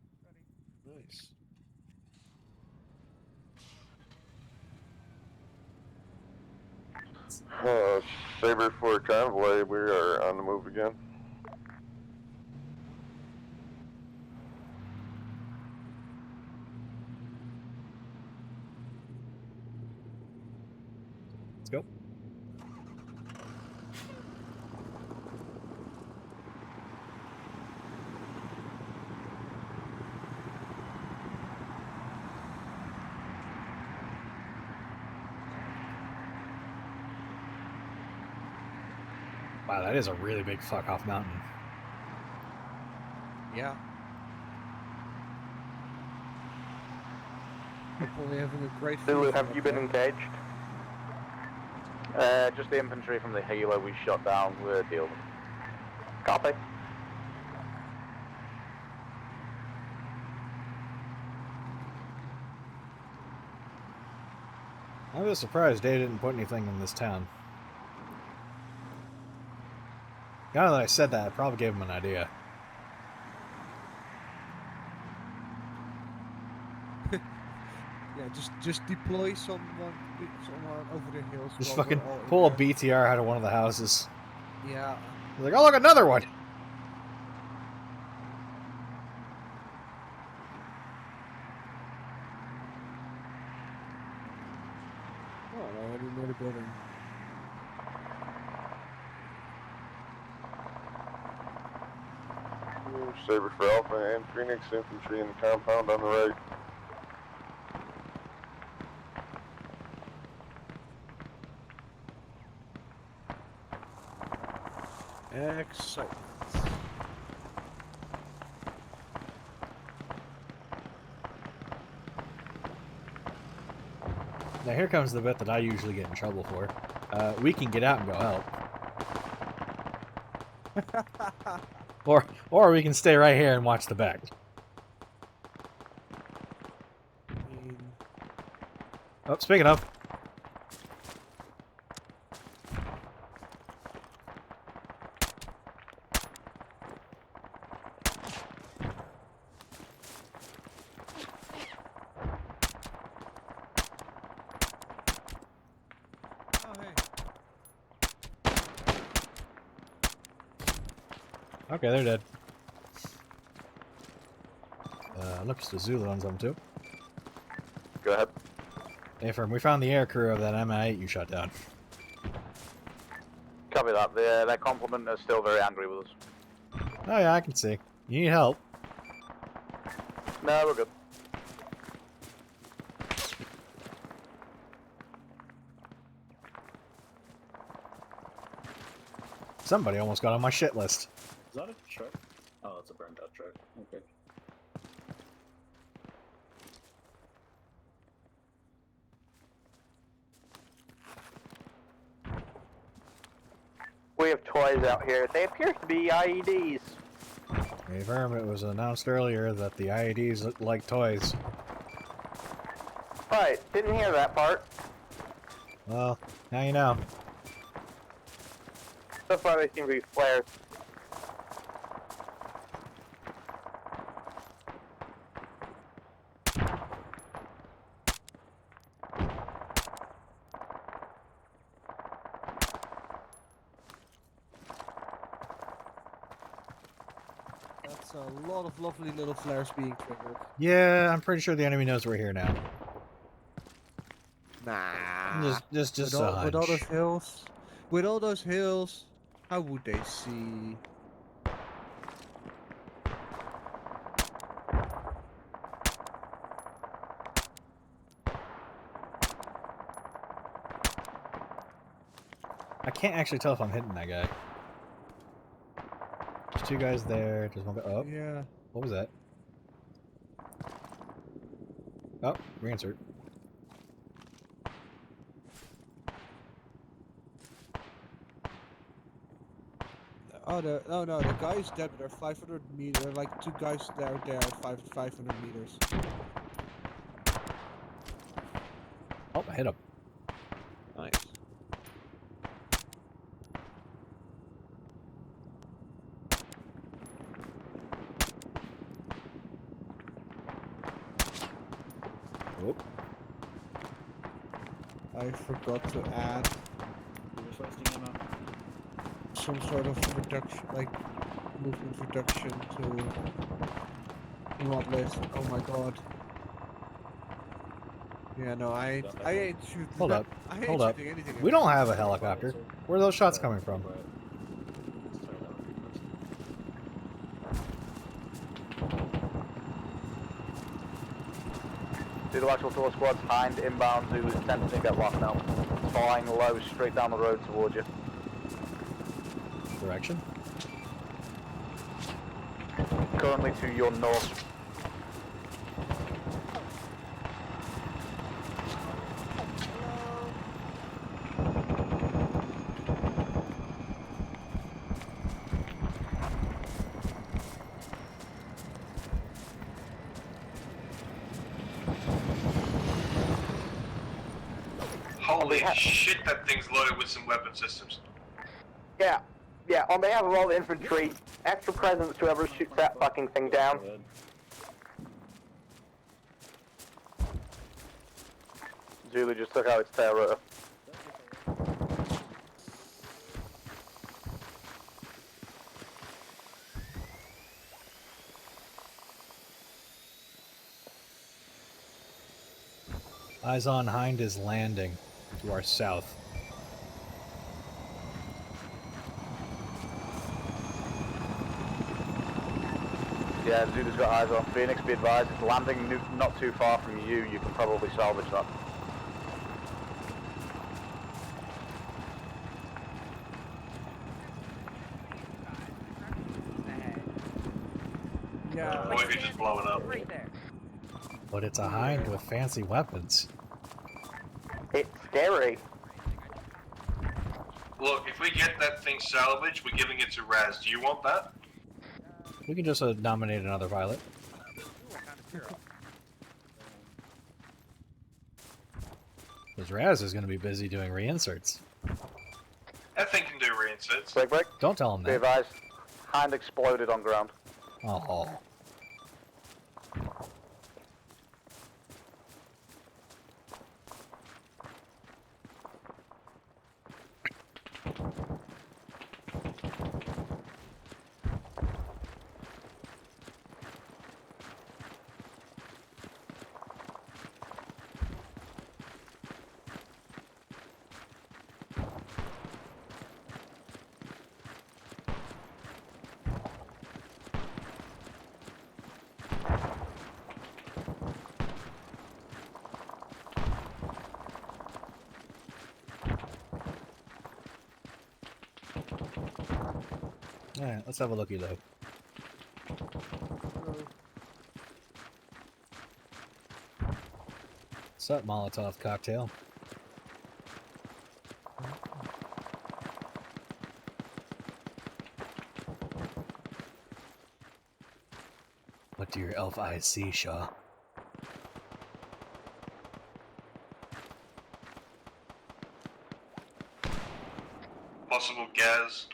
Nice. Saber for convoy, we are on the move again. Let's go. Wow, that is a really big fuck off mountain. Yeah. We're probably having a great Zulu, view have from you up been there. engaged? Just the infantry from the helo we shot down. We're dealing. Copy. I was surprised they didn't put anything in this town. Now that I said that, I probably gave them an idea. just deploy someone over the hills. Just while we're fucking all in pull a there. BTR out of one of the houses. Yeah. He's like, oh look, another one. Oh, I already know the building. Saber for Alpha and Phoenix infantry in the compound on the right. Excellent. Now here comes the bit that I usually get in trouble for. We can get out and go help. Or we can stay right here and watch the back. Oh, speaking of. Okay, they're dead. Looks to Zulu on them too. Go ahead. Hey, firm, we found the air crew of that MI8 you shot down. Copy that. Their complement are still very angry with us. Oh yeah, I can see. You need help. No, we're good. Somebody almost got on my shit list. Is that a truck? Oh, it's a burned out truck. Okay. We have toys out here. They appear to be IEDs. Hey, firm, it was announced earlier that the IEDs look like toys. Right, didn't hear that part. Well, now you know. So far they seem to be flares. That's a lot of lovely little flares being triggered. Yeah, I'm pretty sure the enemy knows we're here now. Nah. Just with a all those hunch. hills, with all those hills, how would they see? I can't actually tell if I'm hitting that guy. There's two guys there. Just one guy. Oh, yeah. What was that? Oh, reinsert. Oh, no, the guy's dead. But they're 500 meters. There are like two guys there at 500 meters. Oh, I hit him. Nice. Oh. I forgot to add some sort of reduction, like movement reduction to not list. Oh my god. Yeah, no, I ain't shooting. Hold up. I ain't Hold up. shooting anything. We don't have a helicopter. Where are those shots coming from? See the actual tour squad's behind inbound Zulu's attempting to get locked now. Flying low straight down the road towards you. Direction? Currently to your north. Holy shit, that thing's loaded with some weapon systems. Yeah, yeah, on behalf of all the infantry, extra presence to whoever shoots that fucking thing down. Zulu just took out its tail rotor. Eyes on Hind is landing to our south. Yeah, Zulu's got eyes on Phoenix. Be advised, it's landing not too far from you. You can probably salvage that. Yeah. Or if you just blow it up. But it's a Hind with fancy weapons. It's scary. Look, if we get that thing salvaged, we're giving it to Raz. Do you want that? We can just nominate another pilot. Because Raz is going to be busy doing reinserts. That thing can do reinserts. Break. Don't tell him Be that. advised, Hind exploded on ground. Oh. Alright, let's have a looky though. What's up, Molotov cocktail? What do your elf eyes see, Shaw? Possible gas.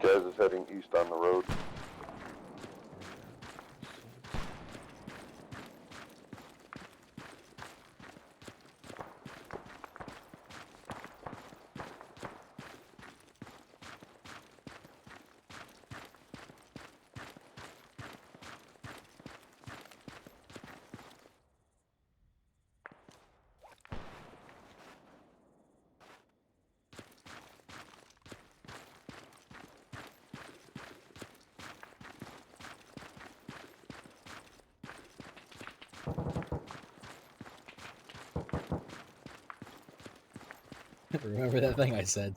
Gaz is heading east on the road. Remember that thing I said?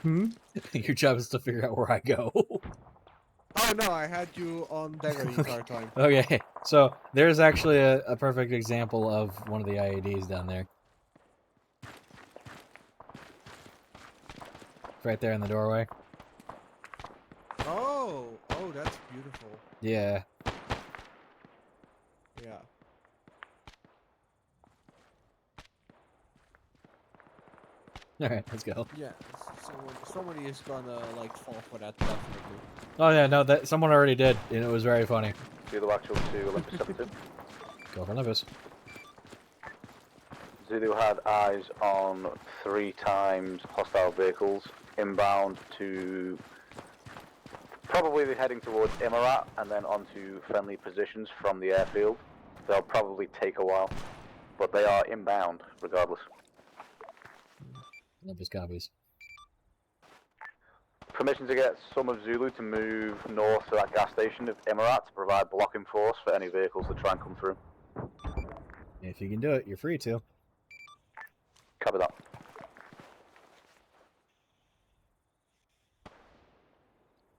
Hmm? Your job is to figure out where I go. Oh no, I had you on dagger the entire time. Okay, so there's actually a perfect example of one of the IEDs down there. Right there in the doorway. Oh, that's beautiful. Yeah. Yeah. Alright, let's go. Yeah, somebody is gonna like fall for that definitely. Oh yeah, no, that someone already did, and it was very funny. Zulu actual to Olympus 72. Go for Olympus. Zulu had eyes on 3 times hostile vehicles inbound to probably heading towards Emirat and then onto friendly positions from the airfield. They'll probably take a while, but they are inbound regardless. Olympus copies. Permission to get some of Zulu to move north to that gas station of Emirat to provide blocking force for any vehicles that try and come through. If you can do it, you're free to. Cover that.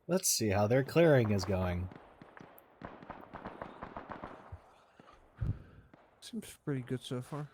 Let's see how their clearing is going. Seems pretty good so far.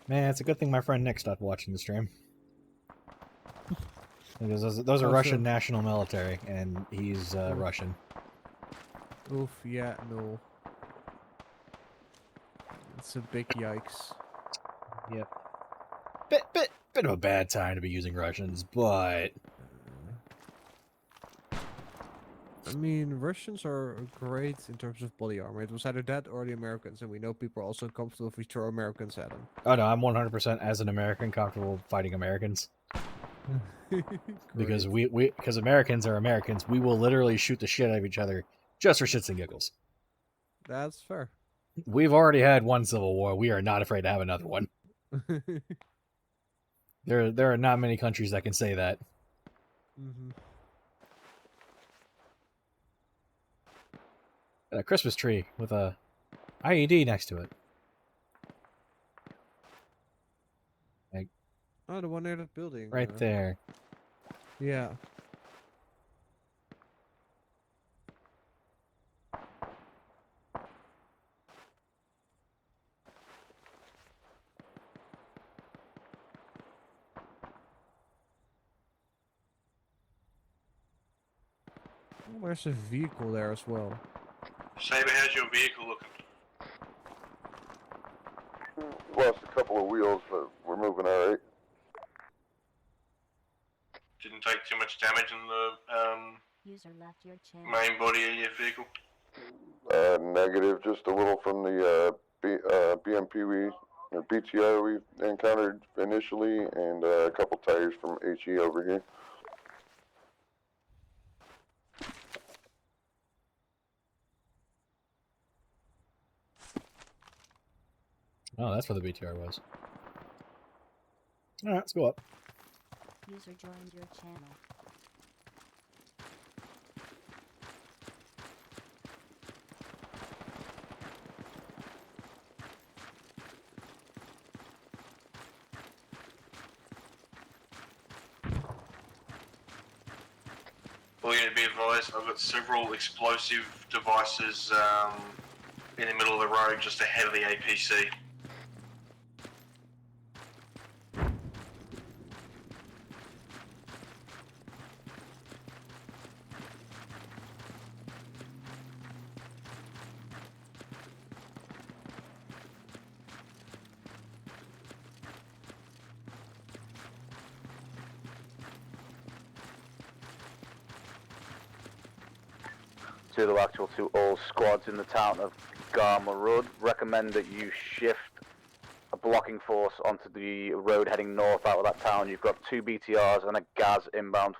Man, it's a good thing my friend Nick stopped watching the stream. Because those are Russian national military, and he's Russian. Oof, yeah, no. It's a big yikes. Yep. Bit of a bad time to be using Russians, but... I mean, Russians are great in terms of body armor. It was either that or the Americans, and we know people are also comfortable if we throw Americans at them. Oh no, I'm 100% as an American comfortable fighting Americans. Because because Americans are Americans, we will literally shoot the shit out of each other just for shits and giggles. That's fair. We've already had one civil war. We are not afraid to have another one. There are not many countries that can say that. Mm-hmm. A Christmas tree with a IED next to it. Like, oh, the one near that building. Right there. Yeah. Oh, there's a vehicle there as well. Saber, how's your vehicle looking? Lost a couple of wheels, but we're moving alright. Didn't take too much damage in the User left your channel. main body of your vehicle? Negative, just a little from the BMP or BTR we encountered initially, and a couple tires from HE over here. Oh, that's where the BTR was. Alright, let's go up. User joined your channel. Well, you need to be advised, I've got several explosive devices in the middle of the road just ahead of the APC. Zulu actual to all squads in the town of Garma Road. Recommend that you shift a blocking force onto the road heading north out of that town. You've got 2 BTRs and a Gaz inbound.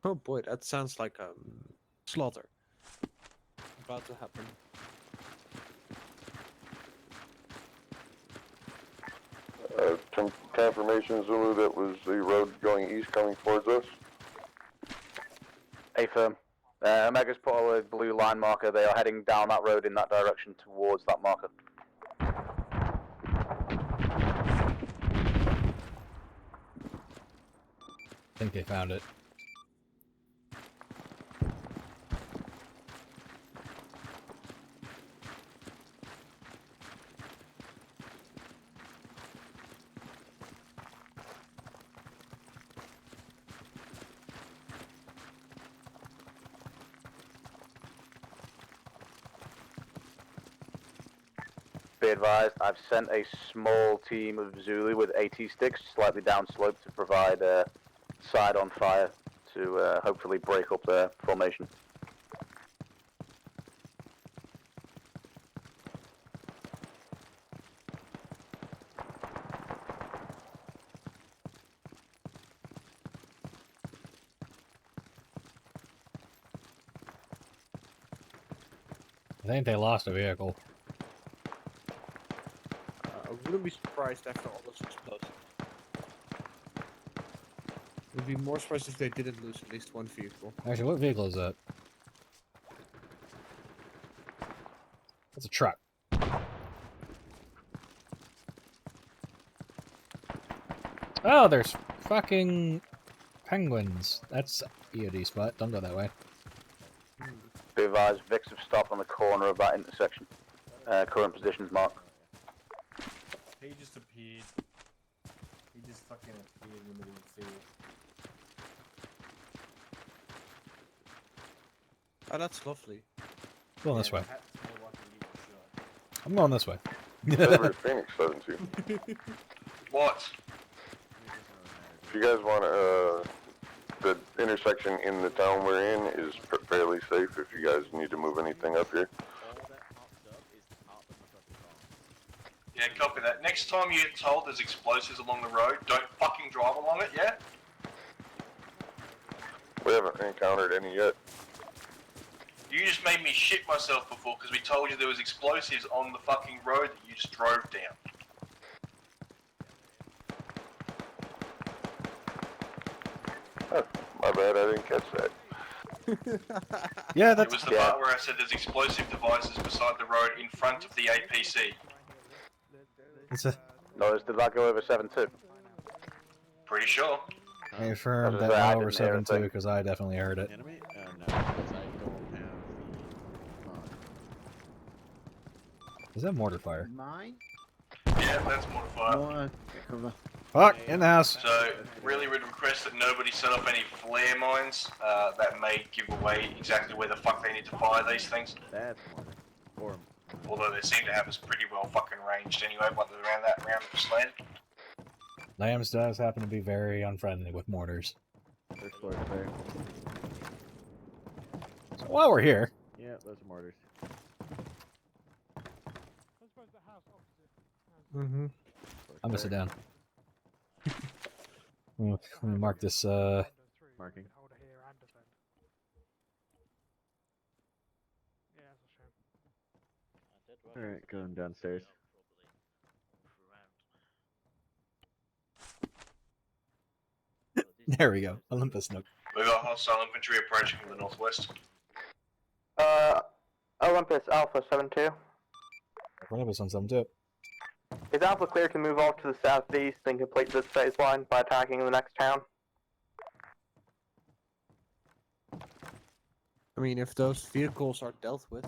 Oh boy, that sounds like a slaughter. About to happen. Confirmation, Zulu, that was the road going east coming towards us. Affirm. Omega's put a blue line marker. They are heading down that road in that direction towards that marker. I think they found it. Be advised, I've sent a small team of Zulu with AT sticks slightly downslope to provide side-on fire to hopefully break up their formation. I think they lost a vehicle. I wouldn't be surprised after all those explosives. Would be more surprised if they didn't lose at least one vehicle. Actually, what vehicle is that? That's a truck. Oh, there's fucking penguins. That's EOD spot. Don't go that way. Be advised, Vix have stopped on the corner of that intersection. Current positions marked. He just appeared. He just fucking appeared in the middle of the field. Oh, that's lovely. Going this way. Perhaps more likely to get shot. I'm going this way. Over Phoenix 7-2. What? If you guys want the intersection in the town we're in is fairly safe if you guys need to move anything up here. Yeah, copy that. Next time you get told there's explosives along the road, don't fucking drive along it, yeah? We haven't encountered any yet. You just made me shit myself before because we told you there was explosives on the fucking road that you just drove down. Oh, my bad, I didn't catch that. Yeah, It was the part where I said there's explosive devices beside the road in front of the APC. It's a. No, did that go over 7-2? Pretty sure. I affirmed I that didn't over hear 7-2 anything. because I definitely heard it. No, because I don't have Is that mortar fire? Mine? Yeah, that's mortified. Fuck, in the house. So, really would request that nobody set up any flare mines that may give away exactly where the fuck they need to fire these things. That's or Although they seem to have us pretty well fucking ranged anyway, but around that round of the land. Lambs does happen to be very unfriendly with mortars. first floor clear. So while we're here, Yeah, those are mortars. Mm-hmm. I'm gonna sit down. Let me mark this. Marking. Alright, going downstairs. There we go. Olympus Nook. We got hostile infantry approaching from the northwest. Olympus Alpha 7-2. Olympus on some too. Is Alpha clear to move off to the southeast and complete this phase line by attacking the next town? I mean, if those vehicles are dealt with.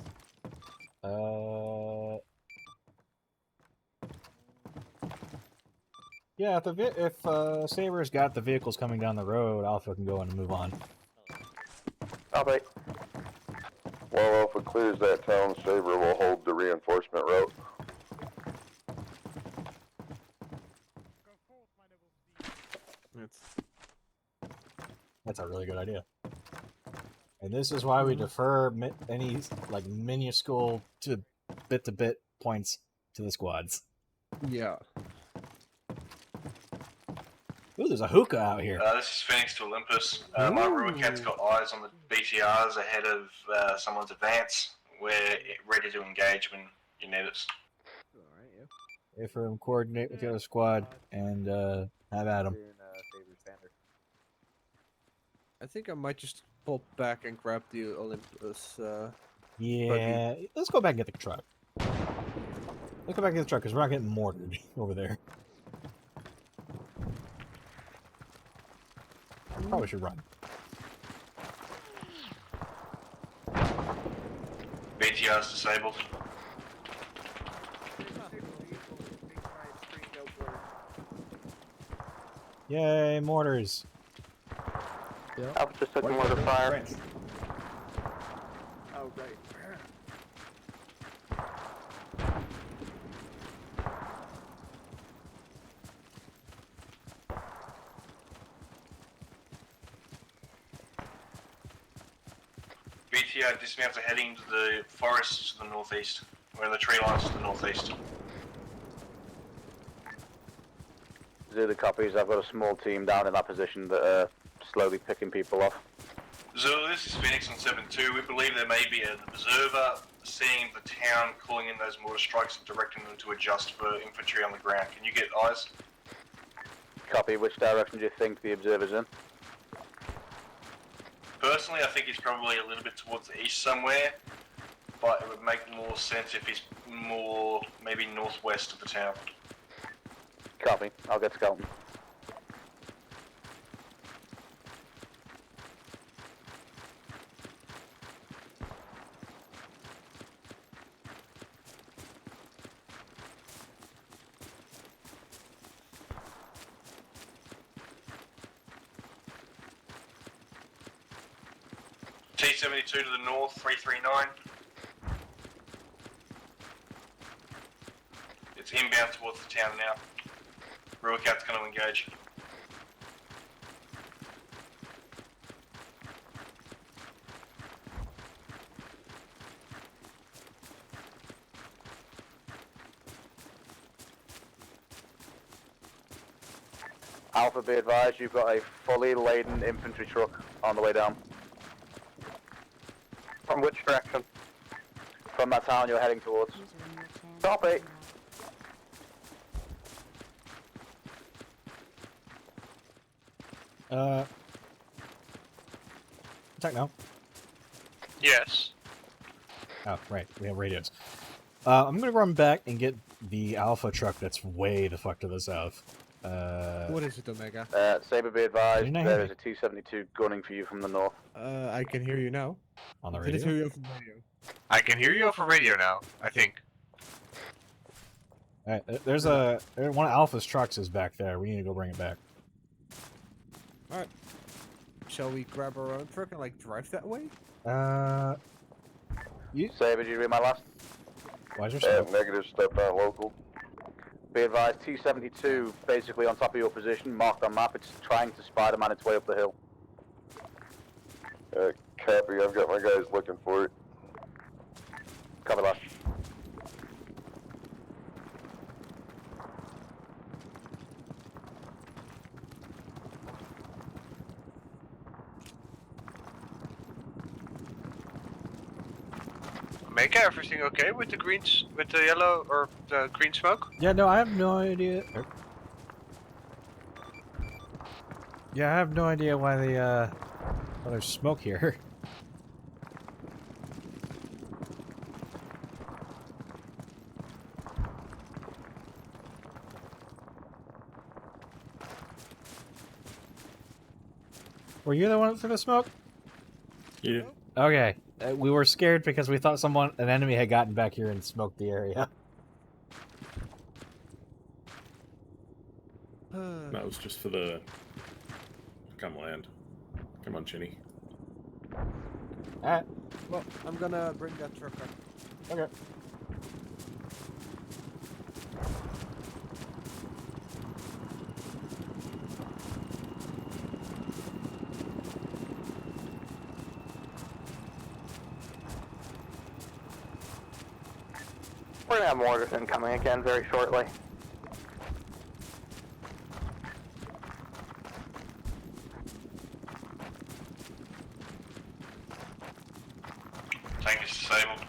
Yeah, if Saber's got the vehicles coming down the road, Alpha can go in and move on. Copy. While Alpha clears that town, Saber will hold the reinforcement route. That's a really good idea. And this is why we defer any like minuscule to bit points to the squads. Yeah. Ooh, there's a hookah out here. This is Phoenix to Olympus. My Ruicat's got eyes on the BTRs ahead of someone's advance. We're ready to engage when you need us. Affirm, coordinate with the other squad and have at 'em. I think I might just pull back and grab the Olympus. Yeah, let's go back and get the truck. Let's go back and get the truck because we're not getting mortared over there. Probably should run. BTR's disabled. Yay, mortars! Alpha just took mortar fire. Oh, right. BTR dismounts are heading to the forests to the northeast. We're in the tree lines to the northeast. Zulu copies. I've got a small team down in that position that are slowly picking people off. Zulu, this is Phoenix on 7-2. We believe there may be an observer seeing the town, calling in those mortar strikes and directing them to adjust for infantry on the ground. Can you get eyes? Copy. Which direction do you think the observer's in? Personally, I think he's probably a little bit towards the east somewhere, but it would make more sense if he's more, maybe northwest of the town. Copy. I'll get scouting. T-72 to the north, 339. It's inbound towards the town now. Ruicat's going to engage. Alpha, be advised, you've got a fully laden infantry truck on the way down. From which direction? From that town you're heading towards. Stop it! Attack now. Yes. Oh, right. We have radios. I'm gonna run back and get the Alpha truck that's way the fuck to the south. What is it, Omega? Saber, be advised, Didn't I hear there is a T-72 gunning for you from the north. I can hear you now. On the I didn't radio? hear you over the radio. I can hear you over radio now, I think. Alright, there's one of Alpha's trucks is back there. We need to go bring it back. Alright. Shall we grab our own truck and like drive that way? Saber, did you read my last? Why's your step? Negative, step down local. Be advised, T-72 basically on top of your position, marked on map. It's trying to Spider-Man its way up the hill. Copy, I've got my guys looking for it. Cover that. Make everything okay with the greens, with the yellow or the green smoke? Yeah, no, I have no idea. Yeah, I have no idea why why there's smoke here. Were you the one that threw the smoke? Yeah. Okay. We were scared because we thought an enemy had gotten back here and smoked the area. That was just for the... Come land. Come on, Chinny. Alright. Well, I'm gonna bring that truck up. Okay. We're gonna have mortars incoming again very shortly. Tank is disabled.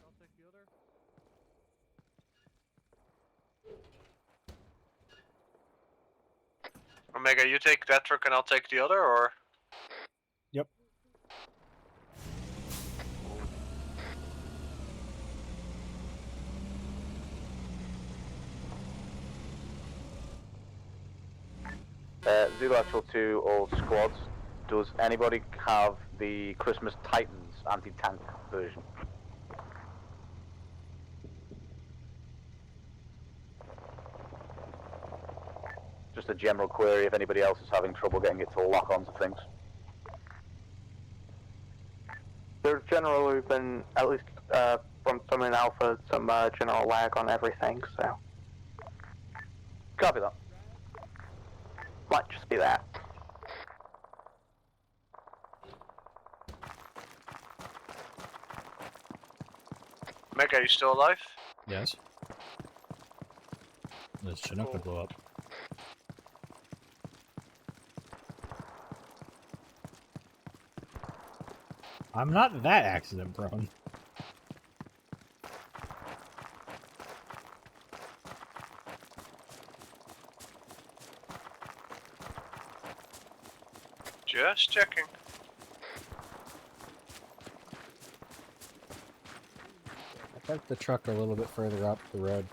I'll take the other. Omega, you take that truck and I'll take the other, or? Yep. Zulu Actual 2, all squads. Does anybody have the Christmas Titans anti-tank version? Just a general query if anybody else is having trouble getting it to lock onto things. There's generally been, at least from some in Alpha, some general lag on everything, so. Copy that. Might just be that. Omega, are you still alive? Yes. This Chinook could blow up. I'm not that accident prone. Just checking. I parked the truck a little bit further up the road,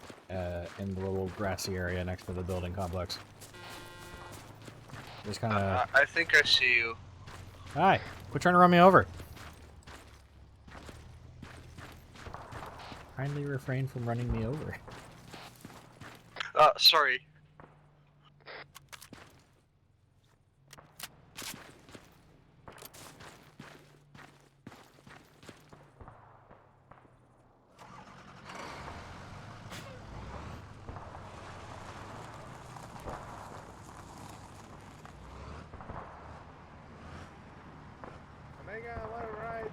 in the little grassy area next to the building complex. Just kind of. I think I see you. Hi! Quit trying to run me over. Kindly refrain from running me over. Sorry. Omega, what a ride.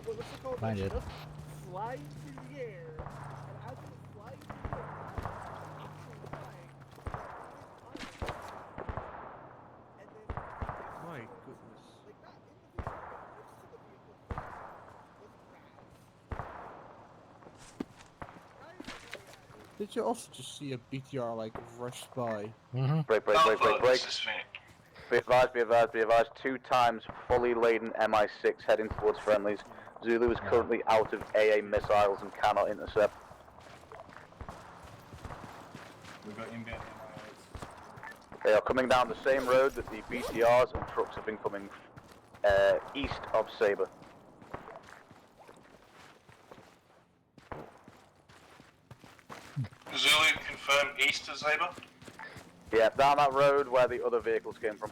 What's it called? Mind it. Just fly through the air, and as you fly through the air, actually flying, and then My goodness. like that in the vehicle, next to the vehicle, with Did you also just see a BTR like rush by? Mm-hmm. Break. Be advised. 2 times fully laden MI6 heading towards friendlies. Zulu is currently out of AA missiles and cannot intercept. We've got inbound They are coming down the same road that the BTRs and trucks have been coming east of Sabre. Zulu, confirm east of Sabre. Yeah, down that road where the other vehicles came from.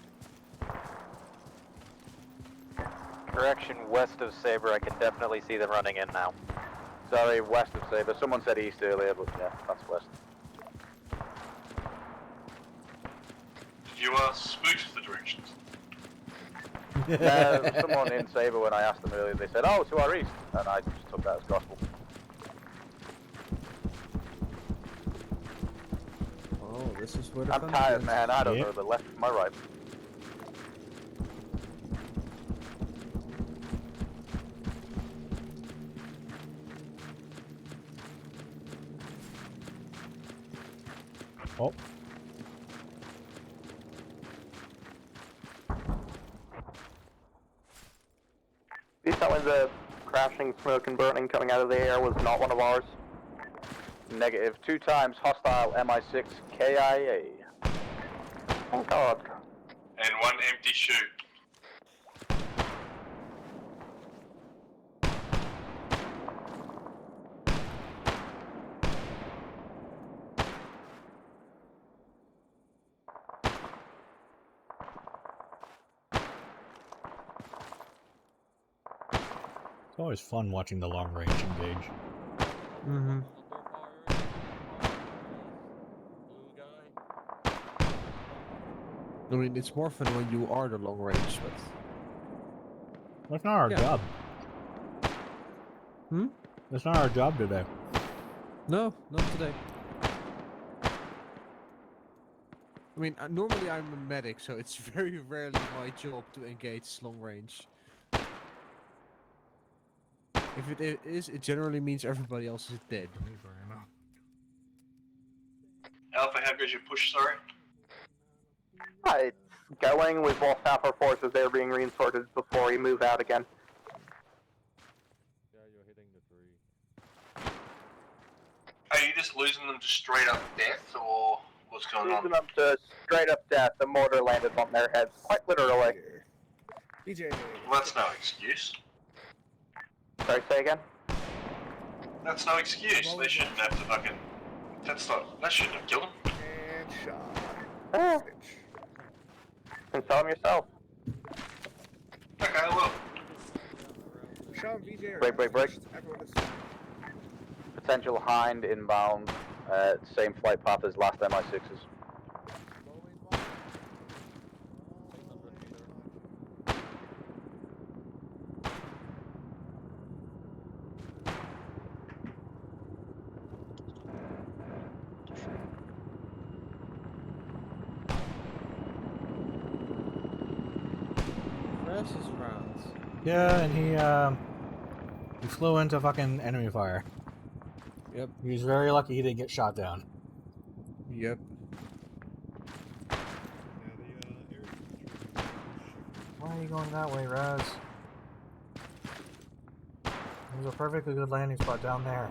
Correction, west of Sabre, I can definitely see them running in now. Sorry, west of Sabre. Someone said east earlier, but yeah, that's west. Did you spook the directions? Someone in Sabre, when I asked them earlier, they said, oh, to our east, and I just took that as gospel. Oh, this is where the I'm fun tired, begins. man. I don't know the left from my right. Oh. You tell me the crashing, smoke, and burning coming out of the air was not one of ours? Negative. 2 times hostile MI6 KIA. Thank God. And 1 empty chute. It's always fun watching the long range engage. Mm-hmm. I mean, it's more fun when you are the long range, but That's not our job. Hmm? That's not our job today. no, not today. I mean, normally I'm a medic, so it's very rarely my job to engage long range. If it is, it generally means everybody else is dead. Alpha, how goes your push, sorry? It's going. We've lost half our forces. They're being reinforced before we move out again. Are you just losing them to straight up death, or what's going on? Losing them to straight up death. The mortar landed on their heads, quite literally. BJ. Well, that's no excuse. Sorry, say again? That's no excuse. They shouldn't have to fucking... That shouldn't have killed them. And shot. Ah. And tell them yourself. Okay, well. Sean, BJ. Break. Everyone is... Potential Hind inbound. Same flight path as last MI6s. lost his rounds. Yeah, and he flew into fucking enemy fire. Yep. He was very lucky he didn't get shot down. Yep. Why are you going that way, Raz? There's a perfectly good landing spot down there.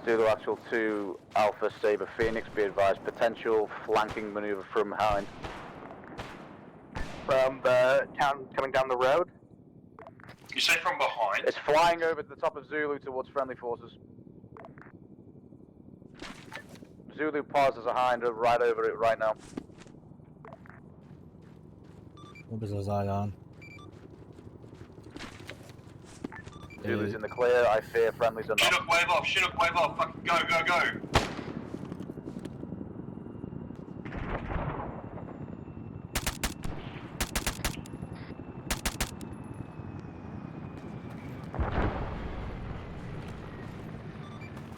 Zulu Actual 2, Alpha Saber Phoenix, be advised, potential flanking maneuver from behind. From the town coming down the road? You say from behind? It's flying over to the top of Zulu towards friendly forces. Zulu pauses behind, right over it right now. What was his eye on? Zulu's in the clear, I fear friendlies are not. Chinook, wave off, Chinook, wave off, fucking go, go, go!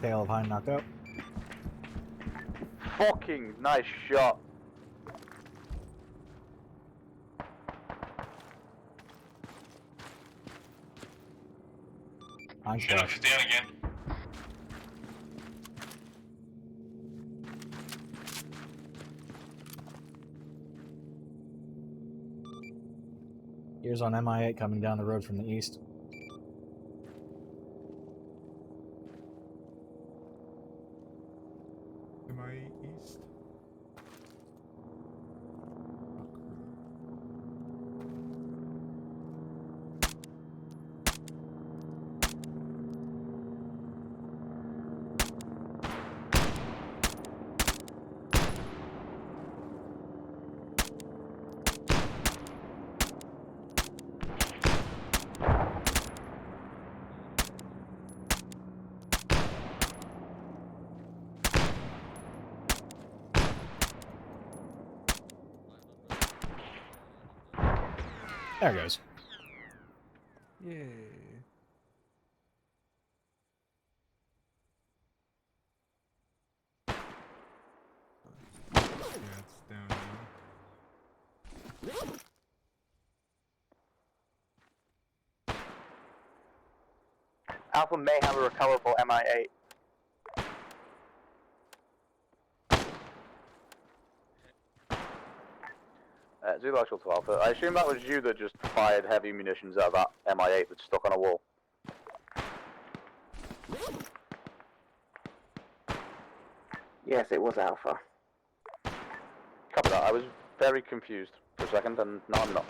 Tail of Hind knocked out. Fucking nice shot. Hind Chinook is down again. Ears on MI8 coming down the road from the east. Am I east? There it goes. Yay. Yeah, it's down now. Alpha may have a recoverable MI8. Zulu Actual 2 Alpha, I assume that was you that just fired heavy munitions out of that MI8 that's stuck on a wall. Yes, it was Alpha. Copy that, I was very confused for a second and now I'm not.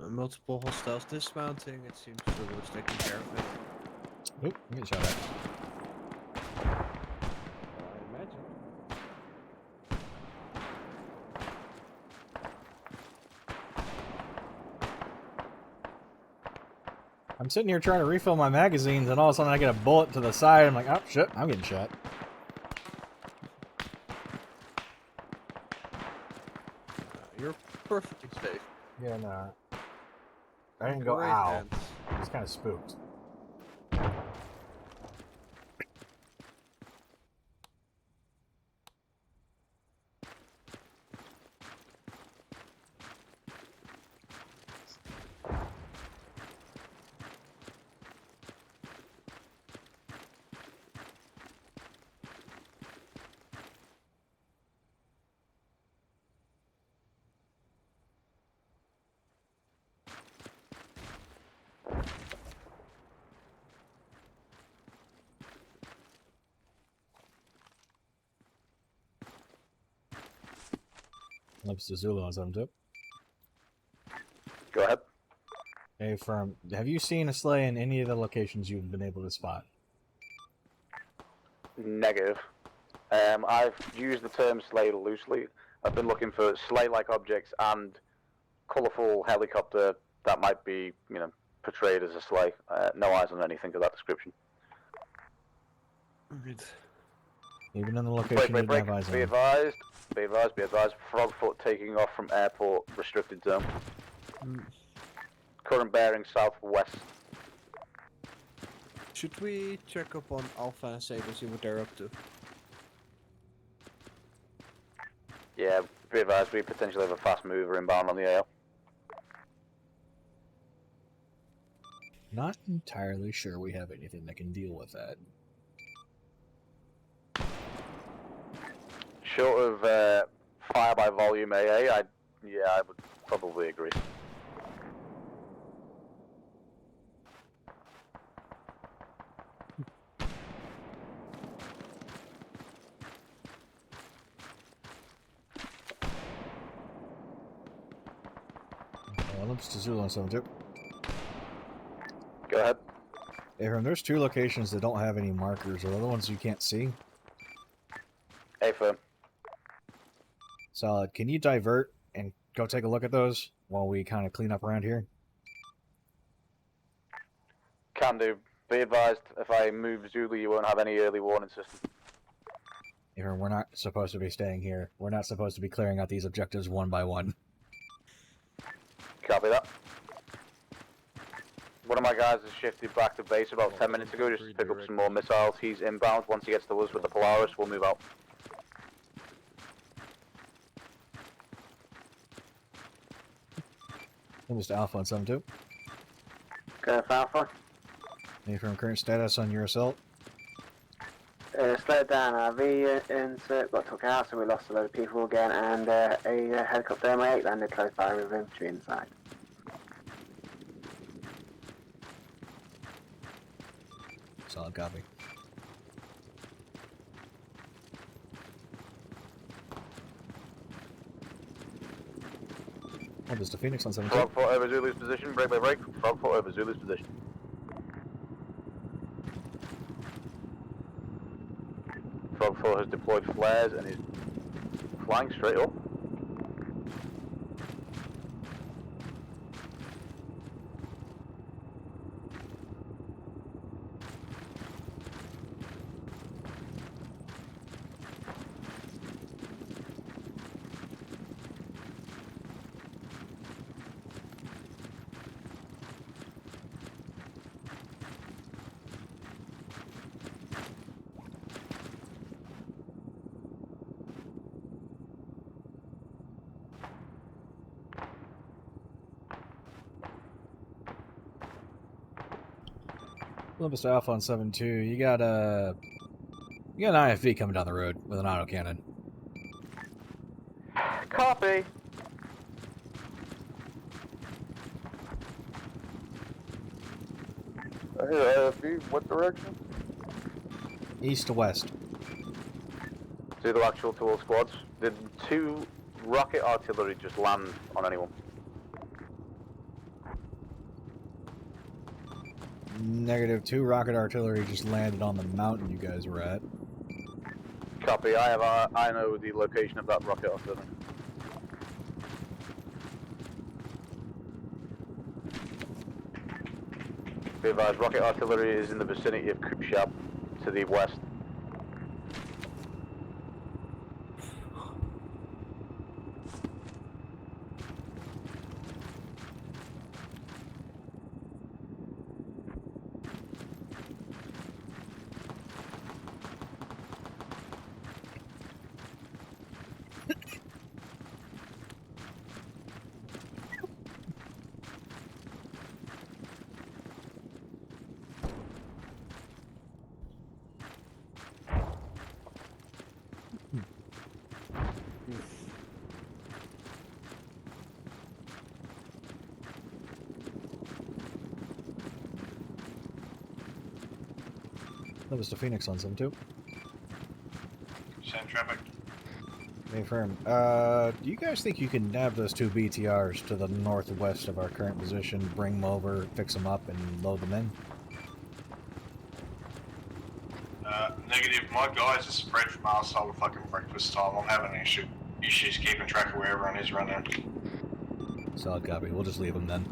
Multiple hostiles dismounting. It seems Zulu is taking care of it. Oop, I'm getting shot at. I imagine. I'm sitting here trying to refill my magazines, and all of a sudden I get a bullet to the side. I'm like, oh shit, I'm getting shot. You're perfectly safe. Yeah, no. I didn't go Great ow. hands. I was kind of spooked. Lips to Zulu on something too. Go ahead. Hey, Firm, have you seen a sleigh in any of the locations you've been able to spot? Negative. I've used the term sleigh loosely. I've been looking for sleigh-like objects and colourful helicopter that might be, portrayed as a sleigh. No eyes on anything of that description. Even in the location you didn't have eyes on. Be advised. Frogfoot taking off from airport restricted zone. Current bearing southwest. Should we check up on Alpha and Zeta to see what they're up to? Yeah, be advised, we potentially have a fast mover inbound on the AO. Not entirely sure we have anything that can deal with that. Short of fire by volume AA, I would probably agree. Let's to Zulu on 7-2. Go ahead. Aaron, there's 2 locations that don't have any markers. Are the other ones you can't see? A-firm. Solid. Can you divert and go take a look at those while we kind of clean up around here? Can do. Be advised, if I move Zulu, you won't have any early warning system. Aaron, we're not supposed to be staying here. We're not supposed to be clearing out these objectives one by one. Copy that. One of my guys has shifted back to base about 10 minutes ago just to pick up some more missiles. He's inbound. Once he gets to us with the Polaris, we'll move out. Mr. Alpha on 7-2. Go for Alpha. Any from current status on your assault? Slowed down RV into got took out, so we lost a load of people again, and a helicopter MI8 landed close by with infantry inside. Solid copy. Oh, there's the Phoenix on 7-2. Frogfoot over Zulu's position, break by break. Frogfoot over Zulu's position. Frogfoot has deployed flares and is flying straight up. Olympus Alpha on 7-2. You got an IFV coming down the road with an autocannon. Copy. Hey, IFV, what direction? East to west. Zulu actual to all squads. Did 2 rocket artillery just land on anyone? Negative. 2 rocket artillery just landed on the mountain you guys were at. Copy. I know the location of that rocket artillery. Be advised, rocket artillery is in the vicinity of Kupshab to the west. That was the Phoenix on 7-2. Send traffic. Confirm. Do you guys think you can nab those 2 BTRs to the northwest of our current position, bring them over, fix them up, and load them in? Negative. My guys are spread from our side of fucking breakfast time. I'm having issues keeping track of where everyone is right now. Solid copy. We'll just leave them then.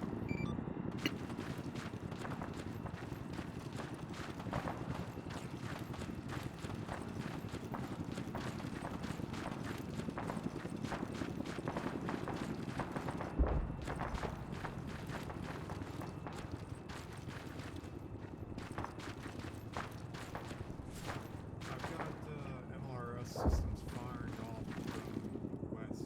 MLRS systems firing off from west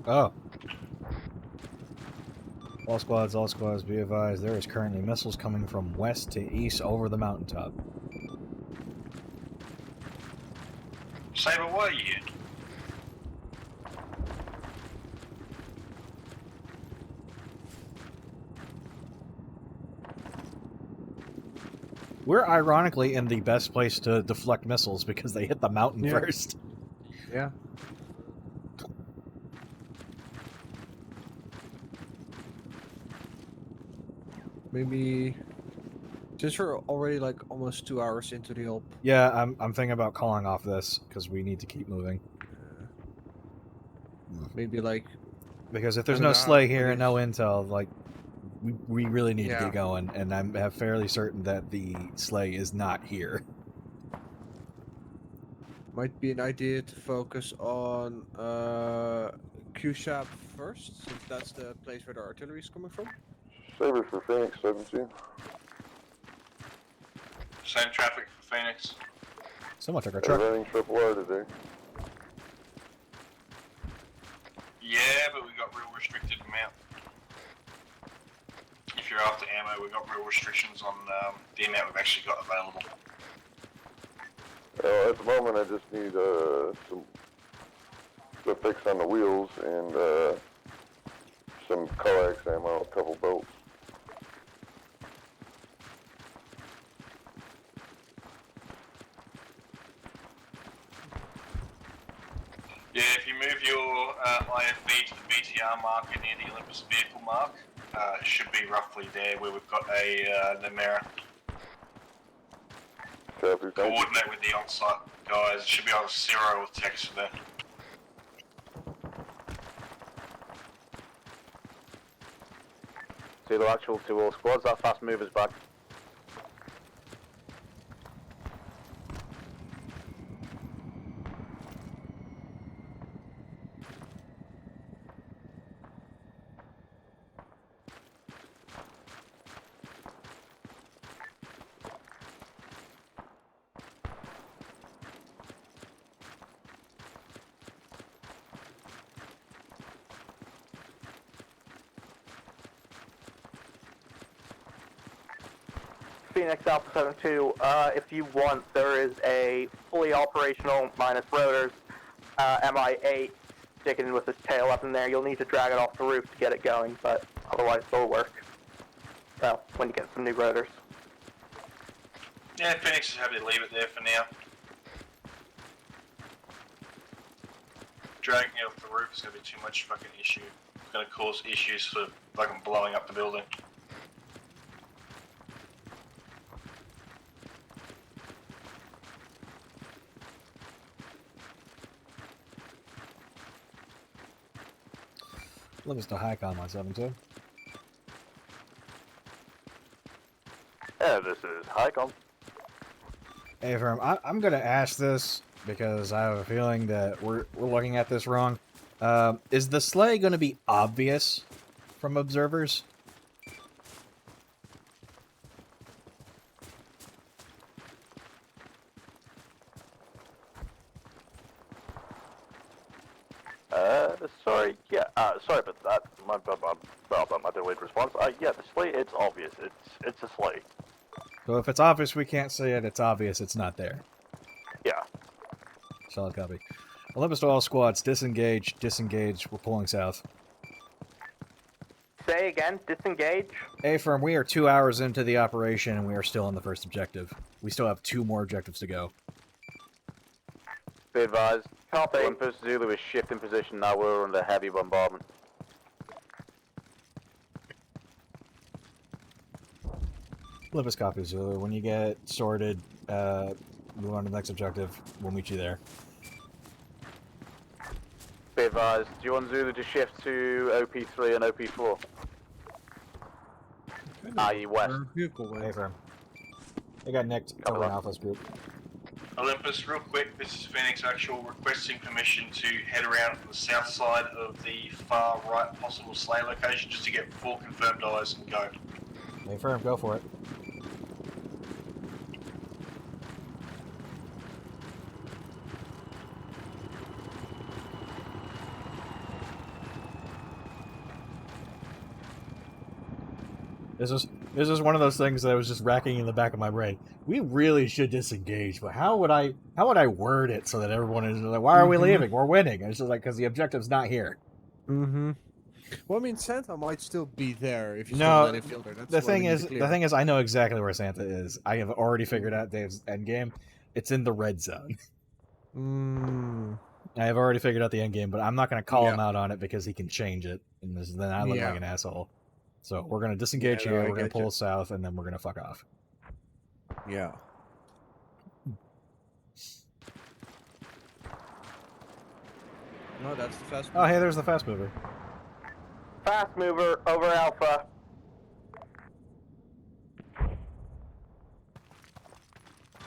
Oh. All squads, be advised, there is currently missiles coming from west to east over the mountaintop. Saber, where are you? We're ironically in the best place to deflect missiles because they hit the mountain first. Yeah. Maybe since we're already like almost 2 hours into the op. Yeah, I'm thinking about calling off this because we need to keep moving. Maybe like because if there's no sleigh here and no intel, like we really need to get going, and I'm fairly certain that the sleigh is not here. Might be an idea to focus on Q-Shap first, since that's the place where the artillery is coming from. Saber for Phoenix 17. Same traffic for Phoenix. Someone took our They're truck. running triple R today. Yeah, but we got real restricted amount. If you're after ammo, we've got real restrictions on the amount we've actually got available. At the moment, I just need the fix on the wheels and some coax ammo, a couple bolts. Yeah, if you move your IFV to the BTR marker near the Olympus vehicle mark, it should be roughly there where we've got the mirror. Copy, Coordinate with the on-site guys. It should be either Zero or Tex there. Zulu actual to all squads, that fast mover's back. Phoenix Alpha 72, if you want, there is a fully operational, minus rotors, MI-8 sticking with its tail up in there. You'll need to drag it off the roof to get it going, but otherwise it'll work. Well, when you get some new rotors. Yeah, Phoenix is happy to leave it there for now. Dragging it off the roof is going to be too much fucking issue. It's going to cause issues for fucking blowing up the building. Limits to HICOM on 7-2. Yeah, this is HICOM. Hey, firm, I'm going to ask this because I have a feeling that we're looking at this wrong. Is the sleigh going to be obvious from observers? Sorry, yeah, sorry about that. My delayed response. Yeah, the sleigh, it's obvious. It's a sleigh. So if it's obvious we can't see it, it's obvious it's not there. Yeah. Solid copy. Olympus to all squads, disengage, we're pulling south. Say again, disengage? Hey, firm, we are 2 hours into the operation and we are still on the first objective. We still have 2 more objectives to go. Be advised. Copy. Olympus Zulu is shifting position now, we're under heavy bombardment. Olympus copy, Zulu. When you get sorted, move on to the next objective. We'll meet you there. advised. Do you want Zulu to shift to OP3 and OP4? I.e. west. Hey, firm. They got nicked. Cover Alpha's group. Olympus, real quick, this is Phoenix Actual requesting permission to head around from the south side of the far right possible sleigh location just to get full confirmed eyes and go. Hey, firm, go for it. This is one of those things that I was just racking in the back of my brain. We really should disengage, but how would I word it so that everyone is like, why are we leaving? We're winning. And it's just like, because the objective's not here. Mm-hmm. Well, I mean, Santa might still be there if you No, still let him filter. That's the what we thing need is, to clear. the thing is, I know exactly where Santa is. I have already figured out Dave's end game. It's in the red zone. I have already figured out the end game, but I'm not going to call him out on it because he can change it, and then I look like an asshole. So we're going to disengage Yeah, no, here. I We're going to get you. pull south, and then we're going to fuck off. Yeah. No, that's the fast. Oh, hey, there's the fast mover. Fast mover over Alpha.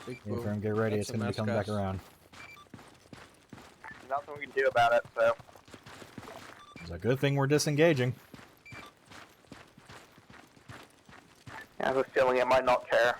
Big Hey, firm, get ready. That's It's going to be a coming back mass around. Nothing we can do about it, so. It's a good thing we're disengaging. I have a feeling it might not care.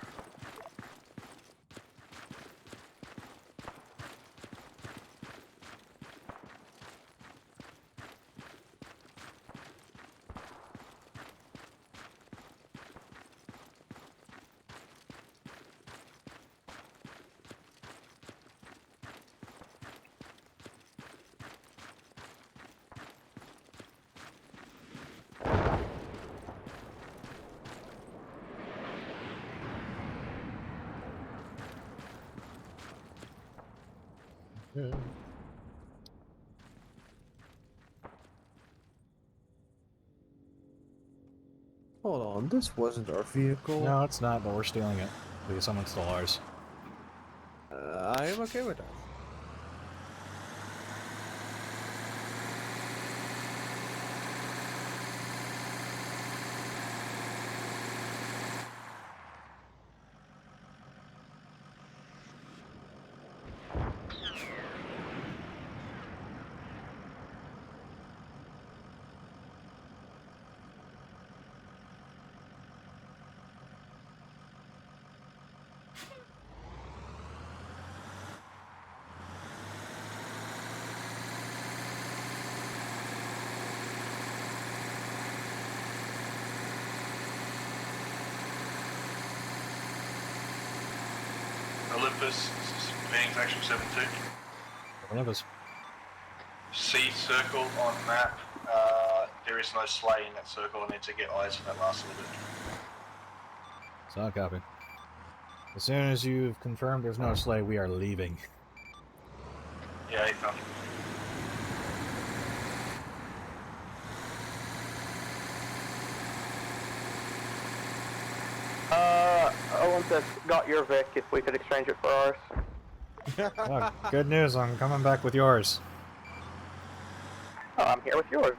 Yeah. Hold on, this wasn't our vehicle. No, it's not, but we're stealing it because someone stole ours. I am okay with that. Olympus, this is Phoenix Actual 7-2. Olympus. C circle on map. There is no sleigh in that circle. I need to get eyes for that last little bit. Solid copy. As soon as you've confirmed there's no sleigh, we are leaving. Yeah, he found. Olympus got your Vic if we could exchange it for ours. Oh, good news, I'm coming back with yours. Oh, I'm here with yours.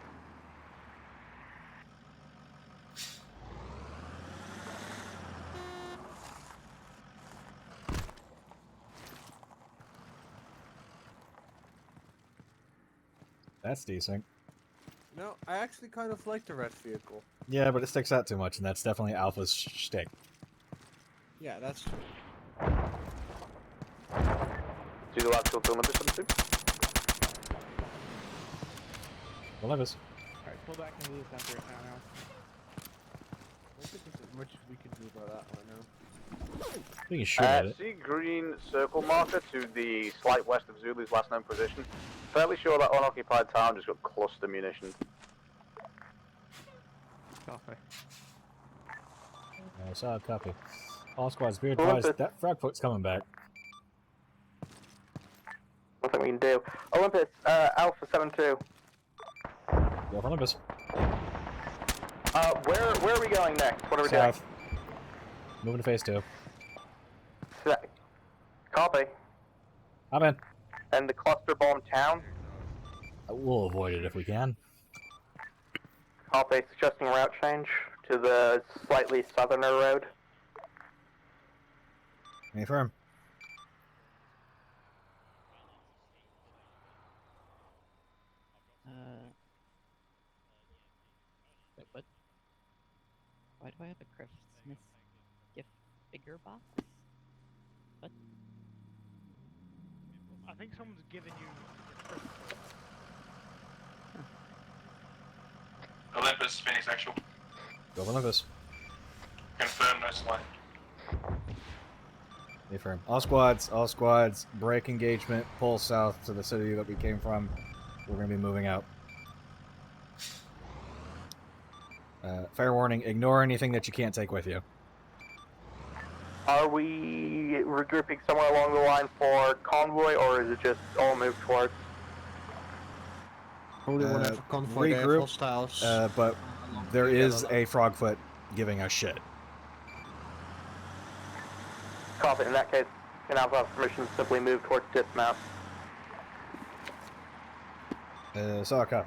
That's decent. No, I actually kind of like the red vehicle. Yeah, but it sticks out too much, and that's definitely Alpha's shtick. Yeah, that's true. Do the last kill to Olympus 7-2? Olympus. Alright, pull back into the center now. I don't think there's as much we can do about that right now. We can shoot at it. See green circle marker to the slight west of Zulu's last known position. Fairly sure that unoccupied town just got cluster munitions. Copy. Solid copy. All squads, be advised, that Frogfoot's coming back. Nothing we can do. Olympus, Alpha 7-2. Go for Olympus. Where are we going next? What are we South. Moving to phase 2. doing? Copy. I'm in. And the cluster bomb town? We'll avoid it if we can. Copy, suggesting route change to the slightly southerner road. Affirm. Wait, what? Why do I have a Christmas gift figure box? What? I think someone's giving you a Christmas present. Olympus, Phoenix Actual. Go Olympus. Confirm, no slide. Affirm. All squads, break engagement, pull south to the city that we came from. We're going to be moving out. Fair warning, ignore anything that you can't take with you. Are we regrouping somewhere along the line for convoy, or is it just all move towards? Probably want to have a convoy, they have Regroup, hostiles. but there is a Frogfoot giving us shit. Copy. In that case, can I have permission to simply move towards dismount? Saka.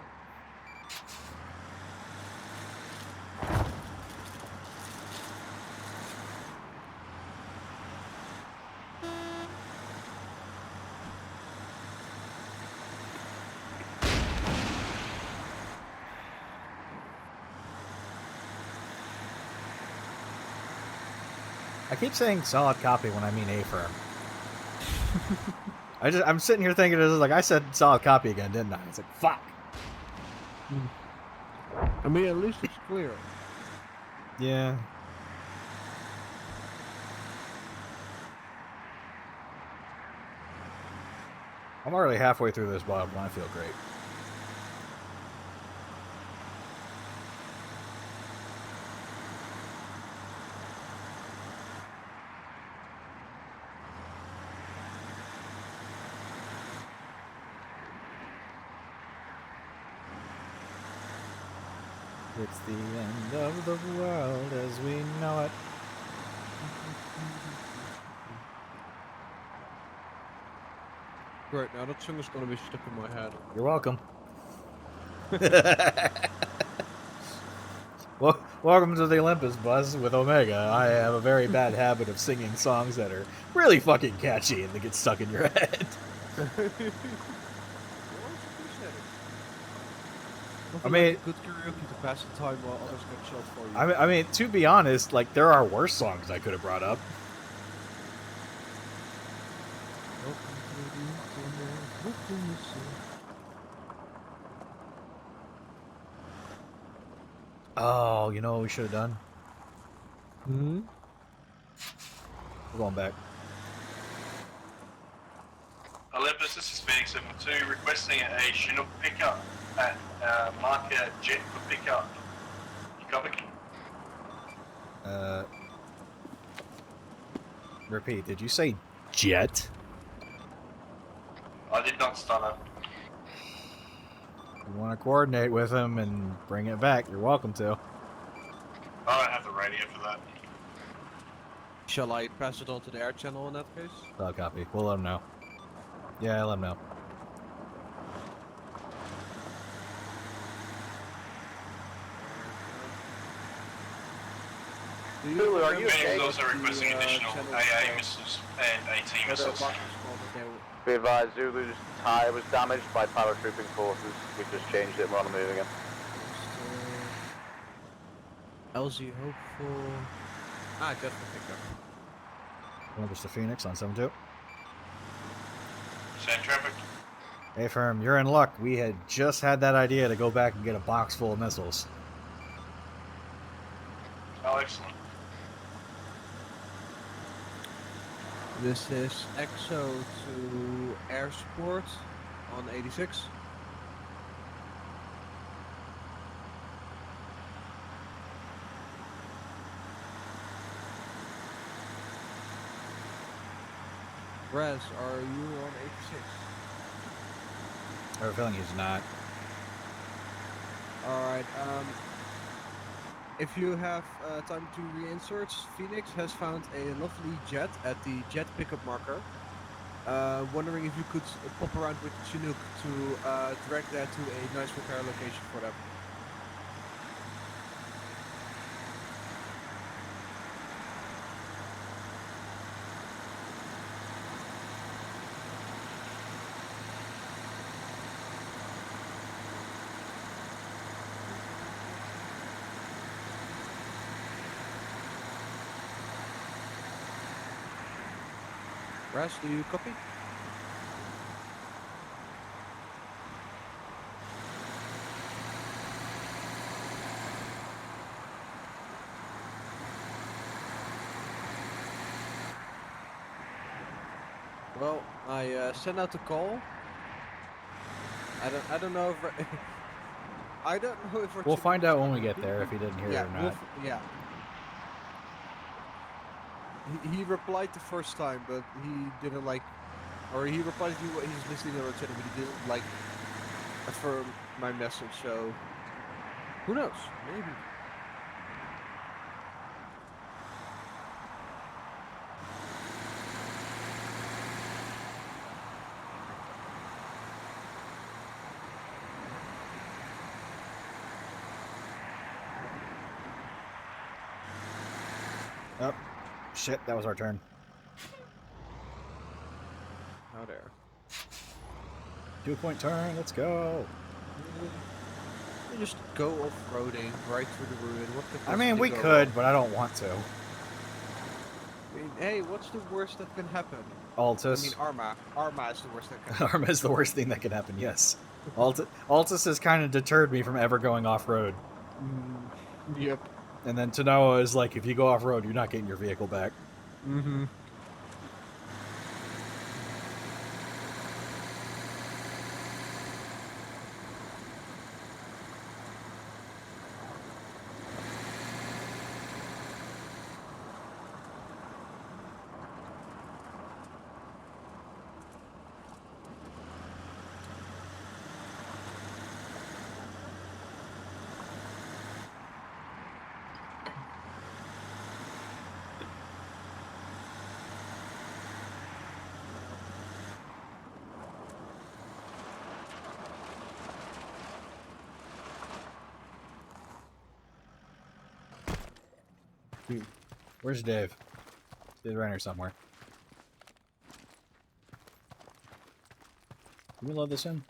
I keep saying solid copy when I mean A-firm. I'm sitting here thinking, it's like, I said solid copy again, didn't I? It's like, fuck. I mean, at least it's clear. Yeah. I'm already halfway through this bottle and I feel great. It's the end of the world as we know it. Great, now that song is gonna be stuck in my head. You're welcome. Well, welcome to the Olympus, Buzz, with Omega. I have a very bad habit of singing songs that are really fucking catchy and they get stuck in your head. I mean, good karaoke to pass the time while others get shot for you. I mean, to be honest, like, there are worse songs I could have brought up. Oh, you know what we should have done? Hmm? We're going back. Olympus, this is Phoenix 72, requesting a Chinook pickup at marker jet for pickup. You copy? Repeat, did you say jet? I did not stutter. You want to coordinate with him and bring it back, you're welcome to. I don't have the radio for that. Shall I pass it on to the air channel in that case? I'll copy. We'll let him know. Yeah, let him know. Lulu, are you okay? Phoenix is also requesting additional AA missiles and AT missiles. Be advised, Zulu's tyre was damaged by paratrooping forces. We just changed it and we're on the move again. LZ hopeful. Just for pickup. Olympus to Phoenix on 7-2. Send traffic. Hey, firm, you're in luck. We had just had that idea to go back and get a box full of missiles. Oh, excellent. This is EXO to air support on 86. Res, are you on 86? I have a feeling he's not. Alright, if you have time to reinsert, Phoenix has found a lovely jet at the jet pickup marker. Wondering if you could pop around with Chinook to direct that to a nice repair location for them. Raz, do you copy? Well, I sent out the call. I don't know if I don't know if We'll find out when we get there if he didn't hear yeah, it or not. yeah. He replied the first time, but he didn't like, or he replied to what he's listening on the channel, but he didn't like affirm my message. So who knows? Maybe. Oh, shit, that was our turn. Now there. 2-point turn, let's go. You just go off-roading right through the ruin. What could I mean, we possibly go could, wrong? but I don't want to. I mean, hey, what's the worst that can happen? Altus. I mean, Arma is the worst that can happen. Arma is the worst thing that can happen, yes. Altus has kind of deterred me from ever going off-road. Yep. And then Tanoa is like, if you go off-road, you're not getting your vehicle back. Mm-hmm. Where's Dave? Dave's around here somewhere. Can we load this in?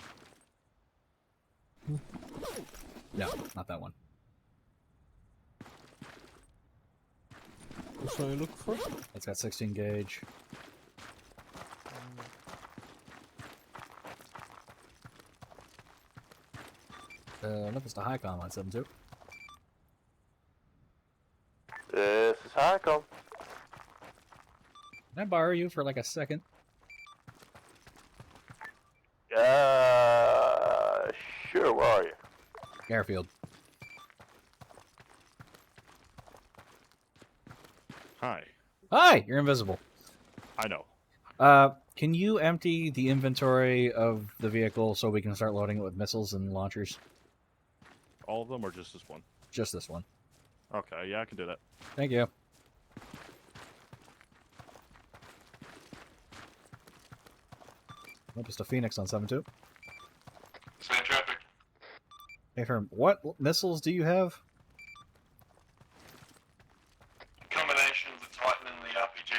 No, not that one. What are you looking for? It's got 16 gauge. Look, it's the Highcom on 7.2. This is Highcom. Can I borrow you for like a second? Sure, where are you? Airfield. Hi. Hi, you're invisible. I know. Can you empty the inventory of the vehicle so we can start loading it with missiles and launchers? All of them or just this one? Just this one. Okay, yeah, I can do that. Thank you. Nope, it's a Phoenix on 7.2. Same traffic. Hey, firm, what missiles do you have? Combination of the Titan and the RPG.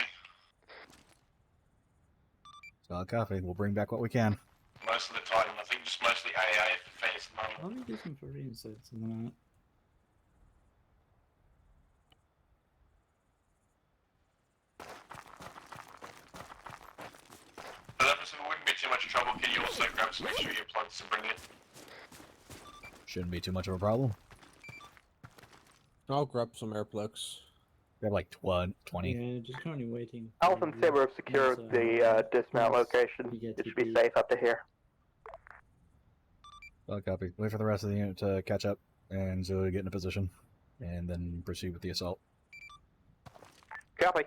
Solid copy. We'll bring back what we can. Most of the Titan, I think just mostly AA for Phoenix at the I'll moment. do some for insights in a minute. But if it wouldn't be too much trouble, can you also grab some extra earplugs to bring in? Shouldn't be too much of a problem. I'll grab some air plugs. We have like 20. Yeah, just currently waiting. Alpha and Saber have secured the dismount location. It should be safe up to here. Solid copy. Wait for the rest of the unit to catch up and Zoe get in a position, and then proceed with the assault. Copy.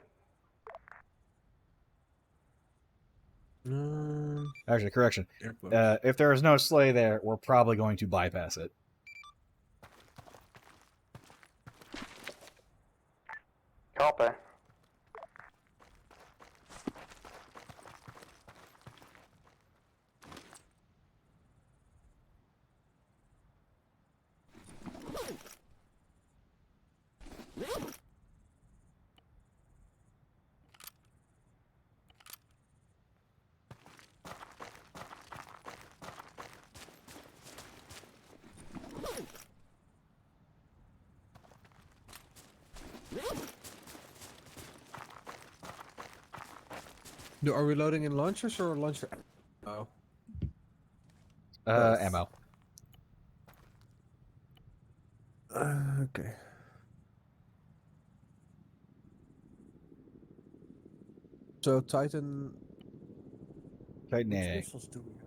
Actually, correction. If there is no sleigh there, we're probably going to bypass it. Copy. Are we loading in launchers or launcher? Oh. Ammo. Okay. So Titan. Titan Which AA. missiles do we have?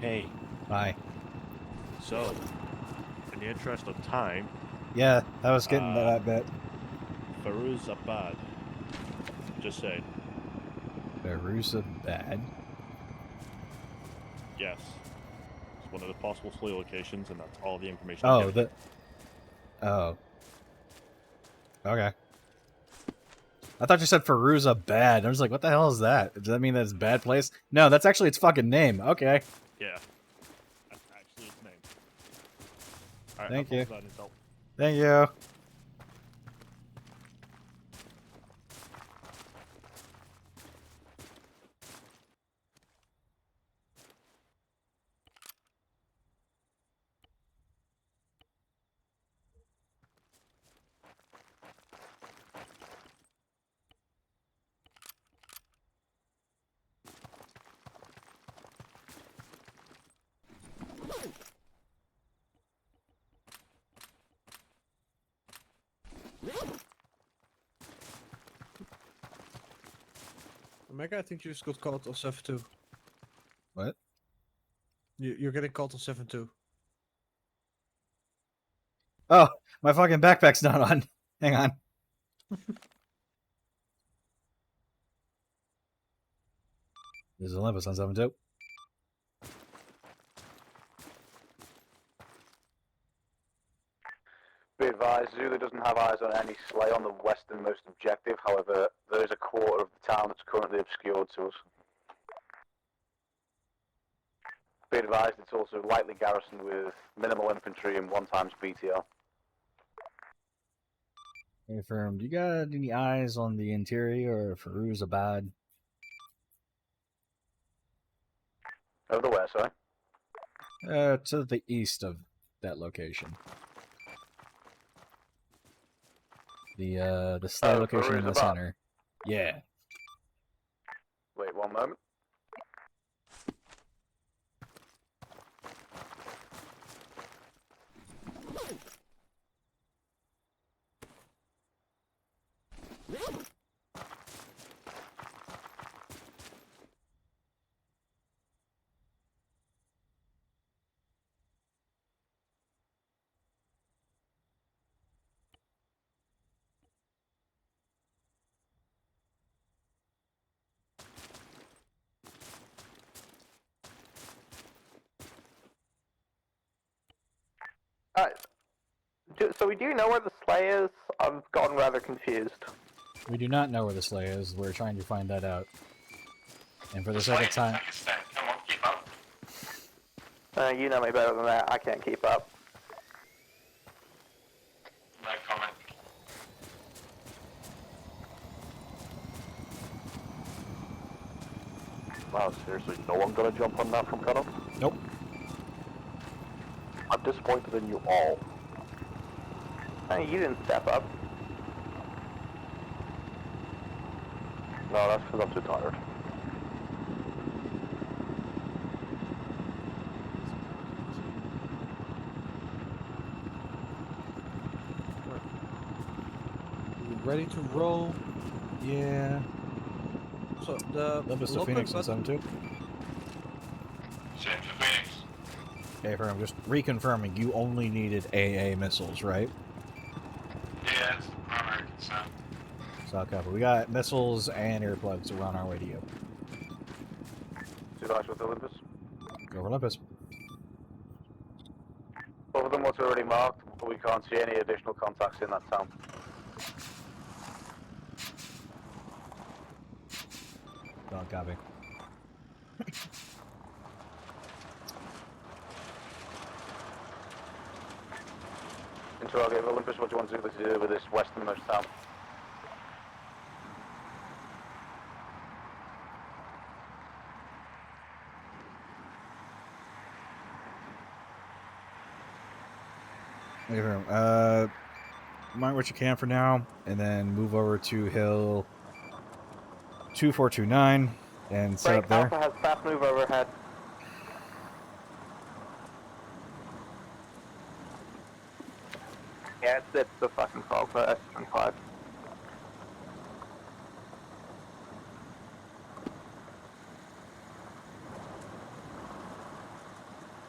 Hey. Hi. So, in the interest of time, Yeah, I was getting to that bit. Firuzabad. Just saying. Firuzabad? Yes. It's one of the possible slay locations, and that's all the information I'm Oh, giving you. Oh. Okay. I thought you said Firuzabad. I was like, what the hell is that? Does that mean that it's a bad place? No, that's actually its fucking name. Okay. Yeah. That's actually its name. Alright, Thank you. that insult. Thank you. Omega, I think you just got called on 7-2. What? You're getting called on 7-2. Oh, my fucking backpack's not on. Hang on. This is Olympus on 7-2. Be advised, Zulu doesn't have eyes on any slay on the westernmost objective. However, there is a quarter of the town that's currently obscured to us. Be advised, it's also lightly garrisoned with minimal infantry and 1x BTR. Confirm. Do you got any eyes on the interior of Firuzabad? Over where, sorry? To the east of that location. The slay location in the Firuzabad? center. Yeah. Wait one moment. So we do know where the slay is? I've gotten rather confused. We do not know where the slay is. We're trying to find that out. And for the second time... Come on, keep up. You know me better than that. I can't keep up. No comment. Wow, seriously, no one gonna jump on that from cutoff? Nope. I'm disappointed in you all. Hey, you didn't step up. No, that's because I'm too tired. Ready to roll? Yeah. So the Olympus to Phoenix on 7-2. Same for Phoenix. Okay, I'm just reconfirming. You only needed AA missiles, right? Yeah, that's the Solid copy. We got missiles and earplugs, so we're on our way to you. Two with Olympus. Go for Olympus. Other than what's already marked, we can't see any additional contacts in that town. Solid copy. Interrogate Olympus, what do you want to do with this westernmost town? Mark what you can for now, and then move over to Hill 2429 and set up there. Alpha has fast move overhead. Yeah, it's the fucking fog for S25.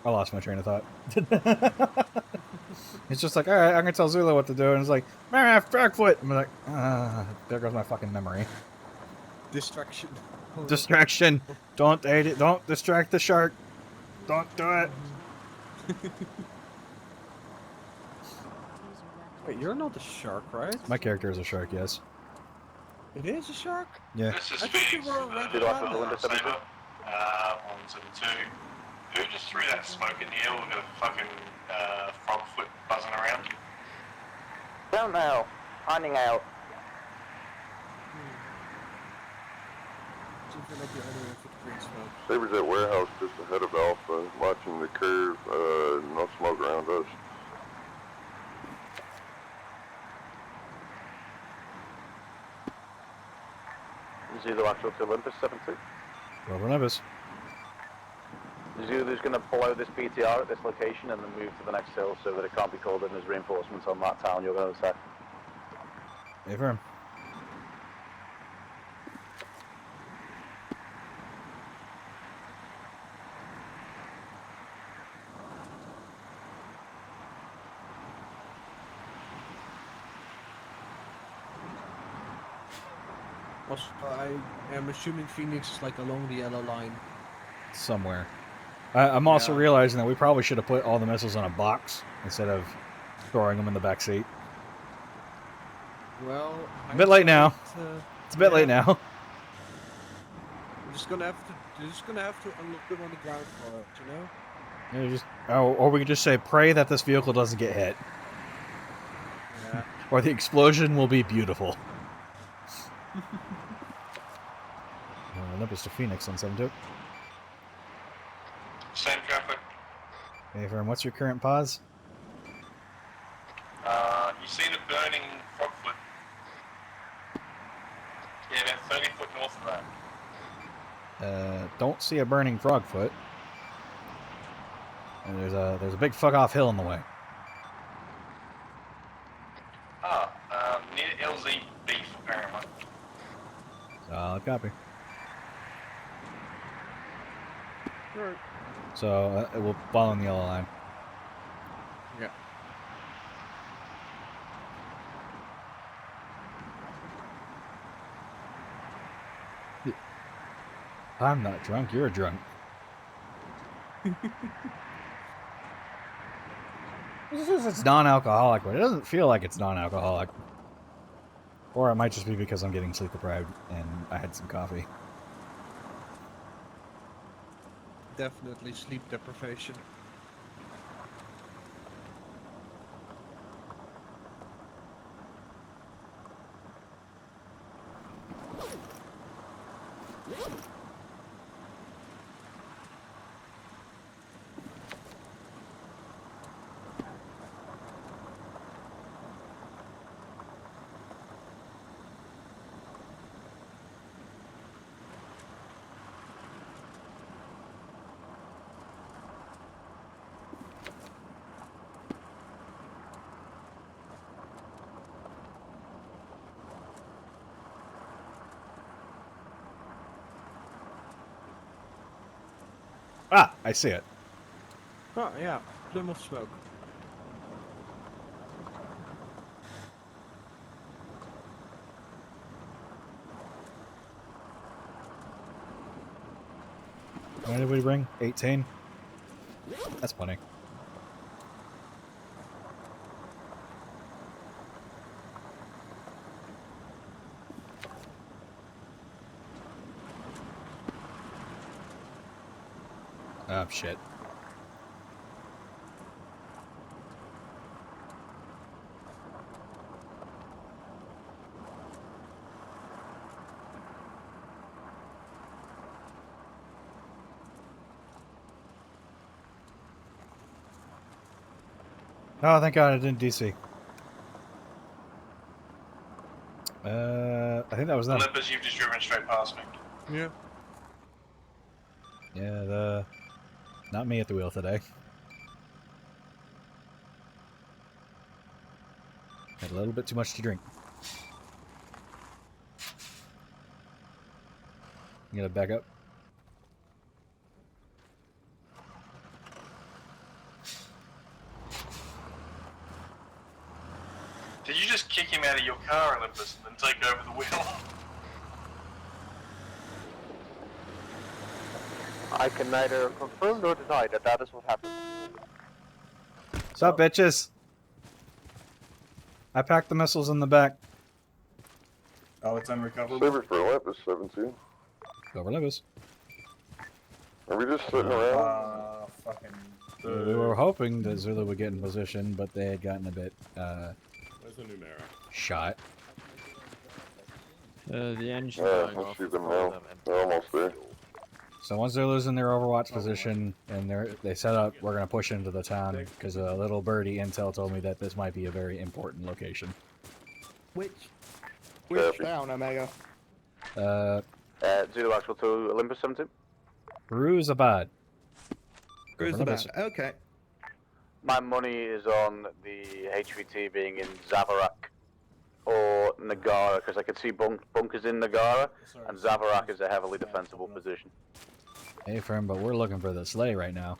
I lost my train of thought. It's just like, all right, I'm gonna tell Zula what to do, and it's like, Frogfoot. I'm like, there goes my fucking memory. Distraction. Distraction. Don't aid it. Don't distract the shark. Don't do it. Wait, you're not a shark, right? My character is a shark, yes. It is a shark? Yeah. This is I thought Phoenix, you were a red Did I cloud. put the window Saber, 172. Who just threw that smoke in the air with a fucking frog foot buzzing around? Don't know. Finding out. Something like the other footprint smoke. Saber's at warehouse just ahead of Alpha, watching the curve, no smoke around us. Zulu actual to Olympus 72. Go for Olympus. Zulu's going to blow this PTR at this location and then move to the next hill so that it can't be called in as reinforcements on that town you're going to attack. Affirm. Also, I am assuming Phoenix is like along the yellow line. Somewhere. I'm also realizing that we probably should have put all the missiles in a box instead of throwing them in the back seat. Well, A bit late now. It's a bit late now. You're just gonna have to unload them on the ground for it, you know? Yeah, just, or we could just say, pray that this vehicle doesn't get hit. Yeah. Or the explosion will be beautiful. Olympus to Phoenix on 72. Same traffic. Hey, Vern, what's your current pause? You see the burning frog foot? Yeah, about 30 foot north of that. Don't see a burning frogfoot. And there's a big fuck off hill in the way. Near LZ Beef, apparently. Solid copy. Right. So we'll follow in the yellow line. Yeah. I'm not drunk. You're drunk. This says it's non-alcoholic, but it doesn't feel like it's non-alcoholic. Or it might just be because I'm getting sleep deprived and I had some coffee. Definitely sleep deprivation. Ah, I see it. Oh, yeah. Plume of smoke. many did we bring? 18? That's plenty. Oh, shit. Oh, thank God I didn't DC. I think that was them. Olympus, you've just driven straight past me. Yeah. Yeah, not me at the wheel today. Had a little bit too much to drink. You gotta back up. Did you just kick him out of your car, Olympus, and then take over the wheel? I can neither confirm nor deny that that is what happened. What's up, bitches? I packed the missiles in the back. Oh, it's unrecoverable? Saber for Olympus, 17. Go for Olympus. Are we just sitting around? Fucking... We were hoping that Zulu would get in position, but they had gotten a bit, Where's the Numera? shot. The engine Yeah, going let's off shoot them before now. them and They're almost there. So once Zulu's in their Overwatch position and they set up, we're gonna push into the town because a little birdie intel told me that this might be a very important location. Which Copy. town, Omega? Zulu Actual to Olympus 17. Firuzabad. Go for Firuzabad. Olympus. Okay. My money is on the HVT being in Zavarak or Nagara, because I can see bunkers in Nagara, and Zavarak is a heavily defensible position. Hey, firm, but we're looking for the sleigh right now.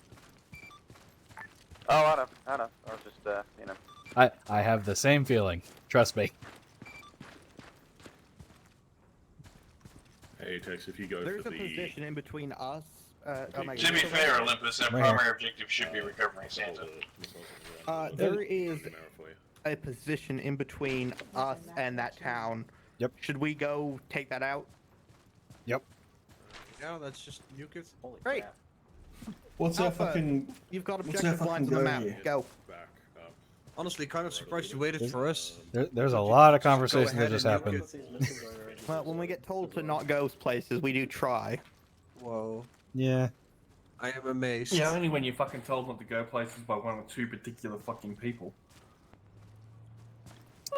Oh, I know. I was just, you know. I have the same feeling. Trust me. Hey, Tex, if you go There's for a the... position in between us. Omega. To be fair, Olympus, our Right here. primary objective should be recovering Santa. There is a position in between us and that town. Yep. Should we go take that out? Yep. Yeah, that's just nuke it. Great. What's that Alpha, fucking... You've got what's that objective lines fucking on the map. glory? Go. Honestly, kind of surprised you waited for us. There's a lot of Just go conversation that ahead just and nuke happened. it. Well, when we get told to not go places, we do try. Whoa. Yeah. I am amazed. Yeah, only when you fucking told not to go places by one or two particular fucking people.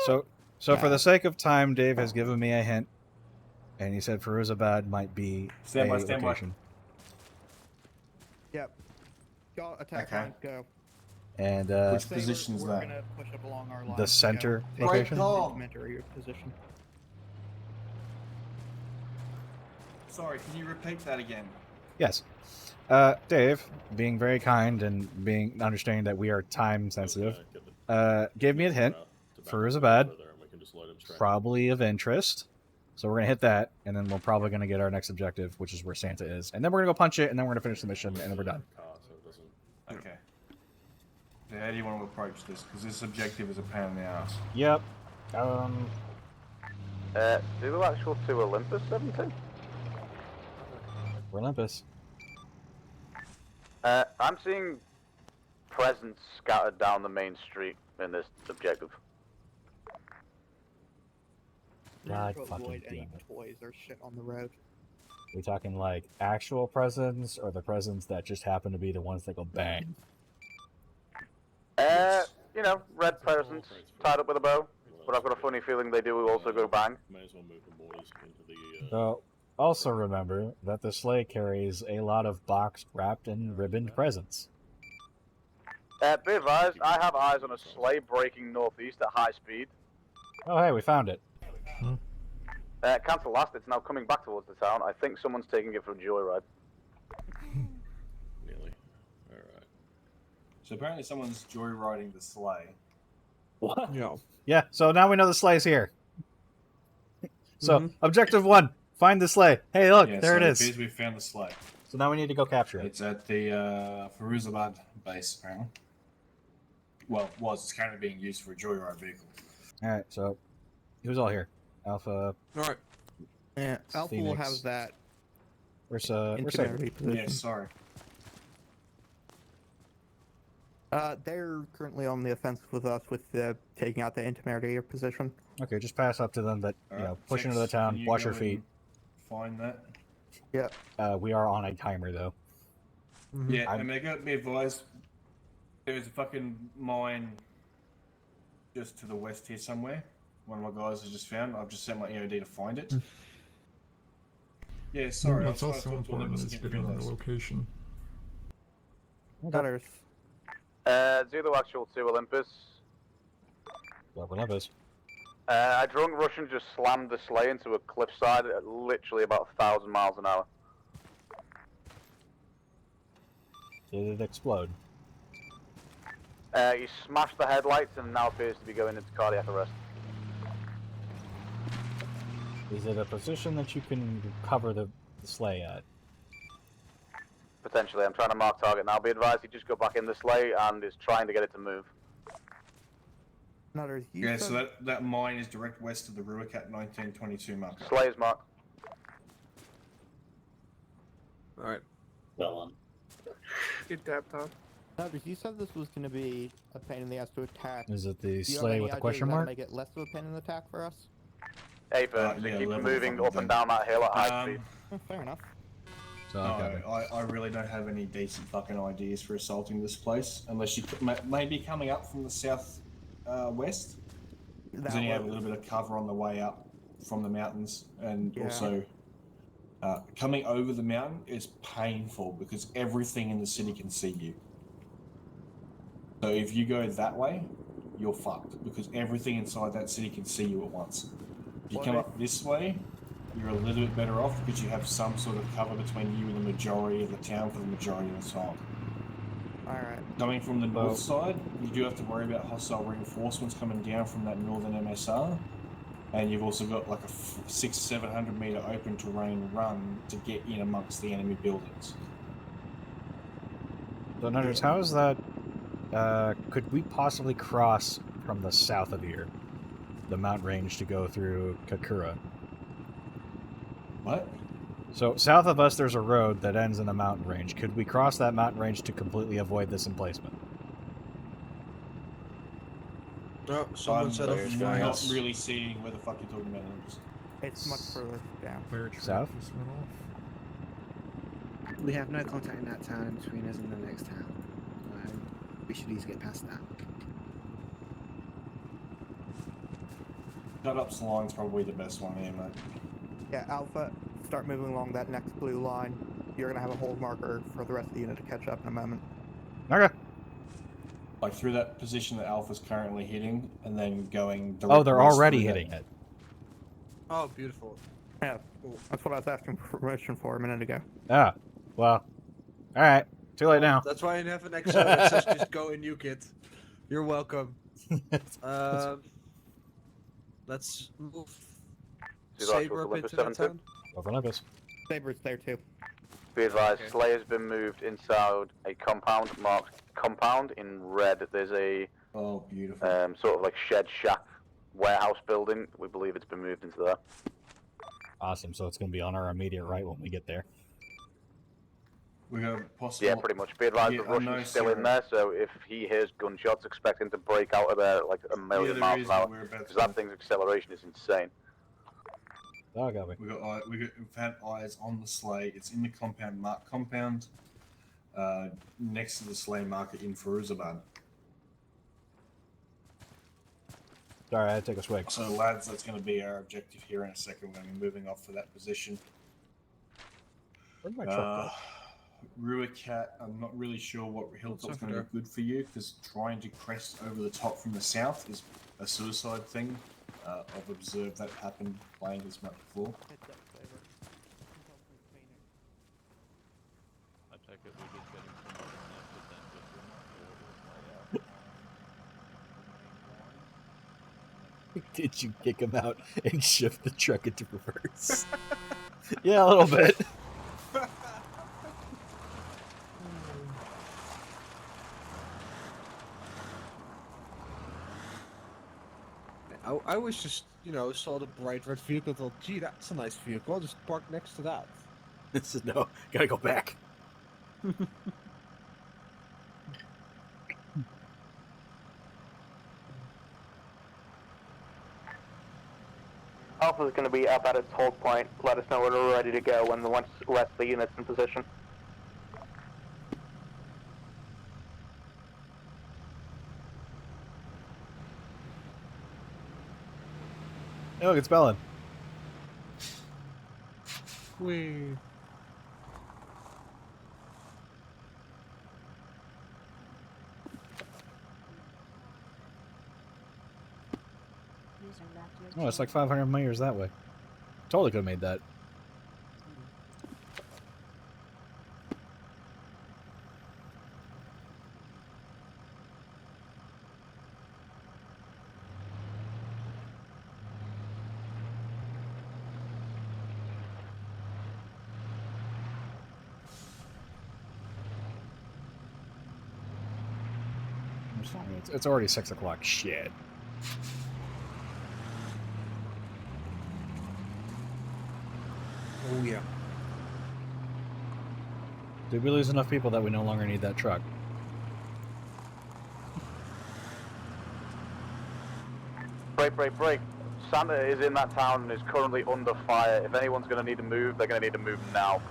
So for the sake of time, Dave has given me a hint, and he said Firuzabad might be Stand by, a stand by. location. Yep. Go attack Okay. line. Go. And Which position is we're that? Gonna push up along our line. the center Go. location. Complimentary position. Sorry, can you repeat that again? Yes. Dave, being very kind and being understanding that we are time sensitive, gave me a hint. Firuzabad, probably of interest. So we're gonna hit that, and then we're probably gonna get our next objective, which is where Santa is, and then we're gonna go punch it, and then we're gonna finish the mission, and then we're done. Okay. So how do you want to approach this? Because this objective is a pain in the ass. Yep. Zulu Actual to Olympus 17. We're Olympus. I'm seeing presents scattered down the main street in this objective. God To fucking avoid damn any it. toys or shit on the road. We talking like actual presents, or the presents that just happen to be the ones that go bang? You know, red presents tied up with a bow, but I've got a funny feeling they do also go bang. May as well move the boys into the... So, also remember that the sleigh carries a lot of boxed, wrapped, and ribboned presents. Be advised, I have eyes on a sleigh breaking northeast at high speed. Oh, hey, we found it. Cancel last, it's now coming back towards the town. I think someone's taking it for a joyride. Nearly. Alright. So apparently someone's joyriding the sleigh. What? Yeah. Yeah, so now we know the sleigh's here. So, objective 1, find the sleigh. Hey, look, Yeah, there so it is. appears we found the sleigh. So now we need to go capture it. It's at the Firuzabad base, apparently. Well, it was. It's currently being used for a joyride vehicle. Alright, so who's all here? Alpha. Alright. Yeah, Alpha will have that. Where's interiority position. Yeah, sorry. They're currently on the offensive with us with taking out the intermediary position. Okay, just pass up to them, but push into the Six, town, can you wash go your feet. and Find that. Yeah. We are on a timer though. Yeah, and they got me advised. There's a fucking mine just to the west here somewhere. One of my guys has just found. I've just sent my EOD to find it. Yeah, sorry. That's I was also trying to talk to important Olympus, is didn't getting the realise. location. Gunners. Zulu Actual 2 Olympus. Olympus. A drunk Russian just slammed the sleigh into a cliffside at literally about 1,000 miles an hour. Did it explode? He smashed the headlights and now appears to be going into cardiac arrest. Is it a position that you can cover the sleigh at? Potentially, I'm trying to mark target now. Be advised, he just got back in the sleigh and is trying to get it to move. Yeah, so that mine is direct west of the Ruakat 1922 marker. Sleigh is marked. Alright. Well on. Good job, Tom. Nutters, you said this was going to be a pain in the ass to attack. Is it the Do you have sleigh any with the idea question that'll mark? Make it less of a pain in the attack for us? Hey, so yeah, keep level moving fucking up and down that hill at high speed. Fair enough. So I really don't have any decent fucking ideas for assaulting this place, unless you maybe coming up from the south west. Because then you have a little bit of cover on the way up from the mountains, and also coming over the mountain is painful because everything in the city can see you. So if you go that way, you're fucked because everything inside that city can see you at once. If you come up this way, you're a little bit better off because you have some sort of cover between you and the majority of the town for the majority of the time. Alright. Coming from the north side, you do have to worry about hostile reinforcements coming down from that northern MSR. And you've also got like a 600-700 meter open terrain run to get in amongst the enemy buildings. So, Nutters, how is that? Could we possibly cross from the south of here, the mountain range, to go through Kakura? What? So, south of us, there's a road that ends in a mountain range. Could we cross that mountain range to completely avoid this emplacement? Oh, someone said I'm not really seeing where the fuck you're talking about. It's much further down. South? We have no contact in that town in between us and the next town. We should easily get past that. Cut up line's probably the best one here, mate. Yeah, Alpha, start moving along that next blue line. You're going to have a hold marker for the rest of the unit to catch up in a moment. Okay. Like through that position that Alpha's currently hitting, and then going. Oh, they're west already through that. hitting it. Oh, beautiful. Yeah, that's what I was asking permission for a minute ago. Ah, well, all right. Too late now. That's why I have an extra that says just go and nuke it. You're welcome. Let's move. Saber up into that town. Over Olympus. Saber's there too. Be advised, Sleigh has been moved inside a compound marked compound in red. There's a beautiful sort of like shed shack warehouse building. We believe it's been moved into there. Awesome. So it's going to be on our immediate right when we get there. We got possible. Yeah, pretty much. Be advised, the Russian's still in there, so if he hears gunshots, expect him to break out of there like a million miles an hour. Because that thing's acceleration is insane. Oh, got me. We got in fact eyes on the sleigh. It's in the compound, marked compound, next to the sleigh marker in Firuzabad. Sorry, I had to take a swig. So, lads, that's going to be our objective here in a second. We're going to be moving off for that position. Where'd my truck go? Ruakat, I'm not really sure what hilltop's going to be good for you, because trying to crest over the top from the south is a suicide thing. I've observed that happen playing this map before. I take it we just getting some more Did you kick him out and shift the truck into reverse? Yeah, a little bit. I was just, saw the bright red vehicle. Thought, gee, that's a nice vehicle. I'll just park next to that. This is no. Gotta go back. Alpha's going to be up at its hold point. Let us know when we're ready to go when the rest of the unit's in position. Hey, look, it's Bellin. Wee. Oh, it's like 500 meters that way. Totally could have made that. It's already 6 o'clock. Shit. Oh yeah. Did we lose enough people that we no longer need that truck? Break. Santa is in that town and is currently under fire. If anyone's going to need to move, they're going to need to move now.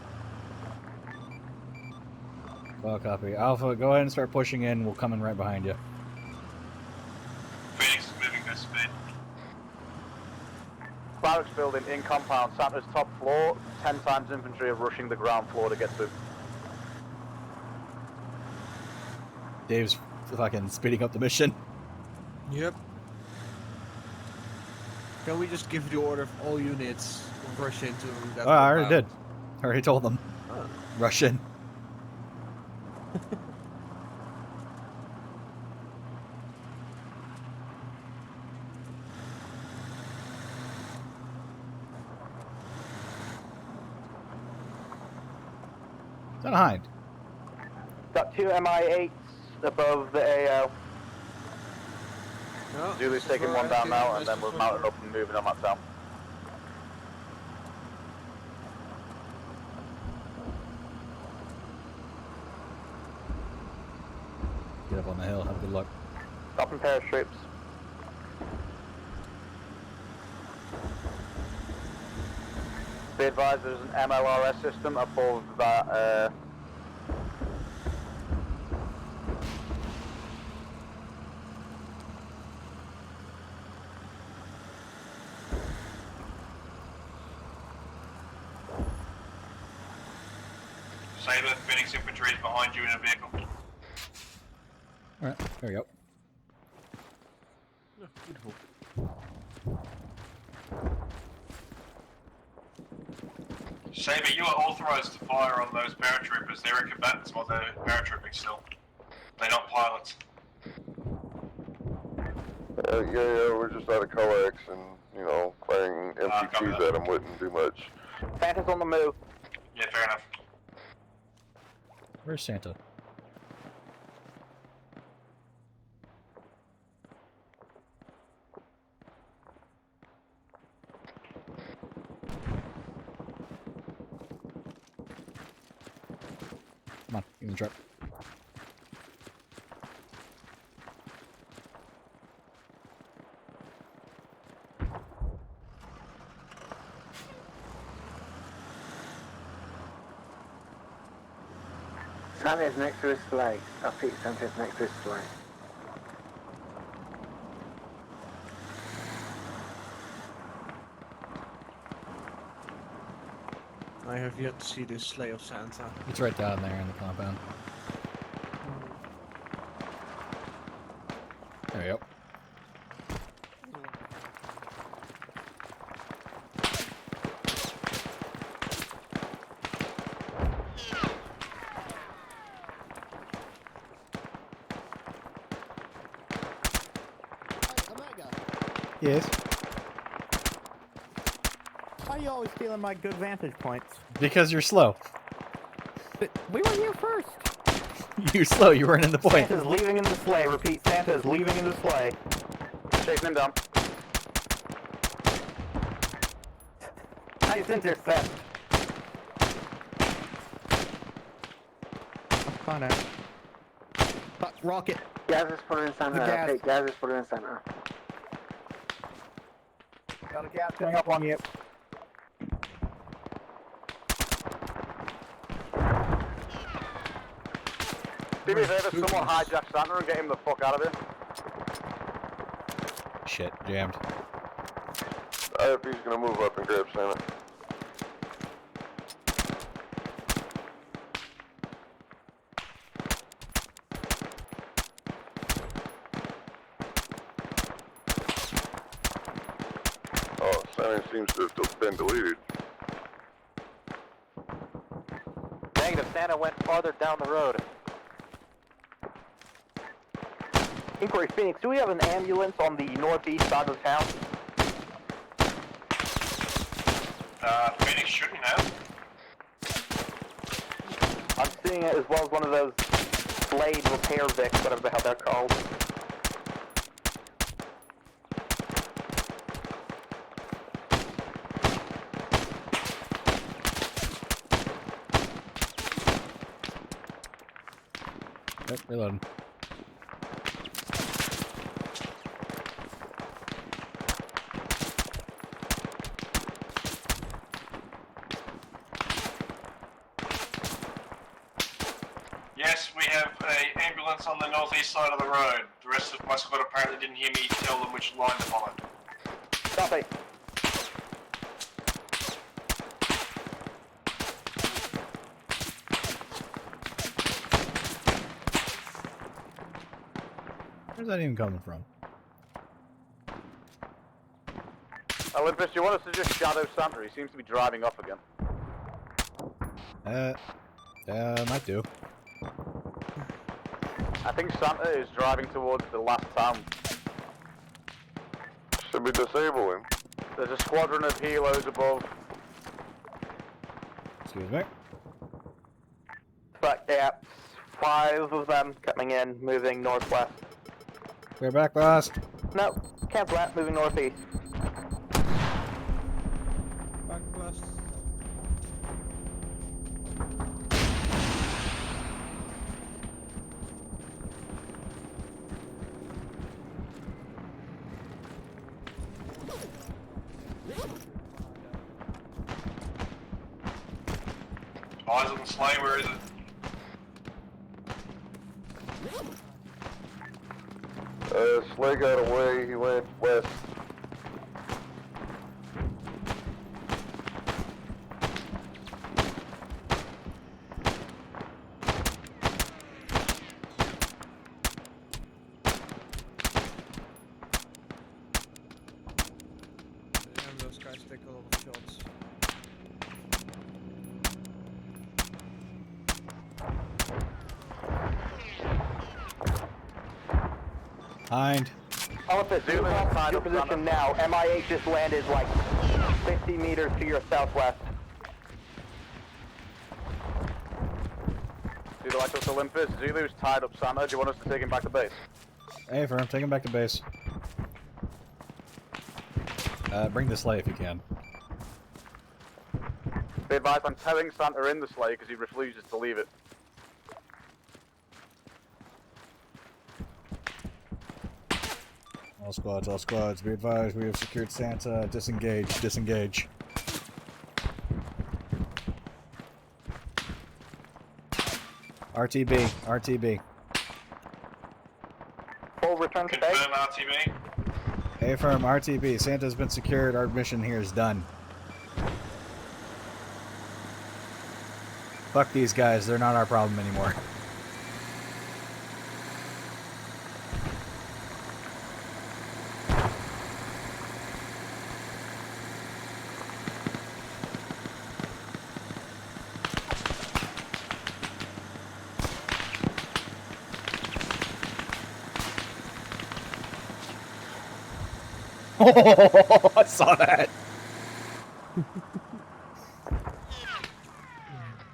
Well, copy. Alpha, go ahead and start pushing in. We'll come in right behind you. Phoenix is moving this speed. Barracks building in compound. Santa's top floor. 10 times infantry are rushing the ground floor to get to. Dave's fucking speeding up the mission. Yep. Can we just give the order of all units rush into that? Oh, I already did. I already told them. Oh. Rush in. Don't hide. Got 2 MI8s above the AO. No, Zulu's taking one down now, and then we're mounting up and moving on that down. Get up on the hill. Have good luck. Stopping paratroops. Be advised there's an MLRS system above that, Saber, Phoenix infantry is behind you in a vehicle. Alright, there we go. Saber, you are authorized to fire on those paratroopers. They're combatants while they're paratrooping still. They're not pilots. Yeah, we're just out of coax and, firing MPTs at them wouldn't do much. Santa's on the move. Yeah, fair enough. Where's Santa? Come on, give me the truck. Santa's next to his sleigh. I think Santa's next to his sleigh. I have yet to see this sleigh of Santa. It's right down there in the compound. There we go. Yes. Why are you always stealing my good vantage points? Because you're slow. But we were here first. You're slow, you weren't in the point. Santa's leaving in the sleigh. Repeat, Santa is leaving in the sleigh. Chasing him down. Nice intercept. Find out. Rocket. Gas is put in center. The gas. Okay, gas is put in center. Got a gas coming up on you. Do me a favor, someone hijack Santa and get him the fuck out of here. Shit, jammed. IFP's gonna move up and grab Santa. Oh, Santa seems to have been deleted. Negative, Santa went farther down the road. Inquiry Phoenix, do we have an ambulance on the northeast side of town? Phoenix shouldn't have. I'm seeing it as well as one of those Blade repair Vics, whatever the hell they're called. Yep, reloading. Yes, we have an ambulance on the northeast side of the road. The rest of my squad apparently didn't hear me tell them which line to follow. Copy. Where's that even coming from? Olympus, do you want us to just shadow Santa? He seems to be driving off again. Might do. I think Santa is driving towards the last town. Should we disable him? There's a squadron of helos above. Excuse me. But yeah, 5 of them coming in, moving northwest. Clear back, boss. No, cancel that, moving northeast. Back blast. Eyes on the sleigh, where is it? Slay got away, he went west. Damn, those guys take a lot of shots. Hind. Elephant, zoom in your position now. MI8 just landed like 50 meters to your southwest. Zulu Echoes Olympus, Zulu's tied up Santa. Do you want us to take him back to base? Hey, firm, take him back to base. Bring the sleigh if you can. Be advised, I'm towing Santa in the sleigh because he refuses to leave it. All squads, be advised, we have secured Santa. Disengage. RTB. Full return to base. Confirm RTB. Hey, firm, RTB. Santa's been secured. Our mission here is done. Fuck these guys. They're not our problem anymore. Oh, I saw that.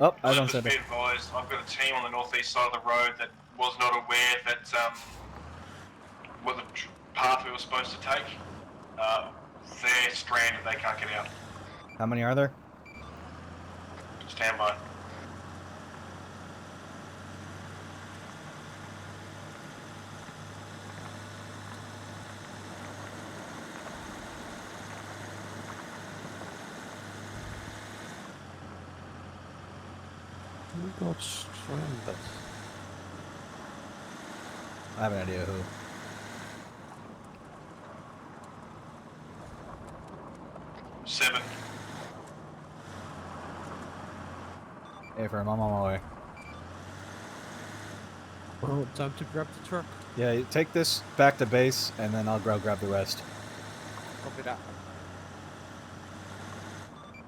Oh, I don't say Be that. advised, I've got a team on the northeast side of the road that was not aware that what the path we were supposed to take. They're stranded, they can't get out. How many are there? Stand by. Who got stranded? I have an idea who. Seven. Hey, firm, I'm on my way. Well, time to grab the truck. Yeah, you take this back to base, and then I'll go grab the rest. Copy that.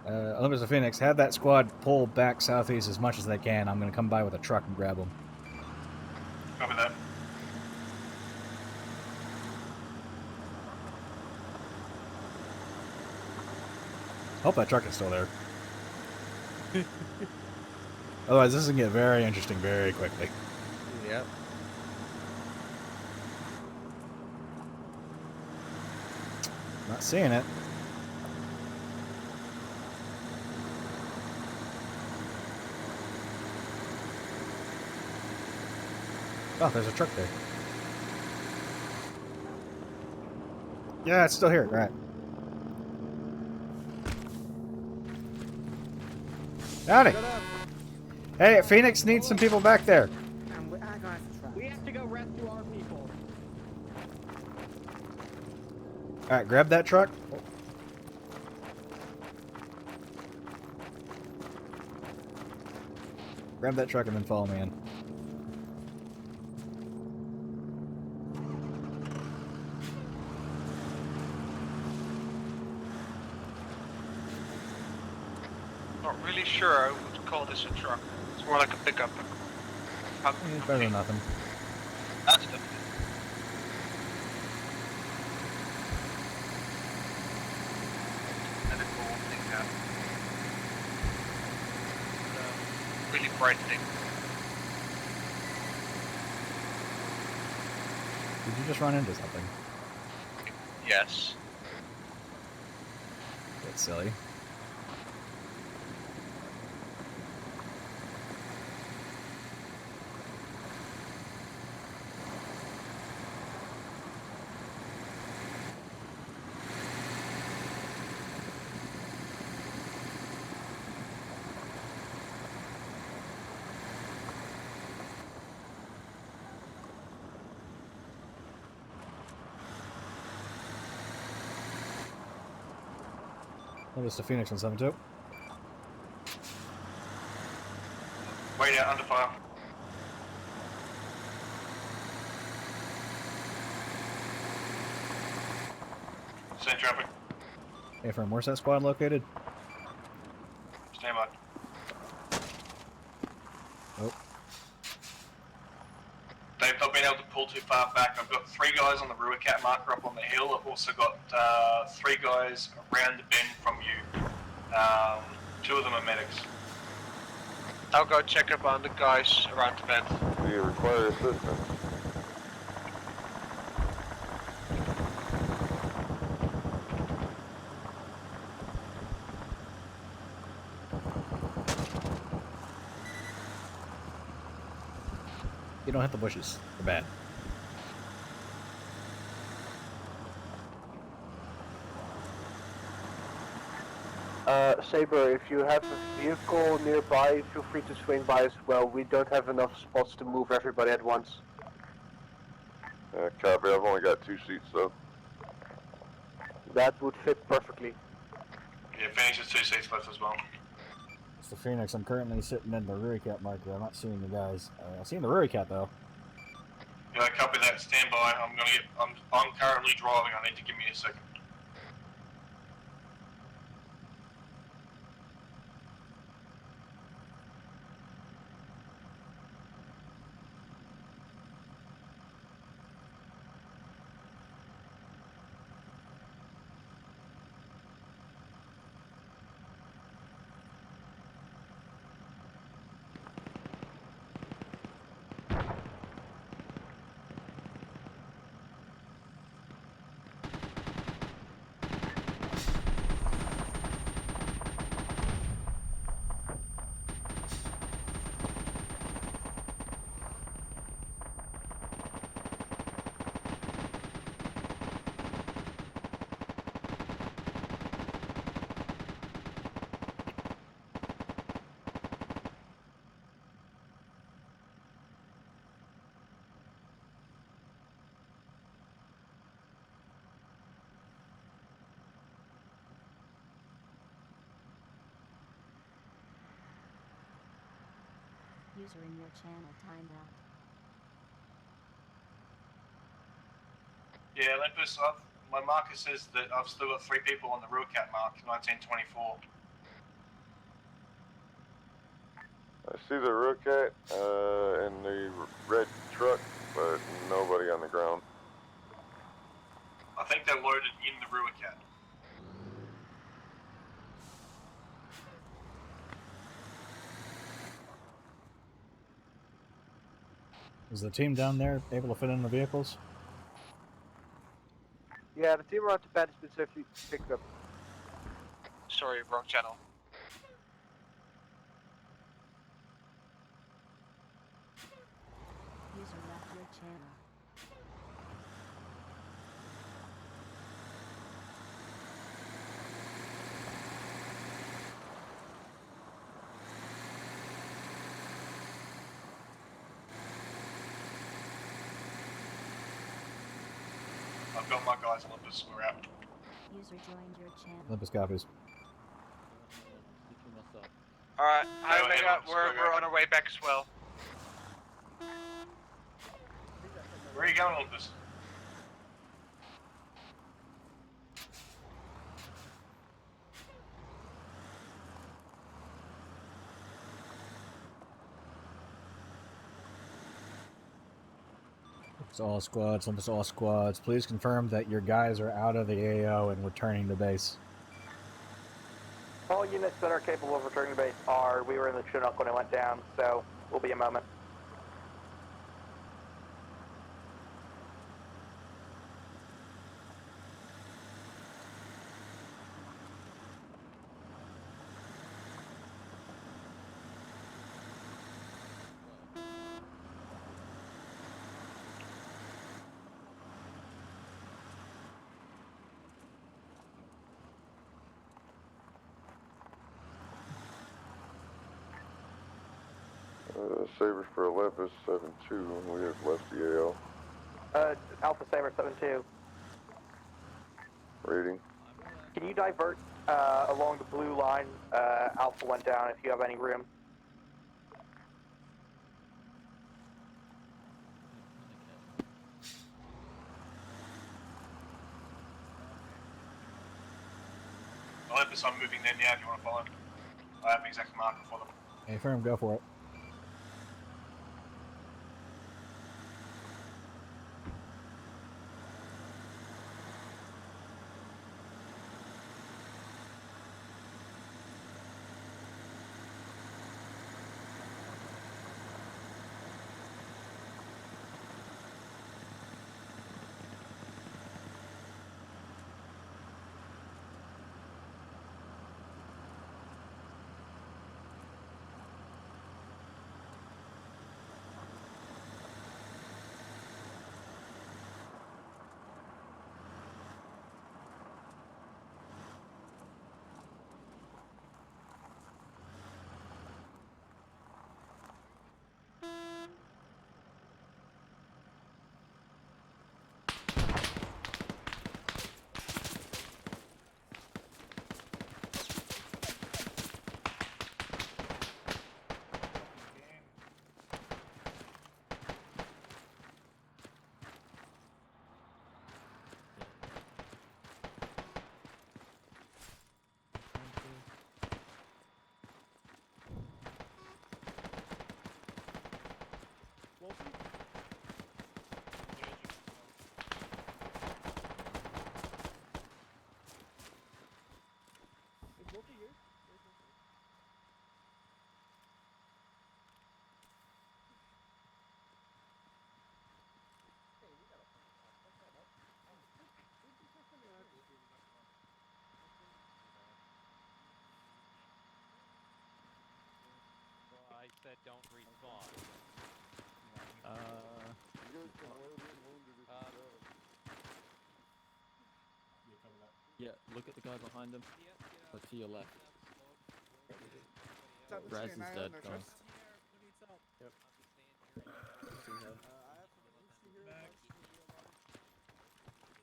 Olympus of Phoenix, have that squad pull back southeast as much as they can. I'm going to come by with a truck and grab them. Copy that. Hope that truck is still there. Otherwise, this is going to get very interesting very quickly. Yep. Not seeing it. Oh, there's a truck there. Yeah, it's still here. All right. Howdy. Hey, Phoenix needs some people back there. We have to go rescue our people. All right, grab that truck. Grab that truck and then follow me in. Not really sure I would call this a truck. It's more like a pickup. It's better than nothing. That's the and a cool thing now. Really bright thing. Did you just run into something? Yes. That's silly. Notice the Phoenix on 7-2. Wait out under fire. Send traffic. Hey, firm, where's that squad located? Stand by. Oh. They've not been able to pull too far back. I've got 3 guys on the Ruacat marker up on the hill. I've also got 3 guys around the bend from you. 2 of them are medics. I'll go check up on the guys around the bend. Do you require assistance? You don't hit the bushes. They're bad. Saber, if you have a vehicle nearby, feel free to swing by as well. We don't have enough spots to move everybody at once. Copy, I've only got 2 seats though. That would fit perfectly. Yeah, Phoenix has 2 seats left as well. It's the Phoenix. I'm currently sitting in the Ruacat marker. I'm not seeing the guys. I'm seeing the Ruacat though. Yeah, copy that. Stand by. I'm currently driving. I need to give me a second. User in your channel timed out. Yeah, Olympus, my marker says that I've still got 3 people on the real cat mark, 1924. I see the Rookat and the red truck, but nobody on the ground. I think they're loaded in the Ruacat. Is the team down there able to fit in the vehicles? Yeah, the team around to bed has been safely picked up. Sorry, wrong channel. User left your channel. I've got my guys, Olympus, we're out. User joined your channel. Olympus copies. Alright, Go hi ahead, Omega, Olympus, we're go. on our way back as well. Where are you going, Olympus? It's all squads, Olympus all squads. Please confirm that your guys are out of the AO and returning to base. All units that are capable of returning to base are. We were in the Chinook when it went down, so we'll be a moment. Saber for Olympus 7-2, we have left the AO. Alpha Saber 7-2. Rating. Can you divert along the blue line? Alpha went down if you have any room. Olympus, I'm moving there now if you want to follow. I have an exact marker for them. Hey, firm, go for it. I said don't respawn. Yeah, look at the guy behind him. Or to your left. Raz is dead, guys. Yep.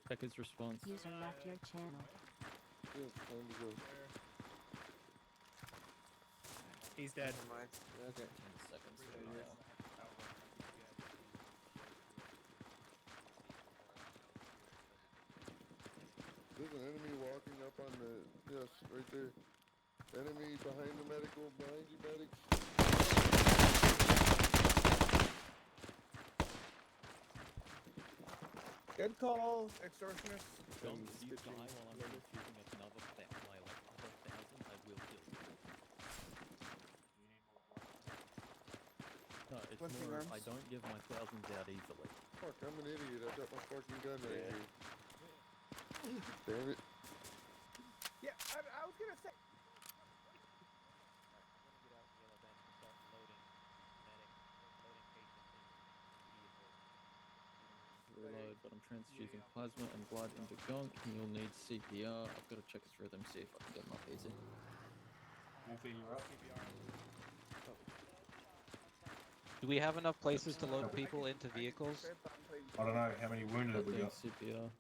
Check his response. User left your channel. He's dead. Okay. There's an enemy walking up on the, yes, right there. Enemy behind the medical, behind you, medics. Good call, extortionist. Don't you die while I'm shooting another my like other 1,000, I will kill you. No, it's Lifting more, arms. I don't give my 1,000s out easily. Fuck, I'm an idiot. I got my fucking gun right here. Damn it. Yeah, I was gonna say. Reload, but I'm transfusing plasma and blood into Gonk. He'll need CPR. I've got to check through them, see if I can get him up easy. Do we have enough places to load people into vehicles? I don't know how many wounded have we Doing got. CPR.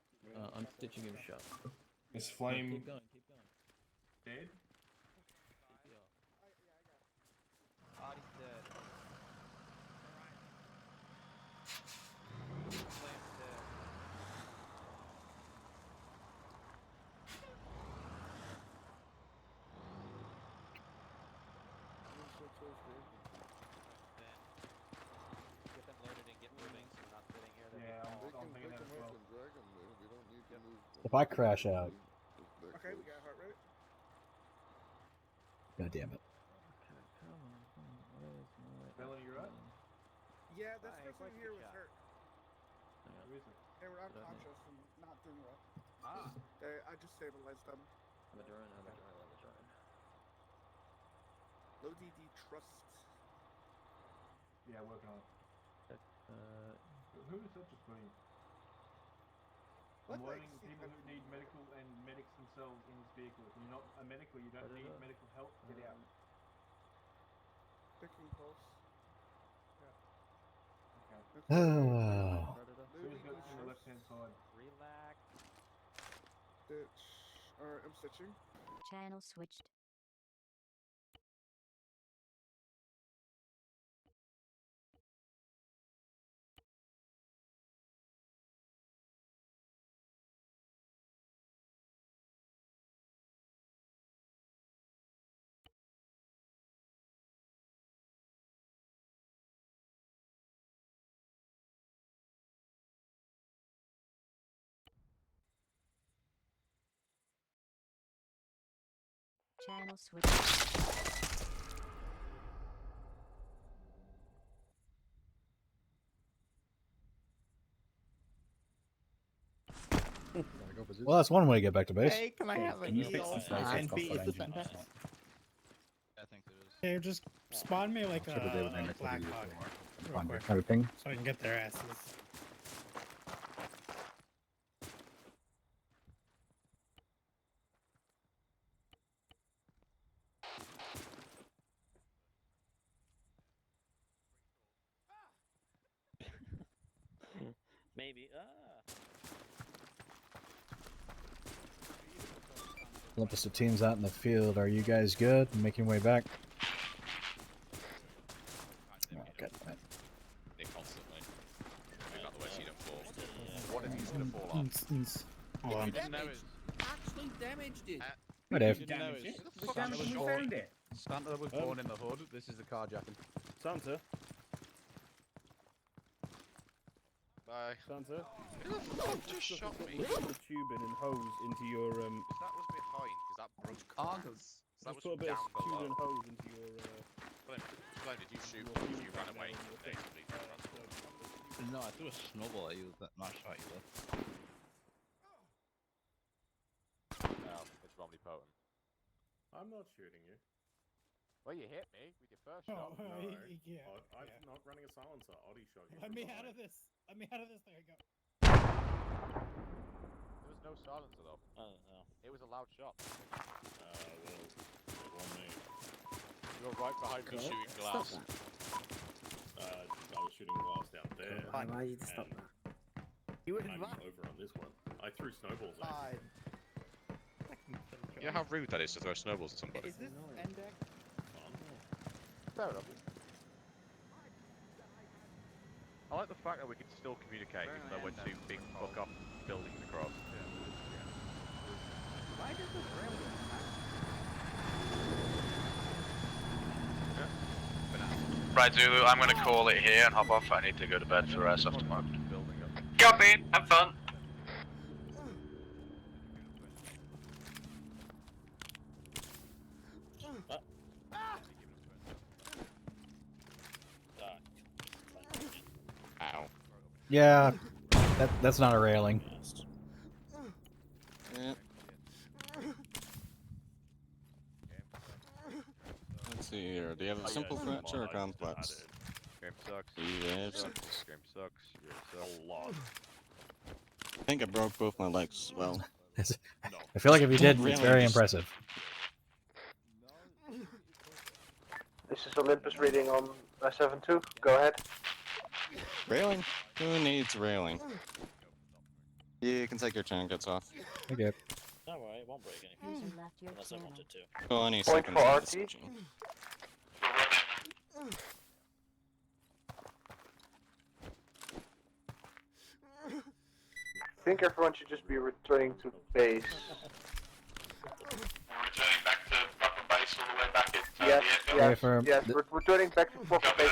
I'm stitching him shut. Is No, Flame keep going, keep going. dead? Body's dead. Flame's dead. Get them loaded and get moving so we're not sitting here. Yeah, I'm thinking Pick that as them up well. and drag them there. We don't need to move. If I crash out, Okay, we got heart rate. god damn it. Melanie, you're right? Yeah, this Hi, person what's here the was shot? hurt. Who is it? They were unconscious and not doing well. Ah. I just stabilized them. I'm a drone, I'm a drone, I'm a drone. Low DD trust. Yeah, working on it. Who is that just being? I'm What loading makes people who need medical and medics themselves in this vehicle. If you're not a medical, you don't need medical help, get out. Picking pulse. Okay. Oh. Who's got to the left hand side? Relax. Stitch. Or I'm stitching. Channel switched. Channel switched. Well, that's one way to get back to base. Hey, can I have a Can you fix heal? this dice? And I've B got is the engine. syntax. I think it is. Hey, just spawn me like Check the day with a Hendrix, Black what do you Hawk do? real Find quick, everything. so I can get their asses. Maybe. Olympus, the team's out in the field. Are you guys good? Making your way back? Oh, God damn it. They're constantly. They're not the way she don't fall. What if he's gonna fall off? Instance. Hold on. Actually damaged it. Hi, Dave. Santa was born in the hood. This is the carjacking. Santa. Bye. Santa. Who the fuck just shot me? Put the tubing and hose into your That was behind, because that broke Argus. That just was put a bit down of tubing below. and hose into your Glenn, did you shoot? Did you run away? Basically. No, I threw a snowball at you that not shot you though. No, it's omnipotent. I'm not shooting you. Well, you hit me with your first Oh, shot. No. yeah. I'm not running a silencer. Oddie shot you. Let from me behind. out of this. Let me out of this. There you go. There was no silencer though. I don't know. It was a loud shot. Well, it wasn't me. You're right behind me shooting glass. I was shooting glass down there. I allow you to stop and that. You I'm over on this one. I threw snowballs at you. You know how rude that is to throw snowballs at somebody? Is this Endek? fair enough. I like the fact that we can still communicate even though we're two big fuck up buildings across. Why does this railway Right, Zulu, I'm gonna call it here and hop off. I need to go to bed for the rest of tomorrow. Copy. Have fun. Ow. Yeah, that's not a railing. Yeah. Let's see here. Do you have a simple fracture or complex? Game sucks. Yeah, Game sucks. A lot. I think I broke both my legs as well. I feel like if you did, Really it's very just- impressive. This is Olympus reading on 7-2. Go ahead. Railing? Who needs railing? You can take your trinkets off. Okay. Don't worry, it won't break anything. User left your Unless I channel. wanted to. Go any Point seconds for on RT. this section. I think everyone should just be returning to base. Returning back to proper base all the way back at Yes, the airfield. yes, for yes. We're returning back to proper base.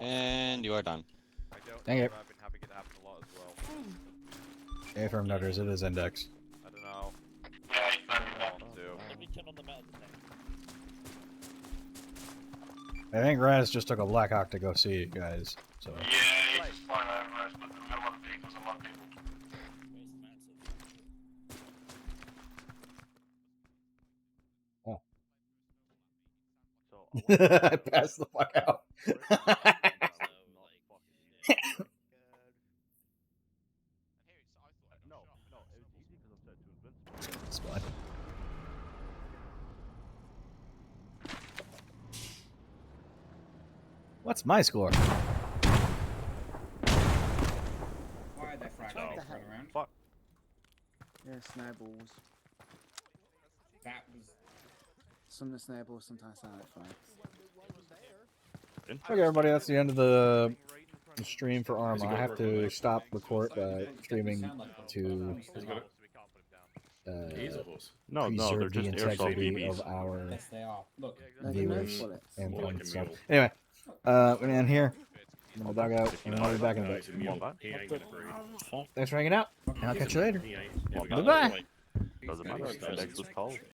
And you are done. Dang it. I've been having it happen a lot as well. Okay, firm nutters, it is index. I don't know. Yeah, exactly that. Let me turn on the metal detector. I think Raz just took a Black Hawk to go see you guys. So Yeah, he's just flying over us, but we've got a lot of vehicles and a lot of people. I passed the fuck out. Spot. What's my score? Why are they fracturing around? Fuck. Yeah, snowballs. That was. Some of the snowballs sometimes sound like fun. Okay, everybody, that's the end of the stream for Arma. I have to stop record streaming to No, preserve they're the just airsoft integrity BBs. of our Yes, they are. Look. viewers bullets. and More like fun a stuff. mule. Anyway, we're gonna end here. I'll dog out, and I'll be back in a bit. He ain't gonna breathe. Thanks for hanging out, and I'll catch you later. He ain't. Bye-bye. Doesn't matter. Index was cold.